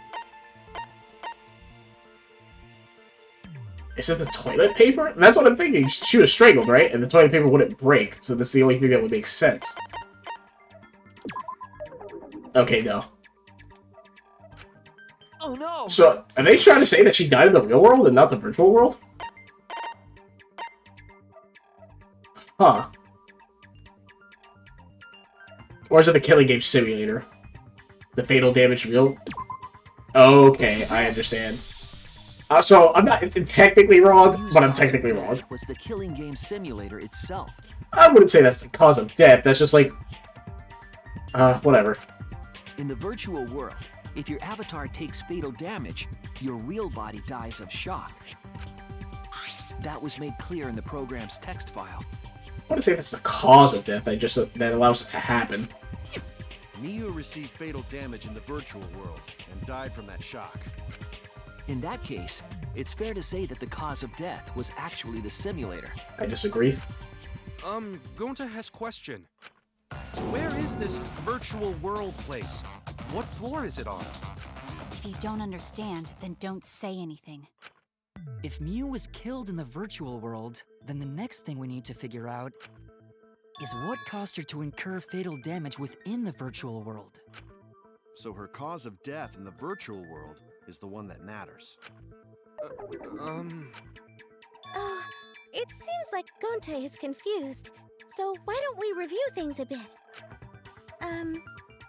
Is it the toilet paper? That's what I'm thinking. She was strangled, right? And the toilet paper wouldn't break, so that's the only thing that would make sense. Okay, no. Oh no! So, are they trying to say that she died in the real world and not the virtual world? Huh. Or is it the killing game simulator? The fatal damage real? Okay, I understand. So, I'm not technically wrong, but I'm technically wrong. Was the killing game simulator itself. I wouldn't say that's the cause of death, that's just like... whatever. In the virtual world, if your avatar takes fatal damage, your real body dies of shock. That was made clear in the program's text file. I wouldn't say that's the cause of death, that allows it to happen. Miyu received fatal damage in the virtual world and died from that shock. In that case, it's fair to say that the cause of death was actually the simulator. I disagree. Gonta has question. Where is this virtual world place? What floor is it on? If you don't understand, then don't say anything. If Mew was killed in the virtual world, then the next thing we need to figure out is what caused her to incur fatal damage within the virtual world. So her cause of death in the virtual world is the one that matters. Oh, it seems like Gonta is confused. So why don't we review things a bit?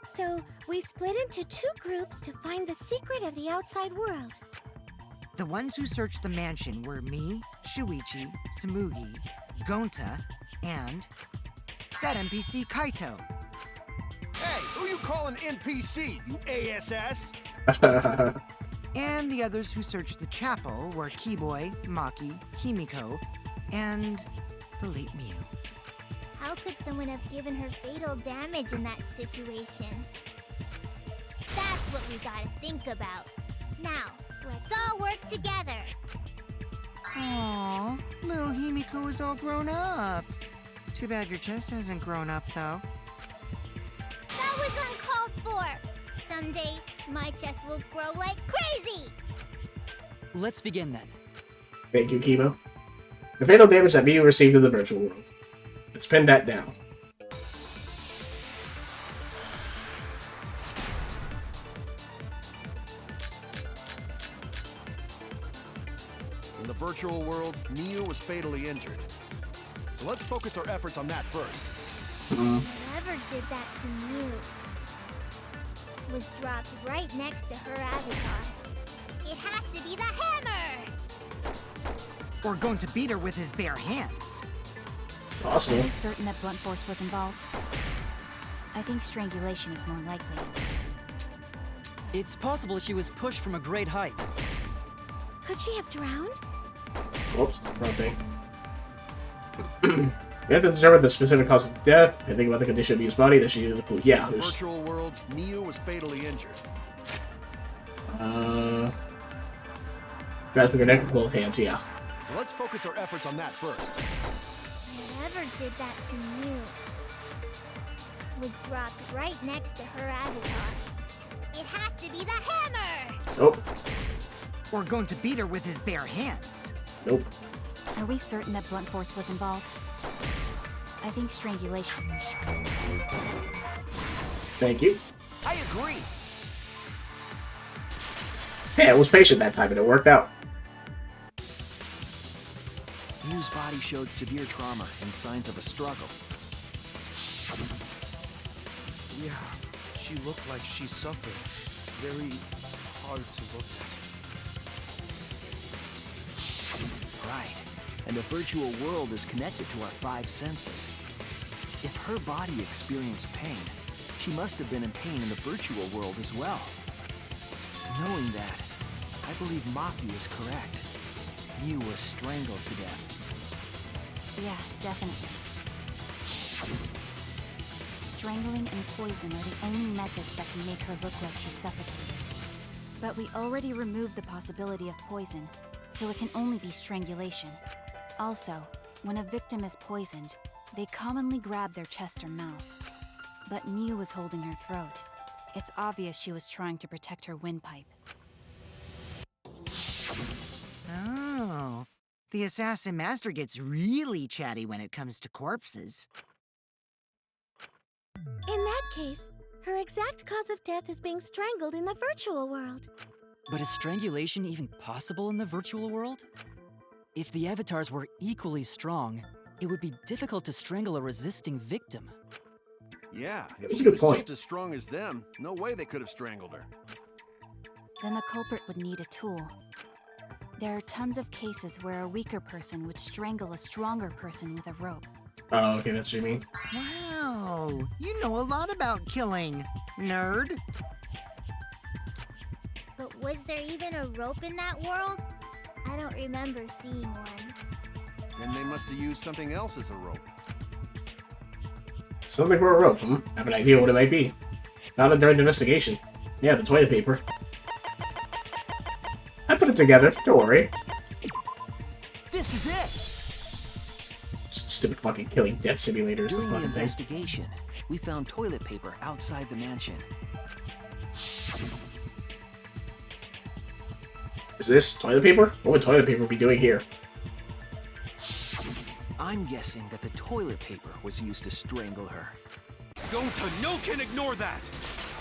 So we split into 2 groups to find the secret of the outside world. The ones who searched the mansion were me, Shuichi, Tsumugi, Gonta, and that NPC Kaito. Hey, who you calling NPC, you ASS? And the others who searched the chapel were Keyboy, Maki, Himiko, and the late Mew. How could someone have given her fatal damage in that situation? That's what we gotta think about. Now, let's all work together. Aww, little Himiko is all grown up. Too bad your chest hasn't grown up, though. That was uncalled for. Someday, my chest will grow like crazy. Let's begin then. Thank you, Kibo. The fatal damage that Miyu received in the virtual world. Let's pin that down. In the virtual world, Miyu was fatally injured. So let's focus our efforts on that first. Whoever did that to Mew was dropped right next to her avatar. It has to be the hammer! Or going to beat her with his bare hands. Are Possible. you certain that blunt force was involved? I think strangulation is more likely. It's possible she was pushed from a great height. Could she have drowned? Whoops, wrong thing. We have to determine the specific cause of death and think about the condition of Mew's body that she used to pull. Yeah, In the virtual world, Mew was fatally injured. grasping her neck with both hands, yeah. So let's focus our efforts on that first. Whoever did that to Mew was dropped right next to her avatar. It has to be the hammer! Nope. Or going to beat her with his bare hands. Nope. Are we certain that blunt force was involved? I think strangulation. Thank you. I agree. Hey, I was patient that time and it worked out. Mew's body showed severe trauma and signs of a struggle. Yeah, she looked like she suffered. Very hard to look at. Right. And the virtual world is connected to our 5 senses. If her body experienced pain, she must have been in pain in the virtual world as well. Knowing that, I believe Maki is correct. Mew was strangled to death. Yeah, definitely. Strangling and poison are the only methods that can make her look like she's suffocated. But we already removed the possibility of poison, so it can only be strangulation. Also, when a victim is poisoned, they commonly grab their chest or mouth. But Mew was holding her throat. It's obvious she was trying to protect her windpipe. Oh. The Assassin Master gets really chatty when it comes to corpses. In that case, her exact cause of death is being strangled in the virtual world. But is strangulation even possible in the virtual world? If the avatars were equally strong, it would be difficult to strangle a resisting victim. Yeah, if That's a she good was point. just as strong as them, no way they could have strangled her. Then the culprit would need a tool. There are tons of cases where a weaker person would strangle a stronger person with a rope. Oh, okay, that's what you mean. Wow, you know a lot about killing, nerd. But was there even a rope in that world? I don't remember seeing one. Then they must have used something else as a rope. Something for a rope. I have an idea what it might be. Found it during the investigation. Yeah, the toilet paper. I put it together, don't worry. This is it! Just stupid fucking killing death simulators, the During the fucking thing. investigation, we found toilet paper outside the mansion. Is this toilet paper? What would toilet paper be doing here? I'm guessing that the toilet paper was used to strangle her. Gonta, no can ignore that!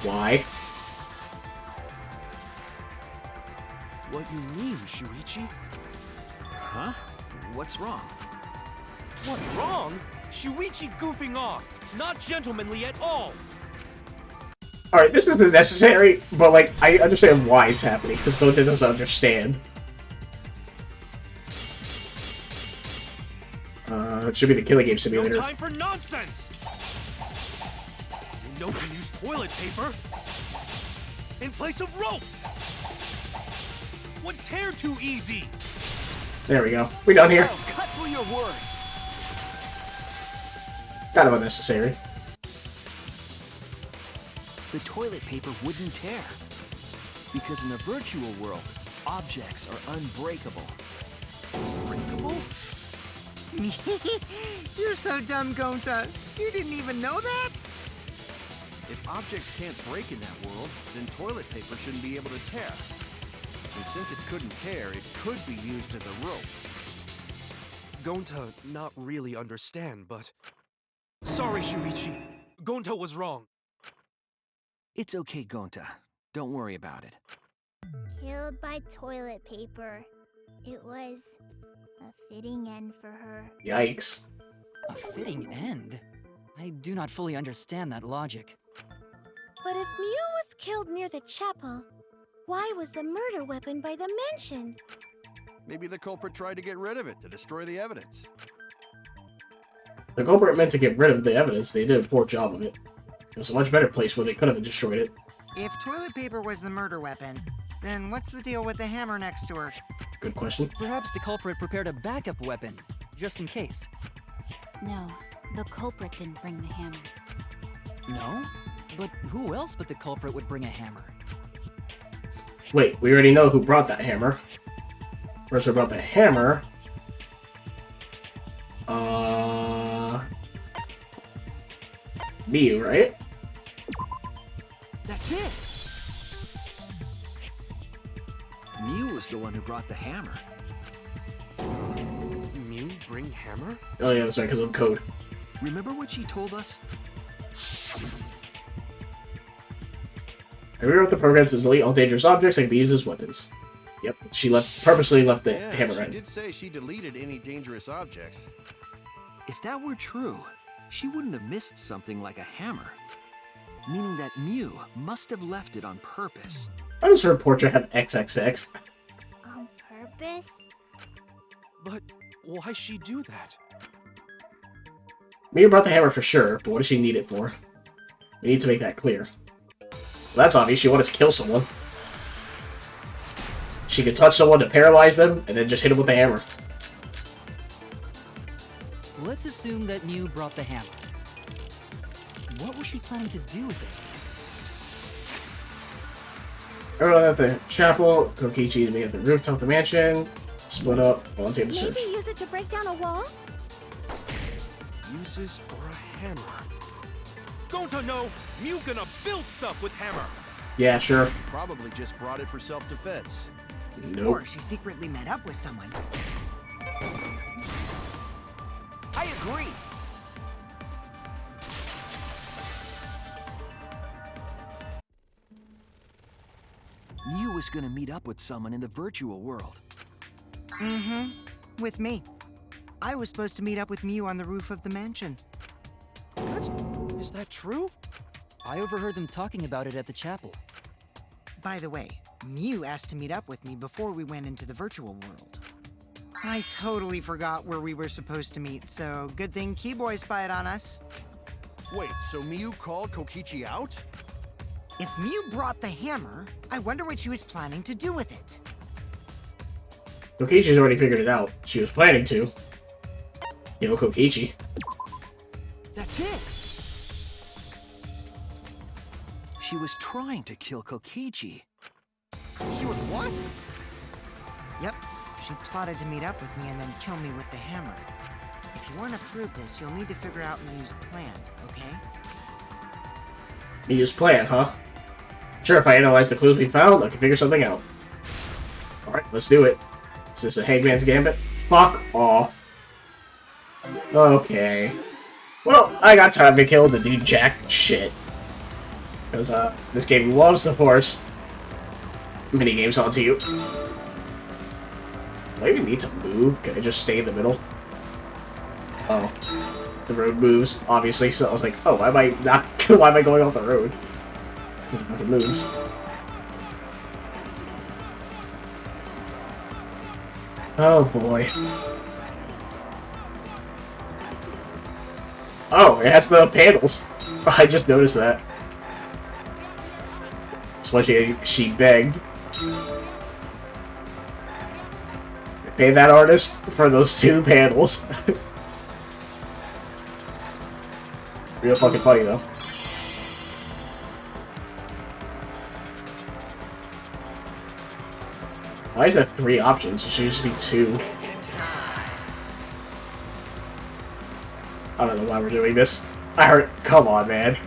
Why? What you mean, Shuichi? Huh? What's wrong? What, wrong? Shuichi goofing off! Not gentlemanly at all! Alright, this isn't necessary, but like, I understand why it's happening, because Gota doesn't understand. It should be the killing game No simulator. time for nonsense! You know you use toilet paper in place of rope! What tear too easy? There we go. We done here. Oh, cut through your words! Kind of unnecessary. The toilet paper wouldn't tear. Because in the virtual world, objects are unbreakable. Unbreakable? You're so dumb, Gonta. You didn't even know that? If objects can't break in that world, then toilet paper shouldn't be able to tear. And since it couldn't tear, it could be used as a rope. Gonta not really understand, but... Sorry, Shuichi. Gonta was wrong. It's okay, Gonta. Don't worry about it. Killed by toilet paper. It was a fitting end for her. Yikes. A fitting end? I do not fully understand that logic. But if Mew was killed near the chapel, why was the murder weapon by the mansion? Maybe the culprit tried to get rid of it to destroy the evidence. The culprit meant to get rid of the evidence. They did a poor job of it. It was a much better place where they could have destroyed it. If toilet paper was the murder weapon, then what's the deal with the hammer next to her? Good question. Perhaps the culprit prepared a backup weapon, just in case. No, the culprit didn't bring the hammer. No? But who else but the culprit would bring a hammer? Wait, we already know who brought that hammer. Person who brought the hammer. Mew, right? That's it! Mew was the one who brought the hammer. Mew bring hammer? Oh yeah, that's right, because of code. Remember what she told us? I rewrote the program to delete all dangerous objects that can be used as weapons. Yep, she purposely left the hammer she right. did say she deleted any dangerous objects. If that were true, she wouldn't have missed something like a hammer. Meaning that Mew must have left it on purpose. Why does her portrait have XXX? On purpose? But why she do that? Mew brought the hammer for sure, but what does she need it for? We need to make that clear. Well, that's obvious. She wanted to kill someone. She could touch someone to paralyze them, and then just hit them with the hammer. Let's assume that Mew brought the hammer. What was she planning to do with it? Everyone at the chapel, Kokichi to meet at the rooftop of the mansion, split up, volunteer to search. Maybe use it to break down a wall? Uses for a hammer. Don't I know? Mew gonna build stuff with hammer. Yeah, sure. Probably just brought it for self-defense. Nope. Or she secretly met up with someone. I agree! Mew was gonna meet up with someone in the virtual world. Mm-hmm. With me. I was supposed to meet up with Mew on the roof of the mansion. What? Is that true? I overheard them talking about it at the chapel. By the way, Mew asked to meet up with me before we went into the virtual world. I totally forgot where we were supposed to meet, so good thing Keyboy spied on us. Wait, so Mew called Kokichi out? If Mew brought the hammer, I wonder what she was planning to do with it. Kokichi's already figured it out. She was planning to. You know, Kokichi. That's it! She was trying to kill Kokichi. She was what? Yep, she plotted to meet up with me and then kill me with the hammer. If you want to prove this, you'll need to figure out Mew's plan, okay? Mew's plan, huh? I'm sure if I analyze the clues we found, I can figure something out. Alright, let's do it. Is this a Hangman's Gambit? Fuck off. Okay. Well, I got time to kill to do jack shit. Because, this game loves to force minigames onto you. Do I even need to move? Can I just stay in the middle? Oh. The road moves, obviously, so I was like, oh, why am I not... why am I going off the road? Because it fucking moves. Oh, boy. Oh, it has the panels. I just noticed that. That's why she begged. Pay that artist for those 2 panels. Real fucking funny, though. Why is that 3 options? It should just be 2. I don't know why we're doing this. I heard. Come on, man.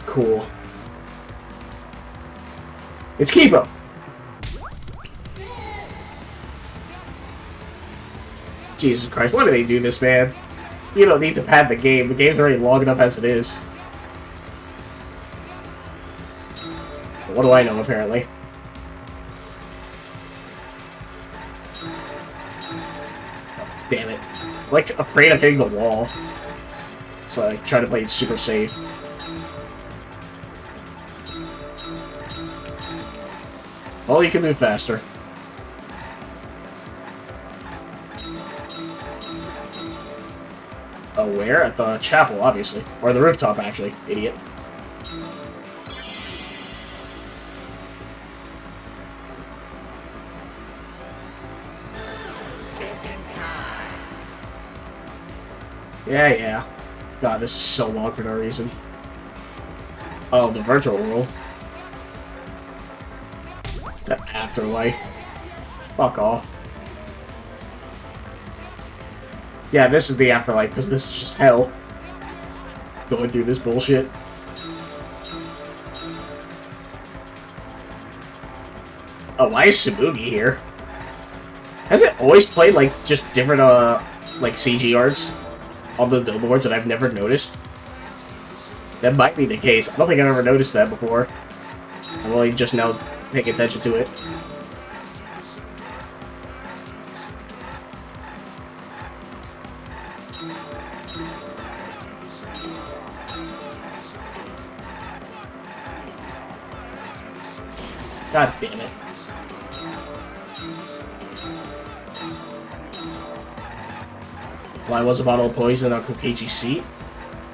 Cool. It's Kibo! Jesus Christ, why do they do this, man? You don't need to pad the game. The game's already long enough as it is. But what do I know, apparently? Oh, damn it. like afraid of hitting the wall. So I try to play it super safe. Oh, you can move faster. Oh, where? At the chapel, obviously. Or the rooftop, actually. Idiot. Yeah. God, this is so long for no reason. Oh, the virtual world. The afterlife. Fuck off. Yeah, this is the afterlife, because this is just hell. Going through this bullshit. Oh, why is Sabugi here? Has it always played, like, just different, like, CG arts on the billboards that I've never noticed? That might be the case. I don't think I've ever noticed that before. I'm only just now paying attention to it. God damn it. Why was a bottle of poison on Kokichi's seat?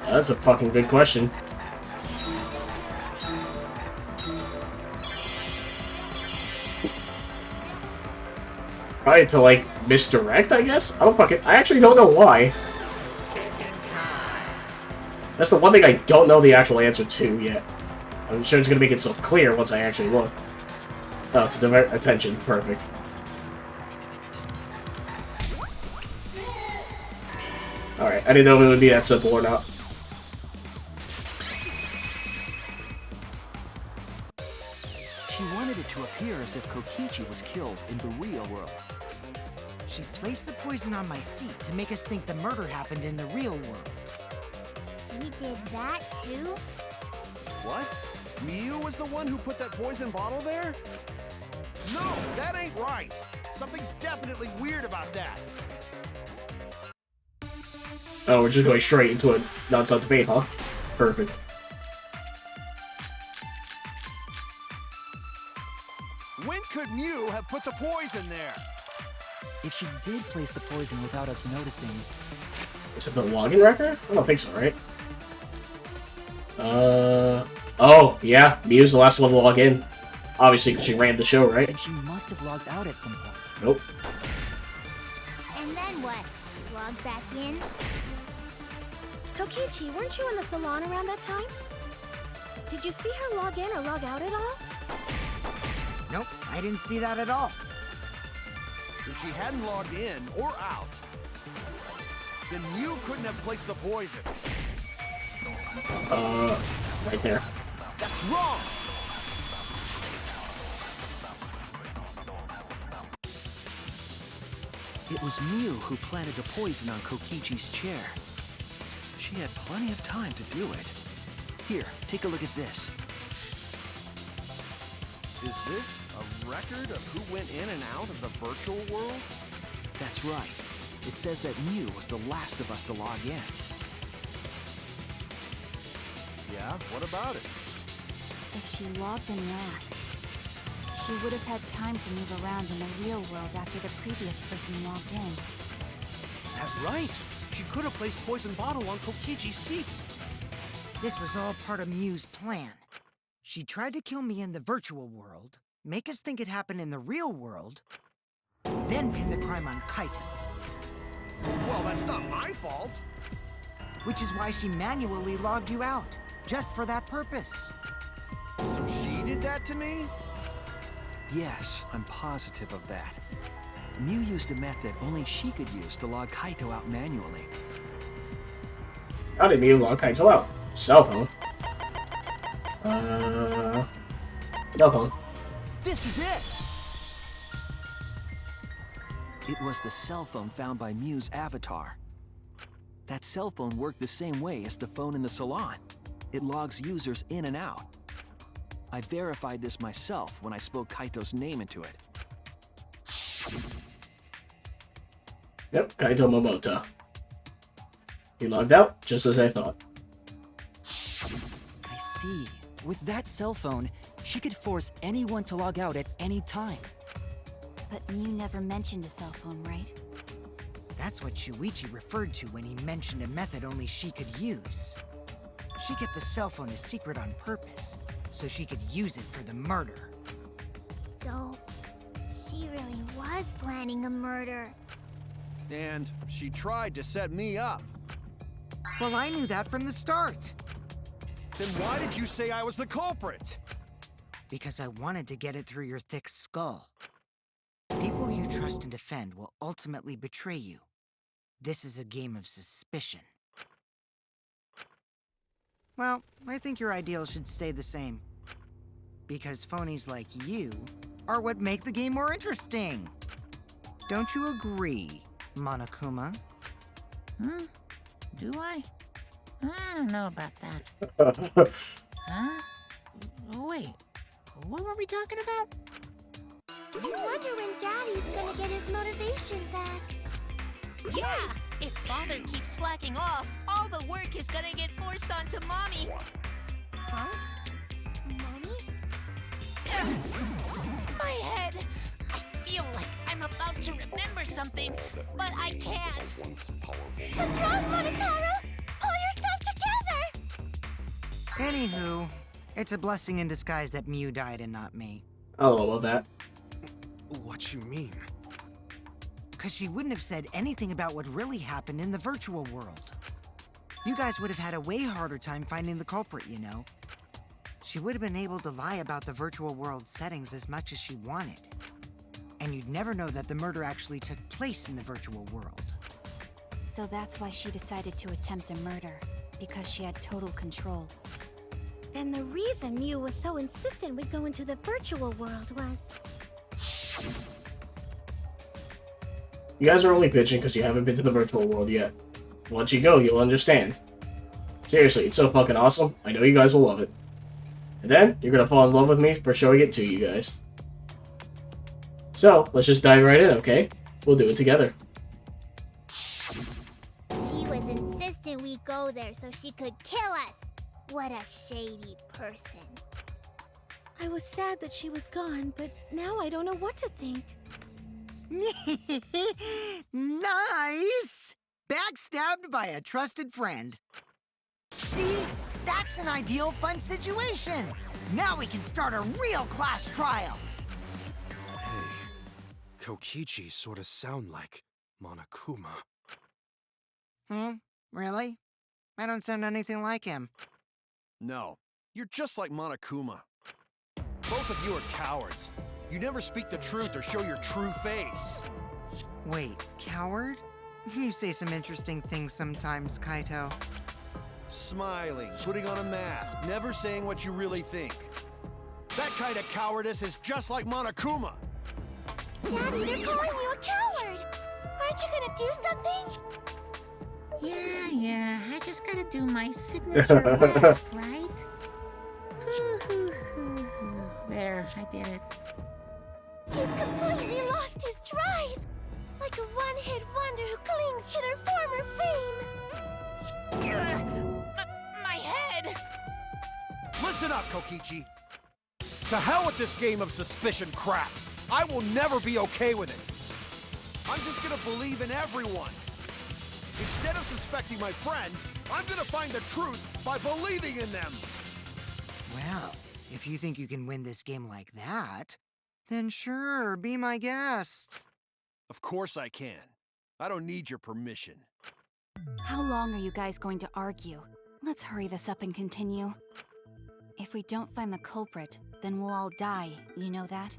That's a fucking good question. Probably to, like, misdirect, I guess? I actually don't know why. That's the one thing I don't know the actual answer to yet. I'm sure it's gonna make itself clear once I actually look. Oh, to divert attention. Perfect. Alright, I didn't know if it would be that simple or not. She wanted it to appear as if Kokichi was killed in the real world. She placed the poison on my seat to make us think the murder happened in the real world. She did that too? What? Miu was the one who put that poison bottle there? No, that ain't right. Something's definitely weird about that. Oh, we're just going straight into a non-stop debate, huh? Perfect. When could Miu have put the poison there? If she did place the poison without us noticing... Is it the login record? I don't think so, right? Oh, yeah. Miu's the last one to log in. Obviously, because she ran the show, right? Then she must have logged out at some point. Nope. And then what? Log back in? Kokichi, weren't you in the salon around that time? Did you see her log in or log out at all? Nope, I didn't see that at all. If she hadn't logged in or out, then Miu couldn't have placed the poison. Right there. That's wrong! It was Miu who planted the poison on Kokichi's chair. She had plenty of time to do it. Here, take a look at this. Is this a record of who went in and out of the virtual world? That's right. It says that Miu was the last of us to log in. Yeah, what about it? If she logged in last, she would have had time to move around in the real world after the previous person logged in. That's right. She could have placed poison bottle on Kokichi's seat. This was all part of Miu's plan. She tried to kill me in the virtual world, make us think it happened in the real world, then pin the crime on Kaito. Well, that's not my fault. Which is why she manually logged you out, just for that purpose. So she did that to me? Yes, I'm positive of that. Miu used a method only she could use to log Kaito out manually. How did Miu log Kaito out? Cell phone. Cell phone. This is it! It was the cell phone found by Miu's avatar. That cell phone worked the same way as the phone in the salon. It logs users in and out. I verified this myself when I spoke Kaito's name into it. Yep, Kaito Momota. He logged out, just as I thought. I see. With that cell phone, she could force anyone to log out at any time. But Mew never mentioned a cell phone, right? That's what Shuichi referred to when he mentioned a method only she could use. She kept the cell phone a secret on purpose, so she could use it for the murder. So, she really was planning a murder. And she tried to set me up. Well, I knew that from the start. Then why did you say I was the culprit? Because I wanted to get it through your thick skull. People you trust and defend will ultimately betray you. This is a game of suspicion. Well, I think your ideals should stay the same. Because phonies like you are what make the game more interesting. Don't you agree, Monokuma? Do I? I don't know about that. Huh? Oh, wait. What were we talking about? I wonder when Daddy's gonna get his motivation back. Yeah! If Father keeps slacking off, all the work is gonna get forced onto Mommy. Huh? Mommy? Ugh. My head! I feel like I'm about to remember something, but I can't. What's wrong, Monotaro? Pull yourself together! Anywho, it's a blessing in disguise that Mew died and not me. I love that. What you mean? Because she wouldn't have said anything about what really happened in the virtual world. You guys would have had a way harder time finding the culprit, you know. She would have been able to lie about the virtual world settings as much as she wanted. And you'd never know that the murder actually took place in the virtual world. So that's why she decided to attempt a murder, because she had total control. Then the reason Mew was so insistent we go into the virtual world was... You guys are only bitching because you haven't been to the virtual world yet. Once you go, you'll understand. Seriously, it's so fucking awesome. I know you guys will love it. And then, you're gonna fall in love with me for showing it to you guys. So, let's just dive right in, okay? We'll do it together. She was insistent we go there so she could kill us. What a shady person. I was sad that she was gone, but now I don't know what to think. Nice! Backstabbed by a trusted friend. See? That's an ideal fun situation! Now we can start a real class trial! Hey, Kokichi sort of sound like Monokuma. Really? I don't sound anything like him. No, you're just like Monokuma. Both of you are cowards. You never speak the truth or show your true face. Wait, coward? You say some interesting things sometimes, Kaito. Smiling, putting on a mask, never saying what you really think. That kind of cowardice is just like Monokuma. Daddy, they're calling you a coward! Aren't you gonna do something? Yeah, I just gotta do my signature laugh, right? There, I did it. He's completely lost his drive! Like a one-hit wonder who clings to their former fame! My head! Listen up, Kokichi. To hell with this game of suspicion crap. I will never be okay with it. I'm just gonna believe in everyone. Instead of suspecting my friends, I'm gonna find the truth by believing in them. Well, if you think you can win this game like that, then sure, be my guest. Of course I can. I don't need your permission. How long are you guys going to argue? Let's hurry this up and continue. If we don't find the culprit, then we'll all die, you know that?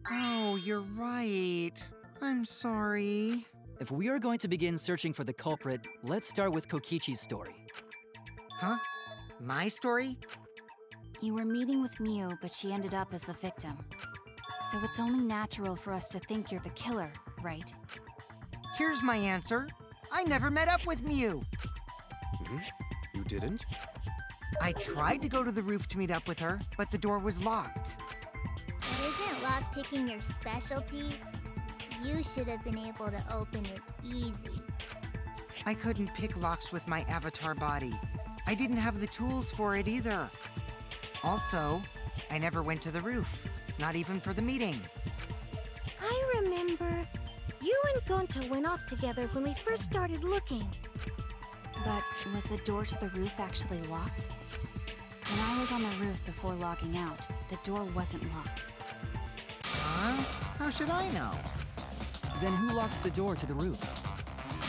Oh, you're right. I'm sorry. If we are going to begin searching for the culprit, let's start with Kokichi's story. Huh? My story? You were meeting with Mew, but she ended up as the victim. So it's only natural for us to think you're the killer, right? Here's my answer. I never met up with Mew. You didn't? I tried to go to the roof to meet up with her, but the door was locked. But isn't lockpicking your specialty? You should have been able to open it easy. I couldn't pick locks with my avatar body. I didn't have the tools for it either. Also, I never went to the roof, not even for the meeting. I remember you and Gonta went off together when we first started looking. But was the door to the roof actually locked? When I was on the roof before logging out, the door wasn't locked. Huh? How should I know? Then who locks the door to the roof?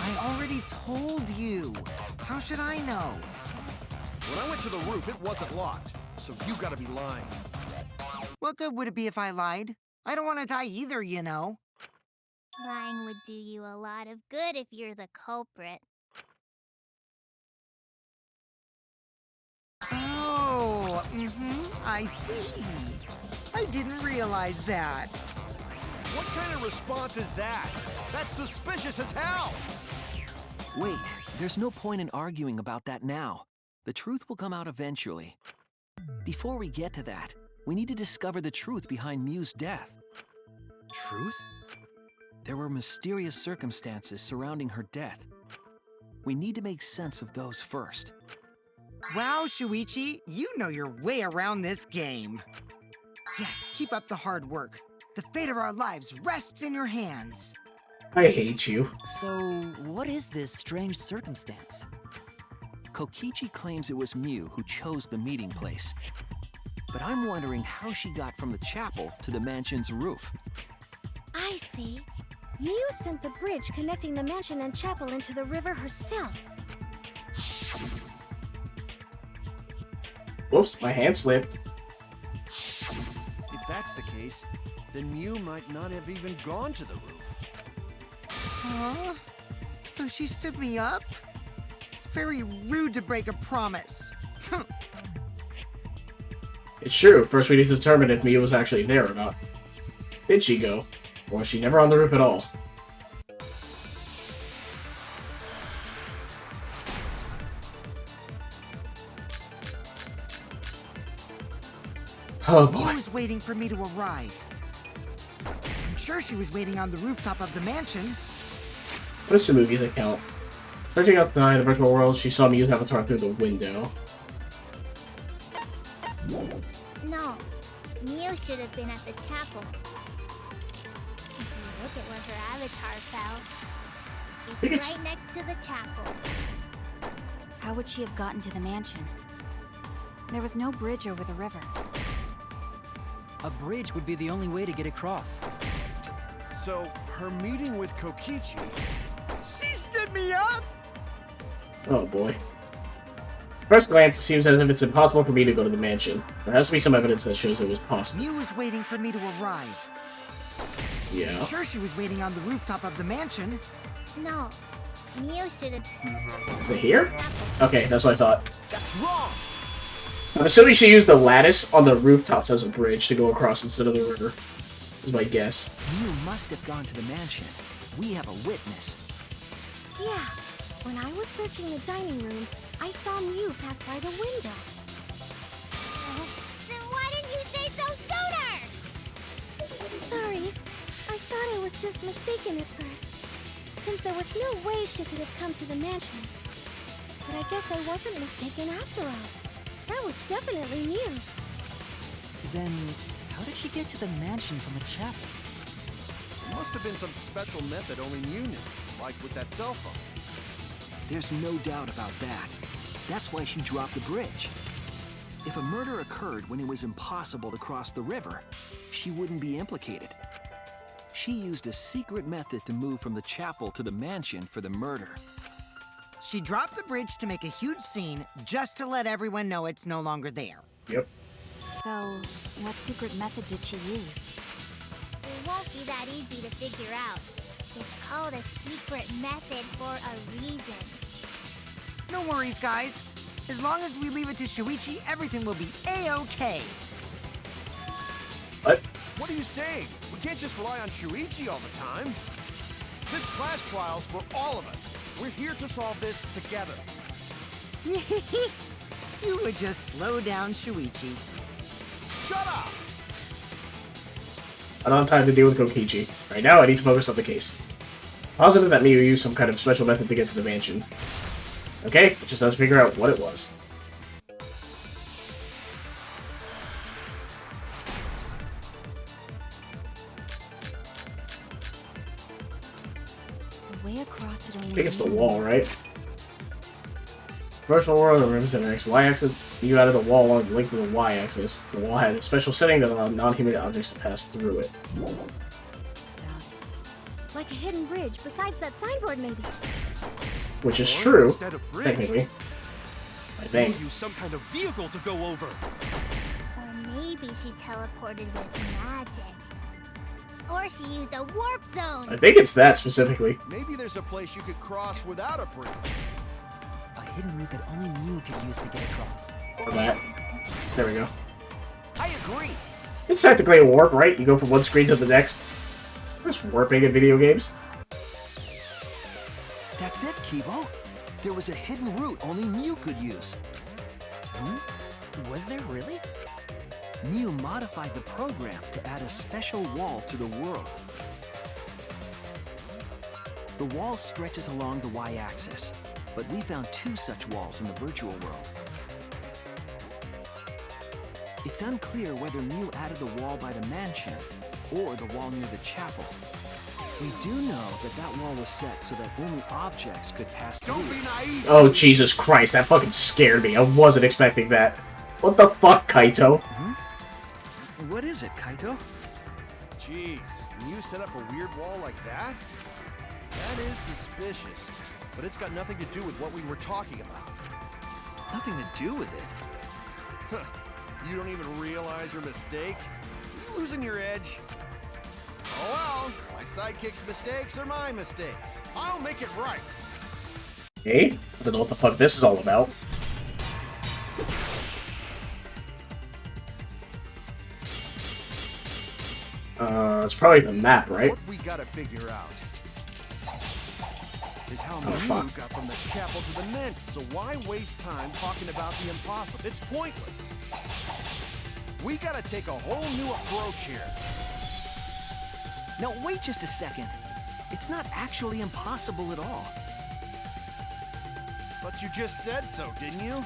I already told you. How should I know? When I went to the roof, it wasn't locked, so you gotta be lying. What good would it be if I lied? I don't want to die either, you know. Lying would do you a lot of good if you're the culprit. Oh, I see. I didn't realize that. What kind of response is that? That's suspicious as hell! Wait, there's no point in arguing about that now. The truth will come out eventually. Before we get to that, we need to discover the truth behind Mew's death. Truth? There were mysterious circumstances surrounding her death. We need to make sense of those first. Wow, Shuichi, you know your way around this game. Yes, keep up the hard work. The fate of our lives rests in your hands. I hate you. So, what is this strange circumstance? Kokichi claims it was Mew who chose the meeting place. But I'm wondering how she got from the chapel to the mansion's roof. I see. Mew sent the bridge connecting the mansion and chapel into the river herself. Whoops, my hand slipped. If that's the case, then Mew might not have even gone to the roof. Huh? So she stood me up? It's very rude to break a promise. It's true. First, we need to determine if Mew was actually there or not. Did she go? Or was she never on the roof at all? Oh boy. Mew was waiting for me to arrive. I'm sure she was waiting on the rooftop of the mansion. What's the movie's account? Searching outside the virtual world, she saw Mew's avatar through the window. No, Mew should have been at the chapel. If you look at where her avatar fell, it's right next to the chapel. How would she have gotten to the mansion? There was no bridge over the river. A bridge would be the only way to get across. So, her meeting with Kokichi... She stood me up! Oh boy. First glance, it seems as if it's impossible for me to go to the mansion. There has to be some evidence that shows it was possible. Mew was waiting for me to arrive. Yeah. I'm sure she was waiting on the rooftop of the mansion. No, Mew should have... Is it here? Okay, that's what I thought. That's wrong! I'm assuming she used the lattice on the rooftops as a bridge to go across instead of the river. Is my guess. Mew must have gone to the mansion. We have a witness. Yeah, when I was searching the dining room, I saw Mew pass by the window. Then why didn't you say so sooner? Sorry, I thought I was just mistaken at first, since there was no way she could have come to the mansion. But I guess I wasn't mistaken after all. That was definitely Mew. Then, how did she get to the mansion from the chapel? There must have been some special method only Mew knew, like with that cell phone. There's no doubt about that. That's why she dropped the bridge. If a murder occurred when it was impossible to cross the river, she wouldn't be implicated. She used a secret method to move from the chapel to the mansion for the murder. She dropped the bridge to make a huge scene, just to let everyone know it's no longer there. Yep. So, what secret method did she use? It won't be that easy to figure out. It's called a secret method for a reason. No worries, guys. As long as we leave it to Shuichi, everything will be A-OK. What? What are you saying? We can't just rely on Shuichi all the time. This class trial's for all of us. We're here to solve this together. You would just slow down Shuichi. Shut up! I don't have time to deal with Kokichi. Right now, I need to focus on the case. Positive that Mew used some kind of special method to get to the mansion. Okay, just has to figure out what it was. The way across it only I think it's the wall, right? Virtual world represents an X-Y-axis. You added a wall along the length of the Y-axis. The wall had a special setting that allowed non-human objects to pass through it. Like a hidden bridge besides that signboard, maybe. Which is Or true, instead of bridge, technically. I we'll think. use some kind of vehicle to go over. Or maybe she teleported with magic. Or she used a warp zone. I think it's that specifically. Maybe there's a place you could cross without a bridge. A hidden route that only Mew could use to get across. Or that. There we go. I agree. It's technically a warp, right? You go from one screen to the next. Just warping in video games. That's it, Kibo. There was a hidden route only Mew could use. Was there really? Mew modified the program to add a special wall to the world. The wall stretches along the Y-axis, but we found 2 such walls in the virtual world. It's unclear whether Mew added the wall by the mansion or the wall near the chapel. We do know that that wall was set so that only objects could pass through. Don't be naive. Oh, Jesus Christ, that fucking scared me. I wasn't expecting that. What the fuck, Kaito? What is it, Kaito? Jeez, can you set up a weird wall like that? That is suspicious, but it's got nothing to do with what we were talking about. Nothing to do with it. Huh. You don't even realize your mistake? You losing your edge? Oh well, my sidekick's mistakes are my mistakes. I'll make it right. Hey? I don't know what the fuck this is all about. It's probably the map, right? What we gotta figure out is how Oh, Mew fuck. got from the chapel to the mansion. So why waste time talking about the impossible? It's pointless. We gotta take a whole new approach here. Now, wait just a second. It's not actually impossible at all. But you just said so, didn't you?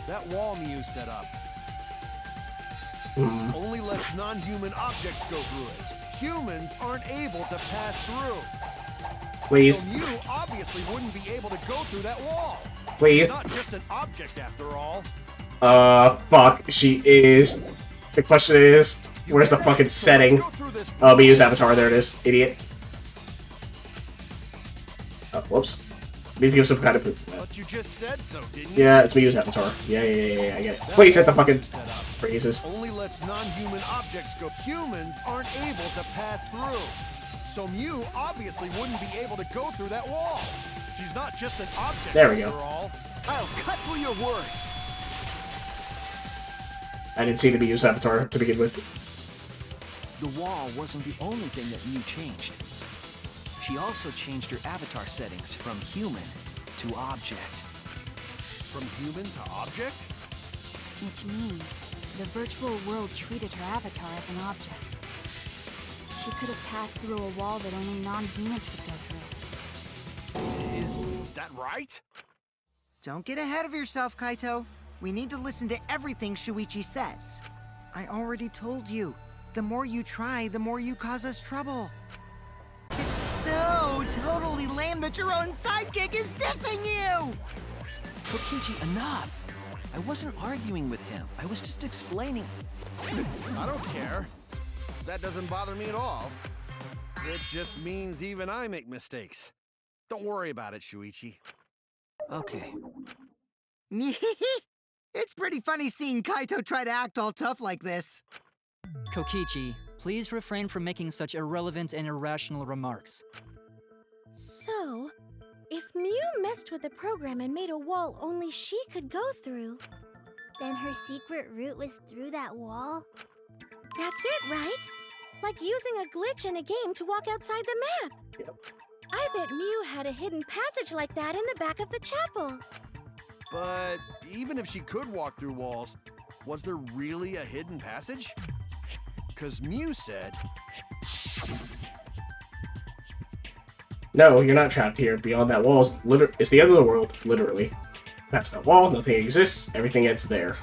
That wall Mew set up only lets non-human objects go through it. Humans aren't able to pass through. Please. So Mew obviously wouldn't be able to go through that wall. Please. It's not just an object after all. Fuck. She is. The question is, where's the fucking setting? Oh, Mew's avatar. There it is. Idiot. Oh, whoops. Needs to give some kind of proof. But you just said so, didn't you? Yeah, it's Mew's avatar. Yeah, I get it. Please hit the fucking phrases. Only lets non-human objects go. Humans aren't able to pass through. So Mew obviously wouldn't be able to go through that wall. She's not just an object There we go. after all. I'll cut through your words. I didn't see the Mew's avatar to begin with. The wall wasn't the only thing that Mew changed. She also changed her avatar settings from human to object. From human to object? Which means the virtual world treated her avatar as an object. She could have passed through a wall that only non-humans could go through. Is that right? Don't get ahead of yourself, Kaito. We need to listen to everything Shuichi says. I already told you. The more you try, the more you cause us trouble. It's so totally lame that your own sidekick is dissing you! Kokichi, enough! I wasn't arguing with him. I was just explaining. I don't care. That doesn't bother me at all. It just means even I make mistakes. Don't worry about it, Shuichi. Okay. It's pretty funny seeing Kaito try to act all tough like this. Kokichi, please refrain from making such irrelevant and irrational remarks. So, if Mew messed with the program and made a wall only she could go through, then her secret route was through that wall? That's it, right? Like using a glitch in a game to walk outside the map. Yep. I bet Mew had a hidden passage like that in the back of the chapel. But even if she could walk through walls, was there really a hidden passage? Because Mew said... No, you're not trapped here. Beyond that wall is it's the end of the world, literally. Past that wall, nothing exists. Everything ends there.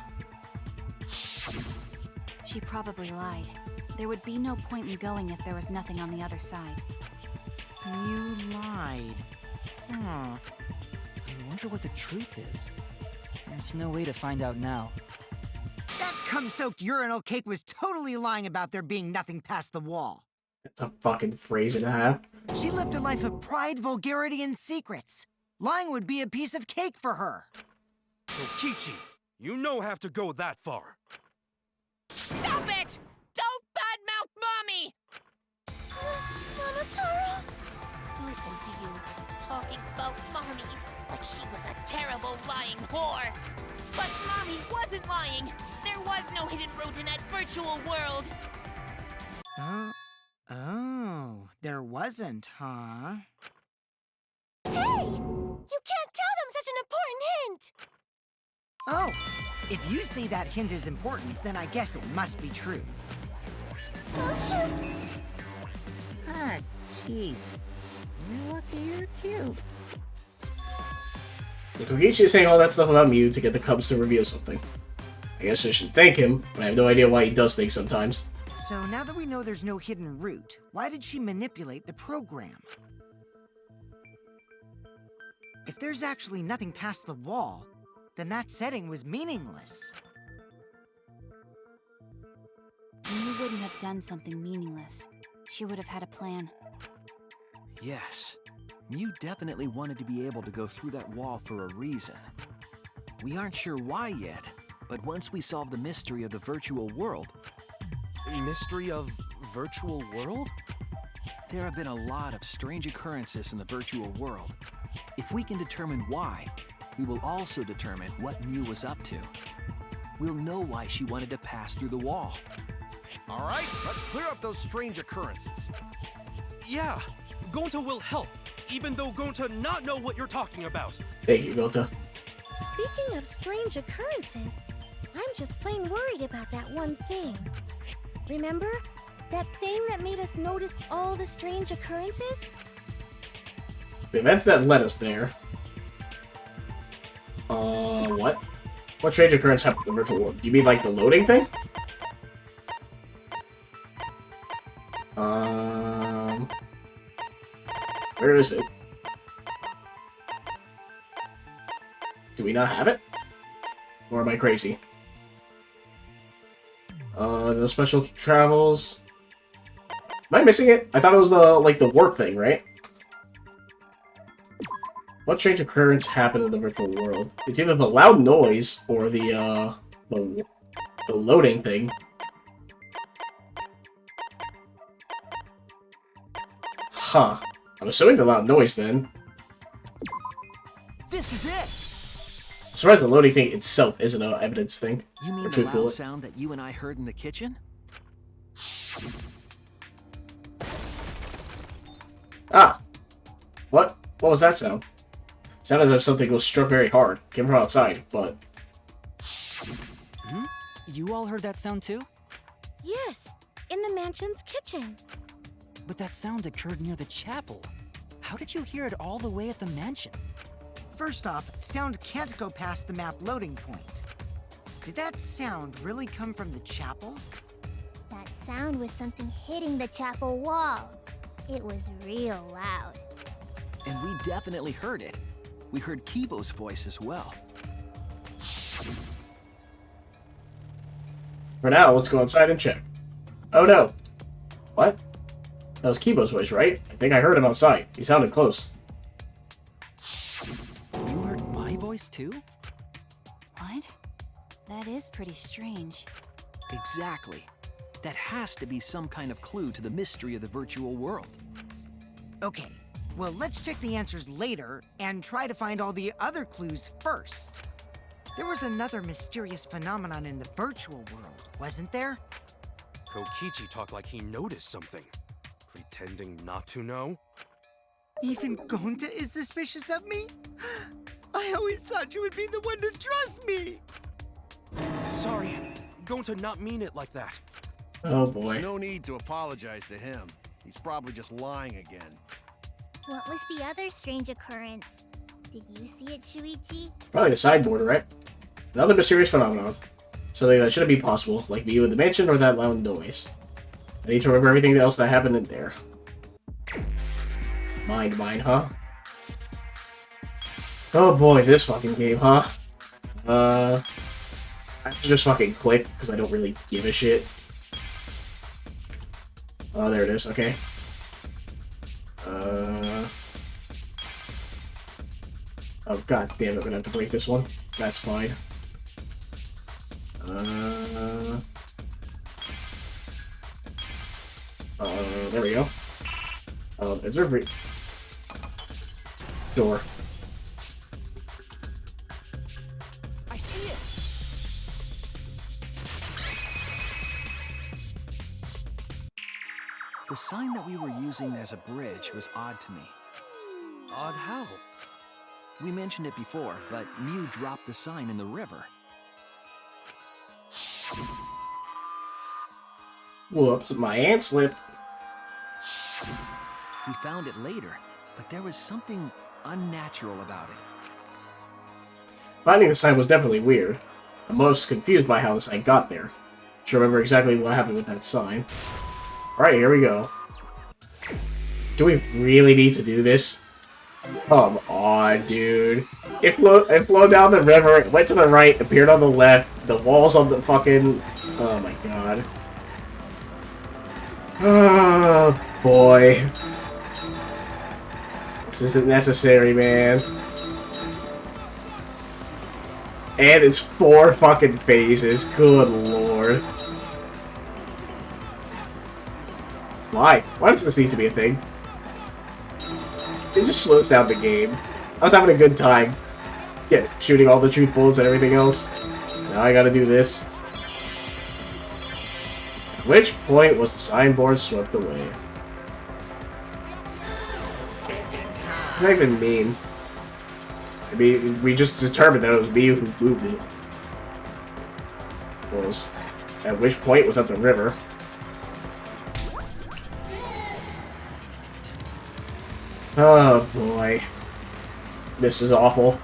She probably lied. There would be no point in going if there was nothing on the other side. You lied. Huh. I wonder what the truth is. There's no way to find out now. That cum-soaked urinal cake was totally lying about there being nothing past the wall. That's a fucking phrase and a half. She lived a life of pride, vulgarity, and secrets. Lying would be a piece of cake for her. Kokichi, you no have to go that far. Stop it! Don't badmouth Mommy! Monotaro? Listen to you, talking about Mommy like she was a terrible lying whore. But Mommy wasn't lying. There was no hidden route in that virtual world. Oh, there wasn't, huh? Hey! You can't tell them such an important hint! Oh, if you say that hint is important, then I guess it must be true. Oh, shoot! Ah, jeez. You're lucky you're cute. The Kokichi is saying all that stuff about Mew to get the Cubs to reveal something. I guess I should thank him, but I have no idea why he does things sometimes. So now that we know there's no hidden route, why did she manipulate the program? If there's actually nothing past the wall, then that setting was meaningless. Mew wouldn't have done something meaningless. She would have had a plan. Yes, Mew definitely wanted to be able to go through that wall for a reason. We aren't sure why yet, but once we solve the mystery of the virtual world... Mystery of virtual world? There have been a lot of strange occurrences in the virtual world. If we can determine why, we will also determine what Mew was up to. We'll know why she wanted to pass through the wall. All right, let's clear up those strange occurrences. Yeah, Gonta will help, even though Gonta not know what you're talking about. Thank you, Gota. Speaking of strange occurrences, I'm just plain worried about that one thing. Remember? That thing that made us notice all the strange occurrences? The events that led us there. What? What strange occurrence happened in the virtual world? You mean like the loading thing? Where is it? Do we not have it? Or am I crazy? No special travels. Am I missing it? I thought it was the warp thing, right? What strange occurrence happened in the virtual world? It's either the loud noise or the loading thing. Huh. I'm assuming the loud noise then. This is it! I'm surprised the loading thing itself isn't an evidence thing. You mean the loud sound that you and I heard in the kitchen? Ah! What? What was that sound? Sounded as if something was struck very hard. Came from outside, but... Hmm? You all heard that sound too? Yes, in the mansion's kitchen. But that sound occurred near the chapel. How did you hear it all the way at the mansion? First off, sound can't go past the map loading point. Did that sound really come from the chapel? That sound was something hitting the chapel wall. It was real loud. And we definitely heard it. We heard Kibo's voice as well. For now, let's go inside and check. Oh no. What? That was Kibo's voice, right? I think I heard him outside. He sounded close. You heard my voice too? What? That is pretty strange. Exactly. That has to be some kind of clue to the mystery of the virtual world. Okay, well, let's check the answers later and try to find all the other clues first. There was another mysterious phenomenon in the virtual world, wasn't there? Kokichi talked like he noticed something. Pretending not to know? Even Gonta is suspicious of me? I always thought you would be the one to trust me! Sorry, Gonta not mean it like that. Oh boy. There's no need to apologize to him. He's probably just lying again. What was the other strange occurrence? Did you see it, Shuichi? Probably the sideboard, right? Another mysterious phenomenon. Something that shouldn't be possible, like view in the mansion or that loud noise. I need to remember everything else that happened in there. Mine, huh? Oh boy, this fucking game, huh? I have to just fucking click, because I don't really give a shit. Oh, there it is, okay. Oh, god damn it, I'm gonna have to break this one. That's fine. There we go. Is there a door? I see it! The sign that we were using as a bridge was odd to me. Odd how? We mentioned it before, but Mew dropped the sign in the river. Whoops, my hand slipped. We found it later, but there was something unnatural about it. Finding the sign was definitely weird. I'm most confused by how the sign got there. Don't remember exactly what happened with that sign. Alright, here we go. Do we really need to do this? Come on, dude. It flowed down the river, it went to the right, appeared on the left, the walls on the fucking... Oh my god. Oh, boy. This isn't necessary, man. And it's 4 fucking phases. Good lord. Why? Why does this need to be a thing? It just slows down the game. I was having a good time. Yeah, shooting all the truth bullets and everything else. Now I gotta do this. At which point was the signboard swept away? What does that even mean? I mean, we just determined that it was me who moved it. Was at which point was at the river. Oh boy. This is awful.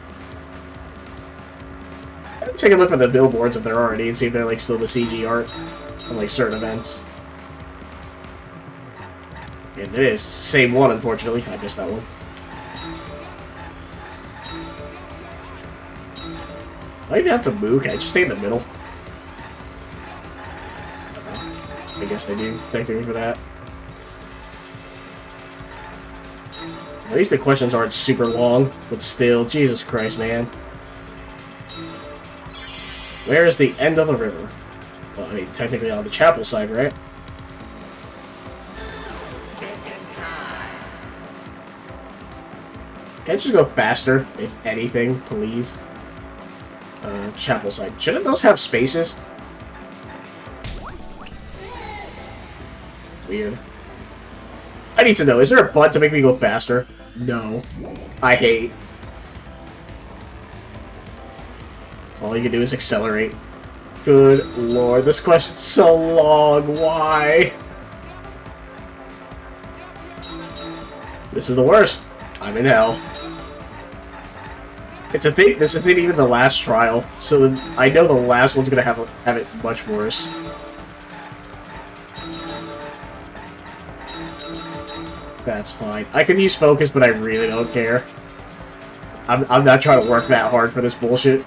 Let's take a look at the billboards if they're already and see if they're like still the CG art on like certain events. And it is. Same one, unfortunately. I missed that one. Do I even have to move? Can I just stay in the middle? I guess I do, technically, for that. At least the questions aren't super long, but still, Jesus Christ, man. Where is the end of the river? Well, I mean, technically on the chapel side, right? Can I just go faster, if anything, please? Chapel side. Shouldn't those have spaces? Weird. I need to know, is there a button to make me go faster? No. I hate. All you can do is accelerate. Good lord, this question's so long. Why? This is the worst. I'm in hell. It's a thing. This isn't even the last trial, so I know the last one's gonna have it much worse. That's fine. I could use focus, but I really don't care. I'm not trying to work that hard for this bullshit.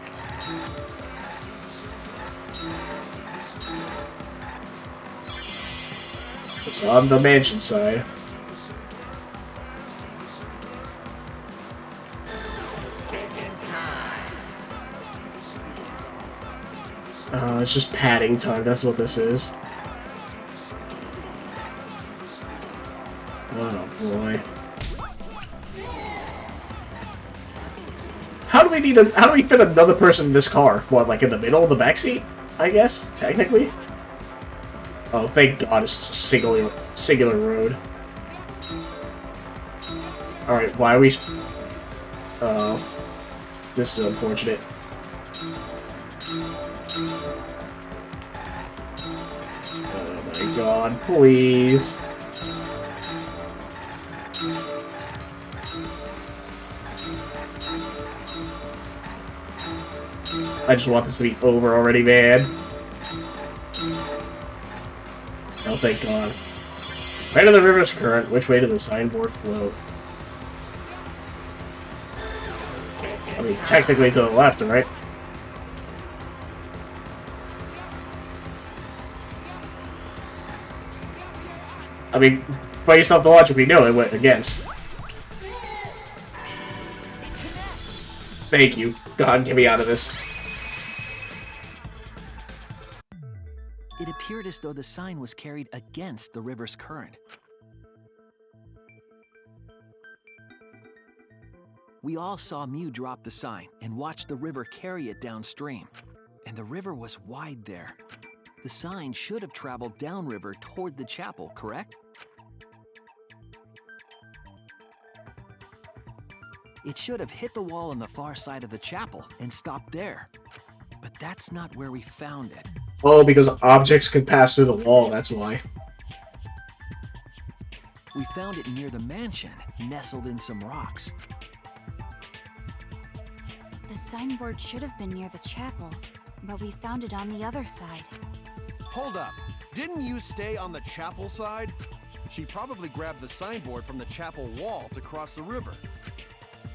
It's on the mansion side. It's just padding time, that's what this is. Oh boy. How do we fit another person in this car? What, like in the middle of the backseat? I guess, technically? Oh, thank God it's just a singular road. Alright, why are we... Oh. This is unfortunate. Oh my God, please. I just want this to be over already, man. Oh, thank God. Right of the river's current, which way did the signboard float? I mean, technically to the left, right? I mean, based off the logic we know, it went against. Thank you. God, get me out of this. It appeared as though the sign was carried against the river's current. We all saw Mew drop the sign and watch the river carry it downstream. And the river was wide there. The sign should have traveled downriver toward the chapel, correct? It should have hit the wall on the far side of the chapel and stopped there. But that's not where we found it. Oh, because objects could pass through the wall, that's why. We found it near the mansion, nestled in some rocks. The signboard should have been near the chapel, but we found it on the other side. Hold up. Didn't you stay on the chapel side? She probably grabbed the signboard from the chapel wall to cross the river.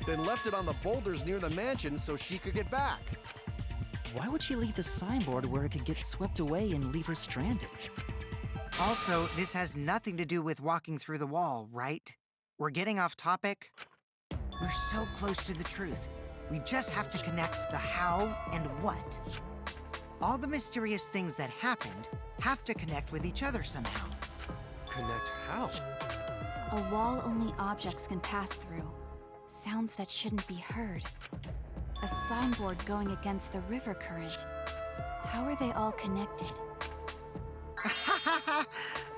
Then left it on the boulders near the mansion so she could get back. Why would she leave the signboard where it could get swept away and leave her stranded? Also, this has nothing to do with walking through the wall, right? We're getting off topic. We're so close to the truth. We just have to connect the how and what. All the mysterious things that happened have to connect with each other somehow. Connect how? A wall only objects can pass through. Sounds that shouldn't be heard. A signboard going against the river current. How are they all connected?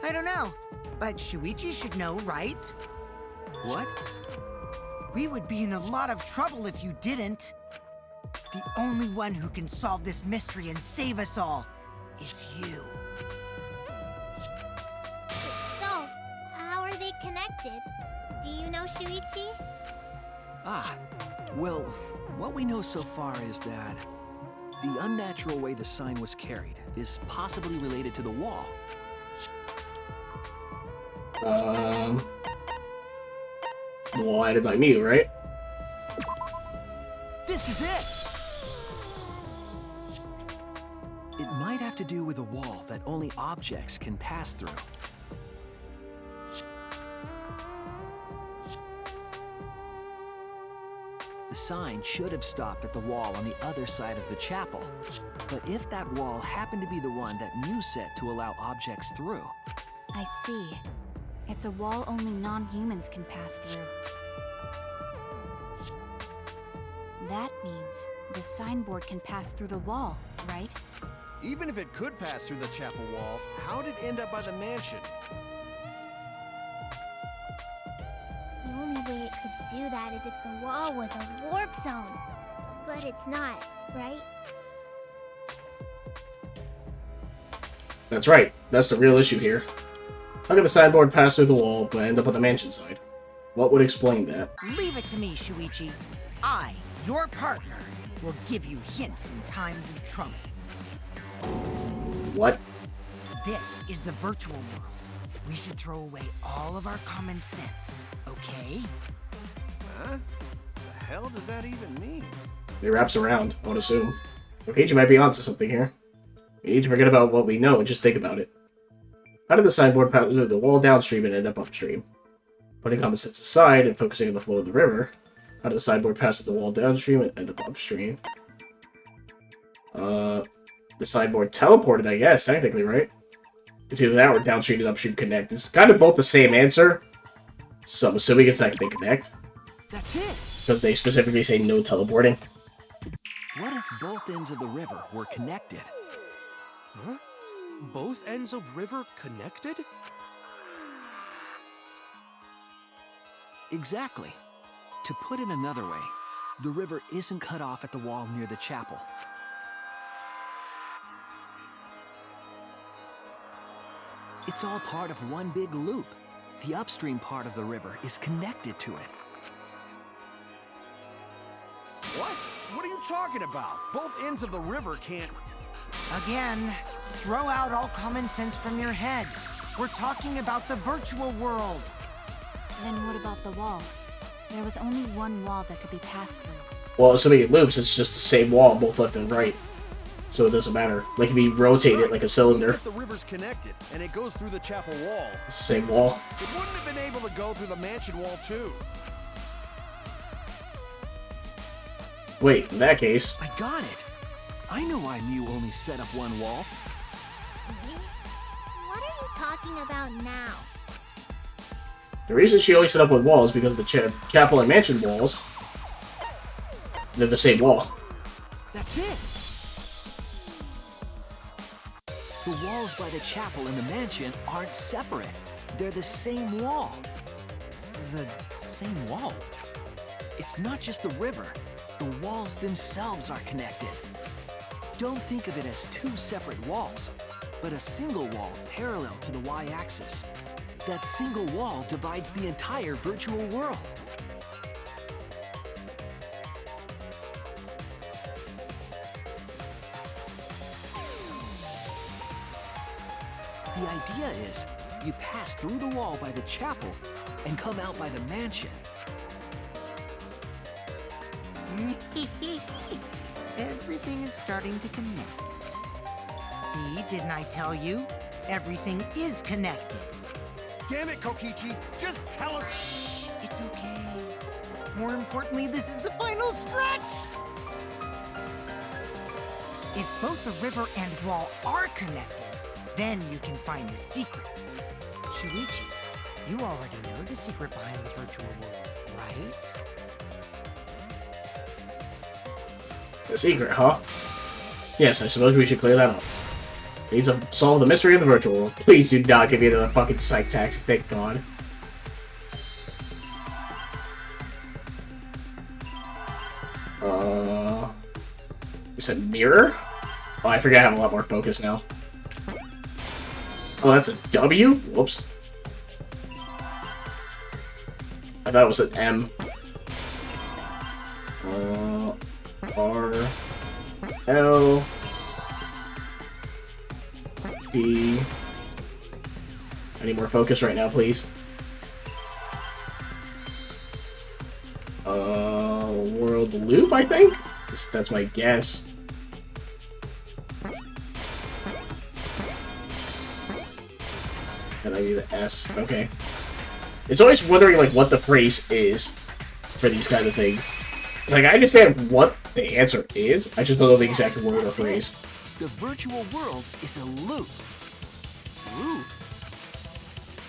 I don't know, but Shuichi should know, right? What? We would be in a lot of trouble if you didn't. The only one who can solve this mystery and save us all is you. So, how are they connected? Do you know Shuichi? Ah, well, what we know so far is that the unnatural way the sign was carried is possibly related to the wall. The wall added by Mew, right? This is it! It might have to do with a wall that only objects can pass through. The sign should have stopped at the wall on the other side of the chapel. But if that wall happened to be the one that Mew set to allow objects through... I see. It's a wall only non-humans can pass through. That means the signboard can pass through the wall, right? Even if it could pass through the chapel wall, how did it end up by the mansion? The only way it could do that is if the wall was a warp zone. But it's not, right? That's right. That's the real issue here. How could the signboard pass through the wall but end up on the mansion side? What would explain that? Leave it to me, Shuichi. I, your partner, will give you hints in times of trouble. What? This is the virtual world. We should throw away all of our common sense, okay? Huh? The hell does that even mean? It wraps around, I would assume. Okay, you might be onto something here. We need to forget about what we know and just think about it. How did the signboard pass through the wall downstream and end up upstream? Putting common sense aside and focusing on the flow of the river, how did the signboard pass through the wall downstream and end up upstream? The signboard teleported, I guess, technically, right? It's either that or downstream and upstream connect. It's kind of both the same answer, so I'm assuming it's like they connect. That's it! Because they specifically say no teleporting. What if both ends of the river were connected? Huh? Both ends of river connected? Exactly. To put it another way, the river isn't cut off at the wall near the chapel. It's all part of one big loop. The upstream part of the river is connected to it. What? What are you talking about? Both ends of the river can't... Again, throw out all common sense from your head. We're talking about the virtual world. Then what about the wall? There was only one wall that could be passed through. Well, assuming it loops, it's just the same wall, both left and right. So it doesn't matter. Like if you rotate it like a cylinder, The river's connected, and it goes through the chapel wall. it's the same wall. It wouldn't have been able to go through the mansion wall, too. Wait, in that case, I got it. I know why Mew only set up one wall. What are you talking about now? the reason she only set up one wall is because the chapel and mansion walls, they're the same wall. That's it. The walls by the chapel and the mansion aren't separate. They're the same wall. The same wall? It's not just the river. The walls themselves are connected. Don't think of it as two separate walls, but a single wall parallel to the y-axis. That single wall divides the entire virtual world. The idea is, you pass through the wall by the chapel and come out by the mansion. Everything is starting to connect. See, didn't I tell you? Everything is connected. Damn it, Kokichi! Just tell us... It's okay. More importantly, this is the final stretch! If both the river and wall are connected, then you can find the secret. Shuichi, you already know the secret behind the virtual world, right? The secret, huh? Yes, I suppose we should clear that up. We need to solve the mystery of the virtual world. Please do not give me another fucking psych taxi, thank god. You said mirror? Oh, I forget I have a lot more focus now. Oh, that's a W? Whoops. I thought it was an M. R L D. I need more focus right now, please. World loop, I think? That's my guess. And I need an S. Okay. It's always wondering, like, what the phrase is for these kind of things. It's like, I understand what the answer is, I just don't know the exact word or phrase. The virtual world is a loop. Loop?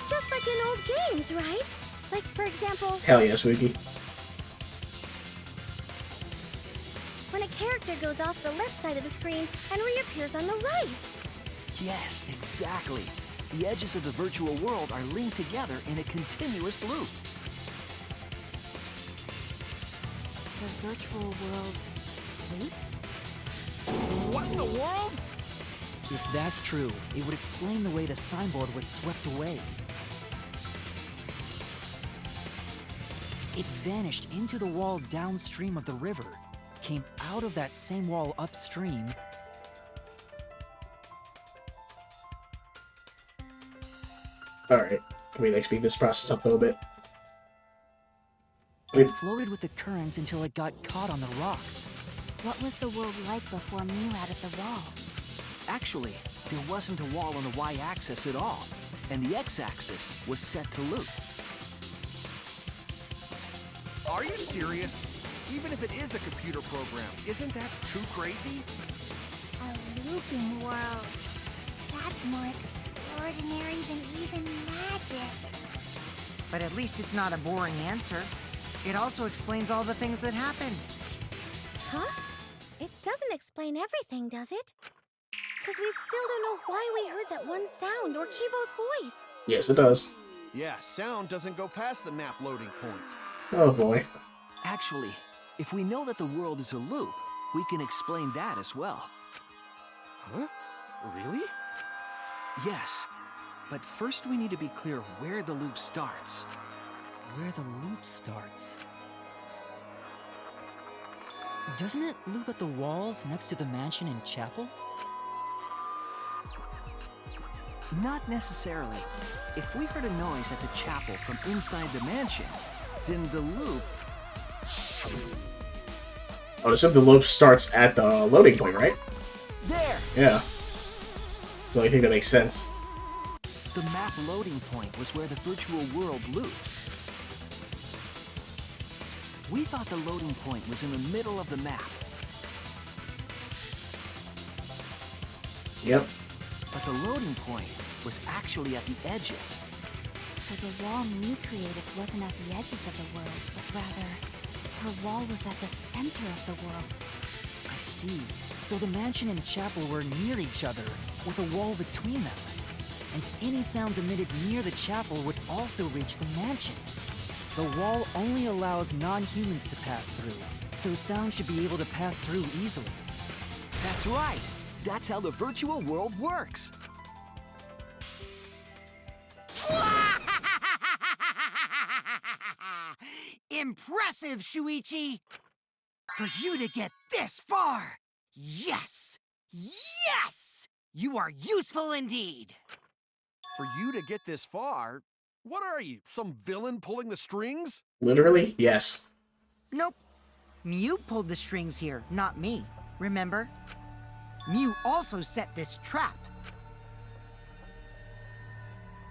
Just like in old games, right? Like, for example, Hell yeah, Swookie. when a character goes off the left side of the screen and reappears on the right. Yes, exactly. The edges of the virtual world are linked together in a continuous loop. The virtual world loops? What in the world? If that's true, it would explain the way the signboard was swept away. It vanished into the wall downstream of the river, came out of that same wall upstream, Alright, can we like speed this process up a little bit? and floated with the current until it got caught on the rocks. What was the world like before Mew added the wall? Actually, there wasn't a wall on the y-axis at all, and the x-axis was set to loop. Are you serious? Even if it is a computer program, isn't that too crazy? A looping world. That's more extraordinary than even magic. But at least it's not a boring answer. It also explains all the things that happened. Huh? It doesn't explain everything, does it? Because we still don't know why we heard that one sound or Kibo's voice. Yes, it does. Yeah, sound doesn't go past the map loading point. Oh boy. Actually, if we know that the world is a loop, we can explain that as well. Huh? Really? Yes, but first we need to be clear where the loop starts. Where the loop starts. Doesn't it loop at the walls next to the mansion and chapel? Not necessarily. If we heard a noise at the chapel from inside the mansion, then the loop... Oh, so the loop starts at the loading point, right? There! Yeah. So I think that makes sense. The map loading point was where the virtual world looped. We thought the loading point was in the middle of the map. Yep. But the loading point was actually at the edges. So the wall Mew created wasn't at the edges of the world, but rather, her wall was at the center of the world. I see. So the mansion and chapel were near each other, with a wall between them. And any sounds emitted near the chapel would also reach the mansion. The wall only allows non-humans to pass through, so sound should be able to pass through easily. That's right. That's how the virtual world works. Impressive, Shuichi! For you to get this far! Yes! Yes! You are useful indeed! For you to get this far, what are you, some villain pulling the strings? Literally, yes. Nope. Mew pulled the strings here, not me. Remember? Mew also set this trap.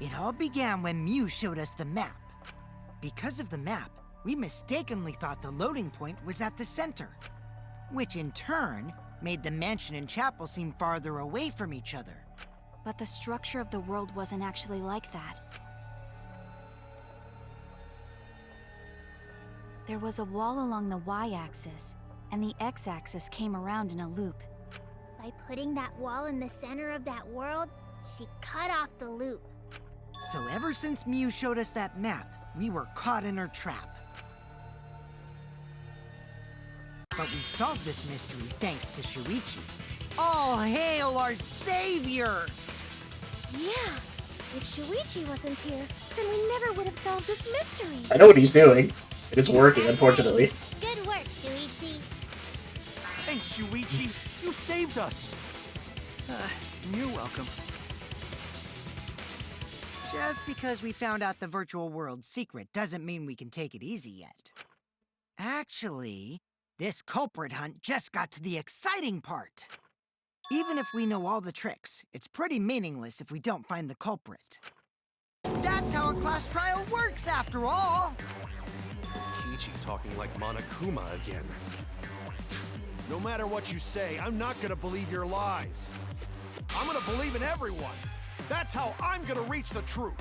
It all began when Mew showed us the map. Because of the map, we mistakenly thought the loading point was at the center, which in turn made the mansion and chapel seem farther away from each other. But the structure of the world wasn't actually like that. There was a wall along the y-axis, and the x-axis came around in a loop. By putting that wall in the center of that world, she cut off the loop. So ever since Mew showed us that map, we were caught in her trap. But we solved this mystery thanks to Shuichi. All hail our savior! Yeah, if Shuichi wasn't here, then we never would have solved this mystery. I know what he's doing. And it's working, unfortunately. Good work, Shuichi. Thanks, Shuichi. You saved us. You're welcome. Just because we found out the virtual world's secret doesn't mean we can take it easy yet. Actually, this culprit hunt just got to the exciting part. Even if we know all the tricks, it's pretty meaningless if we don't find the culprit. That's how a class trial works, after all! Kichi talking like Monokuma again. No matter what you say, I'm not gonna believe your lies. I'm gonna believe in everyone. That's how I'm gonna reach the truth.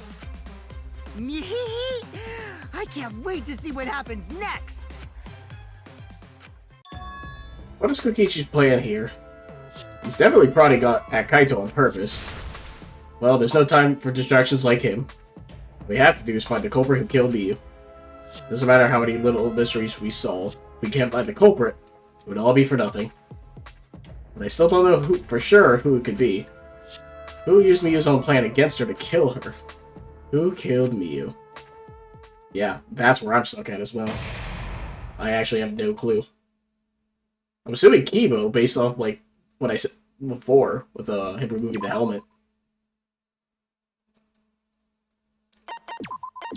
I can't wait to see what happens next! What is Kokichi's plan here? He's definitely prodding at Kaito on purpose. Well, there's no time for distractions like him. What we have to do is find the culprit who killed Miyu. Doesn't matter how many little mysteries we solve. If we can't find the culprit, it would all be for nothing. But I still don't know for sure who it could be. Who used Miyu's own plan against her to kill her? Who killed Miyu? Yeah, that's where I'm stuck at as well. I actually have no clue. I'm assuming Kibo, based off, like, what I said before, with him removing the helmet.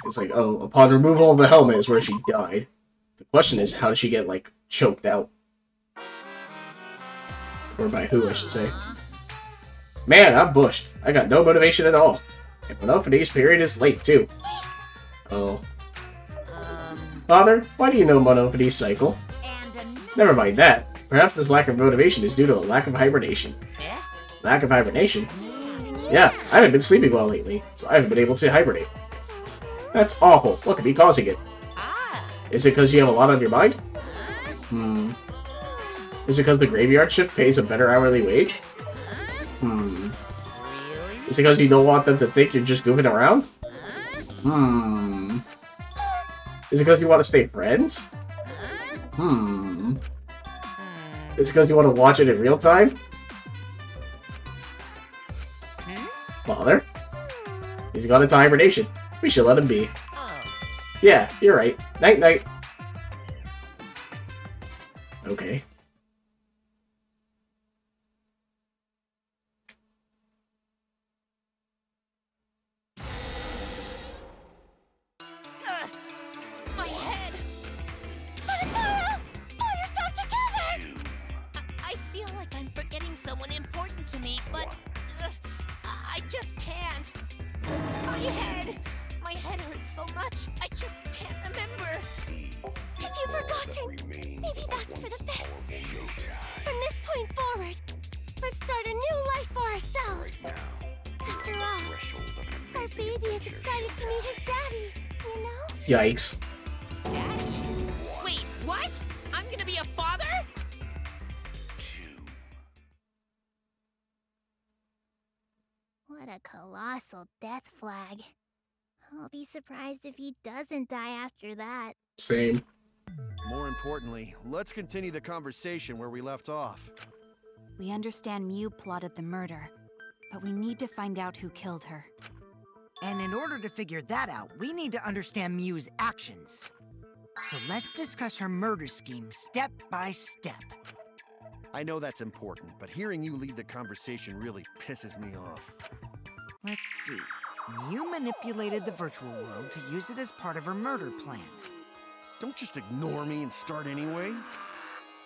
It's like, oh, upon removal of the helmet is where she died. The question is, how did she get, like, choked out? Or by who, I should say. Man, I'm bushed. I got no motivation at all. And Monophady's period is late, too. Oh. Father, why do you know Monophady's cycle? Never mind that. Perhaps this lack of motivation is due to a lack of hibernation. Lack of hibernation? Yeah, I haven't been sleeping well lately, so I haven't been able to hibernate. That's awful. What could be causing it? Is it because you have a lot on your mind? Is it because the graveyard shift pays a better hourly wage? Is it because you don't want them to think you're just goofing around? Is it because you want to stay friends? Is it because you want to watch it in real time? Father? He's gone into hibernation. We should let him be. Yeah, you're right. Night-night. Okay. feel like I'm forgetting someone important to me, but I just can't. My head hurts so much, I just can't remember. If you've forgotten, maybe that's for the best. From this point forward, let's start a new life for ourselves. After all, our baby is excited to meet his daddy, you know? Yikes. Daddy? Wait, what? I'm gonna be a father? What a colossal death flag. I'll be surprised if he doesn't die after that. Same. More importantly, let's continue the conversation where we left off. We understand Mew plotted the murder, but we need to find out who killed her. And in order to figure that out, we need to understand Mew's actions. So let's discuss her murder scheme step by step. I know that's important, but hearing you lead the conversation really pisses me off. Let's see. Mew manipulated the virtual world to use it as part of her murder plan. Don't just ignore me and start anyway.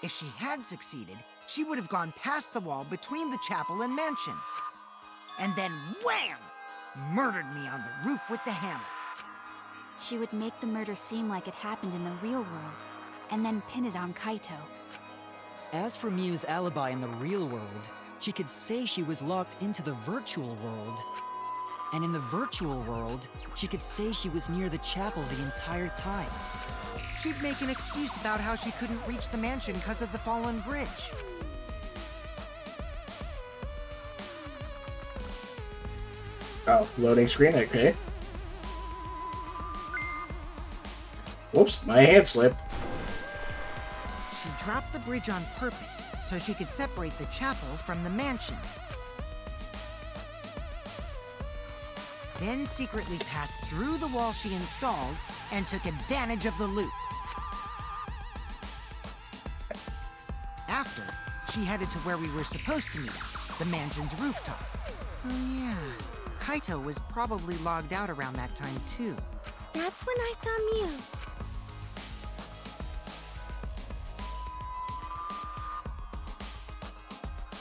If she had succeeded, she would have gone past the wall between the chapel and mansion. And then wham! Murdered me on the roof with the hammer. She would make the murder seem like it happened in the real world, and then pin it on Kaito. As for Mew's alibi in the real world, she could say she was locked into the virtual world. And in the virtual world, she could say she was near the chapel the entire time. She'd make an excuse about how she couldn't reach the mansion because of the fallen bridge. Oh, loading screen, okay. Whoops, my hand slipped. She dropped the bridge on purpose so she could separate the chapel from the mansion. Then secretly passed through the wall she installed and took advantage of the loop. After, she headed to where we were supposed to meet up, the mansion's rooftop. Oh yeah, Kaito was probably logged out around that time too. That's when I saw Mew.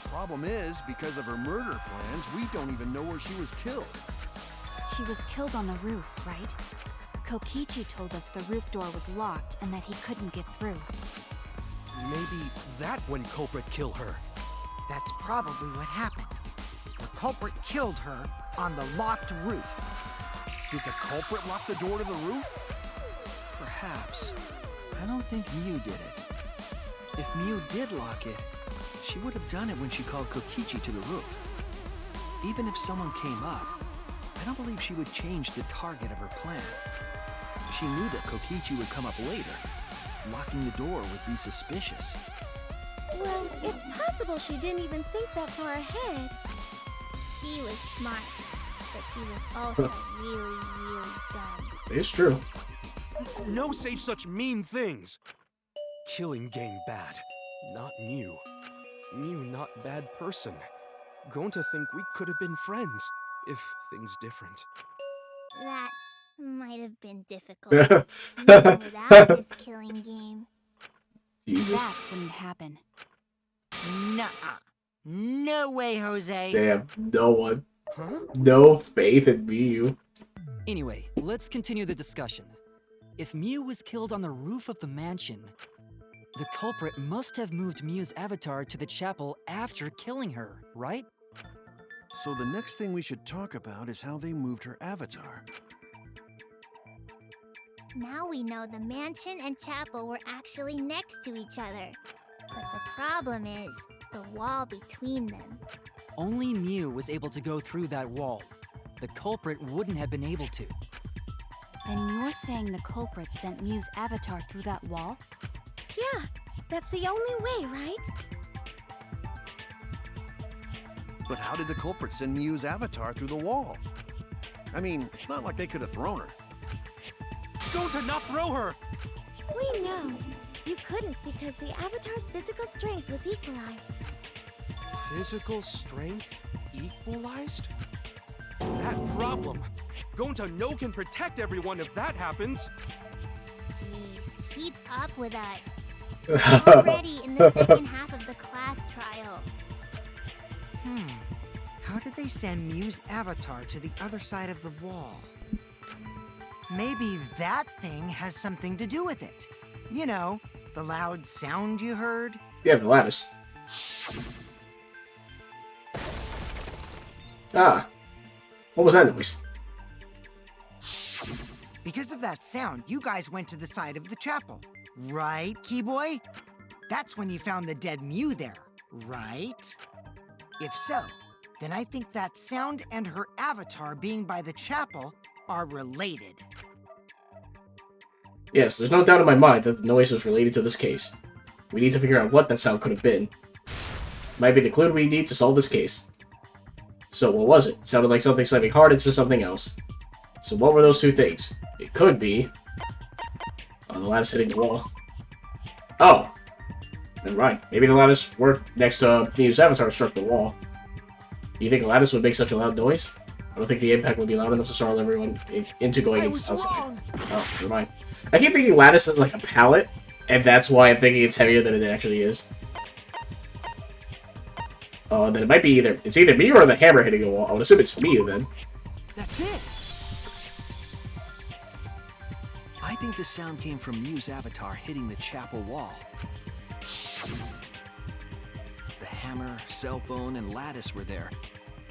Problem is, because of her murder plans, we don't even know where she was killed. She was killed on the roof, right? Kokichi told us the roof door was locked and that he couldn't get through. Maybe that when culprit kill her. That's probably what happened. The culprit killed her on the locked roof. Did the culprit lock the door to the roof? Perhaps. I don't think Mew did it. If Mew did lock it, she would have done it when she called Kokichi to the roof. Even if someone came up, I don't believe she would change the target of her plan. She knew that Kokichi would come up later. Locking the door would be suspicious. Well, it's possible she didn't even think that far ahead. He was smart, but he was also really dumb. It's true. No say such mean things. Killing game bad, not Mew. Mew not bad person. Going to think we could have been friends if things different. That might have been difficult. Even without this killing game. Jesus. That wouldn't happen. Nuh-uh. No way, Jose. Damn, no one. Huh? No faith in Mew. Anyway, let's continue the discussion. If Mew was killed on the roof of the mansion, the culprit must have moved Mew's avatar to the chapel after killing her, right? So the next thing we should talk about is how they moved her avatar. Now we know the mansion and chapel were actually next to each other. But the problem is the wall between them. Only Mew was able to go through that wall. The culprit wouldn't have been able to. Then you're saying the culprit sent Mew's avatar through that wall? Yeah, that's the only way, right? But how did the culprit send Mew's avatar through the wall? I mean, it's not like they could have thrown her. Go to not throw her! We know. You couldn't because the avatar's physical strength was equalized. Physical strength equalized? That problem. Gonta no can protect everyone if that happens. Jeez, keep up with us. We're already in the second half of the class trial. style. How did they send Mew's avatar to the other side of the wall? Maybe that thing has something to do with it. You know, the loud sound you heard? Yeah, the lattice. Ah. What was that noise? Because of that sound, you guys went to the side of the chapel. Right, Keyboy? That's when you found the dead Mew there, right? If so, then I think that sound and her avatar being by the chapel are related. Yes, there's no doubt in my mind that the noise is related to this case. We need to figure out what that sound could have been. Might be the clue we need to solve this case. So what was it? It sounded like something slamming hard into something else. So what were those two things? It could be... Oh, the lattice hitting the wall. Oh! Never mind. Maybe the lattice worked next to Mew's avatar struck the wall. Do you think a lattice would make such a loud noise? I don't think the impact would be loud enough to startle everyone into going outside. Oh, never mind. I keep thinking lattice is like a pallet, and that's why I'm thinking it's heavier than it actually is. Oh, then it might be it's either me or the hammer hitting the wall. I would assume it's me then. That's it! I think the sound came from Mew's avatar hitting the chapel wall. The hammer, cell phone, and lattice were there,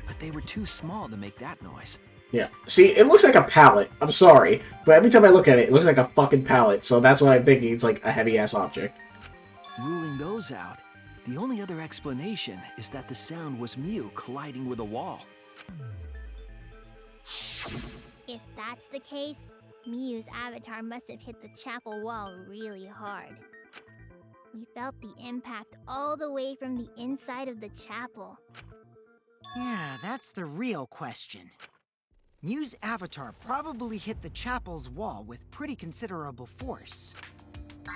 but they were too small to make that noise. Yeah. See, it looks like a pallet. I'm sorry, but every time I look at it, it looks like a fucking pallet, so that's why I'm thinking it's like a heavy-ass object. Ruling those out, the only other explanation is that the sound was Mew colliding with a wall. If that's the case, Mew's avatar must have hit the chapel wall really hard. We felt the impact all the way from the inside of the chapel. Yeah, that's the real question. Mew's avatar probably hit the chapel's wall with pretty considerable force.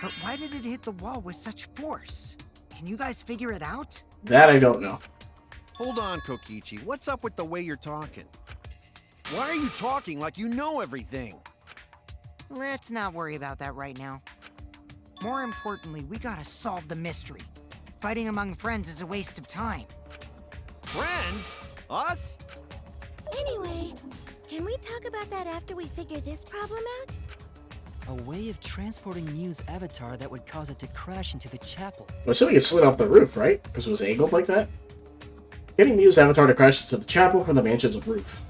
But why did it hit the wall with such force? Can you guys figure it out? That I don't know. Hold on, Kokichi. What's up with the way you're talking? Why are you talking like you know everything? Let's not worry about that right now. More importantly, we gotta solve the mystery. Fighting among friends is a waste of time. Friends? Us? Anyway, can we talk about that after we figure this problem out? A way of transporting Mew's avatar that would cause it to crash into the chapel. I'm assuming it slid off the roof, right? Because it was angled like that? Getting Mew's avatar to crash into the chapel from the mansion's roof.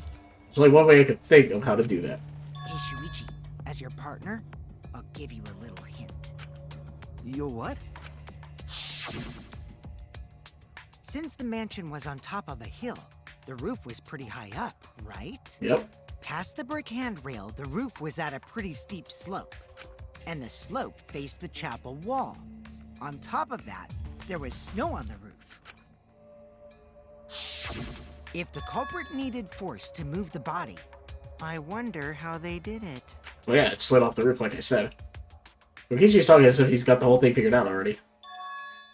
There's only one way I could think of how to do that. Hey, Shuichi, as your partner, I'll give you a little hint. You what? Since the mansion was on top of a hill, the roof was pretty high up, right? Yep. Past the brick handrail, the roof was at a pretty steep slope, and the slope faced the chapel wall. On top of that, there was snow on the roof. If the culprit needed force to move the body, I wonder how they did it. Well, yeah, it slid off the roof, like I said. Rikichi's talking as if he's got the whole thing figured out already.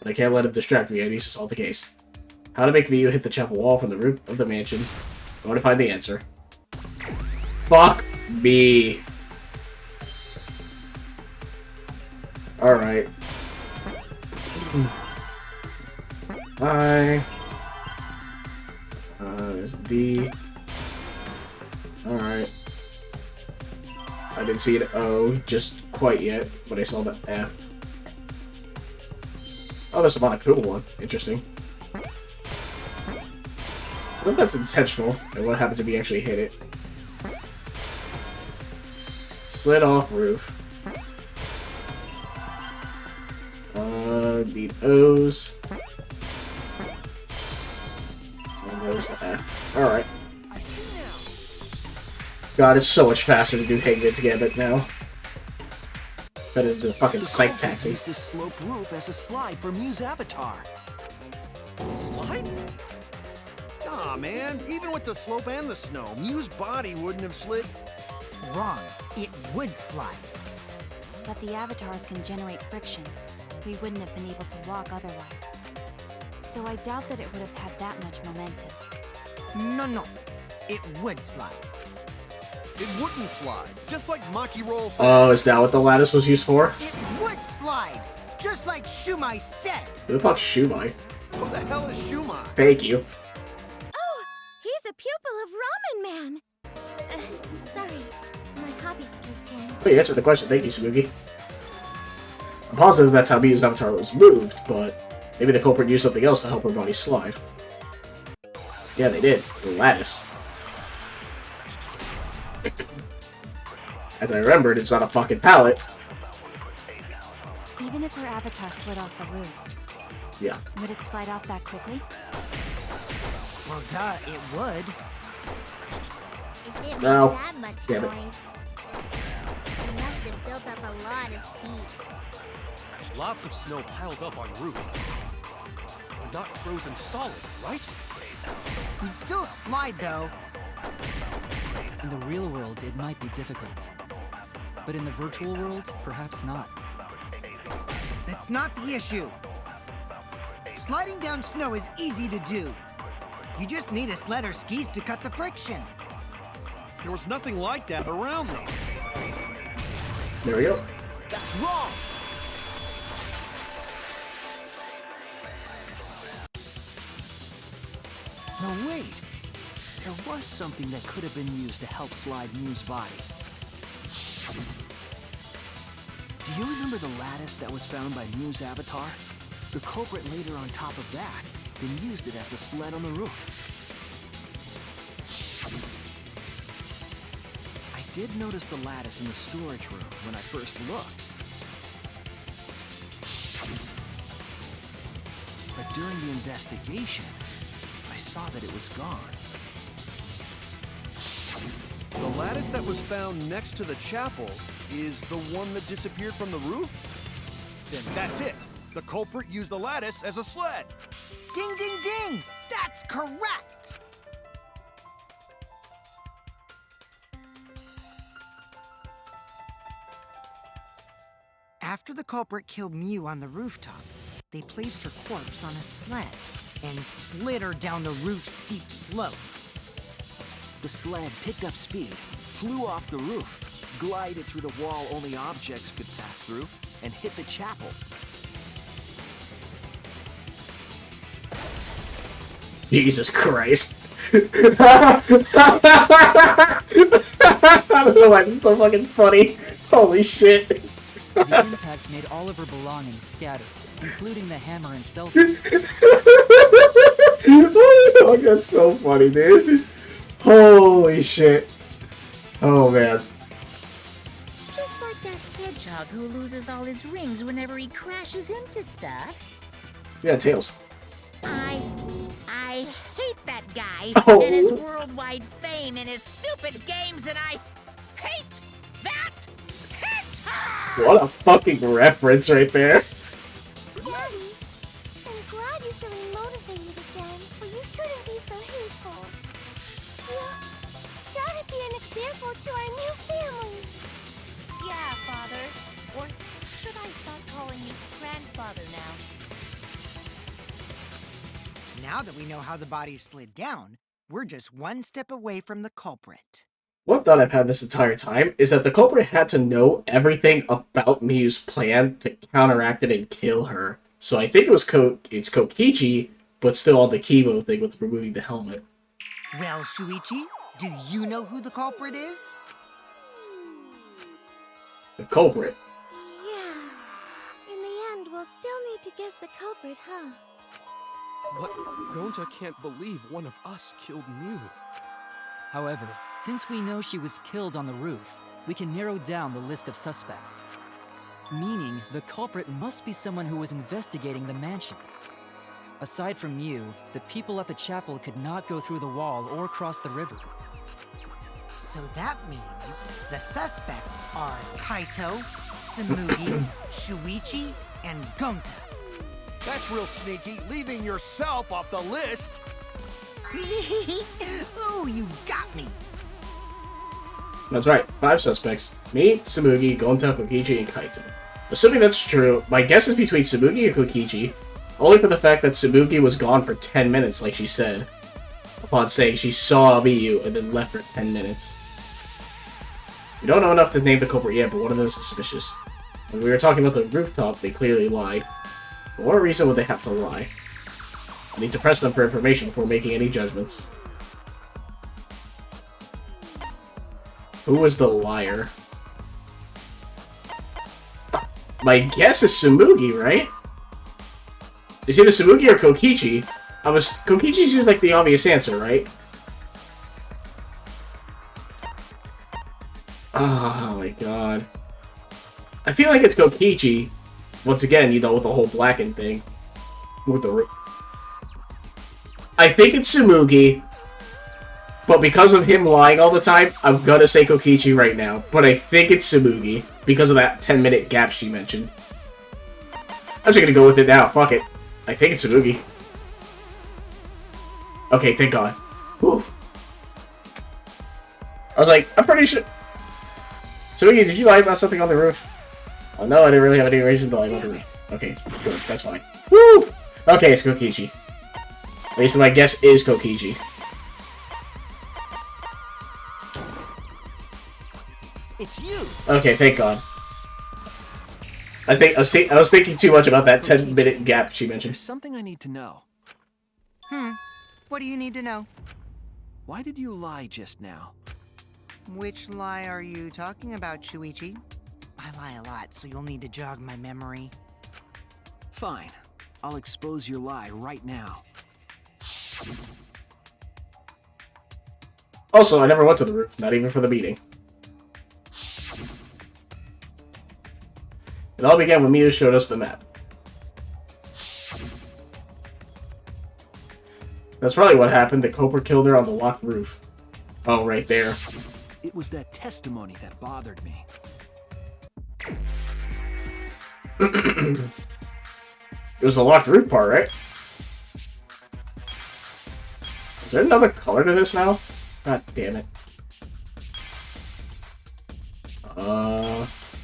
But I can't let him distract me. I need to solve the case. How to make Mew hit the chapel wall from the roof of the mansion. I want to find the answer. Fuck me. Alright. I. There's a D. Alright. I didn't see an O just quite yet, but I saw the F. Oh, there's a Monokuma one. Interesting. I wonder if that's intentional, and what happens if you actually hit it. Slid off roof. Need O's. And there's the F. Alright. God, it's so much faster to do Hangman's Gambit now. Better than the fucking psych taxi. Used the sloped roof as a slide for Mew's avatar. Slide? Aw, man. Even with the slope and the snow, Mew's body wouldn't have slid. Wrong. It would slide. But the avatars can generate friction. We wouldn't have been able to walk otherwise. So I doubt that it would have had that much momentum. No. It would slide. It wouldn't slide. Just like Maki Roll said. Oh, is that what the lattice was used for? It would slide, just like Shumai said. Who the fuck's Shumai? Who the hell is Shumai? Thank you. Oh, he's a pupil of Ramen Man. Sorry, my hobby slipped in. Oh, you answered the question. Thank you, Smoogie. I'm positive that's how Miyu's avatar was moved, but maybe the culprit used something else to help her body slide. Yeah, they did. The lattice. As I remembered, it's not a fucking pallet. Even if her avatar slid off the roof, Yeah. would it slide off that quickly? Well, duh, it would. It didn't No. make that much Damn it. noise. It must have built up a lot of speed. Lots of snow piled up on roof. Not frozen solid, right? We'd still slide, though. In the real world, it might be difficult. But in the virtual world, perhaps not. That's not the issue. Sliding down snow is easy to do. You just need a sled or skis to cut the friction. There was nothing like that around them. There we go. That's wrong! No, wait. There was something that could have been used to help slide Mew's body. Do you remember the lattice that was found by Mew's avatar? The culprit laid her on top of that, then used it as a sled on the roof. I did notice the lattice in the storage room when I first looked. But during the investigation, I saw that it was gone. The lattice that was found next to the chapel is the one that disappeared from the roof? Then that's it. The culprit used the lattice as a sled. Ding, ding, ding! That's correct! After the culprit killed Mew on the rooftop, they placed her corpse on a sled and slid her down the roof's steep slope. The sled picked up speed, flew off the roof, glided through the wall only objects could pass through, and hit the chapel. Jesus Christ. I don't know why it's so fucking funny. Holy shit. The impact made all of her belongings scatter, including the hammer and cell phone. Oh, that's so funny, dude. Holy shit. Oh, man. Just like that hedgehog who loses all his rings whenever he crashes into stuff. Yeah, Tails. I hate that guy Oh. and his worldwide fame and his stupid games, and I hate that hedgehog! What a fucking reference right there. Daddy, I'm glad you're feeling motivated again, but you shouldn't be so hateful. You gotta be an example to our new family. Yeah, Father. Or should I start calling you grandfather now? Now that we know how the body slid down, we're just one step away from the culprit. One thought I've had this entire time is that the culprit had to know everything about Miyu's plan to counteract it and kill her. So I think it was it's Kokichi, but still on the Kibo thing with removing the helmet. Well, Shuichi, do you know who the culprit is? The culprit. Yeah. In the end, we'll still need to guess the culprit, huh? But Gonta can't believe one of us killed Mew. However, since we know she was killed on the roof, we can narrow down the list of suspects. Meaning, the culprit must be someone who was investigating the mansion. Aside from Mew, the people at the chapel could not go through the wall or cross the river. So that means the suspects are Kaito, Samugi, Shuichi, and Gonta. That's real sneaky, leaving yourself off the list. Ooh, you got me. That's right, 5 suspects. Me, Samugi, Gonta, Kokichi, and Kaito. Assuming that's true, my guess is between Samugi and Kokichi, only for the fact that Samugi was gone for 10 minutes, like she said, upon saying she saw Miyu and then left for 10 minutes. We don't know enough to name the culprit yet, but one of them is suspicious. When we were talking about the rooftop, they clearly lied. For what reason would they have to lie? I need to press them for information before making any judgments. Who was the liar? My guess is Tsumugi, right? Is either Tsumugi or Kokichi? Kokichi seems like the obvious answer, right? Oh my god. I feel like it's Kokichi. Once again, you know, with the whole blackened thing. With the... I think it's Tsumugi. But because of him lying all the time, I'm gonna say Kokichi right now. But I think it's Tsumugi. Because of that 10-minute gap she mentioned. I'm just gonna go with it now. Fuck it. I think it's Tsumugi. Okay, thank God. Whew. I was like, I'm pretty sure... Tsumugi, did you lie about something on the roof? Oh no, I didn't really have any reason to lie about the roof. Okay, good. That's fine. Woo! Okay, it's Kokichi. At least my guess is Kokichi. It's you! Okay, thank God. I was thinking too much about that 10-minute gap she mentioned. There's something I need to know. What do you need to know? Why did you lie just now? Which lie are you talking about, Shuichi? I lie a lot, so you'll need to jog my memory. Fine. I'll expose your lie right now. Also, I never went to the roof, not even for the meeting. It all began when Mia showed us the map. That's probably what happened. The Cobra killed her on the locked roof. Oh, right there. It was that testimony that bothered me. It was the locked roof part, right? Is there another color to this now? God damn it.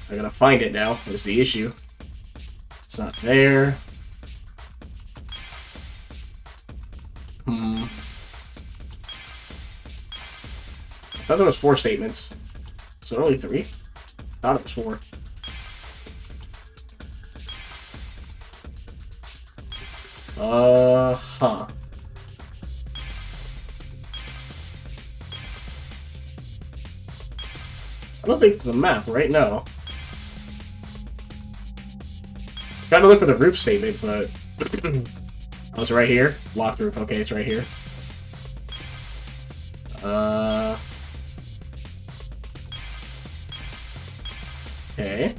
I gotta find it now, is the issue. It's not there. I thought there was 4 statements. Is there only 3? I thought it was 4. Huh. I don't think it's the map right now. Gotta look for the roof statement, but... Oh, it's right here? Locked roof. Okay, it's right here. Okay.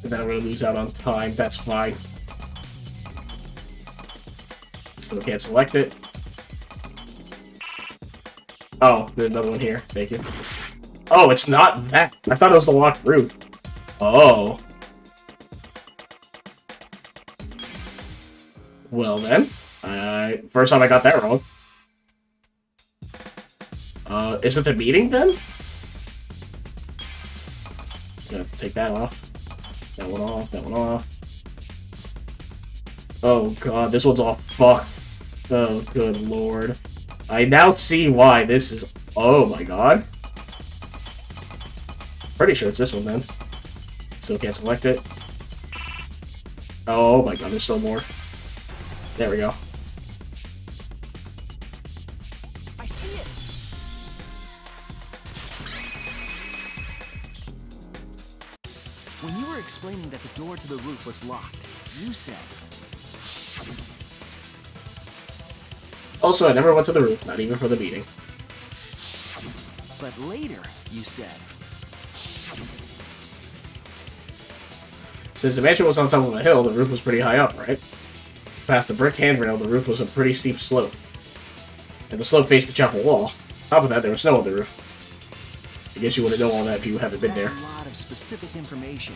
And then I'm gonna lose out on time. That's fine. Still can't select it. Oh, there's another one here. Thank you. Oh, it's not that. I thought it was the locked roof. Oh. Well then. First time I got that wrong. Is it the meeting then? Gonna have to take that off. That one off, that one off. Oh god, this one's all fucked. Oh, good lord. I now see why this is... Oh my god. Pretty sure it's this one then. Still can't select it. Oh my god, there's still more. There we go. I see it! When you were explaining that the door to the roof was locked, you said... Also, I never went to the roof, not even for the meeting. But later, you said... Since the mansion was on top of a hill, the roof was pretty high up, right? Past the brick handrail, the roof was a pretty steep slope. And the slope faced the chapel wall. On top of that, there was snow on the roof. I guess you wouldn't know all that if you haven't been there. That's a lot of specific information.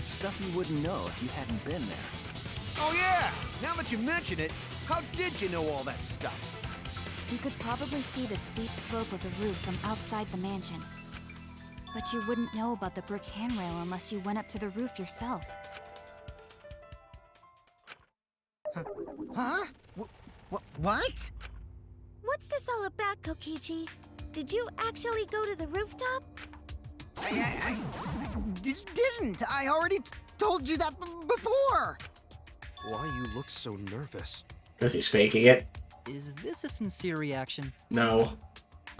Stuff you wouldn't know if you hadn't been there. Oh yeah! Now that you mention it, how did you know all that stuff? You could probably see the steep slope of the roof from outside the mansion. But you wouldn't know about the brick handrail unless you went up to the roof yourself. Huh? What? What's this all about, Kokichi? Did you actually go to the rooftop? I didn't. I already told you that before. Why you look so nervous? Because he's faking it. Is this a sincere reaction? No.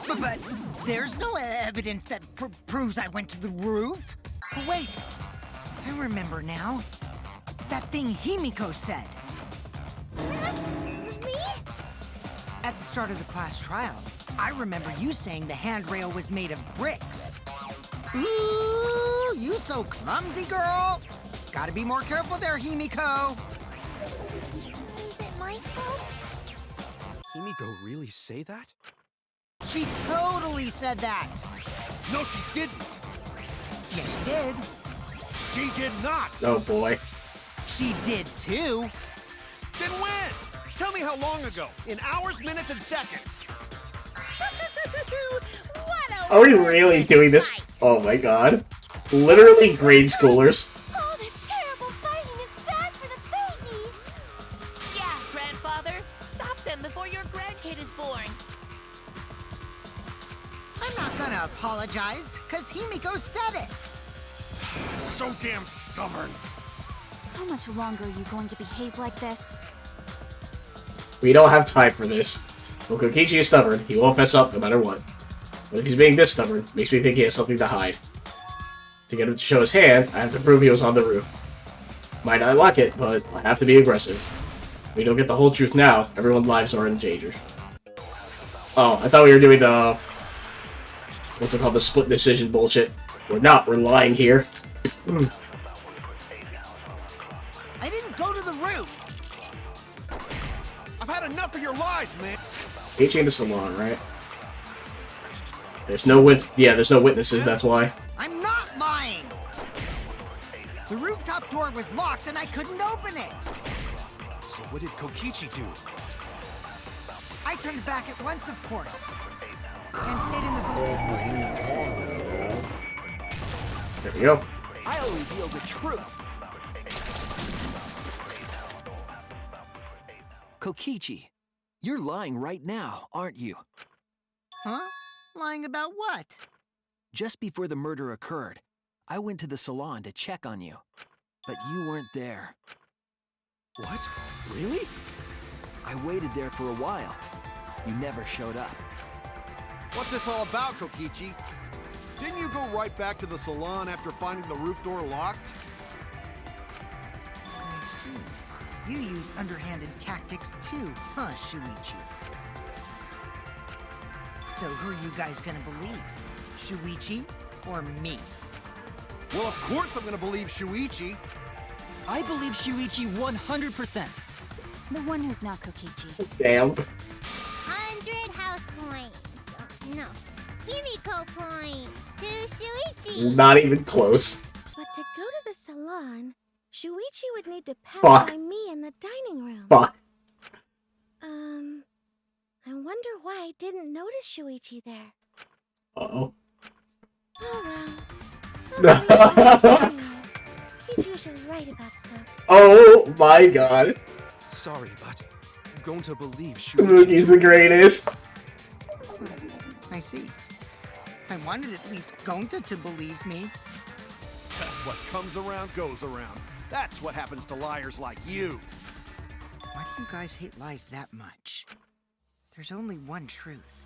But there's no evidence that proves I went to the roof. Wait, I remember now. That thing Himiko said. Me? At the start of the class trial, I remember you saying the handrail was made of bricks. Ooh, you so clumsy, girl. Gotta be more careful there, Himiko. Is it my fault? Himiko really say that? She totally said that. No, she didn't. Yes, she did. She did not. Oh boy. She did too. Then when? Tell me how long ago. In hours, minutes, and seconds. Are we really doing this? Oh my god. Literally grade schoolers. All this terrible fighting is bad for the baby. Yeah, grandfather. Stop them before your grandkid is born. I'm not gonna apologize, cause Himiko said it. So damn stubborn. How much longer are you going to behave like this? We don't have time for this. When Kokichi is stubborn, he won't mess up no matter what. But if he's being this stubborn, it makes me think he has something to hide. To get him to show his hand, I have to prove he was on the roof. Might not like it, but I have to be aggressive. If we don't get the whole truth now, everyone's lives are in danger. Oh, I thought we were doing the... what's it called? The split decision bullshit. We're not. We're lying here. I didn't go to the roof. I've had enough of your lies, man. Kokichi in the salon, right? There's no there's no witnesses, that's why. I'm not lying. The rooftop door was locked and I couldn't open it. So what did Kokichi do? I turned back at once, of course. And stayed in the salon. There we go. I'll reveal the truth. Kokichi, you're lying right now, aren't you? Huh? Lying about what? Just before the murder occurred, I went to the salon to check on you. But you weren't there. What? Really? I waited there for a while. You never showed up. What's this all about, Kokichi? Didn't you go right back to the salon after finding the roof door locked? I see. You use underhanded tactics too, huh, Shuichi? So who are you guys gonna believe? Shuichi or me? Well, of course I'm gonna believe Shuichi. I believe Shuichi 100%. The one who's not Kokichi. Damn. 100 house points. No. Himiko points to Shuichi. Not even close. But to go to the salon, Shuichi would need to pass Fuck. by me in the dining room. Fuck. I wonder why I didn't notice Shuichi there. Uh-oh. Oh well. He's usually right about stuff. Oh my god. Sorry, but I'm going to believe Shuichi. He's the greatest. I see. I wanted at least Gonta to believe me. What comes around goes around. That's what happens to liars like you. Why do you guys hate lies that much? There's only one truth,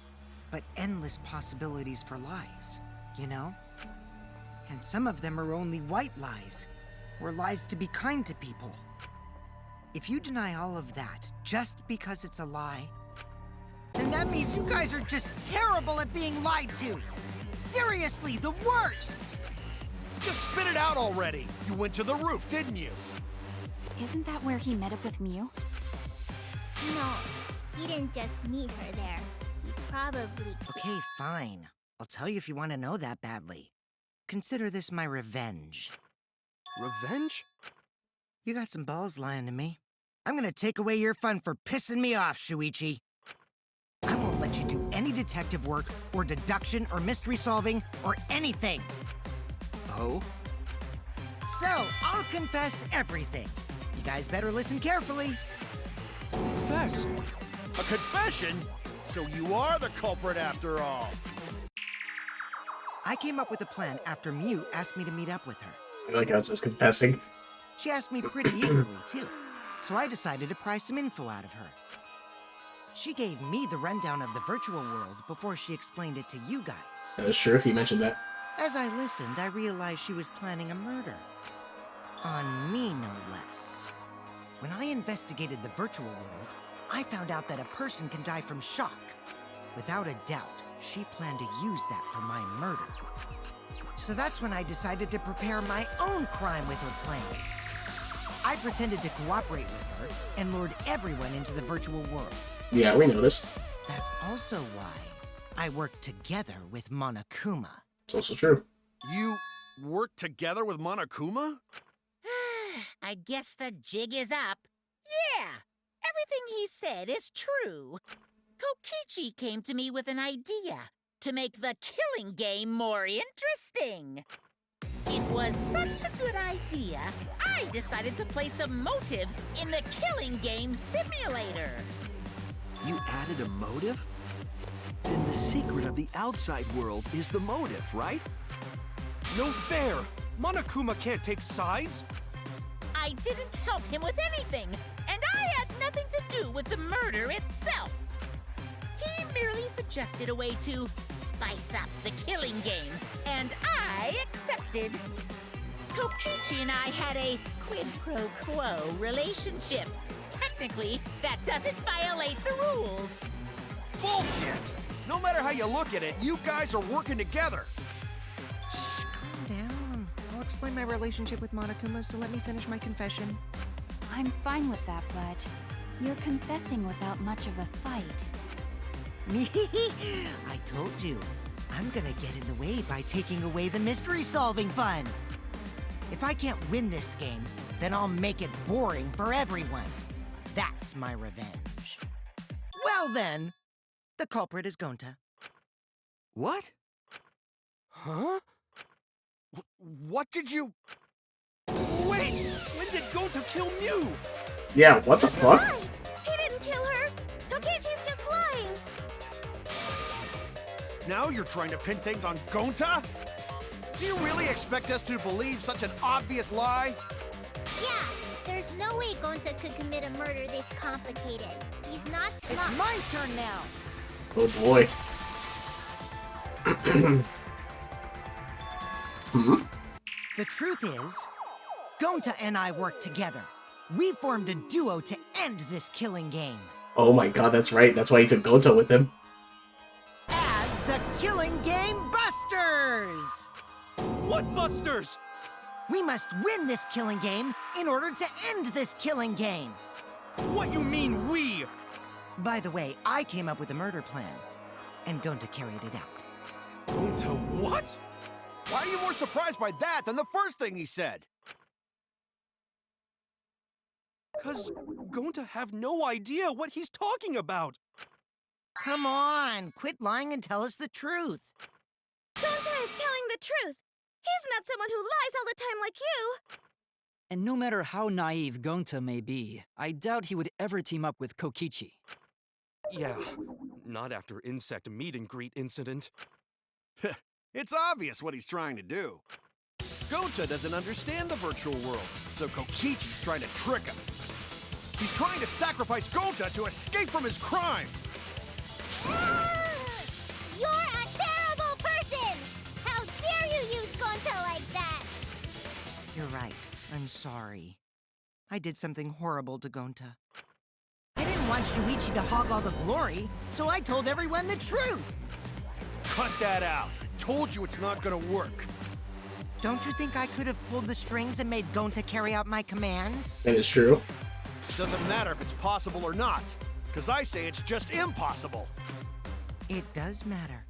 but endless possibilities for lies, you know? And some of them are only white lies, or lies to be kind to people. If you deny all of that just because it's a lie, then that means you guys are just terrible at being lied to. Seriously, the worst! Just spit it out already. You went to the roof, didn't you? Isn't that where he met up with Mew? No, he didn't just meet her there. He probably... Okay, fine. I'll tell you if you want to know that badly. Consider this my revenge. Revenge? You got some balls lying to me. I'm gonna take away your fun for pissing me off, Shuichi. I won't let you do any detective work, or deduction, or mystery solving, or anything. Oh? So, I'll confess everything. You guys better listen carefully. Confess. A confession? So you are the culprit after all. I came up with a plan after Mew asked me to meet up with her. I like how it says confessing. She asked me pretty eagerly, too. so I decided to pry some info out of her. She gave me the rundown of the virtual world before she explained it to you guys. That is true, he mentioned that. As I listened, I realized she was planning a murder. On me, no less. When I investigated the virtual world, I found out that a person can die from shock. Without a doubt, she planned to use that for my murder. So that's when I decided to prepare my own crime with her plan. I pretended to cooperate with her and lured everyone into the virtual world. Yeah, we noticed. That's also why I worked together with Monokuma. It's also true. You work together with Monokuma? I guess the jig is up. Yeah, everything he said is true. Kokichi came to me with an idea to make the killing game more interesting. It was such a good idea, I decided to place a motive in the killing game simulator. You added a motive? Then the secret of the outside world is the motive, right? No fair! Monokuma can't take sides! I didn't help him with anything, and I had nothing to do with the murder itself. He merely suggested a way to spice up the killing game, and I accepted. Kokichi and I had a quid pro quo relationship. Technically, that doesn't violate the rules. Bullshit! No matter how you look at it, you guys are working together. Shh, calm down. I'll explain my relationship with Monokuma, so let me finish my confession. I'm fine with that, but you're confessing without much of a fight. I told you, I'm gonna get in the way by taking away the mystery-solving fun. If I can't win this game, then I'll make it boring for everyone. That's my revenge. Well then, the culprit is Gonta. What? Huh? What did you... Wait! When did Gonta kill Mew? Yeah, what the fuck? Lie! He didn't kill her! Kokichi's just lying! Now you're trying to pin things on Gonta? Do you really expect us to believe such an obvious lie? Yeah, there's no way Gonta could commit a murder this complicated. He's not smart. It's my turn now! Oh boy. The truth is, Gonta and I worked together. We formed a duo to end this killing game. Oh my god, that's right. That's why he took Gonta with him. As the Killing Game Busters! What busters? We must win this killing game in order to end this killing game. What you mean, we? By the way, I came up with a murder plan, and Gonta carried it out. Gonta what? Why are you more surprised by that than the first thing he said? 'Cause Gonta have no idea what he's talking about. Come on, quit lying and tell us the truth. Gonta is telling the truth! He's not someone who lies all the time like you! And no matter how naive Gonta may be, I doubt he would ever team up with Kokichi. Yeah, not after insect meet and greet incident. It's obvious what he's trying to do. Gonta doesn't understand the virtual world, so Kokichi's trying to trick him. He's trying to sacrifice Gonta to escape from his crime! You're a terrible person! How dare you use Gonta like that? You're right. I'm sorry. I did something horrible to Gonta. I didn't want Shuichi to hog all the glory, so I told everyone the truth! Cut that out! Told you it's not gonna work! Don't you think I could have pulled the strings and made Gonta carry out my commands? That is true. Doesn't matter if it's possible or not, because I say it's just impossible! It does matter.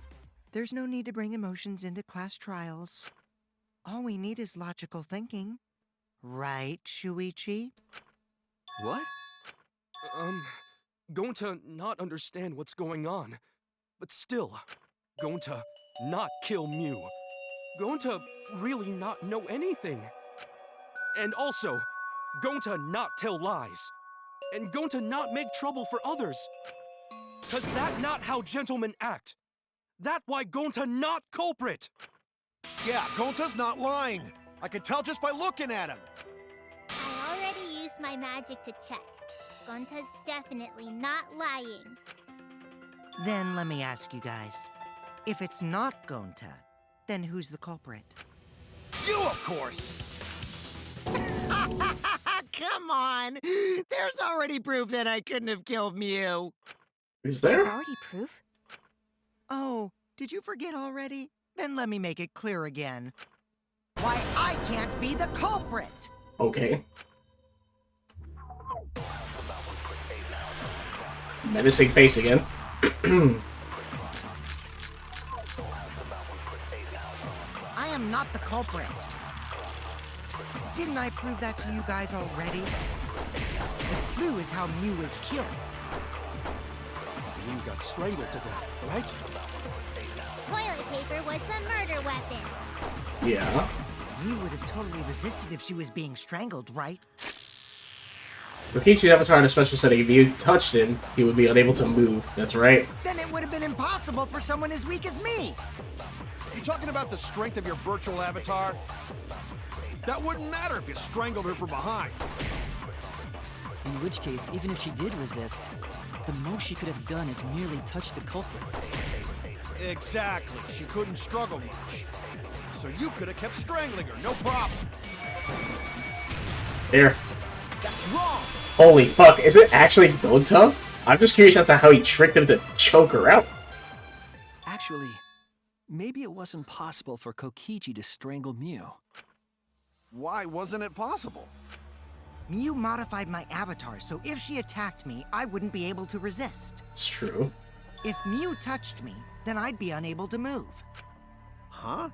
There's no need to bring emotions into class trials. All we need is logical thinking. Right, Shuichi? What? Gonta not understand what's going on. But still, Gonta not kill Mew. Gonta really not know anything. And also, Gonta not tell lies. And Gonta not make trouble for others. 'Cause that not how gentlemen act. That why Gonta not culprit. Yeah, Gonta's not lying. I can tell just by looking at him. I already used my magic to check. Gonta's definitely not lying. Then let me ask you guys. If it's not Gonta, then who's the culprit? You, of course! Come on! There's already proof that I couldn't have killed Mew. Is There's there? already proof? Oh, did you forget already? Then let me make it clear again. Why I can't be the culprit! Okay. Menacing face again. I am not the culprit. Didn't I prove that to you guys already? The clue is how Mew was killed. Mew got strangled to death, right? Toilet paper was the murder weapon. Yeah. Mew would have totally resisted if she was being strangled, right? Rikichi's avatar in a special setting, if you touched him, he would be unable to move. That's right. Then it would have been impossible for someone as weak as me. You talking about the strength of your virtual avatar? That wouldn't matter if you strangled her from behind. In which case, even if she did resist, the most she could have done is merely touch the culprit. Exactly. She couldn't struggle much. So you could have kept strangling her, no problem. There. That's wrong! Holy fuck, is it actually Gonta? I'm just curious as to how he tricked him to choke her out. Actually, maybe it wasn't possible for Kokichi to strangle Mew. Why wasn't it possible? Mew modified my avatar, so if she attacked me, I wouldn't be able to resist. It's true. If Mew touched me, then I'd be unable to move. Huh?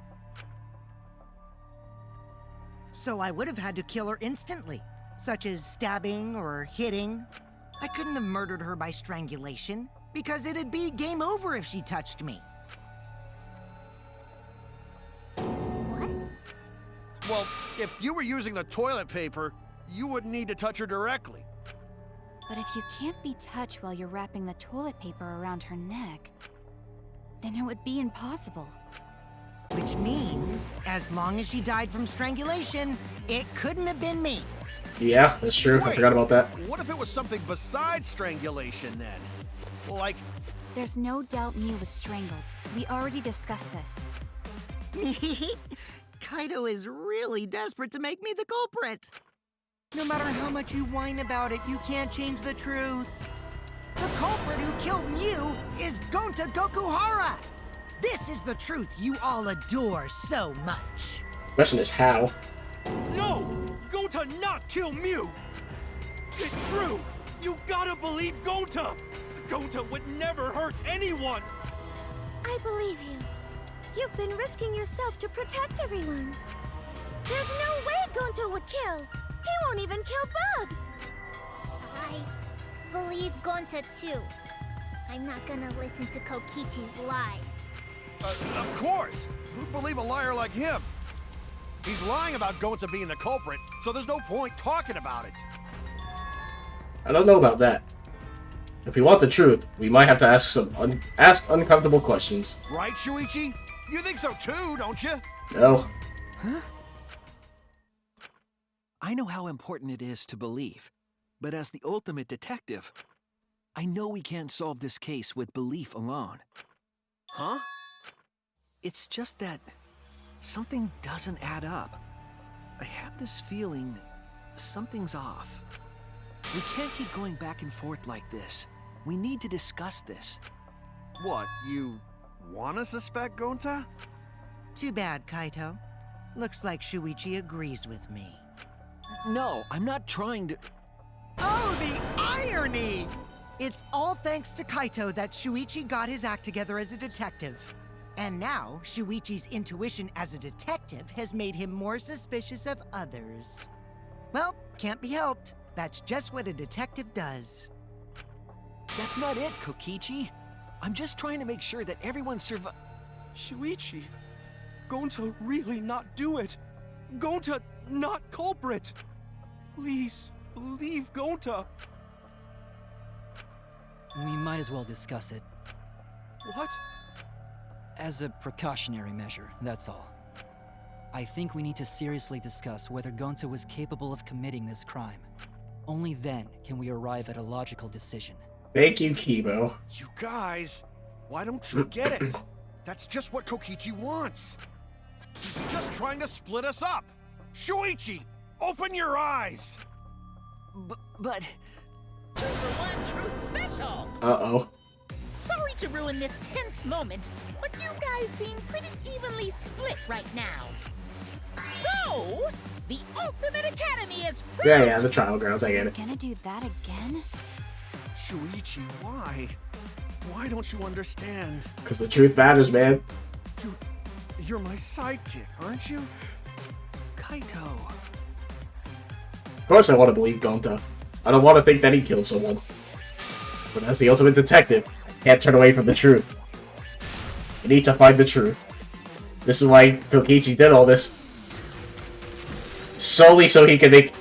So I would have had to kill her instantly, such as stabbing or hitting. I couldn't have murdered her by strangulation, because it'd be game over if she touched me. What? Well, if you were using the toilet paper, you wouldn't need to touch her directly. But if you can't be touched while you're wrapping the toilet paper around her neck, then it would be impossible. Which means, as long as she died from strangulation, it couldn't have been me. Yeah, that's true. I Wait, forgot about that. What if it was something besides strangulation then? Like, There's no doubt Mew was strangled. We already discussed this. Kaito is really desperate to make me the culprit. No matter how much you whine about it, you can't change the truth. The culprit who killed Mew is Gonta Gokuhara! This is the truth you all adore so much. Question is how. No! Gonta not kill Mew! It's true! You gotta believe Gonta! Gonta would never hurt anyone! I believe you. You've been risking yourself to protect everyone. There's no way Gonta would kill. He won't even kill bugs. I believe Gonta too. I'm not gonna listen to Kokichi's lies. of course! Who'd believe a liar like him? He's lying about Gonta being the culprit, so there's no point talking about it. I don't know about that. If we want the truth, we might have to ask some uncomfortable questions. Right, Shuichi? You think so too, don't you? No. Huh? I know how important it is to believe, but as the ultimate detective, I know we can't solve this case with belief alone. Huh? It's just that something doesn't add up. I have this feeling something's off. We can't keep going back and forth like this. We need to discuss this. What, you wanna suspect Gonta? Too bad, Kaito. Looks like Shuichi agrees with me. No, I'm not trying to... Oh, the irony! It's all thanks to Kaito that Shuichi got his act together as a detective. And now, Shuichi's intuition as a detective has made him more suspicious of others. Well, can't be helped. That's just what a detective does. That's not it, Kokichi. I'm just trying to make sure that everyone Shuichi, Gonta really not do it. Gonta not culprit. Please, believe Gonta. We might as well discuss it. What? As a precautionary measure, that's all. I think we need to seriously discuss whether Gonta was capable of committing this crime. Only then can we arrive at a logical decision. Thank you, Kibo. You guys, why don't you get it? That's just what Kokichi wants. He's just trying to split us up. Shuichi, open your eyes. But... Two for one truth special. Uh-oh. Sorry to ruin this tense moment, but you guys seem pretty evenly split right now. So, the Ultimate Academy is Yeah, the trial grounds, I get it. Gonna do that again? Shuichi, why? Why don't you understand? Because the truth matters, man. You're my sidekick, aren't you? Kaito... Of course I want to believe Gonta. I don't want to think that he killed someone. But as the ultimate detective, I can't turn away from the truth. I need to find the truth. This is why Kokichi did all this. Solely so he can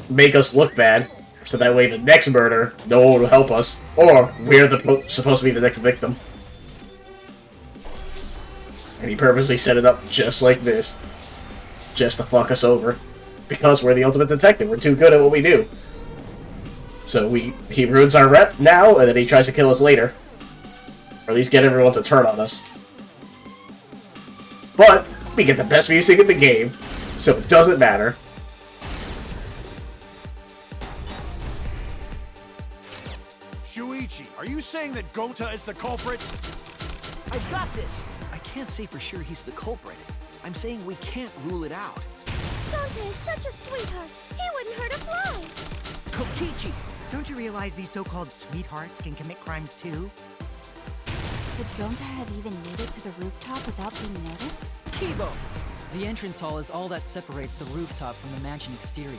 make us look bad. So that way the next murder, no one will help us. Or we're supposed to be the next victim. And he purposely set it up just like this. Just to fuck us over. Because we're the ultimate detective. We're too good at what we do. So he ruins our rep now, and then he tries to kill us later. Or at least get everyone to turn on us. But we get the best music in the game, so it doesn't matter. Shuichi, are you saying that Gonta is the culprit? I got this! I can't say for sure he's the culprit. I'm saying we can't rule it out. Gonta is such a sweetheart. He wouldn't hurt a fly. Kokichi! Don't you realize these so-called sweethearts can commit crimes too? Could Gonta have even made it to the rooftop without being noticed? Kibo! The entrance hall is all that separates the rooftop from the mansion exterior.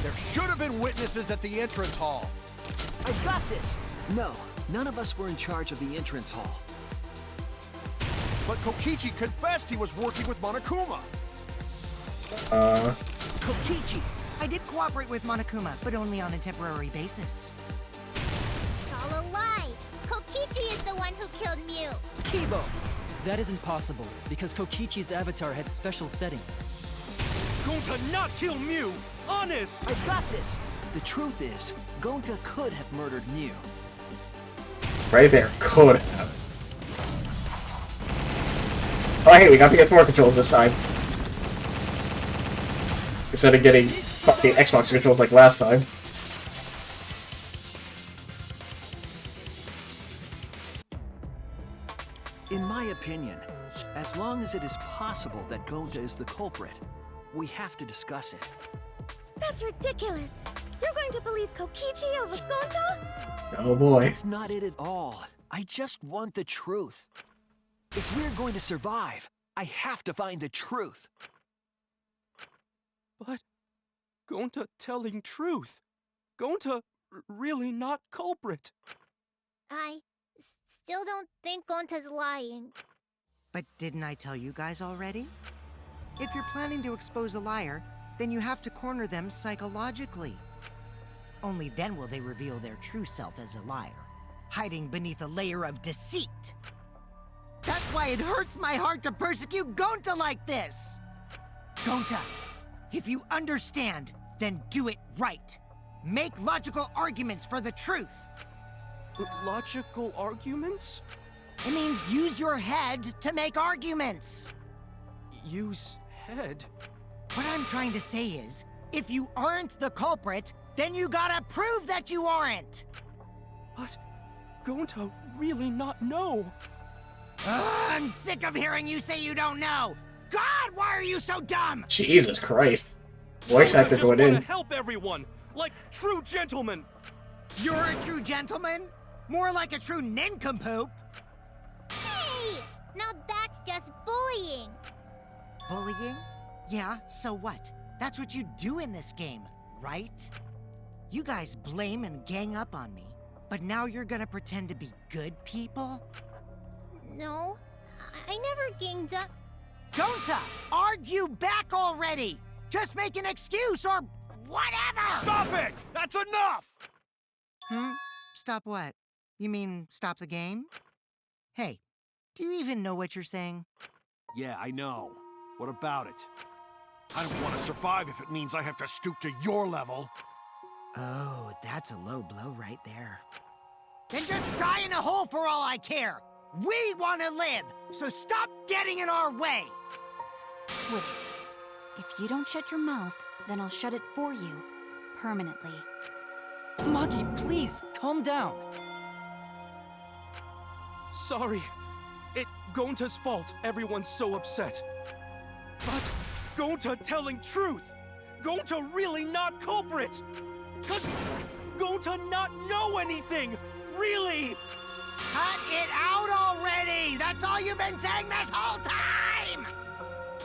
There should have been witnesses at the entrance hall. I got this! No, none of us were in charge of the entrance hall. But Kokichi confessed he was working with Monokuma. Kokichi! I did cooperate with Monokuma, but only on a temporary basis. It's all a lie. Kokichi is the one who killed Mew. Kibo! That isn't possible, because Kokichi's avatar had special settings. Gonta not kill Mew! Honest! I got this! The truth is, Gonta could have murdered Mew. Right there. Could have. Oh, hey, we got PS4 controls this time. Instead of getting fucking Xbox controls like last time. In my opinion, as long as it is possible that Gonta is the culprit, we have to discuss it. That's ridiculous. You're going to believe Kokichi over Gonta? Oh boy. That's not it at all. I just want the truth. If we're going to survive, I have to find the truth. But Gonta telling truth. Gonta really not culprit. I still don't think Gonta's lying. But didn't I tell you guys already? If you're planning to expose a liar, then you have to corner them psychologically. Only then will they reveal their true self as a liar, hiding beneath a layer of deceit. That's why it hurts my heart to persecute Gonta like this! Gonta, if you understand, then do it right. Make logical arguments for the truth. Logical arguments? It means use your head to make arguments. Use head? What I'm trying to say is, if you aren't the culprit, then you gotta prove that you aren't! But Gonta really not know. I'm sick of hearing you say you don't know! God, why are you so dumb? Jesus Christ. Voice actor Gonta going just in. wanna help everyone, like true gentlemen. You're a true gentleman? More like a true nincompoop. Hey! Now that's just bullying. Bullying? Yeah, so what? That's what you do in this game, right? You guys blame and gang up on me, but now you're gonna pretend to be good people? No, I never ganged up. Gonta, argue back already! Just make an excuse or whatever! Stop it! That's enough! Stop what? You mean stop the game? Hey, do you even know what you're saying? Yeah, I know. What about it? I don't want to survive if it means I have to stoop to your level. Oh, that's a low blow right there. Then just die in a hole for all I care! We want to live, so stop getting in our way! Quit it. If you don't shut your mouth, then I'll shut it for you. Permanently. Maki, please, calm down. Sorry. It's Gonta's fault everyone's so upset. But Gonta telling truth! Gonta really not culprit! Cause Gonta not know anything! Really! Cut it out already! That's all you've been saying this whole time!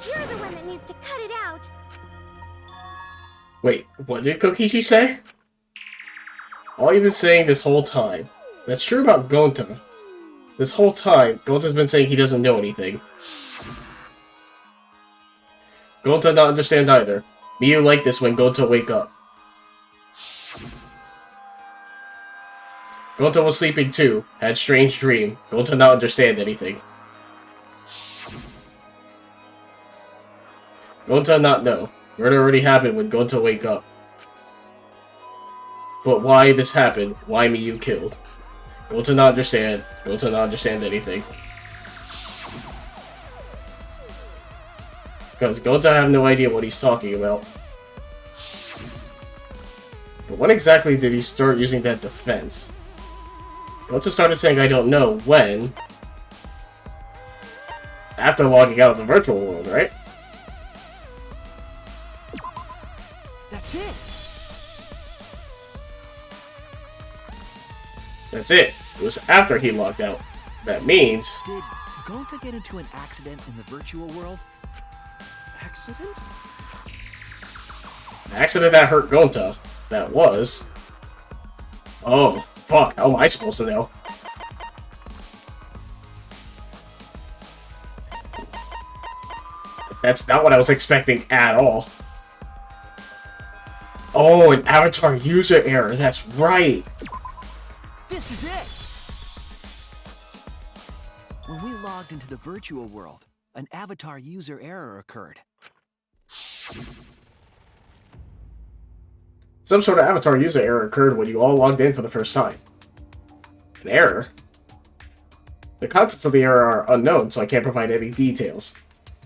You're the one that needs to cut it out. Wait, what did Kokichi say? All you've been saying this whole time. That's true about Gonta. This whole time, Gonta's been saying he doesn't know anything. Gonta not understand either. Miyu like this when Gonta wake up. Gonta was sleeping too, had strange dream. Gonta not understand anything. Gonta not know. Murder already happened when Gonta wake up. But why this happened? Why Miyu killed? Gonta not understand. Gonta not understand anything. Because Gonta have no idea what he's talking about. But when exactly did he start using that defense? Gonta started saying I don't know when. After logging out of the virtual world, right? That's it. That's it. It was after he logged out. That means... Did Gonta get into an accident in the virtual world? Accident? An accident that hurt Gonta. That was... Oh, fuck. How am I supposed to know? That's not what I was expecting at all. Oh, an avatar user error. That's right. This is it! When we logged into the virtual world, an avatar user error occurred. Some sort of avatar user error occurred when you all logged in for the first time. An error? The contents of the error are unknown, so I can't provide any details.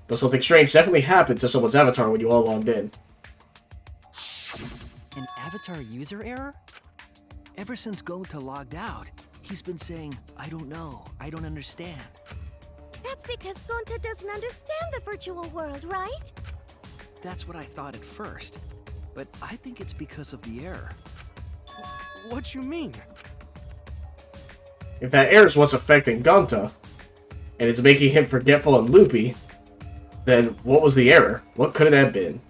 But something strange definitely happened to someone's avatar when you all logged in. An avatar user error? Ever since Gonta logged out, he's been saying, I don't know, I don't understand. That's because Gonta doesn't understand the virtual world, right? That's what I thought at first. But I think it's because of the error. What you mean? If that error is what's affecting Gonta, and it's making him forgetful and loopy, then what was the error? What could it have been?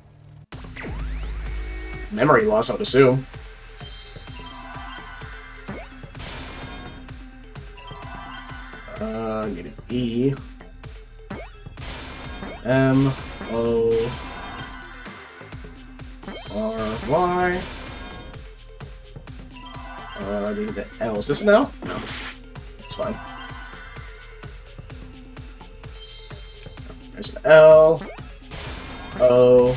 Memory loss, I would assume. I need an E. M O R Y. I need the L. Is this now? No. It's fine. There's an L. O.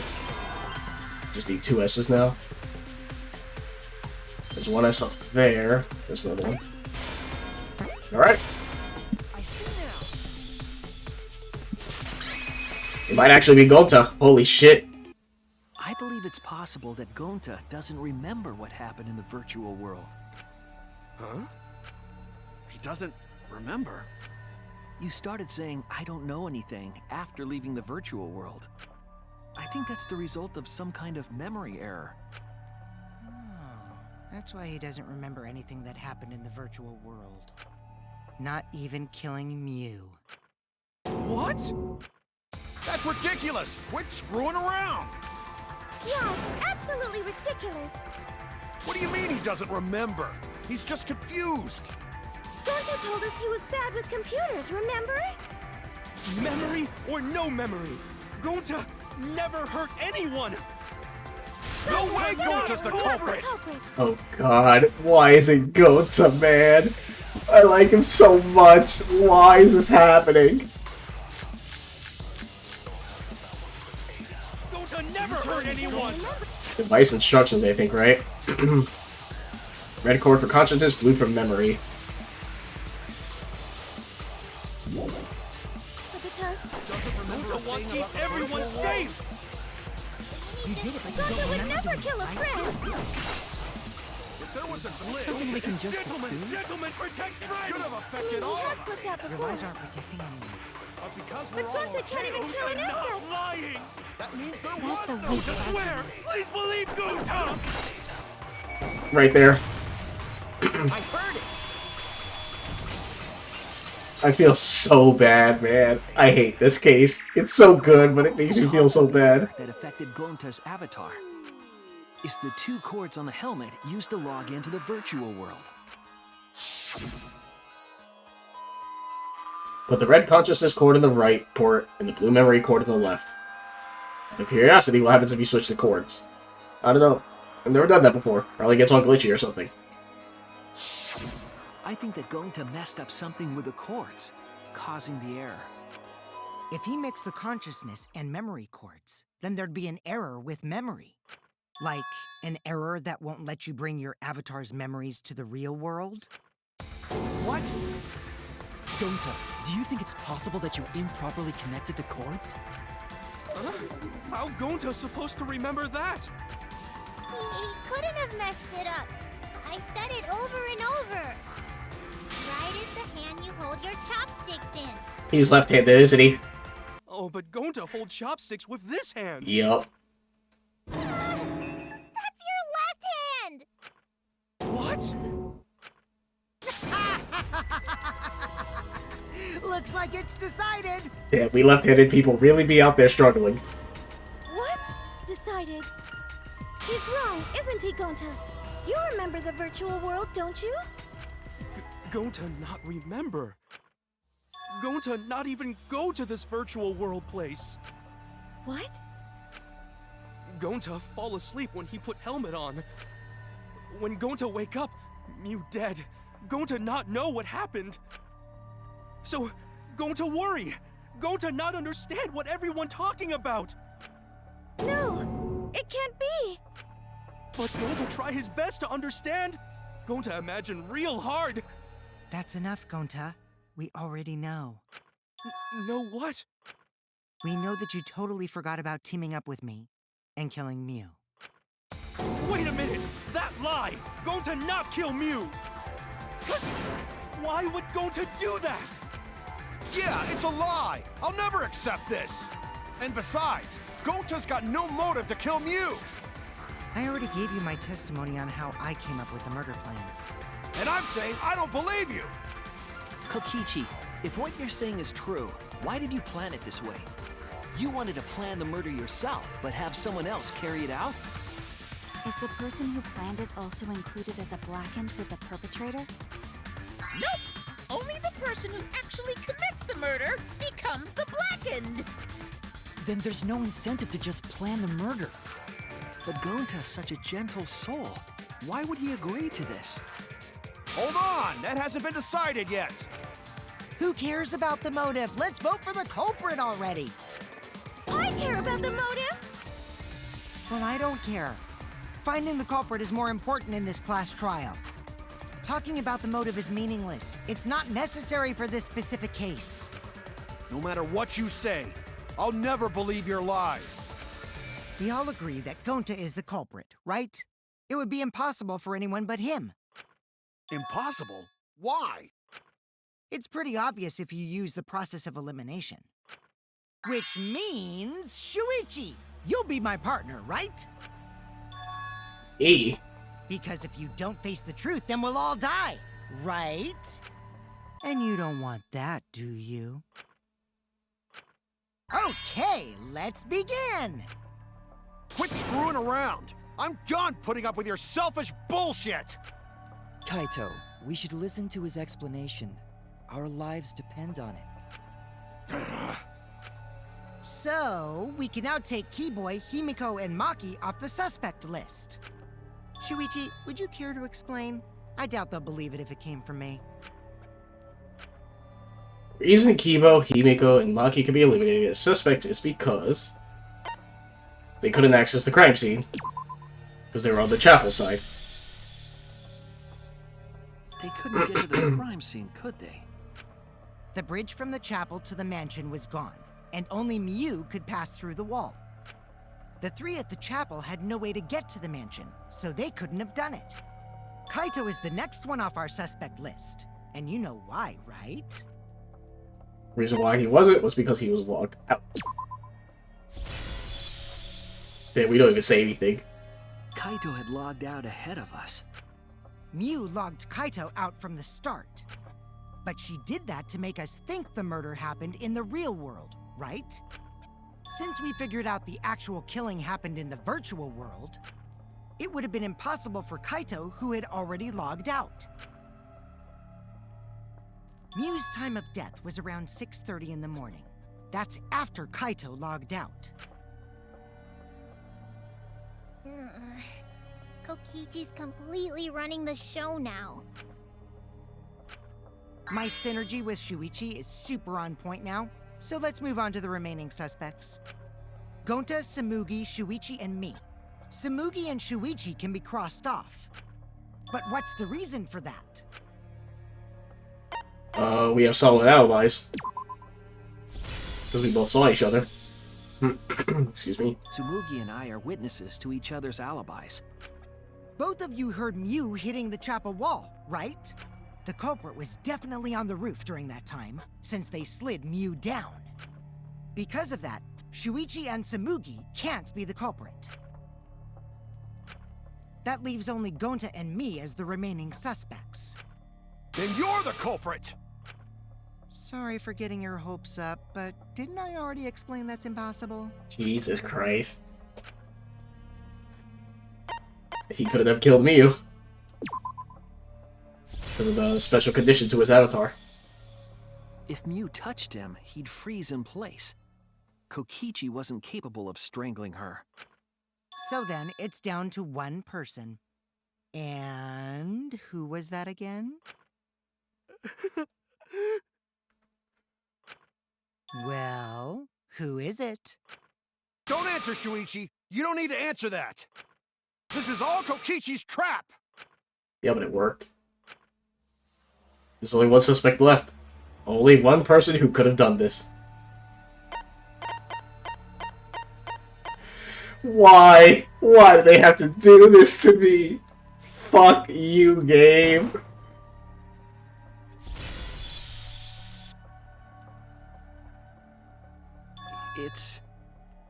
Just need two S's now. There's one S up there. There's another one. Alright. It might actually be Gonta. Holy shit. I believe it's possible that Gonta doesn't remember what happened in the virtual world. Huh? He doesn't remember. You started saying, I don't know anything, after leaving the virtual world. I think that's the result of some kind of memory error. Oh, that's why he doesn't remember anything that happened in the virtual world. Not even killing Mew. What? That's ridiculous! Quit screwing around! Yeah, it's absolutely ridiculous. What do you mean he doesn't remember? He's just confused. Gonta told us he was bad with computers, remember? Memory or no memory, Gonta never hurt anyone! No way Gonta's the culprit! Oh god, why is it Gonta, man? I like him so much. Why is this happening? Gonta never hurt anyone! Device instructions, I think, right? Red cord for consciousness, blue for memory. But because Gonta wants to keep everyone safe! You did it, but you Gonta don't would remember never doing it, kill a right? friend. If there was a glitch, Something we can just assume? Gentlemen, protect should friends! have I affected mean, all he has of us. flipped out Your before. lies aren't protecting anyone. But because But we're all Gonta can't okay, even kill an Not insect. lying! that means there That's a was no weak I swear! Please believe Gonta! Right there. I heard it. I feel so bad, man. I hate this case. It's so good, but it makes me feel so bad. That affected Gonta's avatar is the 2 cords on the helmet used to log into the virtual world. Put the red consciousness cord in the right port and the blue memory cord in the left. The curiosity, what happens if you switch the cords? I don't know. I've never done that before. Probably gets all glitchy or something. I think that Gonta messed up something with the cords, causing the error. If he mixed the consciousness and memory cords, then there'd be an error with memory. Like an error that won't let you bring your avatar's memories to the real world? What? Gonta, do you think it's possible that you improperly connected the cords? How Gonta's supposed to remember that? He couldn't have messed it up. I said it over and over. Right is the hand you hold your chopsticks in. He's left-handed, isn't he? Oh, but Gonta holds chopsticks with this hand! Yup. That's your left hand! What? Looks like it's decided. Yeah, we left-handed people really be out there struggling. What's decided? He's wrong, isn't he, Gonta? You remember the virtual world, don't you? Gonta not remember? Gonta not even go to this virtual world place? What? Gonta fall asleep when he put helmet on. When Gonta wake up, Mew dead. Gonta not know what happened. So, Gonta worry. Gonta not understand what everyone talking about. No, it can't be. But Gonta try his best to understand. Gonta imagine real hard. That's enough, Gonta. We already know. Know what? We know that you totally forgot about teaming up with me and killing Mew. Wait a minute! That lie! Gonta not kill Mew! Cause why would Gonta do that? Yeah, it's a lie. I'll never accept this. And besides, Gonta's got no motive to kill Mew. I already gave you my testimony on how I came up with the murder plan. And I'm saying I don't believe you. Kokichi, if what you're saying is true, why did you plan it this way? You wanted to plan the murder yourself, but have someone else carry it out? Is the person who planned it also included as a blackened with the perpetrator? Nope! Only the person who actually commits the murder becomes the blackened! Then there's no incentive to just plan the murder. But Gonta's such a gentle soul. Why would he agree to this? Hold on, that hasn't been decided yet. Who cares about the motive? Let's vote for the culprit already. I care about the motive. Well, I don't care. Finding the culprit is more important in this class trial. Talking about the motive is meaningless. It's not necessary for this specific case. No matter what you say, I'll never believe your lies. We all agree that Gonta is the culprit, right? It would be impossible for anyone but him. Impossible? Why? It's pretty obvious if you use the process of elimination. Which means, Shuichi, you'll be my partner, right? E. Because if you don't face the truth, then we'll all die, right? And you don't want that, do you? Okay, let's begin! Quit screwing around. I'm done putting up with your selfish bullshit. Kaito, we should listen to his explanation. Our lives depend on it. So, we can now take Keyboy, Himiko, and Maki off the suspect list. Shuichi, would you care to explain? I doubt they'll believe it if it came from me. The reason Kibo, Himiko, and Maki could be eliminated as suspect is because they couldn't access the crime scene. Because they were on the chapel side. They couldn't get to the crime scene, could they? The bridge from the chapel to the mansion was gone, and only Mew could pass through the wall. The three at the chapel had no way to get to the mansion, so they couldn't have done it. Kaito is the next one off our suspect list, and you know why, right? The reason why he wasn't was because he was logged out. Damn, we don't even say anything. Kaito had logged out ahead of us. Mew logged Kaito out from the start. But she did that to make us think the murder happened in the real world, right? Since we figured out the actual killing happened in the virtual world, it would have been impossible for Kaito, who had already logged out. Mew's time of death was around 6:30 in the morning. That's after Kaito logged out. Kokichi's completely running the show now. My synergy with Shuichi is super on point now, so let's move on to the remaining suspects. Gonta, Samugi, Shuichi, and me. Samugi and Shuichi can be crossed off. But what's the reason for that? We have solid alibis. Because we both saw each other. Excuse me. Tsumugi and I are witnesses to each other's alibis. Both of you heard Mew hitting the chapel wall, right? The culprit was definitely on the roof during that time, since they slid Mew down. Because of that, Shuichi and Samugi can't be the culprit. That leaves only Gonta and me as the remaining suspects. Then you're the culprit! Sorry for getting your hopes up, but didn't I already explain that's impossible? Jesus Christ. He couldn't have killed Mew. Because of the special condition to his avatar. If Mew touched him, he'd freeze in place. Kokichi wasn't capable of strangling her. So then, it's down to one person. And who was that again? Well, who is it? Don't answer, Shuichi! You don't need to answer that! This is all Kokichi's trap! Yeah, but it worked. There's only one suspect left. Only one person who could have done this. Why? Why do they have to do this to me? Fuck you, game.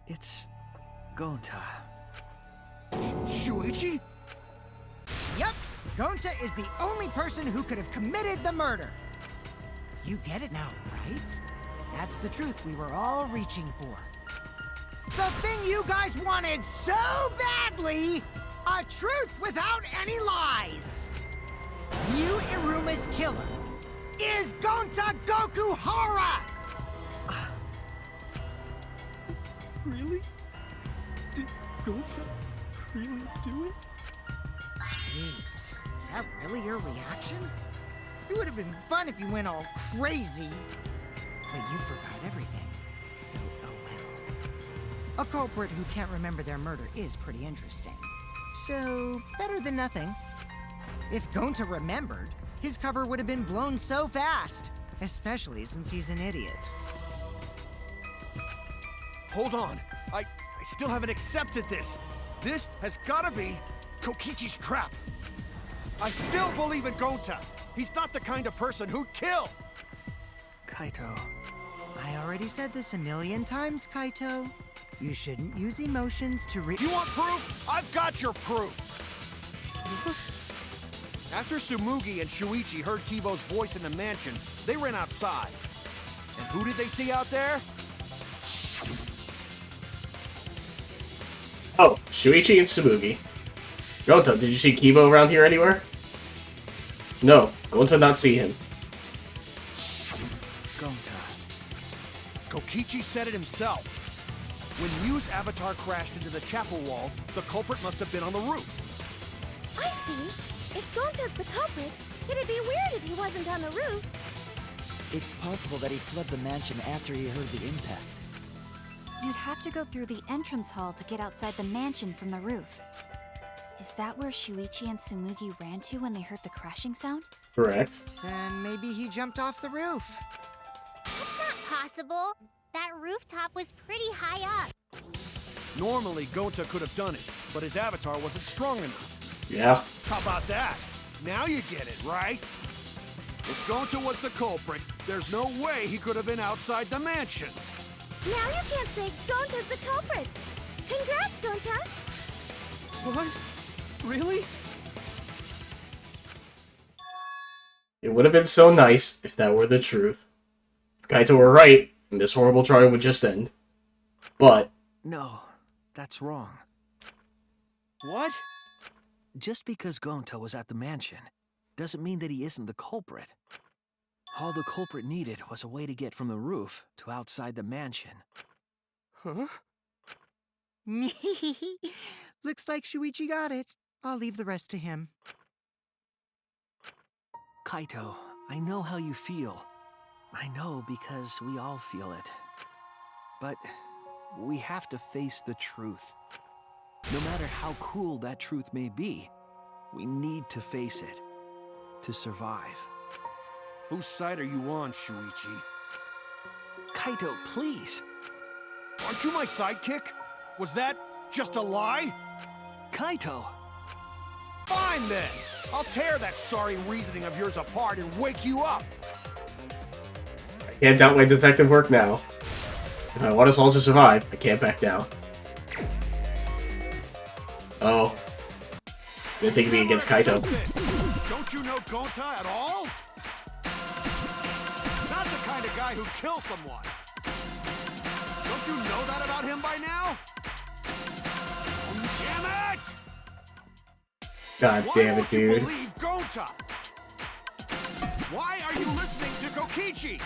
It's Gonta. Shuichi? Yep, Gonta is the only person who could have committed the murder. You get it now, right? That's the truth we were all reaching for. The thing you guys wanted so badly! A truth without any lies! Yu Iruma's killer is Gonta Gokuhara! Really? Did Gonta really do it? Jeez, is that really your reaction? It would have been fun if you went all crazy. But you forgot everything, so oh well. A culprit who can't remember their murder is pretty interesting. So, better than nothing. If Gonta remembered, his cover would have been blown so fast. Especially since he's an idiot. Hold on. I still haven't accepted this. This has gotta be Kokichi's trap. I still believe in Gonta. He's not the kind of person who'd kill. Kaito. I already said this a million times, Kaito. You shouldn't use emotions to You want proof? I've got your proof. After Tsumugi and Shuichi heard Kibo's voice in the mansion, they ran outside. And who did they see out there? Oh, Shuichi and Tsumugi. Gonta, did you see Kibo around here anywhere? No, Gonta not see him. Gonta. Kokichi said it himself. When Mew's avatar crashed into the chapel wall, the culprit must have been on the roof. I see. If Gonta's the culprit, it'd be weird if he wasn't on the roof. It's possible that he fled the mansion after he heard the impact. You'd have to go through the entrance hall to get outside the mansion from the roof. Is that where Shuichi and Tsumugi ran to when they heard the crashing sound? Correct. Then maybe he jumped off the roof. That's not possible. That rooftop was pretty high up. Normally, Gonta could have done it, but his avatar wasn't strong enough. Yeah. How about that? Now you get it, right? If Gonta was the culprit, there's no way he could have been outside the mansion. Now you can't say Gonta's the culprit. Congrats, Gonta. What? Really? It would have been so nice if that were the truth. If Kaito were right, and this horrible trial would just end. But No, that's wrong. What? Just because Gonta was at the mansion doesn't mean that he isn't the culprit. All the culprit needed was a way to get from the roof to outside the mansion. Huh? Looks like Shuichi got it. I'll leave the rest to him. Kaito, I know how you feel. I know because we all feel it. But we have to face the truth. No matter how cruel that truth may be, we need to face it to survive. Whose side are you on, Shuichi? Kaito, please. Aren't you my sidekick? Was that just a lie? Kaito! Fine then! I'll tear that sorry reasoning of yours apart and wake you up! I can't doubt my detective work now. If I want us all to survive, I can't back down. Oh. Didn't think of me against Kaito. Don't you know Gonta at all? Not the kind of guy who kills someone. Don't you know that about him by now? Damn it! God damn it, dude. Why won't you believe Gonta? Why are you listening to Kokichi?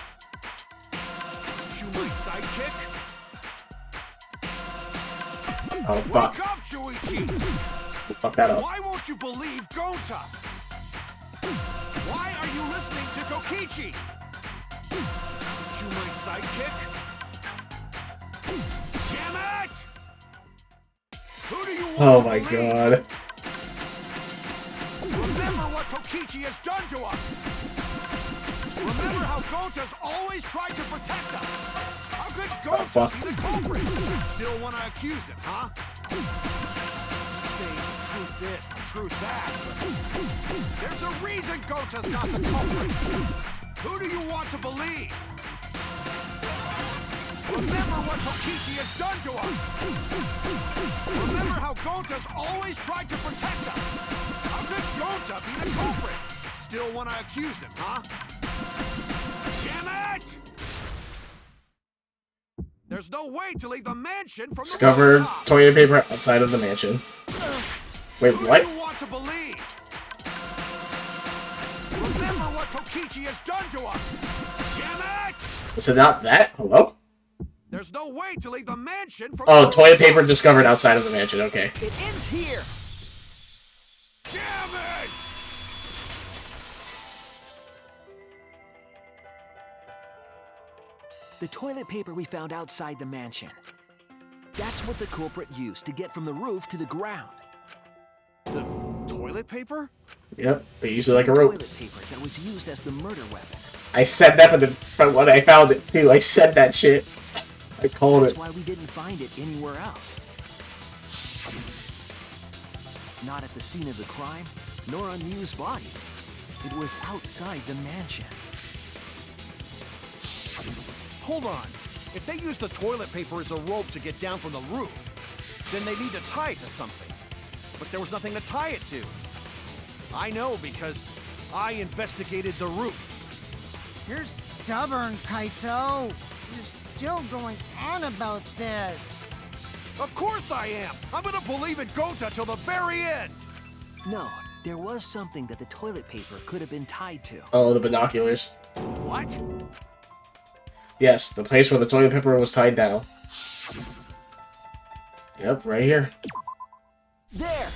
You my sidekick? Oh, fuck. Wake up, Shuichi! Fuck that up. Why won't you believe Gonta? Why are you listening to Kokichi? You my sidekick? Damn it! Who do you want Oh to my believe? god. Remember what Kokichi has done to us! Remember how Gonta's always tried to protect us! How could Gonta fuck. be the culprit? Still want to accuse him, huh? Say truth this, truth that. There's a reason Gonta's not the culprit! Who do you want to believe? Remember what Kokichi has done to us! Remember how Gonta's always tried to protect us! How could Gonta be the culprit? Still want to accuse him, huh? Damn it! There's no way to leave the mansion from Discovered the rooftop. toilet paper outside of the mansion. Wait, Who what? do you want to believe? Remember what Kokichi has done to us! Damn it! Was it not that? Hello? There's no way to leave the mansion from Oh, the toilet rooftop. paper discovered outside of the mansion. Okay. It ends here! Damn it! The toilet paper we found outside the mansion. That's what the culprit used to get from the roof to the ground. The toilet paper? Yep. They use it like a rope. Toilet paper that was used as the murder weapon. I said that from when I found it too. I said that shit. I called That's it. why we didn't find it anywhere else. Not at the scene of the crime, nor on Miu's body. It was outside the mansion. Hold on. If they use the toilet paper as a rope to get down from the roof, then they need to tie it to something. But there was nothing to tie it to. I know because I investigated the roof. You're stubborn, Kaito. You're still going on about this. Of course I am! I'm gonna believe in Gonta till the very end! No, there was something that the toilet paper could have been tied to. Oh, the binoculars. What? Yes, the place where the toilet paper was tied down. Yep, right here. There!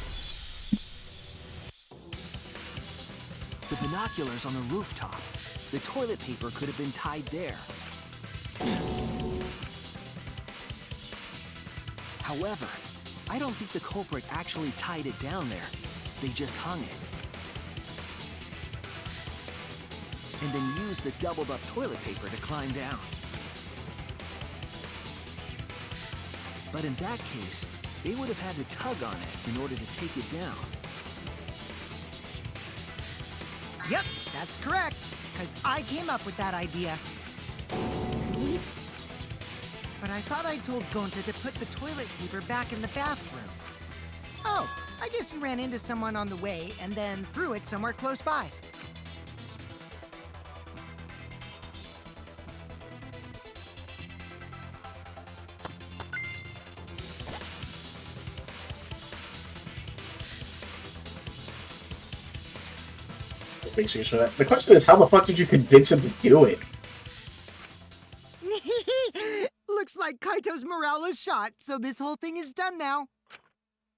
The binoculars on the rooftop. The toilet paper could have been tied there. However, I don't think the culprit actually tied it down there. They just hung it. And then used the doubled-up toilet paper to climb down. But in that case, they would have had to tug on it in order to take it down. Yep, that's correct. Because I came up with that idea. But I thought I told Gonta to put the toilet paper back in the bathroom. Oh, I guess he ran into someone on the way and then threw it somewhere close by. Basically, so that. The question is, how the fuck did you convince him to do it? Looks like Kaito's morale is shot, so this whole thing is done now.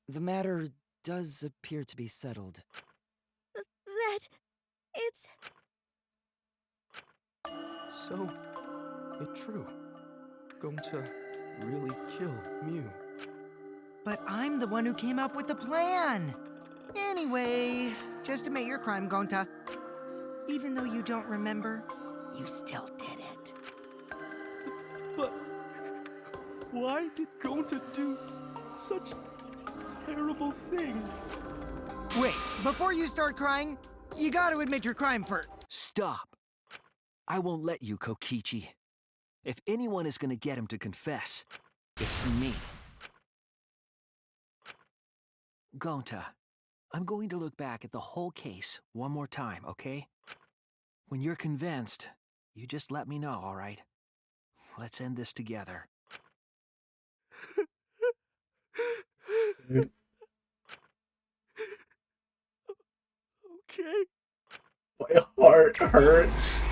The matter does appear to be settled. That... it's... So, it's true. Gonta really kill Mew. But I'm the one who came up with the plan. Anyway, just admit your crime, Gonta. Even though you don't remember, you still did it. But why did Gonta do such a terrible thing? Wait, before you start crying, you gotta admit your crime first. Stop. I won't let you, Kokichi. If anyone is gonna get him to confess, it's me. Gonta, I'm going to look back at the whole case one more time, okay? When you're convinced, you just let me know, all right? Let's end this together. Okay. My heart hurts.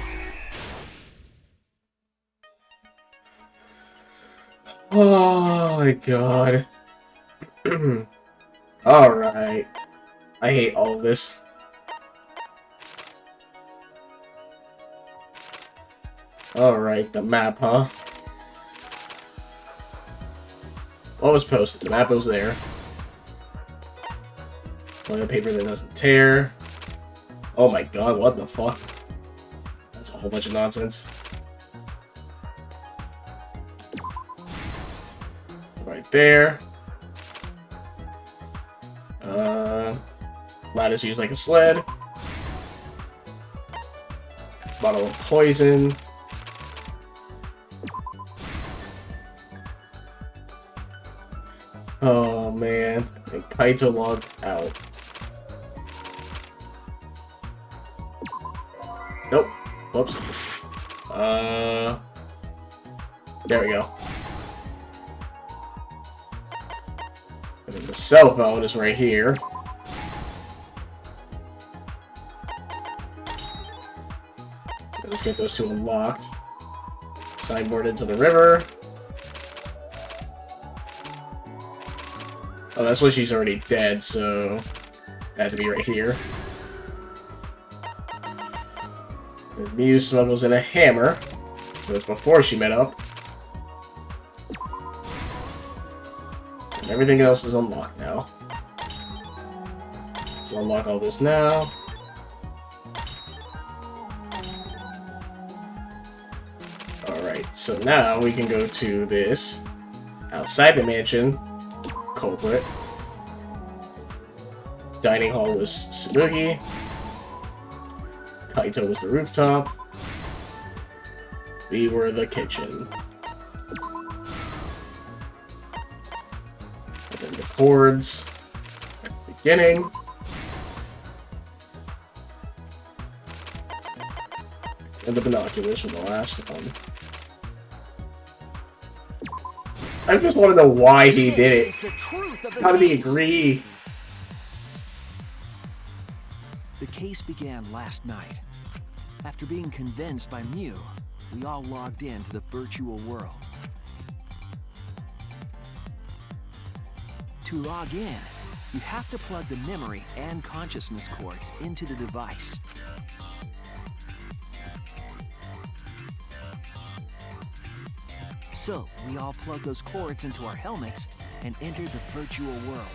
Oh my god. Alright. I hate all of this. Alright, the map, huh? What was posted? The map was there. Toilet paper that doesn't tear. Oh my god, what the fuck? That's a whole bunch of nonsense. Right there. Lattice used like a sled. Bottle of poison. Oh man, and Kaito logged out. Nope. Whoops. There we go. And then the cell phone is right here. Let's get those two unlocked. Signboard into the river. Oh, that's why she's already dead, so that had to be right here. And Mew smuggles in a hammer, so it's before she met up. And everything else is unlocked now. So unlock all this now. Alright, so now we can go to this outside the mansion culprit. Dining hall was Tsurugi. Kaito was the rooftop. We were the kitchen. And then the cords at the beginning. And the binoculars from the last one. I just want to know why he did it. How did he agree? The case began last night. After being convinced by Mew, we all logged into the virtual world. To log in, you have to plug the memory and consciousness cords into the device. So, we all plug those cords into our helmets and entered the virtual world.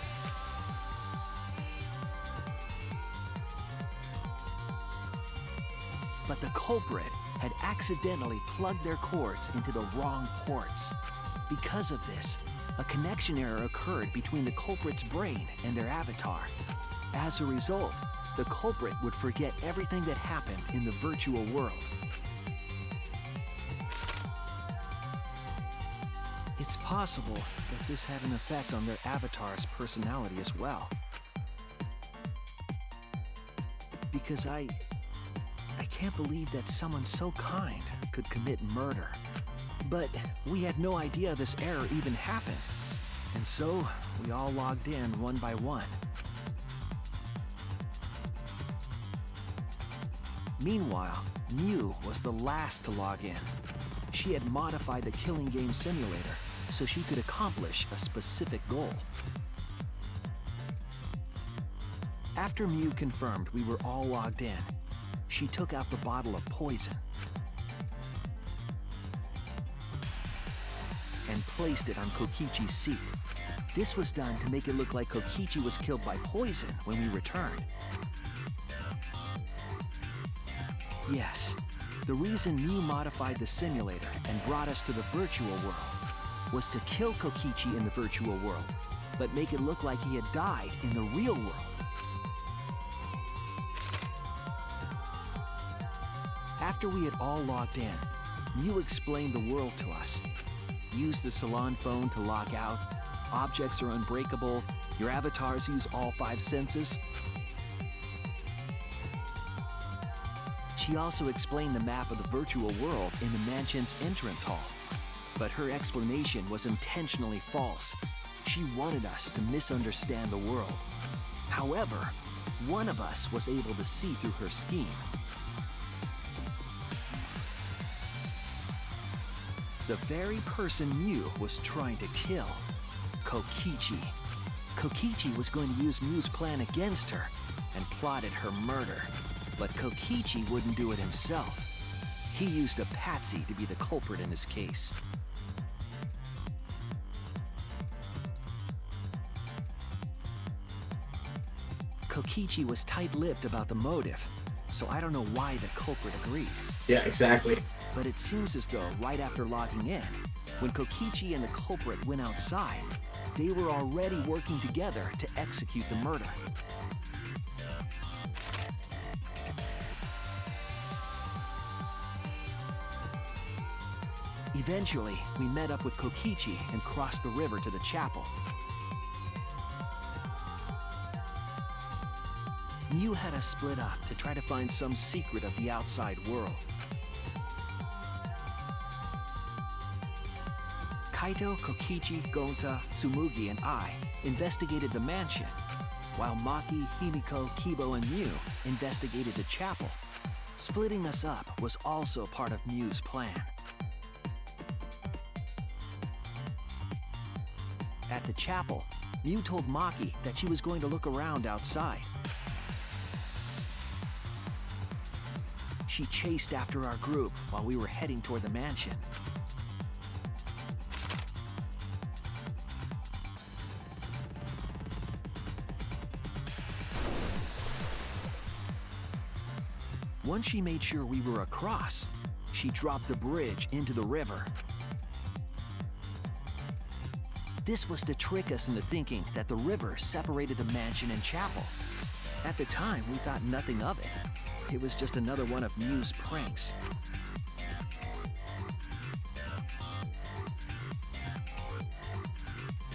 But the culprit had accidentally plugged their cords into the wrong ports. Because of this, a connection error occurred between the culprit's brain and their avatar. As a result, the culprit would forget everything that happened in the virtual world. It's possible that this had an effect on their avatar's personality as well. Because I can't believe that someone so kind could commit murder. But we had no idea this error even happened. And so, we all logged in one by one. Meanwhile, Mew was the last to log in. She had modified the killing game simulator so she could accomplish a specific goal. After Mew confirmed we were all logged in, she took out the bottle of poison and placed it on Kokichi's seat. This was done to make it look like Kokichi was killed by poison when we returned. Yes, the reason Mew modified the simulator and brought us to the virtual world was to kill Kokichi in the virtual world, but make it look like he had died in the real world. After we had all logged in, Mew explained the world to us. Use the salon phone to log out. Objects are unbreakable. Your avatars use all 5 senses. She also explained the map of the virtual world in the mansion's entrance hall. But her explanation was intentionally false. She wanted us to misunderstand the world. However, one of us was able to see through her scheme. The very person Mew was trying to kill, Kokichi. Kokichi was going to use Mew's plan against her and plotted her murder. But Kokichi wouldn't do it himself. He used a patsy to be the culprit in this case. Kokichi was tight-lipped about the motive, so I don't know why the culprit agreed. Yeah, exactly. But it seems as though right after logging in, when Kokichi and the culprit went outside, they were already working together to execute the murder. Eventually, we met up with Kokichi and crossed the river to the chapel. Mew had us split up to try to find some secret of the outside world. Kaito, Kokichi, Gonta, Tsumugi, and I investigated the mansion, while Maki, Himiko, Kibo, and Mew investigated the chapel. Splitting us up was also part of Mew's plan. At the chapel, Mew told Maki that she was going to look around outside. She chased after our group while we were heading toward the mansion. Once she made sure we were across, she dropped the bridge into the river. This was to trick us into thinking that the river separated the mansion and chapel. At the time, we thought nothing of it. It was just another one of Mew's pranks.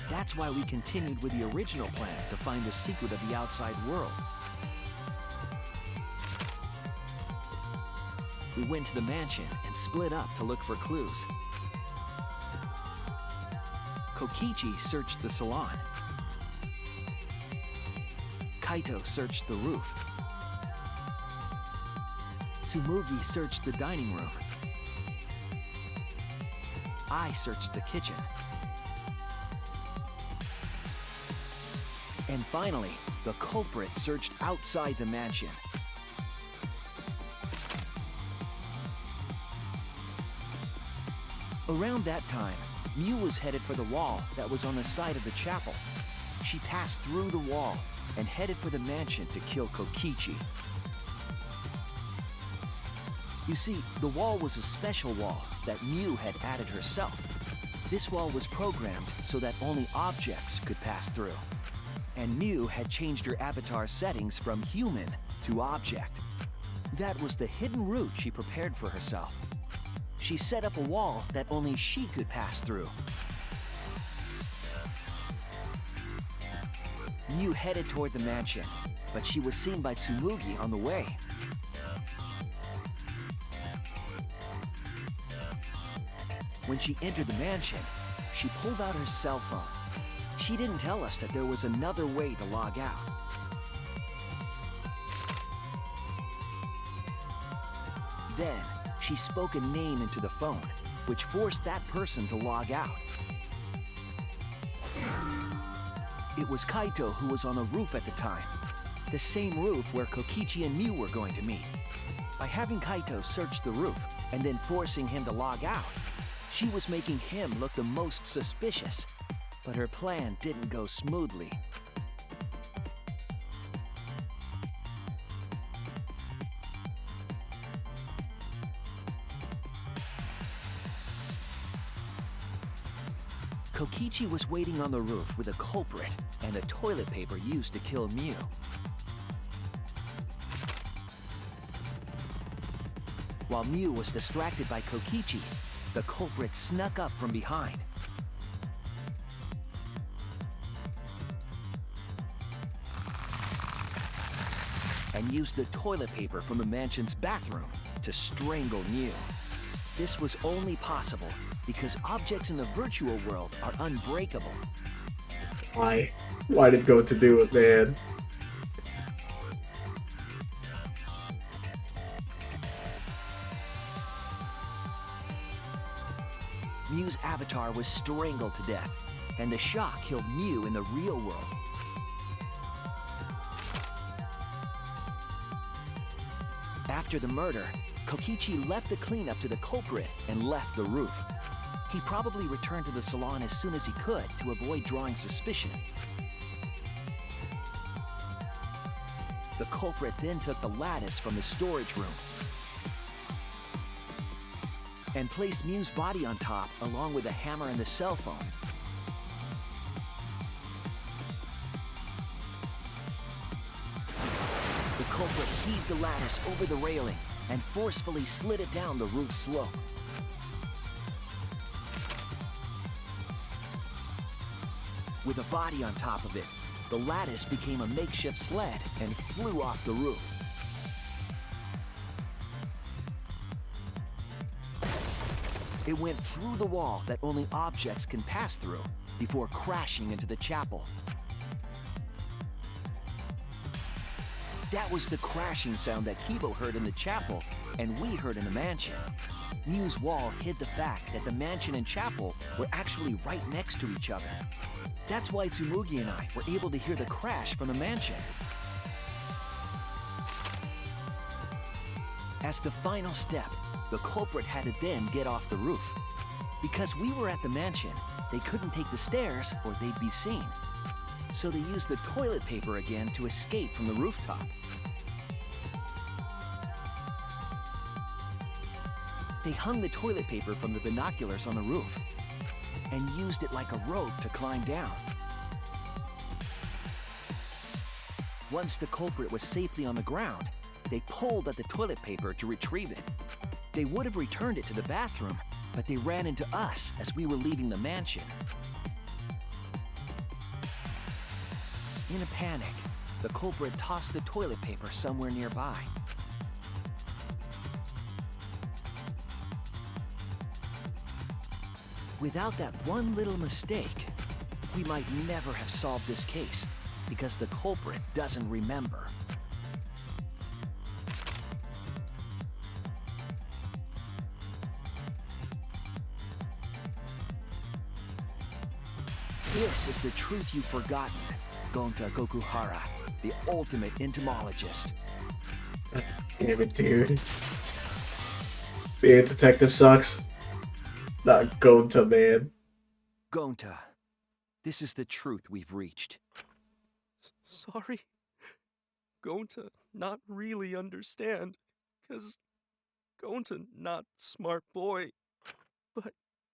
That's why we continued with the original plan to find the secret of the outside world. We went to the mansion and split up to look for clues. Kokichi searched the salon. Kaito searched the roof. Tsumugi searched the dining room. I searched the kitchen. And finally, the culprit searched outside the mansion. Around that time, Mew was headed for the wall that was on the side of the chapel. She passed through the wall and headed for the mansion to kill Kokichi. You see, the wall was a special wall that Mew had added herself. This wall was programmed so that only objects could pass through. And Mew had changed her avatar settings from human to object. That was the hidden route she prepared for herself. She set up a wall that only she could pass through. Mew headed toward the mansion, but she was seen by Tsumugi on the way. When she entered the mansion, she pulled out her cell phone. She didn't tell us that there was another way to log out. Then, she spoke a name into the phone, which forced that person to log out. It was Kaito who was on the roof at the time, the same roof where Kokichi and Mew were going to meet. By having Kaito search the roof and then forcing him to log out, she was making him look the most suspicious. But her plan didn't go smoothly. Kokichi was waiting on the roof with a culprit and the toilet paper used to kill Mew. While Mew was distracted by Kokichi, the culprit snuck up from behind. And used the toilet paper from the mansion's bathroom to strangle Mew. This was only possible because objects in the virtual world are unbreakable. Why? Why did go to do it, man? Mew's avatar was strangled to death, and the shock killed Mew in the real world. After the murder, Kokichi left the cleanup to the culprit and left the roof. He probably returned to the salon as soon as he could to avoid drawing suspicion. The culprit then took the lattice from the storage room and placed Mew's body on top along with the hammer and the cell phone. The culprit heaved the lattice over the railing and forcefully slid it down the roof slope. With a body on top of it, the lattice became a makeshift sled and flew off the roof. It went through the wall that only objects can pass through before crashing into the chapel. That was the crashing sound that Kibo heard in the chapel and we heard in the mansion. Mew's wall hid the fact that the mansion and chapel were actually right next to each other. That's why Tsumugi and I were able to hear the crash from the mansion. As the final step, the culprit had to then get off the roof. Because we were at the mansion, they couldn't take the stairs or they'd be seen. So they used the toilet paper again to escape from the rooftop. They hung the toilet paper from the binoculars on the roof and used it like a rope to climb down. Once the culprit was safely on the ground, they pulled at the toilet paper to retrieve it. They would have returned it to the bathroom, but they ran into us as we were leaving the mansion. In a panic, the culprit tossed the toilet paper somewhere nearby. Without that one little mistake, we might never have solved this case because the culprit doesn't remember. This is the truth you've forgotten, Gonta Gokuhara, the ultimate entomologist. Damn it, dude. Being a detective sucks. Not Gonta, man. Gonta, this is the truth we've reached. Sorry. Going to not really understand, 'cause going to not smart boy. But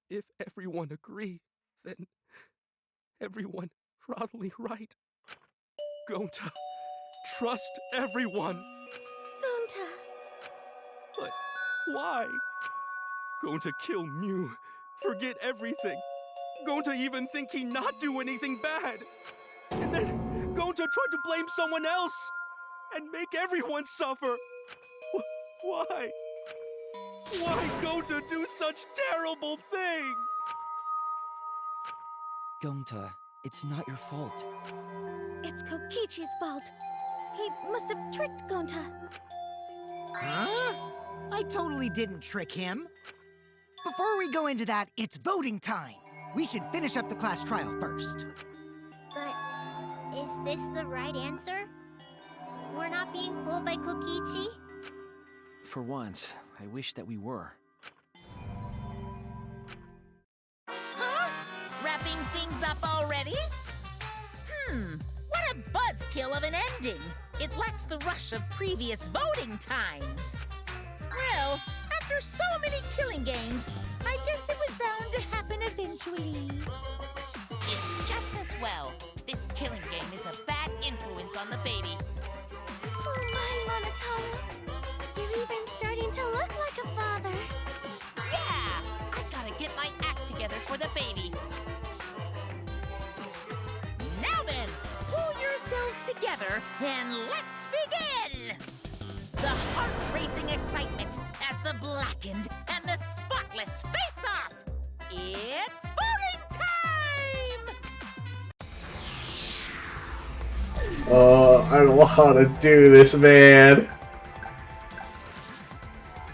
if everyone agree, then everyone probably right. Going to trust everyone. Gonta. But why? Going to kill Mew, forget everything. Going to even think he not do anything bad. And then going to try to blame someone else and make everyone suffer. Why? Why go to do such terrible thing? Gonta, it's not your fault. It's Kokichi's fault. He must have tricked Gonta. Huh? I totally didn't trick him. Before we go into that, it's voting time. We should finish up the class trial first. But is this the right answer? We're not being fooled by Kokichi? For once, I wish that we were. Huh? Wrapping things up already? What a buzzkill of an ending! It lacks the rush of previous voting times. Well, after so many killing games, I guess it was bound to happen eventually. It's just as well. This killing game is a bad influence on the baby. Oh my, Monotaro. You're even starting to look like a father. Yeah! I gotta get my act together for the baby. Now then, pull yourselves together and let's begin! The heart-racing excitement as the blackened and the spotless face-off! It's voting time! I don't want to do this, man.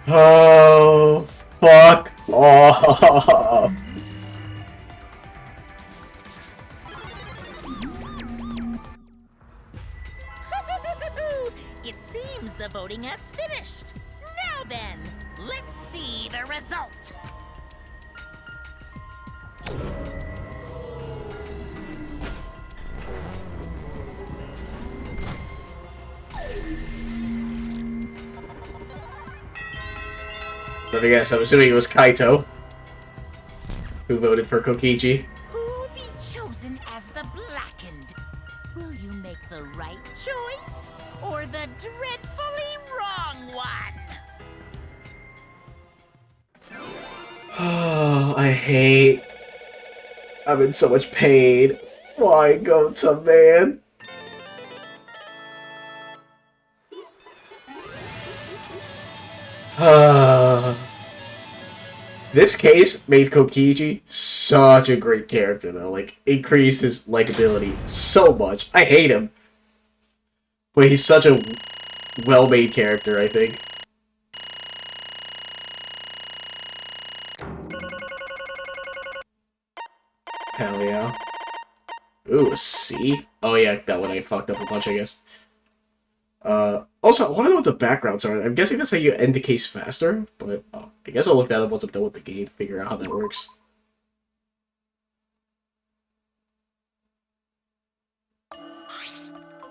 Oh, fuck off. It seems the voting has finished. Now then, let's see the result. Let me guess, I'm assuming it was Kaito who voted for Kokichi. Who'll be chosen as the blackened? Will you make the right choice or the dreadfully wrong one? Oh, I'm in so much pain. Why Gonta, man? This case made Kokichi such a great character, though. Like, increased his likability so much. I hate him. But he's such a well-made character, I think. Hell yeah. Ooh, a C? Oh yeah, that one I fucked up a bunch, I guess. Also, I want to know what the backgrounds are. I'm guessing that's how you end the case faster, but I guess I'll look that up once I'm done with the game, figure out how that works.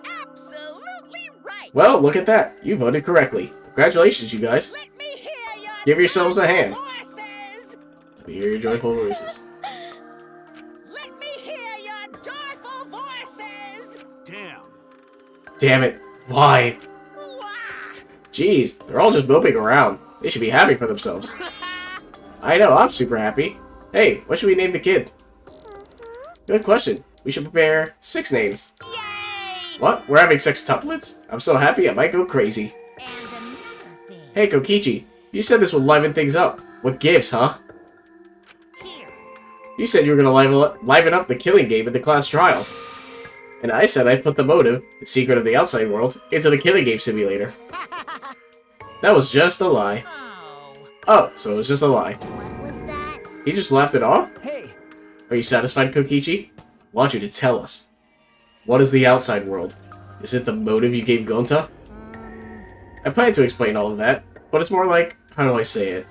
Absolutely right. Well, look at that. You voted correctly. Congratulations, you guys. Let me hear your Give yourselves a hand. voices. Let me hear your joyful voices. Let me hear your joyful voices. Damn. Damn it. Why? Wah. Jeez, they're all just moping around. They should be happy for themselves. I know, I'm super happy. Hey, what should we name the kid? Good question. We should prepare 6 names. Yay! What? We're having 6 tuplets? I'm so happy I might go crazy. And another thing. Hey, Kokichi. You said this would liven things up. What gives, huh? Here. You said you were gonna liven up the killing game in the class trial. And I said I'd put the motive, the secret of the outside world, into the killing game simulator. That was just a lie. Oh. Oh, so it was just a lie. What was that? He just laughed it off? Hey, Are you satisfied, Kokichi? I want you to tell us. What is the outside world? Is it the motive you gave Gonta? I plan to explain all of that, but it's more like, how do I say it?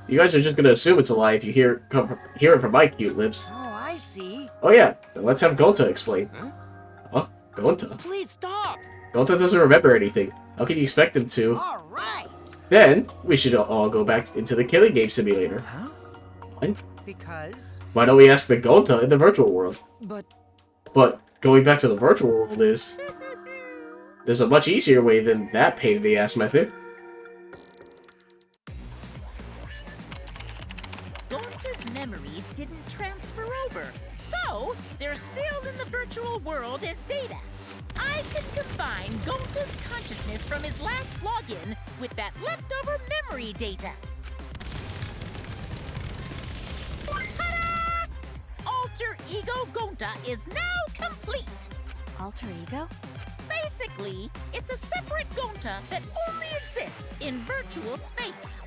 You guys are just gonna assume it's a lie if you hear it from my cute lips. Oh, I see. Oh yeah, then let's have Gonta explain. Huh? Gonta? Please stop! Gonta doesn't remember anything. How can you expect him to? All right. Then, we should all go back into the killing game simulator. Huh? What? Because Why don't we ask the Gonta in the virtual world? But Going back to the virtual world is... There's a much easier way than that pain-in-the-ass method. Gonta's memories didn't transfer over, so they're still in the virtual world as data. I can combine Gonta's consciousness from his last login with that leftover memory data. Ta-da! Alter Ego Gonta is now complete. Alter ego? Basically, it's a separate Gonta that only exists in virtual space.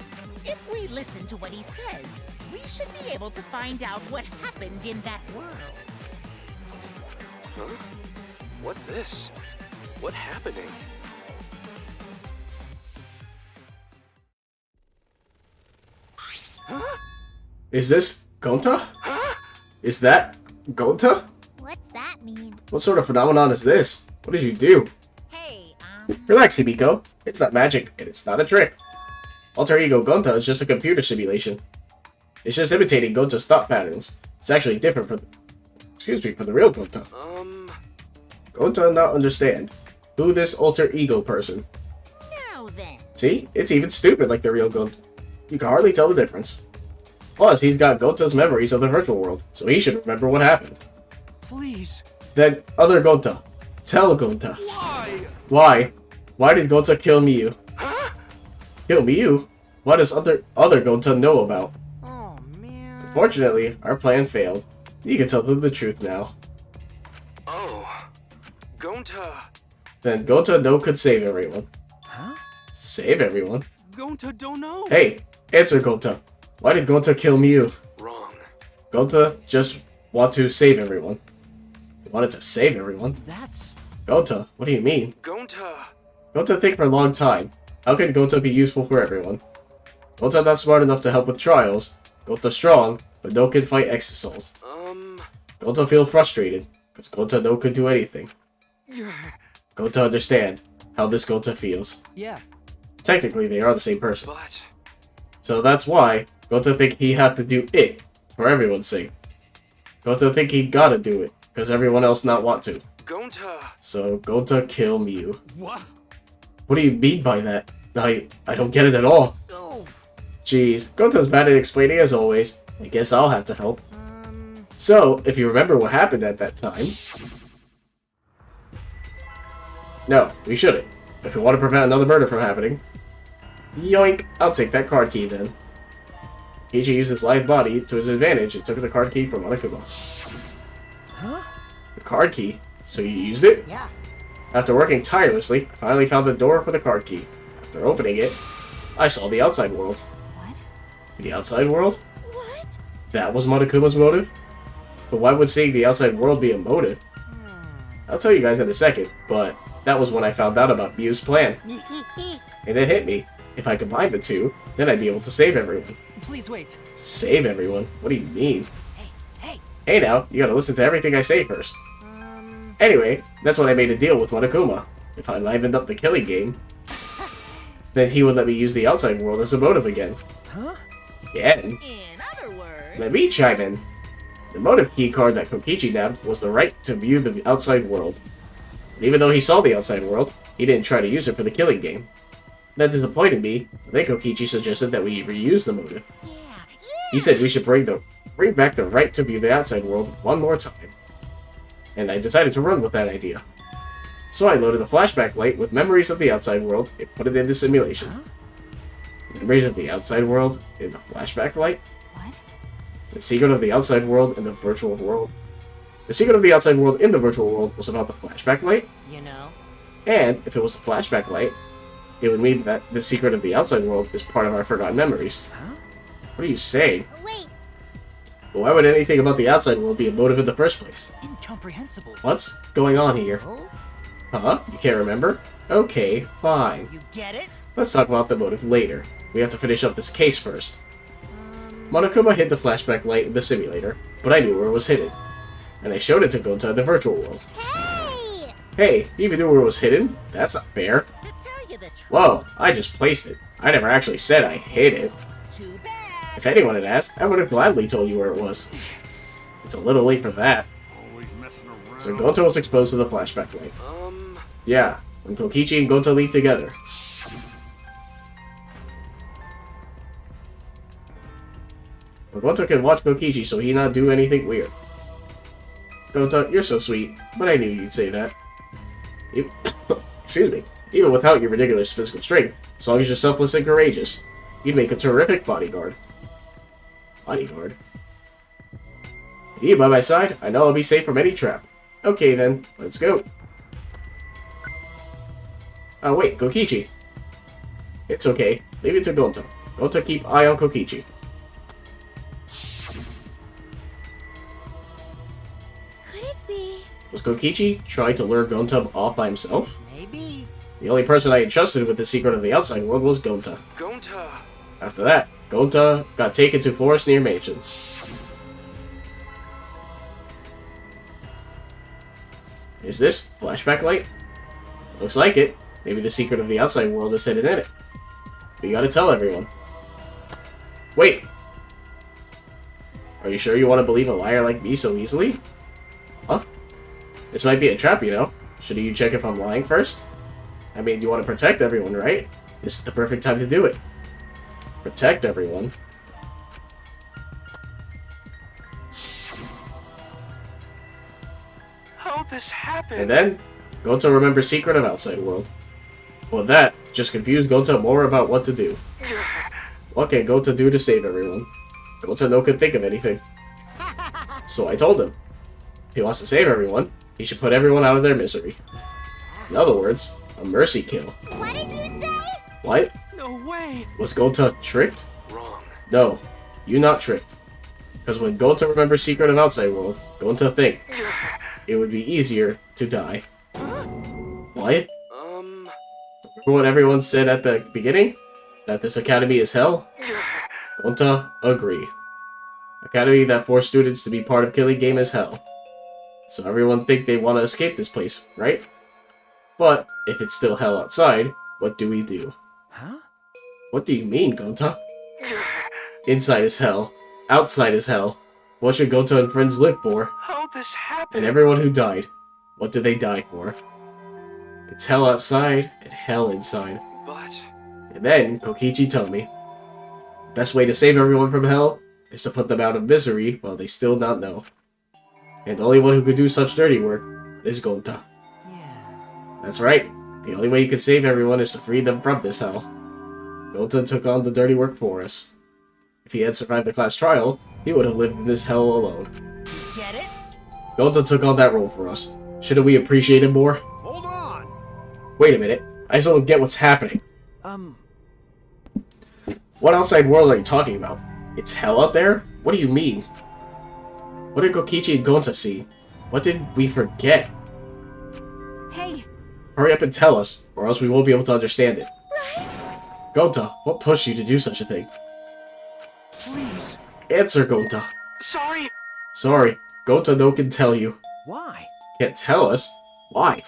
If we listen to what he says, we should be able to find out what happened in that world. Huh? What this? What happening? Huh? Is this Gonta? Is that Gonta? What's that mean? What sort of phenomenon is this? What did you do? Hey, Relax, Hibiko. It's not magic, and it's not a trick. Alter Ego Gonta is just a computer simulation. It's just imitating Gonta's thought patterns. It's actually different from... from the real Gonta. Gonta not understand. Who this alter ego person? now then. See? It's even stupid like the real Gonta. You can hardly tell the difference. Plus, he's got Gonta's memories of the virtual world, so he should remember what happened. Please. Then, other Gonta. Tell Gonta. Why? Why? Why did Gonta kill Miyu? Huh? Kill Miyu? What does other Gonta know about? oh man. Unfortunately, our plan failed. You can tell them the truth now. Oh. Gonta. Then Gonta no could save everyone. Huh? Save everyone? Gonta don't know. Hey, answer Gonta. Why did Gonta kill Miyu? Wrong. Gonta just want to save everyone. He wanted to save everyone. That's... Gonta, what do you mean? Gonta. Gonta think for a long time. How can Gonta be useful for everyone? Gonta not smart enough to help with trials. Gonta strong, but no can fight exisouls. Gonta feel frustrated, because Gonta no could do anything. Gonta understand how this Gonta feels. Yeah. Technically, they are the same person. But So that's why Gonta think he have to do it, for everyone's sake. Gonta think he gotta do it, because everyone else not want to. Gonta. So Gonta kill Miyu. What? What do you mean by that? I don't get it at all. Oh. Jeez, Gonta's bad at explaining as always. I guess I'll have to help. So, if you remember what happened at that time... No, we shouldn't. If we want to prevent another murder from happening... Yoink! I'll take that card key then. Ichi used his lithe body to his advantage and took the card key from Monokuma. Huh? The card key? So you used it? Yeah. After working tirelessly, I finally found the door for the card key. After opening it, I saw the outside world. What? The outside world? What? That was Monokuma's motive? But why would seeing the outside world be a motive? I'll tell you guys in a second, but that was when I found out about Miyu's plan. And it hit me. If I combined the two, then I'd be able to save everyone. Please wait. Save everyone? What do you mean? Hey. Hey now, you gotta listen to everything I say first. Anyway, that's when I made a deal with Monokuma. If I livened up the killing game, then he would let me use the outside world as a motive again. Huh? Again? In other words... Let me chime in. The motive key card that Kokichi nabbed was the right to view the outside world. But even though he saw the outside world, he didn't try to use it for the killing game. That disappointed me, but then Kokichi suggested that we reuse the motive. Yeah. He said we should bring back the right to view the outside world one more time. And I decided to run with that idea. So I loaded a flashback light with memories of the outside world and put it into simulation. Memories of the outside world in the flashback light? What? The secret of the outside world in the virtual world. The secret of the outside world in the virtual world was about the flashback light. You know. And if it was the flashback light, it would mean that the secret of the outside world is part of our forgotten memories. Huh? What are you saying? Wait, But why would anything about the outside world be a motive in the first place? Incomprehensible. What's going on here? Oh, Huh? You can't remember? Okay, fine. you get it? Let's talk about the motive later. We have to finish up this case first. Monokuma hid the flashback light in the simulator, but I knew where it was hidden. And I showed it to Gonta in the virtual world. Hey! Hey, you even knew where it was hidden? That's not fair. To tell you the truth. Whoa, I just placed it. I never actually said I hid it. Too bad. If anyone had asked, I would have gladly told you where it was. It's a little late for that. Always messing around. So Gonta was exposed to the flashback light. Yeah, when Kokichi and Gonta leave together. But Gonta can watch Kokichi so he not do anything weird. Gonta, you're so sweet, but I knew you'd say that. Excuse me. Even without your ridiculous physical strength, as long as you're selfless and courageous, you'd make a terrific bodyguard. Bodyguard? With you by my side, I know I'll be safe from any trap. Okay then, let's go. Oh wait, Kokichi. It's okay. Leave it to Gonta. Gonta keep eye on Kokichi. Could it be? Was Kokichi trying to lure Gonta off by himself? Maybe. The only person I entrusted with the secret of the outside world was Gonta. Gonta! After that, Gonta got taken to Forest near Mansion. Is this flashback light? Looks like it. Maybe the secret of the outside world is hidden in it. We gotta tell everyone. Wait! Are you sure you want to believe a liar like me so easily? Huh? This might be a trap, you know. Shouldn't you check if I'm lying first? I mean, you want to protect everyone, right? This is the perfect time to do it. Protect everyone. How'd this happen? And then, Gonta remembers secret of outside world. Well, that just confused Gonta more about what to do. What can Gonta do to save everyone? Gonta no could think of anything. So I told him, if he wants to save everyone, he should put everyone out of their misery. In other words, a mercy kill. What did you say? What? No way! Was Gonta tricked? Wrong. No, you not tricked. Because when Gonta remembers secret of outside world, Gonta think it would be easier to die. What? Remember what everyone said at the beginning? That this academy is hell? Gonta agree. Academy that forced students to be part of killing game is hell. So everyone think they want to escape this place, right? But if it's still hell outside, what do we do? Huh? What do you mean, Gonta? Inside is hell. Outside is hell. What should Gonta and friends live for? How'd this happen? And everyone who died, what did they die for? It's hell outside and hell inside. But... And then Kokichi told me, best way to save everyone from hell is to put them out of misery while they still not know. And the only one who could do such dirty work is Gonta. Yeah. That's right. The only way you can save everyone is to free them from this hell. Gonta took on the dirty work for us. If he had survived the class trial, he would have lived in this hell alone. Get it? Gonta took on that role for us. Shouldn't we appreciate him more? Hold on! Wait a minute. I just don't get what's happening. What outside world are you talking about? It's hell out there? What do you mean? What did Kokichi and Gonta see? What did we forget? Hey, Hurry up and tell us, or else we won't be able to understand it. Gonta, what pushed you to do such a thing? Please. Answer, Gonta. Sorry. Sorry, Gonta no can tell you. Why? Can't tell us? Why?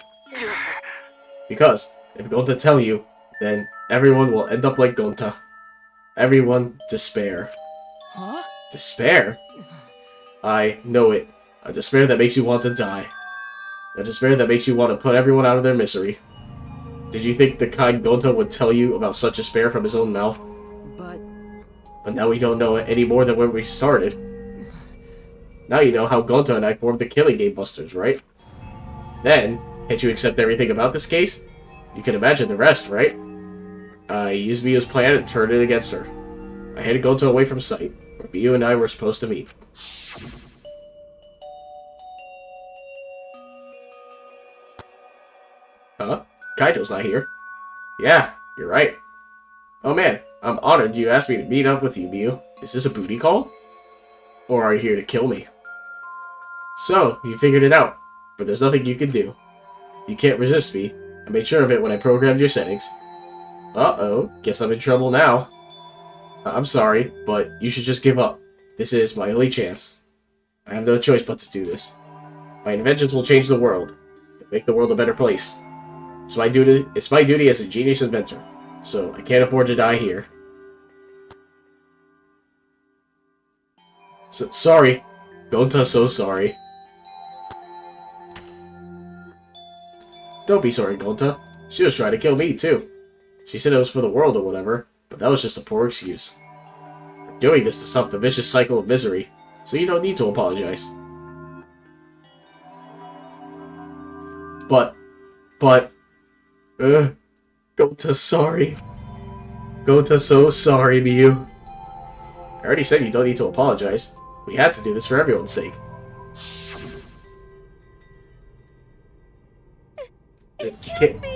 Because, if Gonta tell you, then everyone will end up like Gonta. Everyone despair. Huh? Despair? I know it. A despair that makes you want to die. A despair that makes you want to put everyone out of their misery. Did you think the kind Gonta would tell you about such despair from his own mouth? But now we don't know it any more than when we started. Now you know how Gonta and I formed the Killing Game Busters, right? Then, can't you accept everything about this case? You can imagine the rest, right? I used Miyu's plan and turned it against her. I hid Gonta away from sight, where Miyu and I were supposed to meet. Huh? Kaito's not here. Yeah, you're right. Oh man, I'm honored you asked me to meet up with you, Miyu. Is this a booty call? Or are you here to kill me? So, you figured it out, but there's nothing you can do. You can't resist me. I made sure of it when I programmed your settings. Uh-oh, guess I'm in trouble now. I'm sorry, but you should just give up. This is my only chance. I have no choice but to do this. My inventions will change the world. Make the world a better place. It's my duty as a genius inventor. So I can't afford to die here. Sorry. Gonta, so sorry. Don't be sorry, Gonta. She was trying to kill me, too. She said it was for the world or whatever, but that was just a poor excuse. We're doing this to stop the vicious cycle of misery, so you don't need to apologize. But... Gonta, sorry. Gonta, so sorry, Miyu. I already said you don't need to apologize. We had to do this for everyone's sake. It can't be.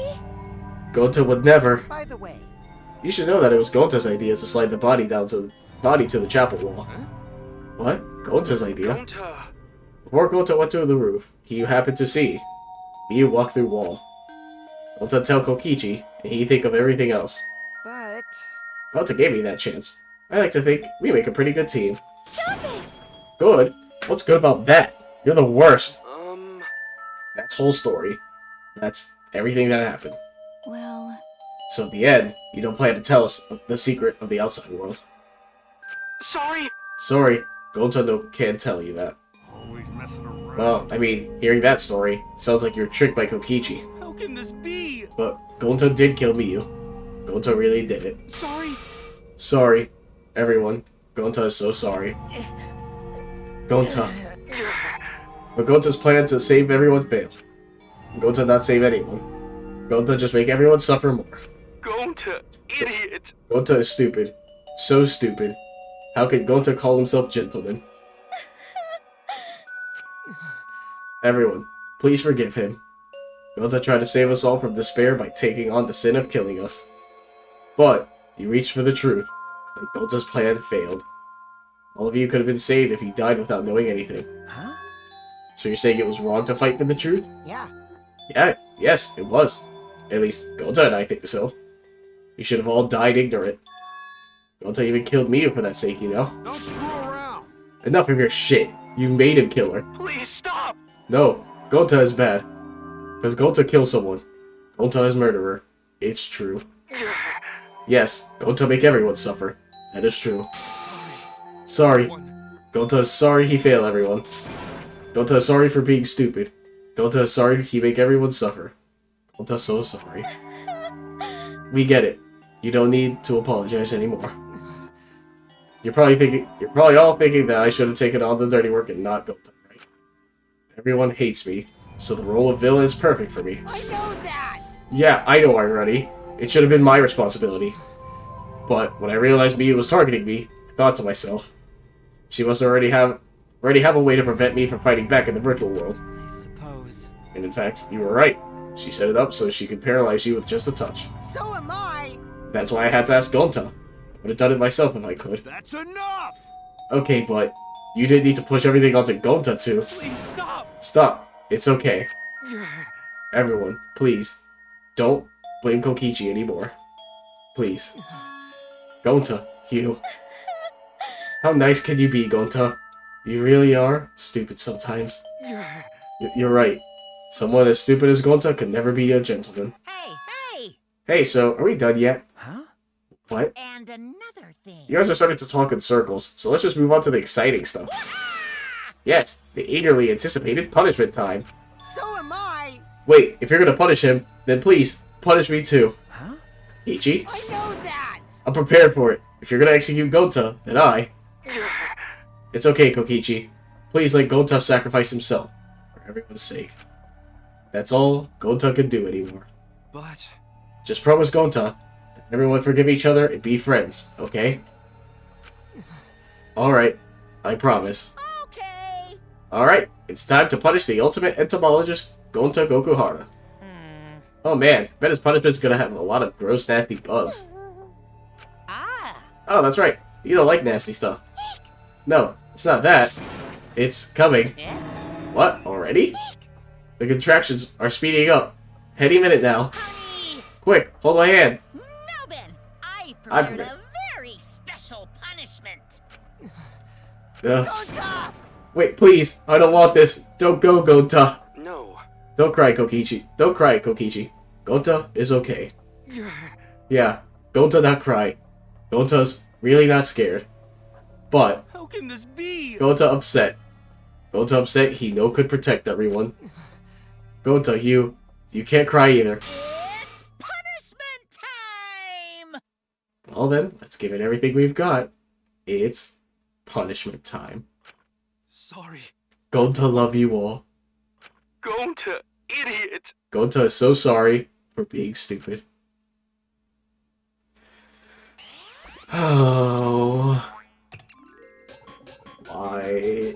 Gonta would never. By the way, You should know that it was Gonta's idea to slide the body down to the chapel wall. Huh? What? Gonta's idea? Gonta! Before Gonta went to the roof, he happened to see Miyu walk through wall. Gonta tell Kokichi, and he think of everything else. but Gonta gave me that chance. I like to think we make a pretty good team. Stop it! Good? What's good about that? You're the worst. Um... That's whole story. That's everything that happened. Well, So at the end, you don't plan to tell us the secret of the outside world. Sorry! Sorry, Gonta can't tell you that. Always messing around. Well, I mean, hearing that story, it sounds like you're tricked by Kokichi. How can this be? But Gonta did kill Miyu. Gonta really did it. Sorry! Sorry, everyone. Gonta is so sorry. Gonta. But Gonta's plan to save everyone failed. Gonta not save anyone. Gonta just make everyone suffer more. Gonta, idiot! Gonta is stupid. So stupid. How could Gonta call himself gentleman? Everyone, please forgive him. Gonta tried to save us all from despair by taking on the sin of killing us. But he reached for the truth, and Gonta's plan failed. All of you could have been saved if he died without knowing anything. huh? So you're saying it was wrong to fight for the truth? Yeah. Yes, it was. At least Gonta and I think so. You should have all died ignorant. Gonta even killed Miyu for that sake, you know? Don't screw around. Enough of your shit. You made him kill her. Please stop! No, Gonta is bad. Because Gonta killed someone. Gonta is murderer. It's true. Yes, Gonta make everyone suffer. That is true. Sorry. Gonta is sorry he failed everyone. Gonta is sorry for being stupid. Gonta is sorry he make everyone suffer. Gonta so sorry. We get it. You don't need to apologize anymore. You're probably all thinking that I should have taken on the dirty work and not Gonta, right? Everyone hates me, so the role of villain is perfect for me. I know that! Yeah, I know already. It should have been my responsibility. But when I realized Miyu was targeting me, I thought to myself, she must already have a way to prevent me from fighting back in the virtual world. I suppose. And in fact, you were right. She set it up so she could paralyze you with just a touch. So am I. That's why I had to ask Gonta. I would have done it myself if I could. That's enough. Okay, but you didn't need to push everything onto Gonta too. Please stop! Stop. It's okay. Everyone, please, don't blame Kokichi anymore. Please. Gonta, you. How nice can you be, Gonta? You really are stupid sometimes. You're right. Someone as stupid as Gonta could never be a gentleman. Hey! Hey, so are we done yet? Huh? What? And another thing. You guys are starting to talk in circles, so let's just move on to the exciting stuff. Yes, the eagerly anticipated punishment time. So am I. Wait, if you're gonna punish him, then please, punish me too. Huh? Ichi? I know that. I'm prepared for it. If you're gonna execute Gonta, then I... It's okay, Kokichi. Please let Gonta sacrifice himself, for everyone's sake. That's all Gonta can do anymore. But... Just promise Gonta that everyone forgive each other and be friends, okay? Alright, I promise. Okay. Alright, it's time to punish the ultimate entomologist, Gonta Gokuhara. Oh man, bet his punishment's gonna have a lot of gross, nasty bugs. Ah. Oh, that's right. You don't like nasty stuff. No, it's not that. It's coming. Yeah. What? Already? The contractions are speeding up. Any minute now. Honey. Quick, hold my hand. Now then, I've I've prepared prepared. a very special special punishment. Ugh. Wait, please. I don't want this. Don't go, Gonta. No. Don't cry, Kokichi. Don't cry, Kokichi. Gonta is okay. Yeah, Gonta not cry. Gonta's really not scared. But How can this be? Gonta upset. Gonta upset he no could protect everyone. Gonta, you can't cry either. It's punishment time! Well then, let's give it everything we've got. It's punishment time. Sorry. Gonta love you all. Gonta, idiot. Gonta is so sorry for being stupid. Oh. Why?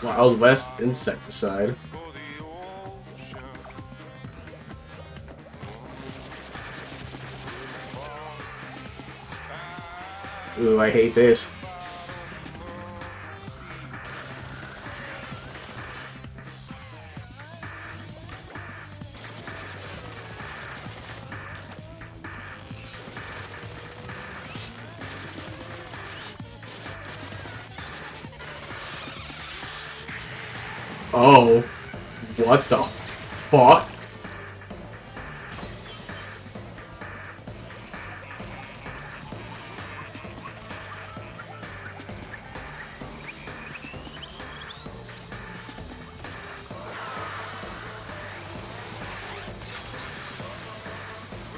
Wild West insecticide. Ooh, I hate this. Oh, what the fuck?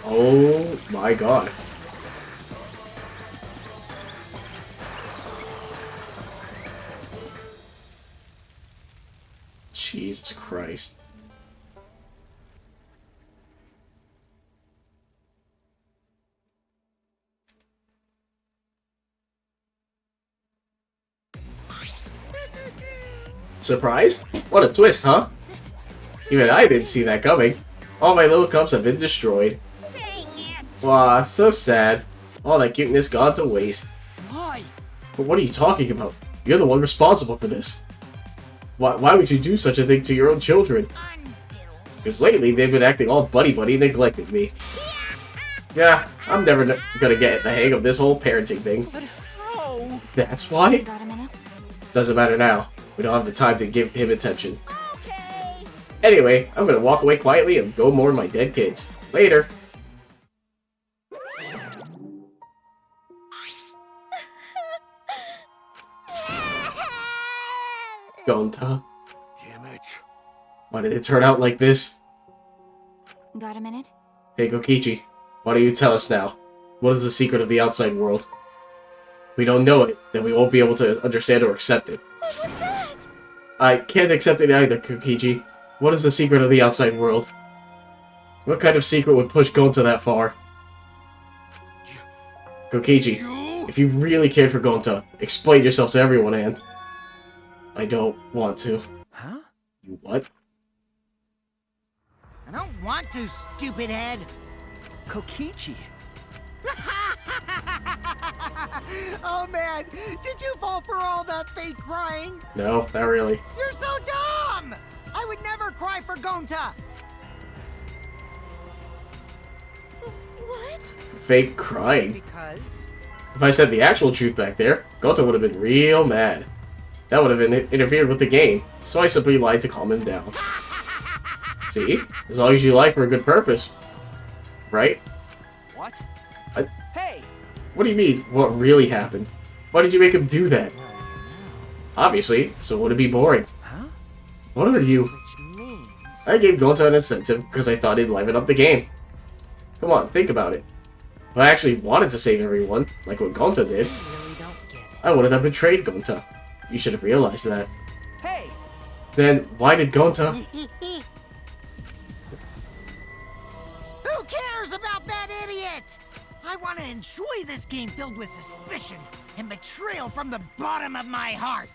Oh my god. Jesus Christ. Surprised? What a twist, huh? Even I didn't see that coming. All my little cups have been destroyed. Dang it! Wow, so sad. All that cuteness gone to waste. Why? But what are you talking about? You're the one responsible for this. Why would you do such a thing to your own children? Because lately they've been acting all buddy-buddy, neglecting me. Yeah, I'm never gonna get the hang of this whole parenting thing. But how? That's why? Got a minute? Doesn't matter now. We don't have the time to give him attention. Okay. Anyway, I'm gonna walk away quietly and go mourn my dead kids. Later. Gonta. Damn it. Why did it turn out like this? Got a minute? Hey Kokichi, why don't you tell us now? What is the secret of the outside world? If we don't know it, then we won't be able to understand or accept it. What was that? I can't accept it either, Kokichi. What is the secret of the outside world? What kind of secret would push Gonta that far? Kokichi, if you really cared for Gonta, explain yourself to everyone, and... I don't want to. Huh? You what? I don't want to, stupid head. Kokichi. Oh man, did you fall for all that fake crying? No, not really. You're so dumb! I would never cry for Gonta! What? Fake crying. Because... If I said the actual truth back there, Gonta would have been real mad. That would have interfered with the game, so I simply lied to calm him down. See? As long as you lie for a good purpose. Right? What? Hey! What do you mean, what really happened? Why did you make him do that? Obviously, so would it be boring? Huh? What are you? Which means... I gave Gonta an incentive because I thought he'd liven up the game. Come on, think about it. If I actually wanted to save everyone, like what Gonta did, I really don't get it. I wouldn't have betrayed Gonta. You should have realized that. Hey! Then, why did Gonta... Who cares about that idiot? I want to enjoy this game filled with suspicion and betrayal from the bottom of my heart.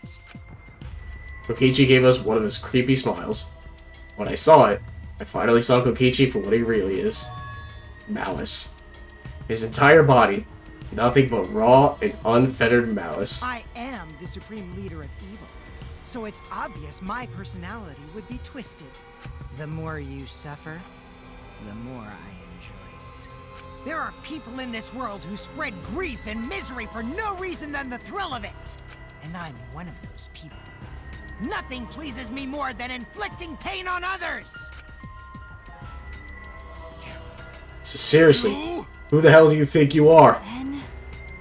Kokichi gave us one of his creepy smiles. When I saw it, I finally saw Kokichi for what he really is. Malice. His entire body. Nothing but raw and unfettered malice. I am the supreme leader of evil, so it's obvious my personality would be twisted. The more you suffer, the more I enjoy it. There are people in this world who spread grief and misery for no reason than the thrill of it. And I'm one of those people. Nothing pleases me more than inflicting pain on others! So seriously, who the hell do you think you are? Ben?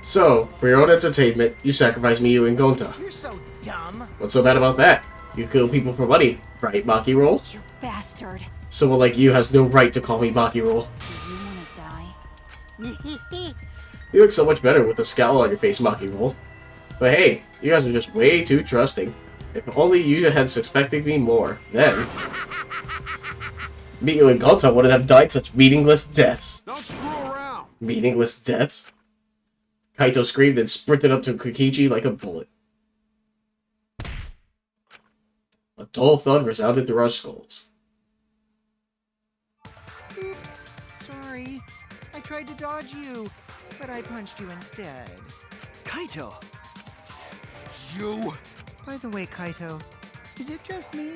So, for your own entertainment, you sacrifice Miyu and Gonta. You're so dumb. What's so bad about that? You kill people for money, right, Maki Roll? You bastard. Someone like you has no right to call me Maki Roll. Do you want to die? You look so much better with a scowl on your face, Maki Roll. But hey, you guys are just way too trusting. If only you had suspected me more, then Miyu and Gonta wouldn't have died such meaningless deaths. Don't screw around. Meaningless deaths? Kaito screamed and sprinted up to Kokichi like a bullet. A dull thud resounded through our skulls. Oops, sorry. I tried to dodge you, but I punched you instead. Kaito! You. By the way, Kaito, is it just me,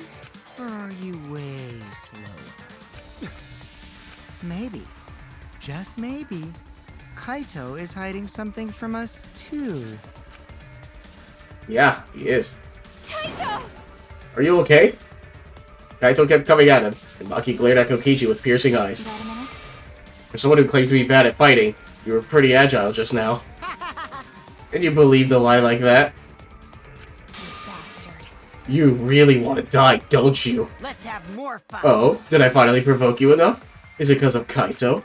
or are you way slower? Maybe, just maybe, Kaito is hiding something from us too. Yeah, he is. Kaito! Are you okay? Kaito kept coming at him, and Maki glared at Kokichi with piercing eyes. Wait a minute. For someone who claims to be bad at fighting, you were pretty agile just now. And you believed a lie like that? You bastard. You really want to die, don't you? Let's have more fun. Oh, did I finally provoke you enough? Is it because of Kaito?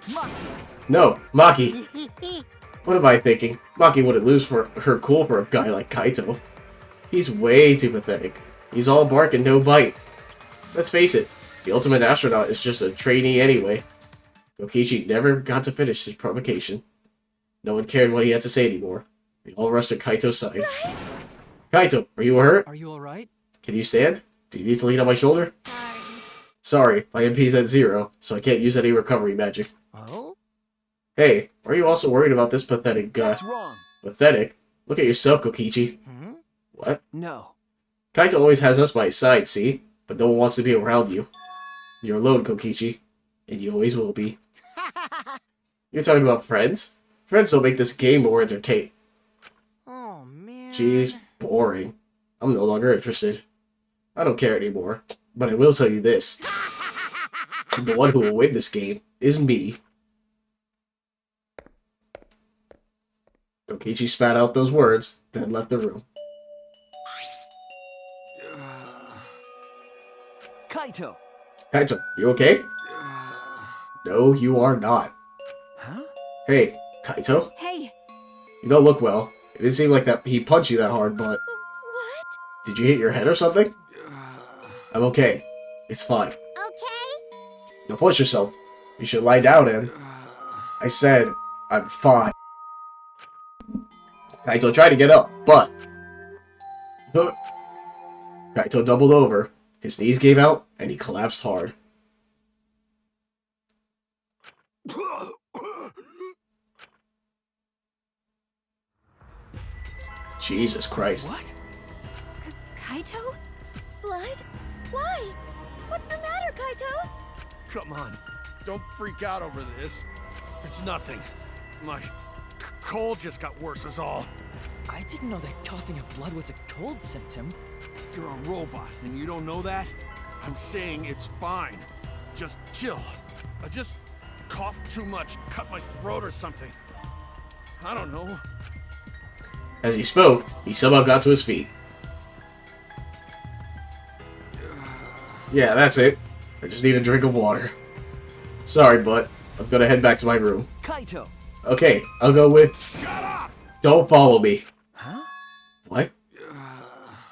No, Maki. What am I thinking? Maki wouldn't lose for her cool for a guy like Kaito. He's way too pathetic. He's all bark and no bite. Let's face it, the ultimate astronaut is just a trainee anyway. Kokichi never got to finish his provocation. No one cared what he had to say anymore. They all rushed to Kaito's side. Kaito, are you hurt? Are you alright? Can you stand? Do you need to lean on my shoulder? Sorry, my MP's at 0, so I can't use any recovery magic. Oh? Hey, are you also worried about this pathetic guy? That's wrong. Pathetic? Look at yourself, Kokichi. Hmm? What? No. Kaito always has us by his side, see? But no one wants to be around you. You're alone, Kokichi. And you always will be. You're talking about friends? Friends don't make this game more entertaining. Oh, man. Jeez, boring. I'm no longer interested. I don't care anymore. But I will tell you this. The one who will win this game is me. Kokichi spat out those words, then left the room. Kaito! Kaito, you okay? No, you are not. Huh? Hey, Kaito? Hey! You don't look well. It didn't seem like that he punched you that hard, but... What? Did you hit your head or something? I'm okay. It's fine. Okay? Don't push yourself. You should lie down and... I said, I'm fine. Kaito tried to get up, but... Kaito doubled over. His knees gave out, and he collapsed hard. Jesus Christ. What? Kaito? Blood? Why? What's the matter, Kaito? Come on. Don't freak out over this. It's nothing. My cold just got worse is all. I didn't know that coughing up blood was a cold symptom. You're a robot, and you don't know that? I'm saying it's fine. Just chill. I just coughed too much, cut my throat or something. I don't know. As he spoke, he somehow got to his feet. Yeah, that's it. I just need a drink of water. Sorry, but I'm gonna head back to my room. Kaito! Okay, I'll go with... Shut up! Don't follow me. Huh? What?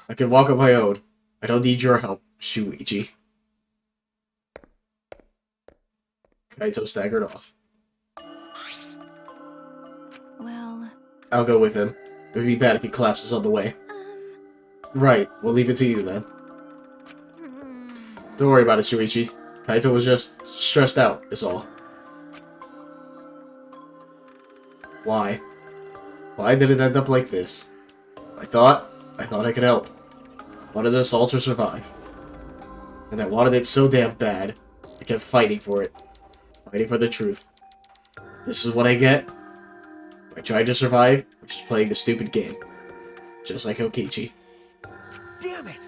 I can walk on my own. I don't need your help, Shuichi. Kaito staggered off. Well, I'll go with him. It would be bad if he collapses on the way. Right, we'll leave it to you then. Don't worry about it, Shuichi. Kaito was just stressed out, is all. Why? Why did it end up like this? I thought I could help. I wanted us all to survive. And I wanted it so damn bad, I kept fighting for it. Fighting for the truth. This is what I get. I tried to survive, which is playing the stupid game. Just like Okichi. Damn it!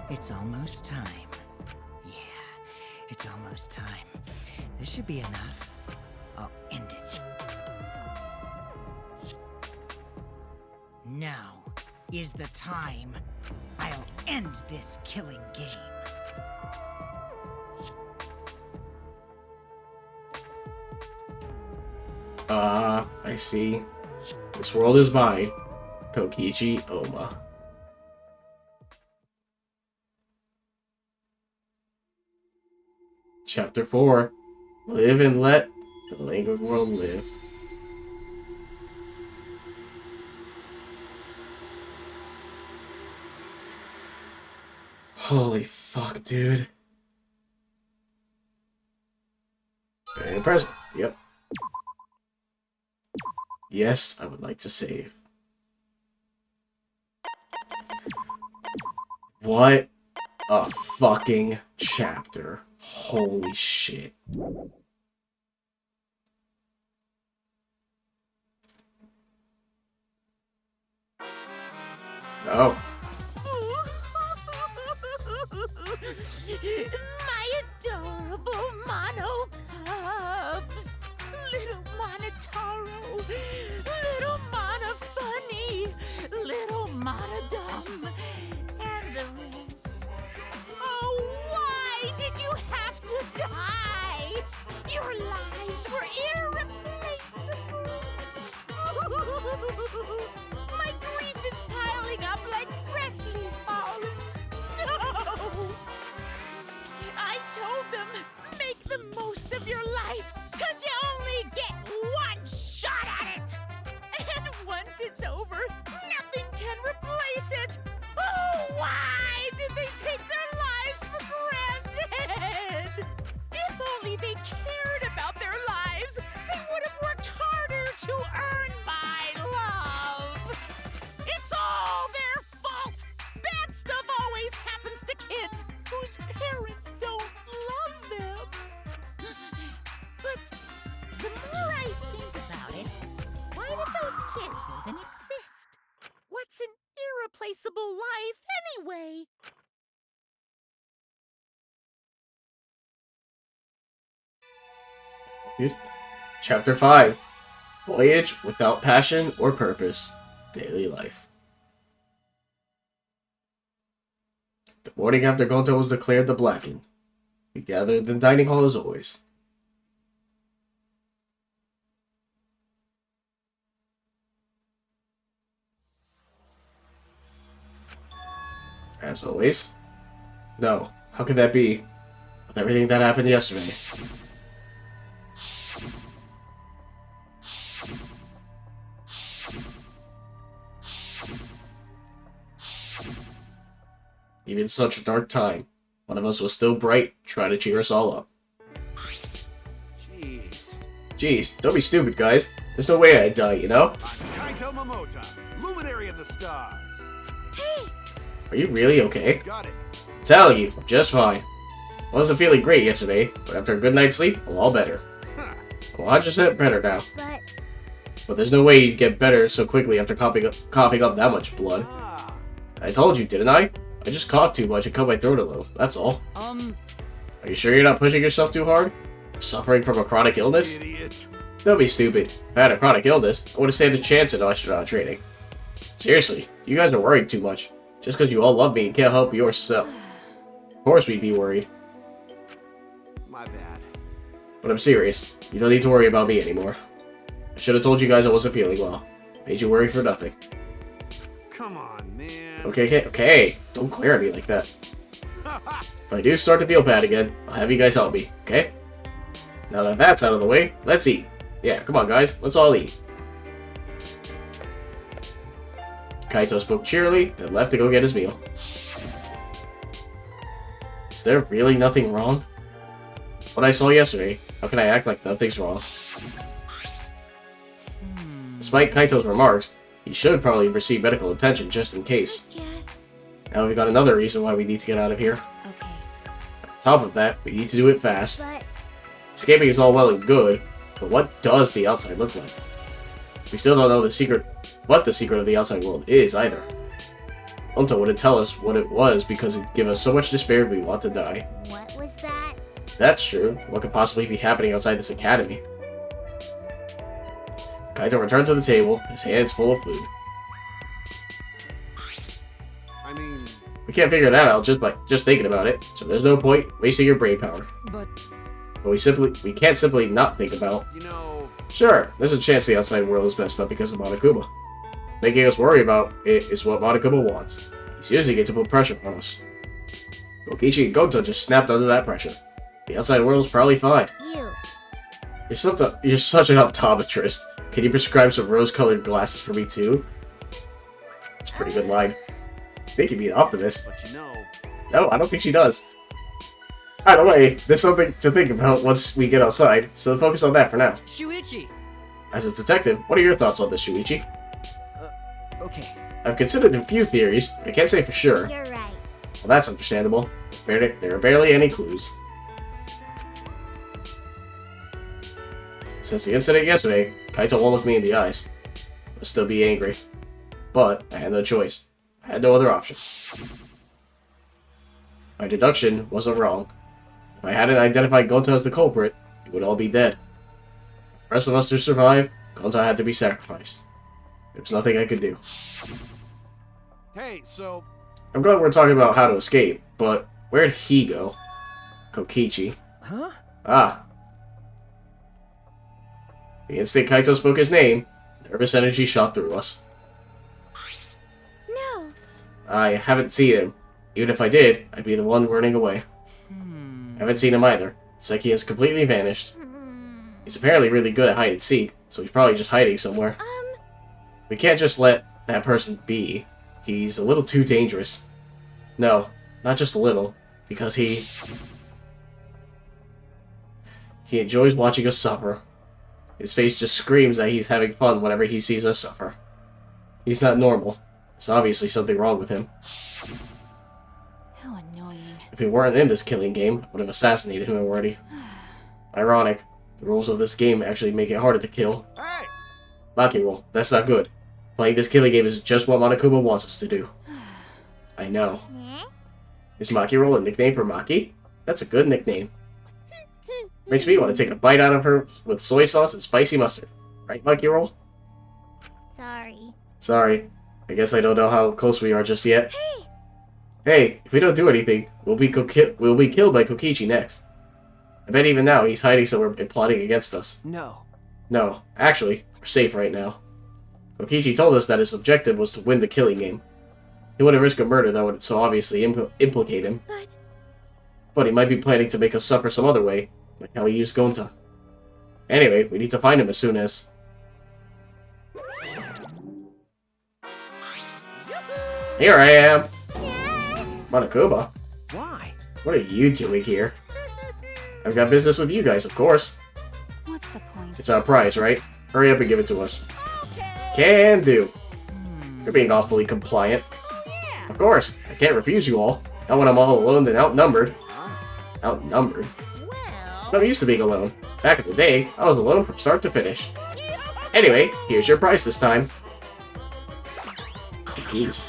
It's almost time. Yeah, it's almost time. This should be enough. I'll end it. Now is the time. I'll end this killing game. I see. This world is mine. Kokichi Oma. Chapter 4. Live and let the languid world live. Holy fuck, dude. And present. Yep. Yes, I would like to save. What a fucking chapter. Holy shit. Oh. My adorable mono cubs. Little Monotaro. Little Mono Funny. Little Mono Dumb. And the rest. Oh, why did you have to die? Your lives were irreplaceable. My grief is piling up like freshly fallen snow. I told them, make the most of your life, 'cause you only get one shot at it. And once it's over, nothing can replace it. Oh, why did they take their lives for granted? If only they cared about their lives, they would have worked harder to earn my love. It's all their fault. Bad stuff always happens to kids whose parents don't love them. But the more I think about it, why did those kids even exist? What's an irreplaceable life anyway? Dude. Chapter 5. Voyage without passion or purpose. Daily life. The morning after Gonto was declared the Blackened, we gathered in the dining hall as always. As always? No, how could that be? With everything that happened yesterday. Even in such a dark time, one of us was still bright, trying to cheer us all up. Jeez, don't be stupid, guys. There's no way I'd die, you know? I'm Kaito Momota, luminary of the stars. Hey, Are you really okay? Got it. I'm telling you, I'm just fine. I wasn't feeling great yesterday, but after a good night's sleep, I'm all better. Huh. I'm 100% better now. but But there's no way you'd get better so quickly after coughing up that much blood. Ah, I told you, didn't I? I just coughed too much and cut my throat a little, that's all. Are you sure you're not pushing yourself too hard? Suffering from a chronic illness? idiot. Don't be stupid. If I had a chronic illness, I would have stand a chance in astronaut training. Seriously, you guys are worried too much. Just because you all love me and can't help yourself. Of course we'd be worried. My bad. But I'm serious. You don't need to worry about me anymore. I should have told you guys I wasn't feeling well. Made you worry for nothing. Come on, man. Okay. Don't glare at me like that. If I do start to feel bad again, I'll have you guys help me, okay? Now that that's out of the way, let's eat. Yeah, come on guys, let's all eat. Kaito spoke cheerily, then left to go get his meal. Is there really nothing wrong? What I saw yesterday, how can I act like nothing's wrong? Despite Kaito's remarks, he should probably receive medical attention just in case. Yes. Now we've got another reason why we need to get out of here. Okay. On top of that, we need to do it fast. But Escaping is all well and good, but what does the outside look like? We still don't know what the secret of the outside world is either. Gonta wouldn't tell us what it was because it'd give us so much despair we want to die. what was that? That's true. What could possibly be happening outside this academy? Kaito returned to the table, his hands full of food. I mean, We can't figure that out just by thinking about it, so there's no point wasting your brain power. But But we can't simply not think about. you know, Sure, there's a chance the outside world is messed up because of Monokuma. Making us worry about it is what Monokuma wants. He's using it to put pressure on us. Kokichi and Gonta just snapped under that pressure. The outside world's probably fine. You. You're such an optometrist. Can you prescribe some rose-colored glasses for me too? That's a pretty good line. I think you'd be an optimist. but you know, No, I don't think she does. Either way, there's something to think about once we get outside, so focus on that for now. Shuichi! As a detective, what are your thoughts on this, Shuichi? Okay. I've considered a few theories, but I can't say for sure. You're right. Well, that's understandable. There are barely any clues. Since the incident yesterday, Kaito won't look me in the eyes. I'll still be angry. But I had no choice. I had no other options. My deduction wasn't wrong. If I hadn't identified Gonta as the culprit, we would all be dead. For the rest of us to survive, Gonta had to be sacrificed. There was nothing I could do. hey, so I'm glad we're talking about how to escape, but where'd he go? Kokichi. Huh? Ah. The instant Kaito spoke his name, nervous energy shot through us. No. I haven't seen him. Even if I did, I'd be the one running away. I haven't seen him either. It's like he has completely vanished. He's apparently really good at hide and seek, so he's probably just hiding somewhere. We can't just let that person be. He's a little too dangerous. No, not just a little, because he enjoys watching us suffer. His face just screams that he's having fun whenever he sees us suffer. He's not normal. There's obviously something wrong with him. How annoying. If he weren't in this killing game, I would have assassinated him already. Ironic. The rules of this game actually make it harder to kill. hey, Maki roll. That's not good. Playing this killing game is just what Monokuma wants us to do. I know. Eh? Is Maki roll a nickname for Maki? That's a good nickname. Makes me want to take a bite out of her with soy sauce and spicy mustard. Right, Maki roll? Sorry. Sorry. I guess I don't know how close we are just yet. Hey, if we don't do anything, we'll be killed by Kokichi next. I bet even now he's hiding somewhere and plotting against us. No. No, actually, we're safe right now. Kokichi told us that his objective was to win the killing game. He wouldn't risk a murder that would so obviously implicate him. But he might be planning to make us suffer some other way, like how he used Gonta. Anyway, we need to find him as soon as... Here I am! Monokuma, Why? what are you doing here? I've got business with you guys, of course. What's the point? It's our prize, right? Hurry up and give it to us. Can do. You're being awfully compliant. Of course, I can't refuse you all. Not when I'm all alone and outnumbered. Outnumbered? Well, I'm used to being alone. Back in the day, I was alone from start to finish. Anyway, here's your prize this time. Jeez.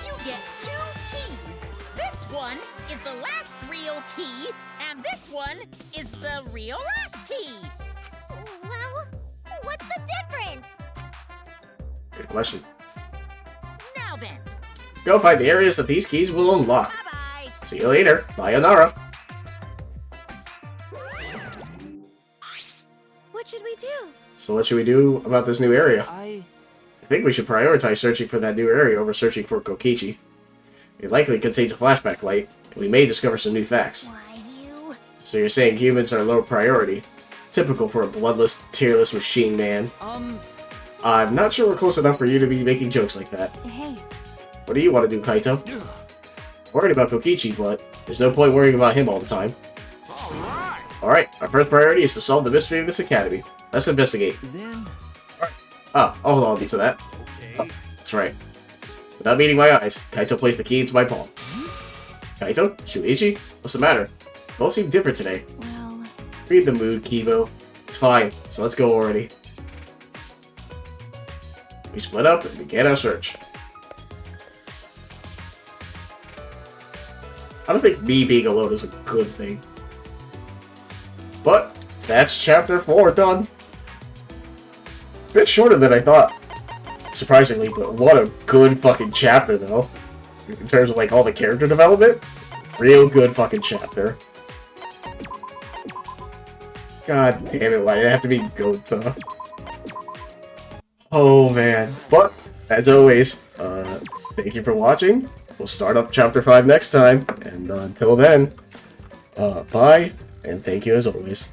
you get 2 keys. This one is the last real key, and this one is the real last key. Well, what's the difference? Good question. Now then, Go find the areas that these keys will unlock. bye-bye. See you later. Bye, Onara. What should we do? So what should we do about this new area? I think we should prioritize searching for that new area over searching for Kokichi. It likely contains a flashback light, and we may discover some new facts. Why you? So you're saying humans are low priority? Typical for a bloodless, tearless machine man. I'm not sure we're close enough for you to be making jokes like that. Hey, What do you want to do, Kaito? Worried about Kokichi, but there's no point worrying about him all the time. Alright, our first priority is to solve the mystery of this academy. Let's investigate. Then, Ah, I'll hold on to that. Oh, that's right. Without meeting my eyes, Kaito placed the key into my palm. Kaito? Shuichi? What's the matter? Both seem different today. well, Read the mood, Kibo. It's fine, so let's go already. We split up and began our search. I don't think me being alone is a good thing. But, that's chapter 4 done. Bit shorter than I thought. Surprisingly, but what a good fucking chapter, though. In terms of, like, all the character development. Real good fucking chapter. God damn it, why did it have to be Gota? Oh, man. But, as always, thank you for watching. We'll start up chapter 5 next time. And until then, bye, and thank you as always.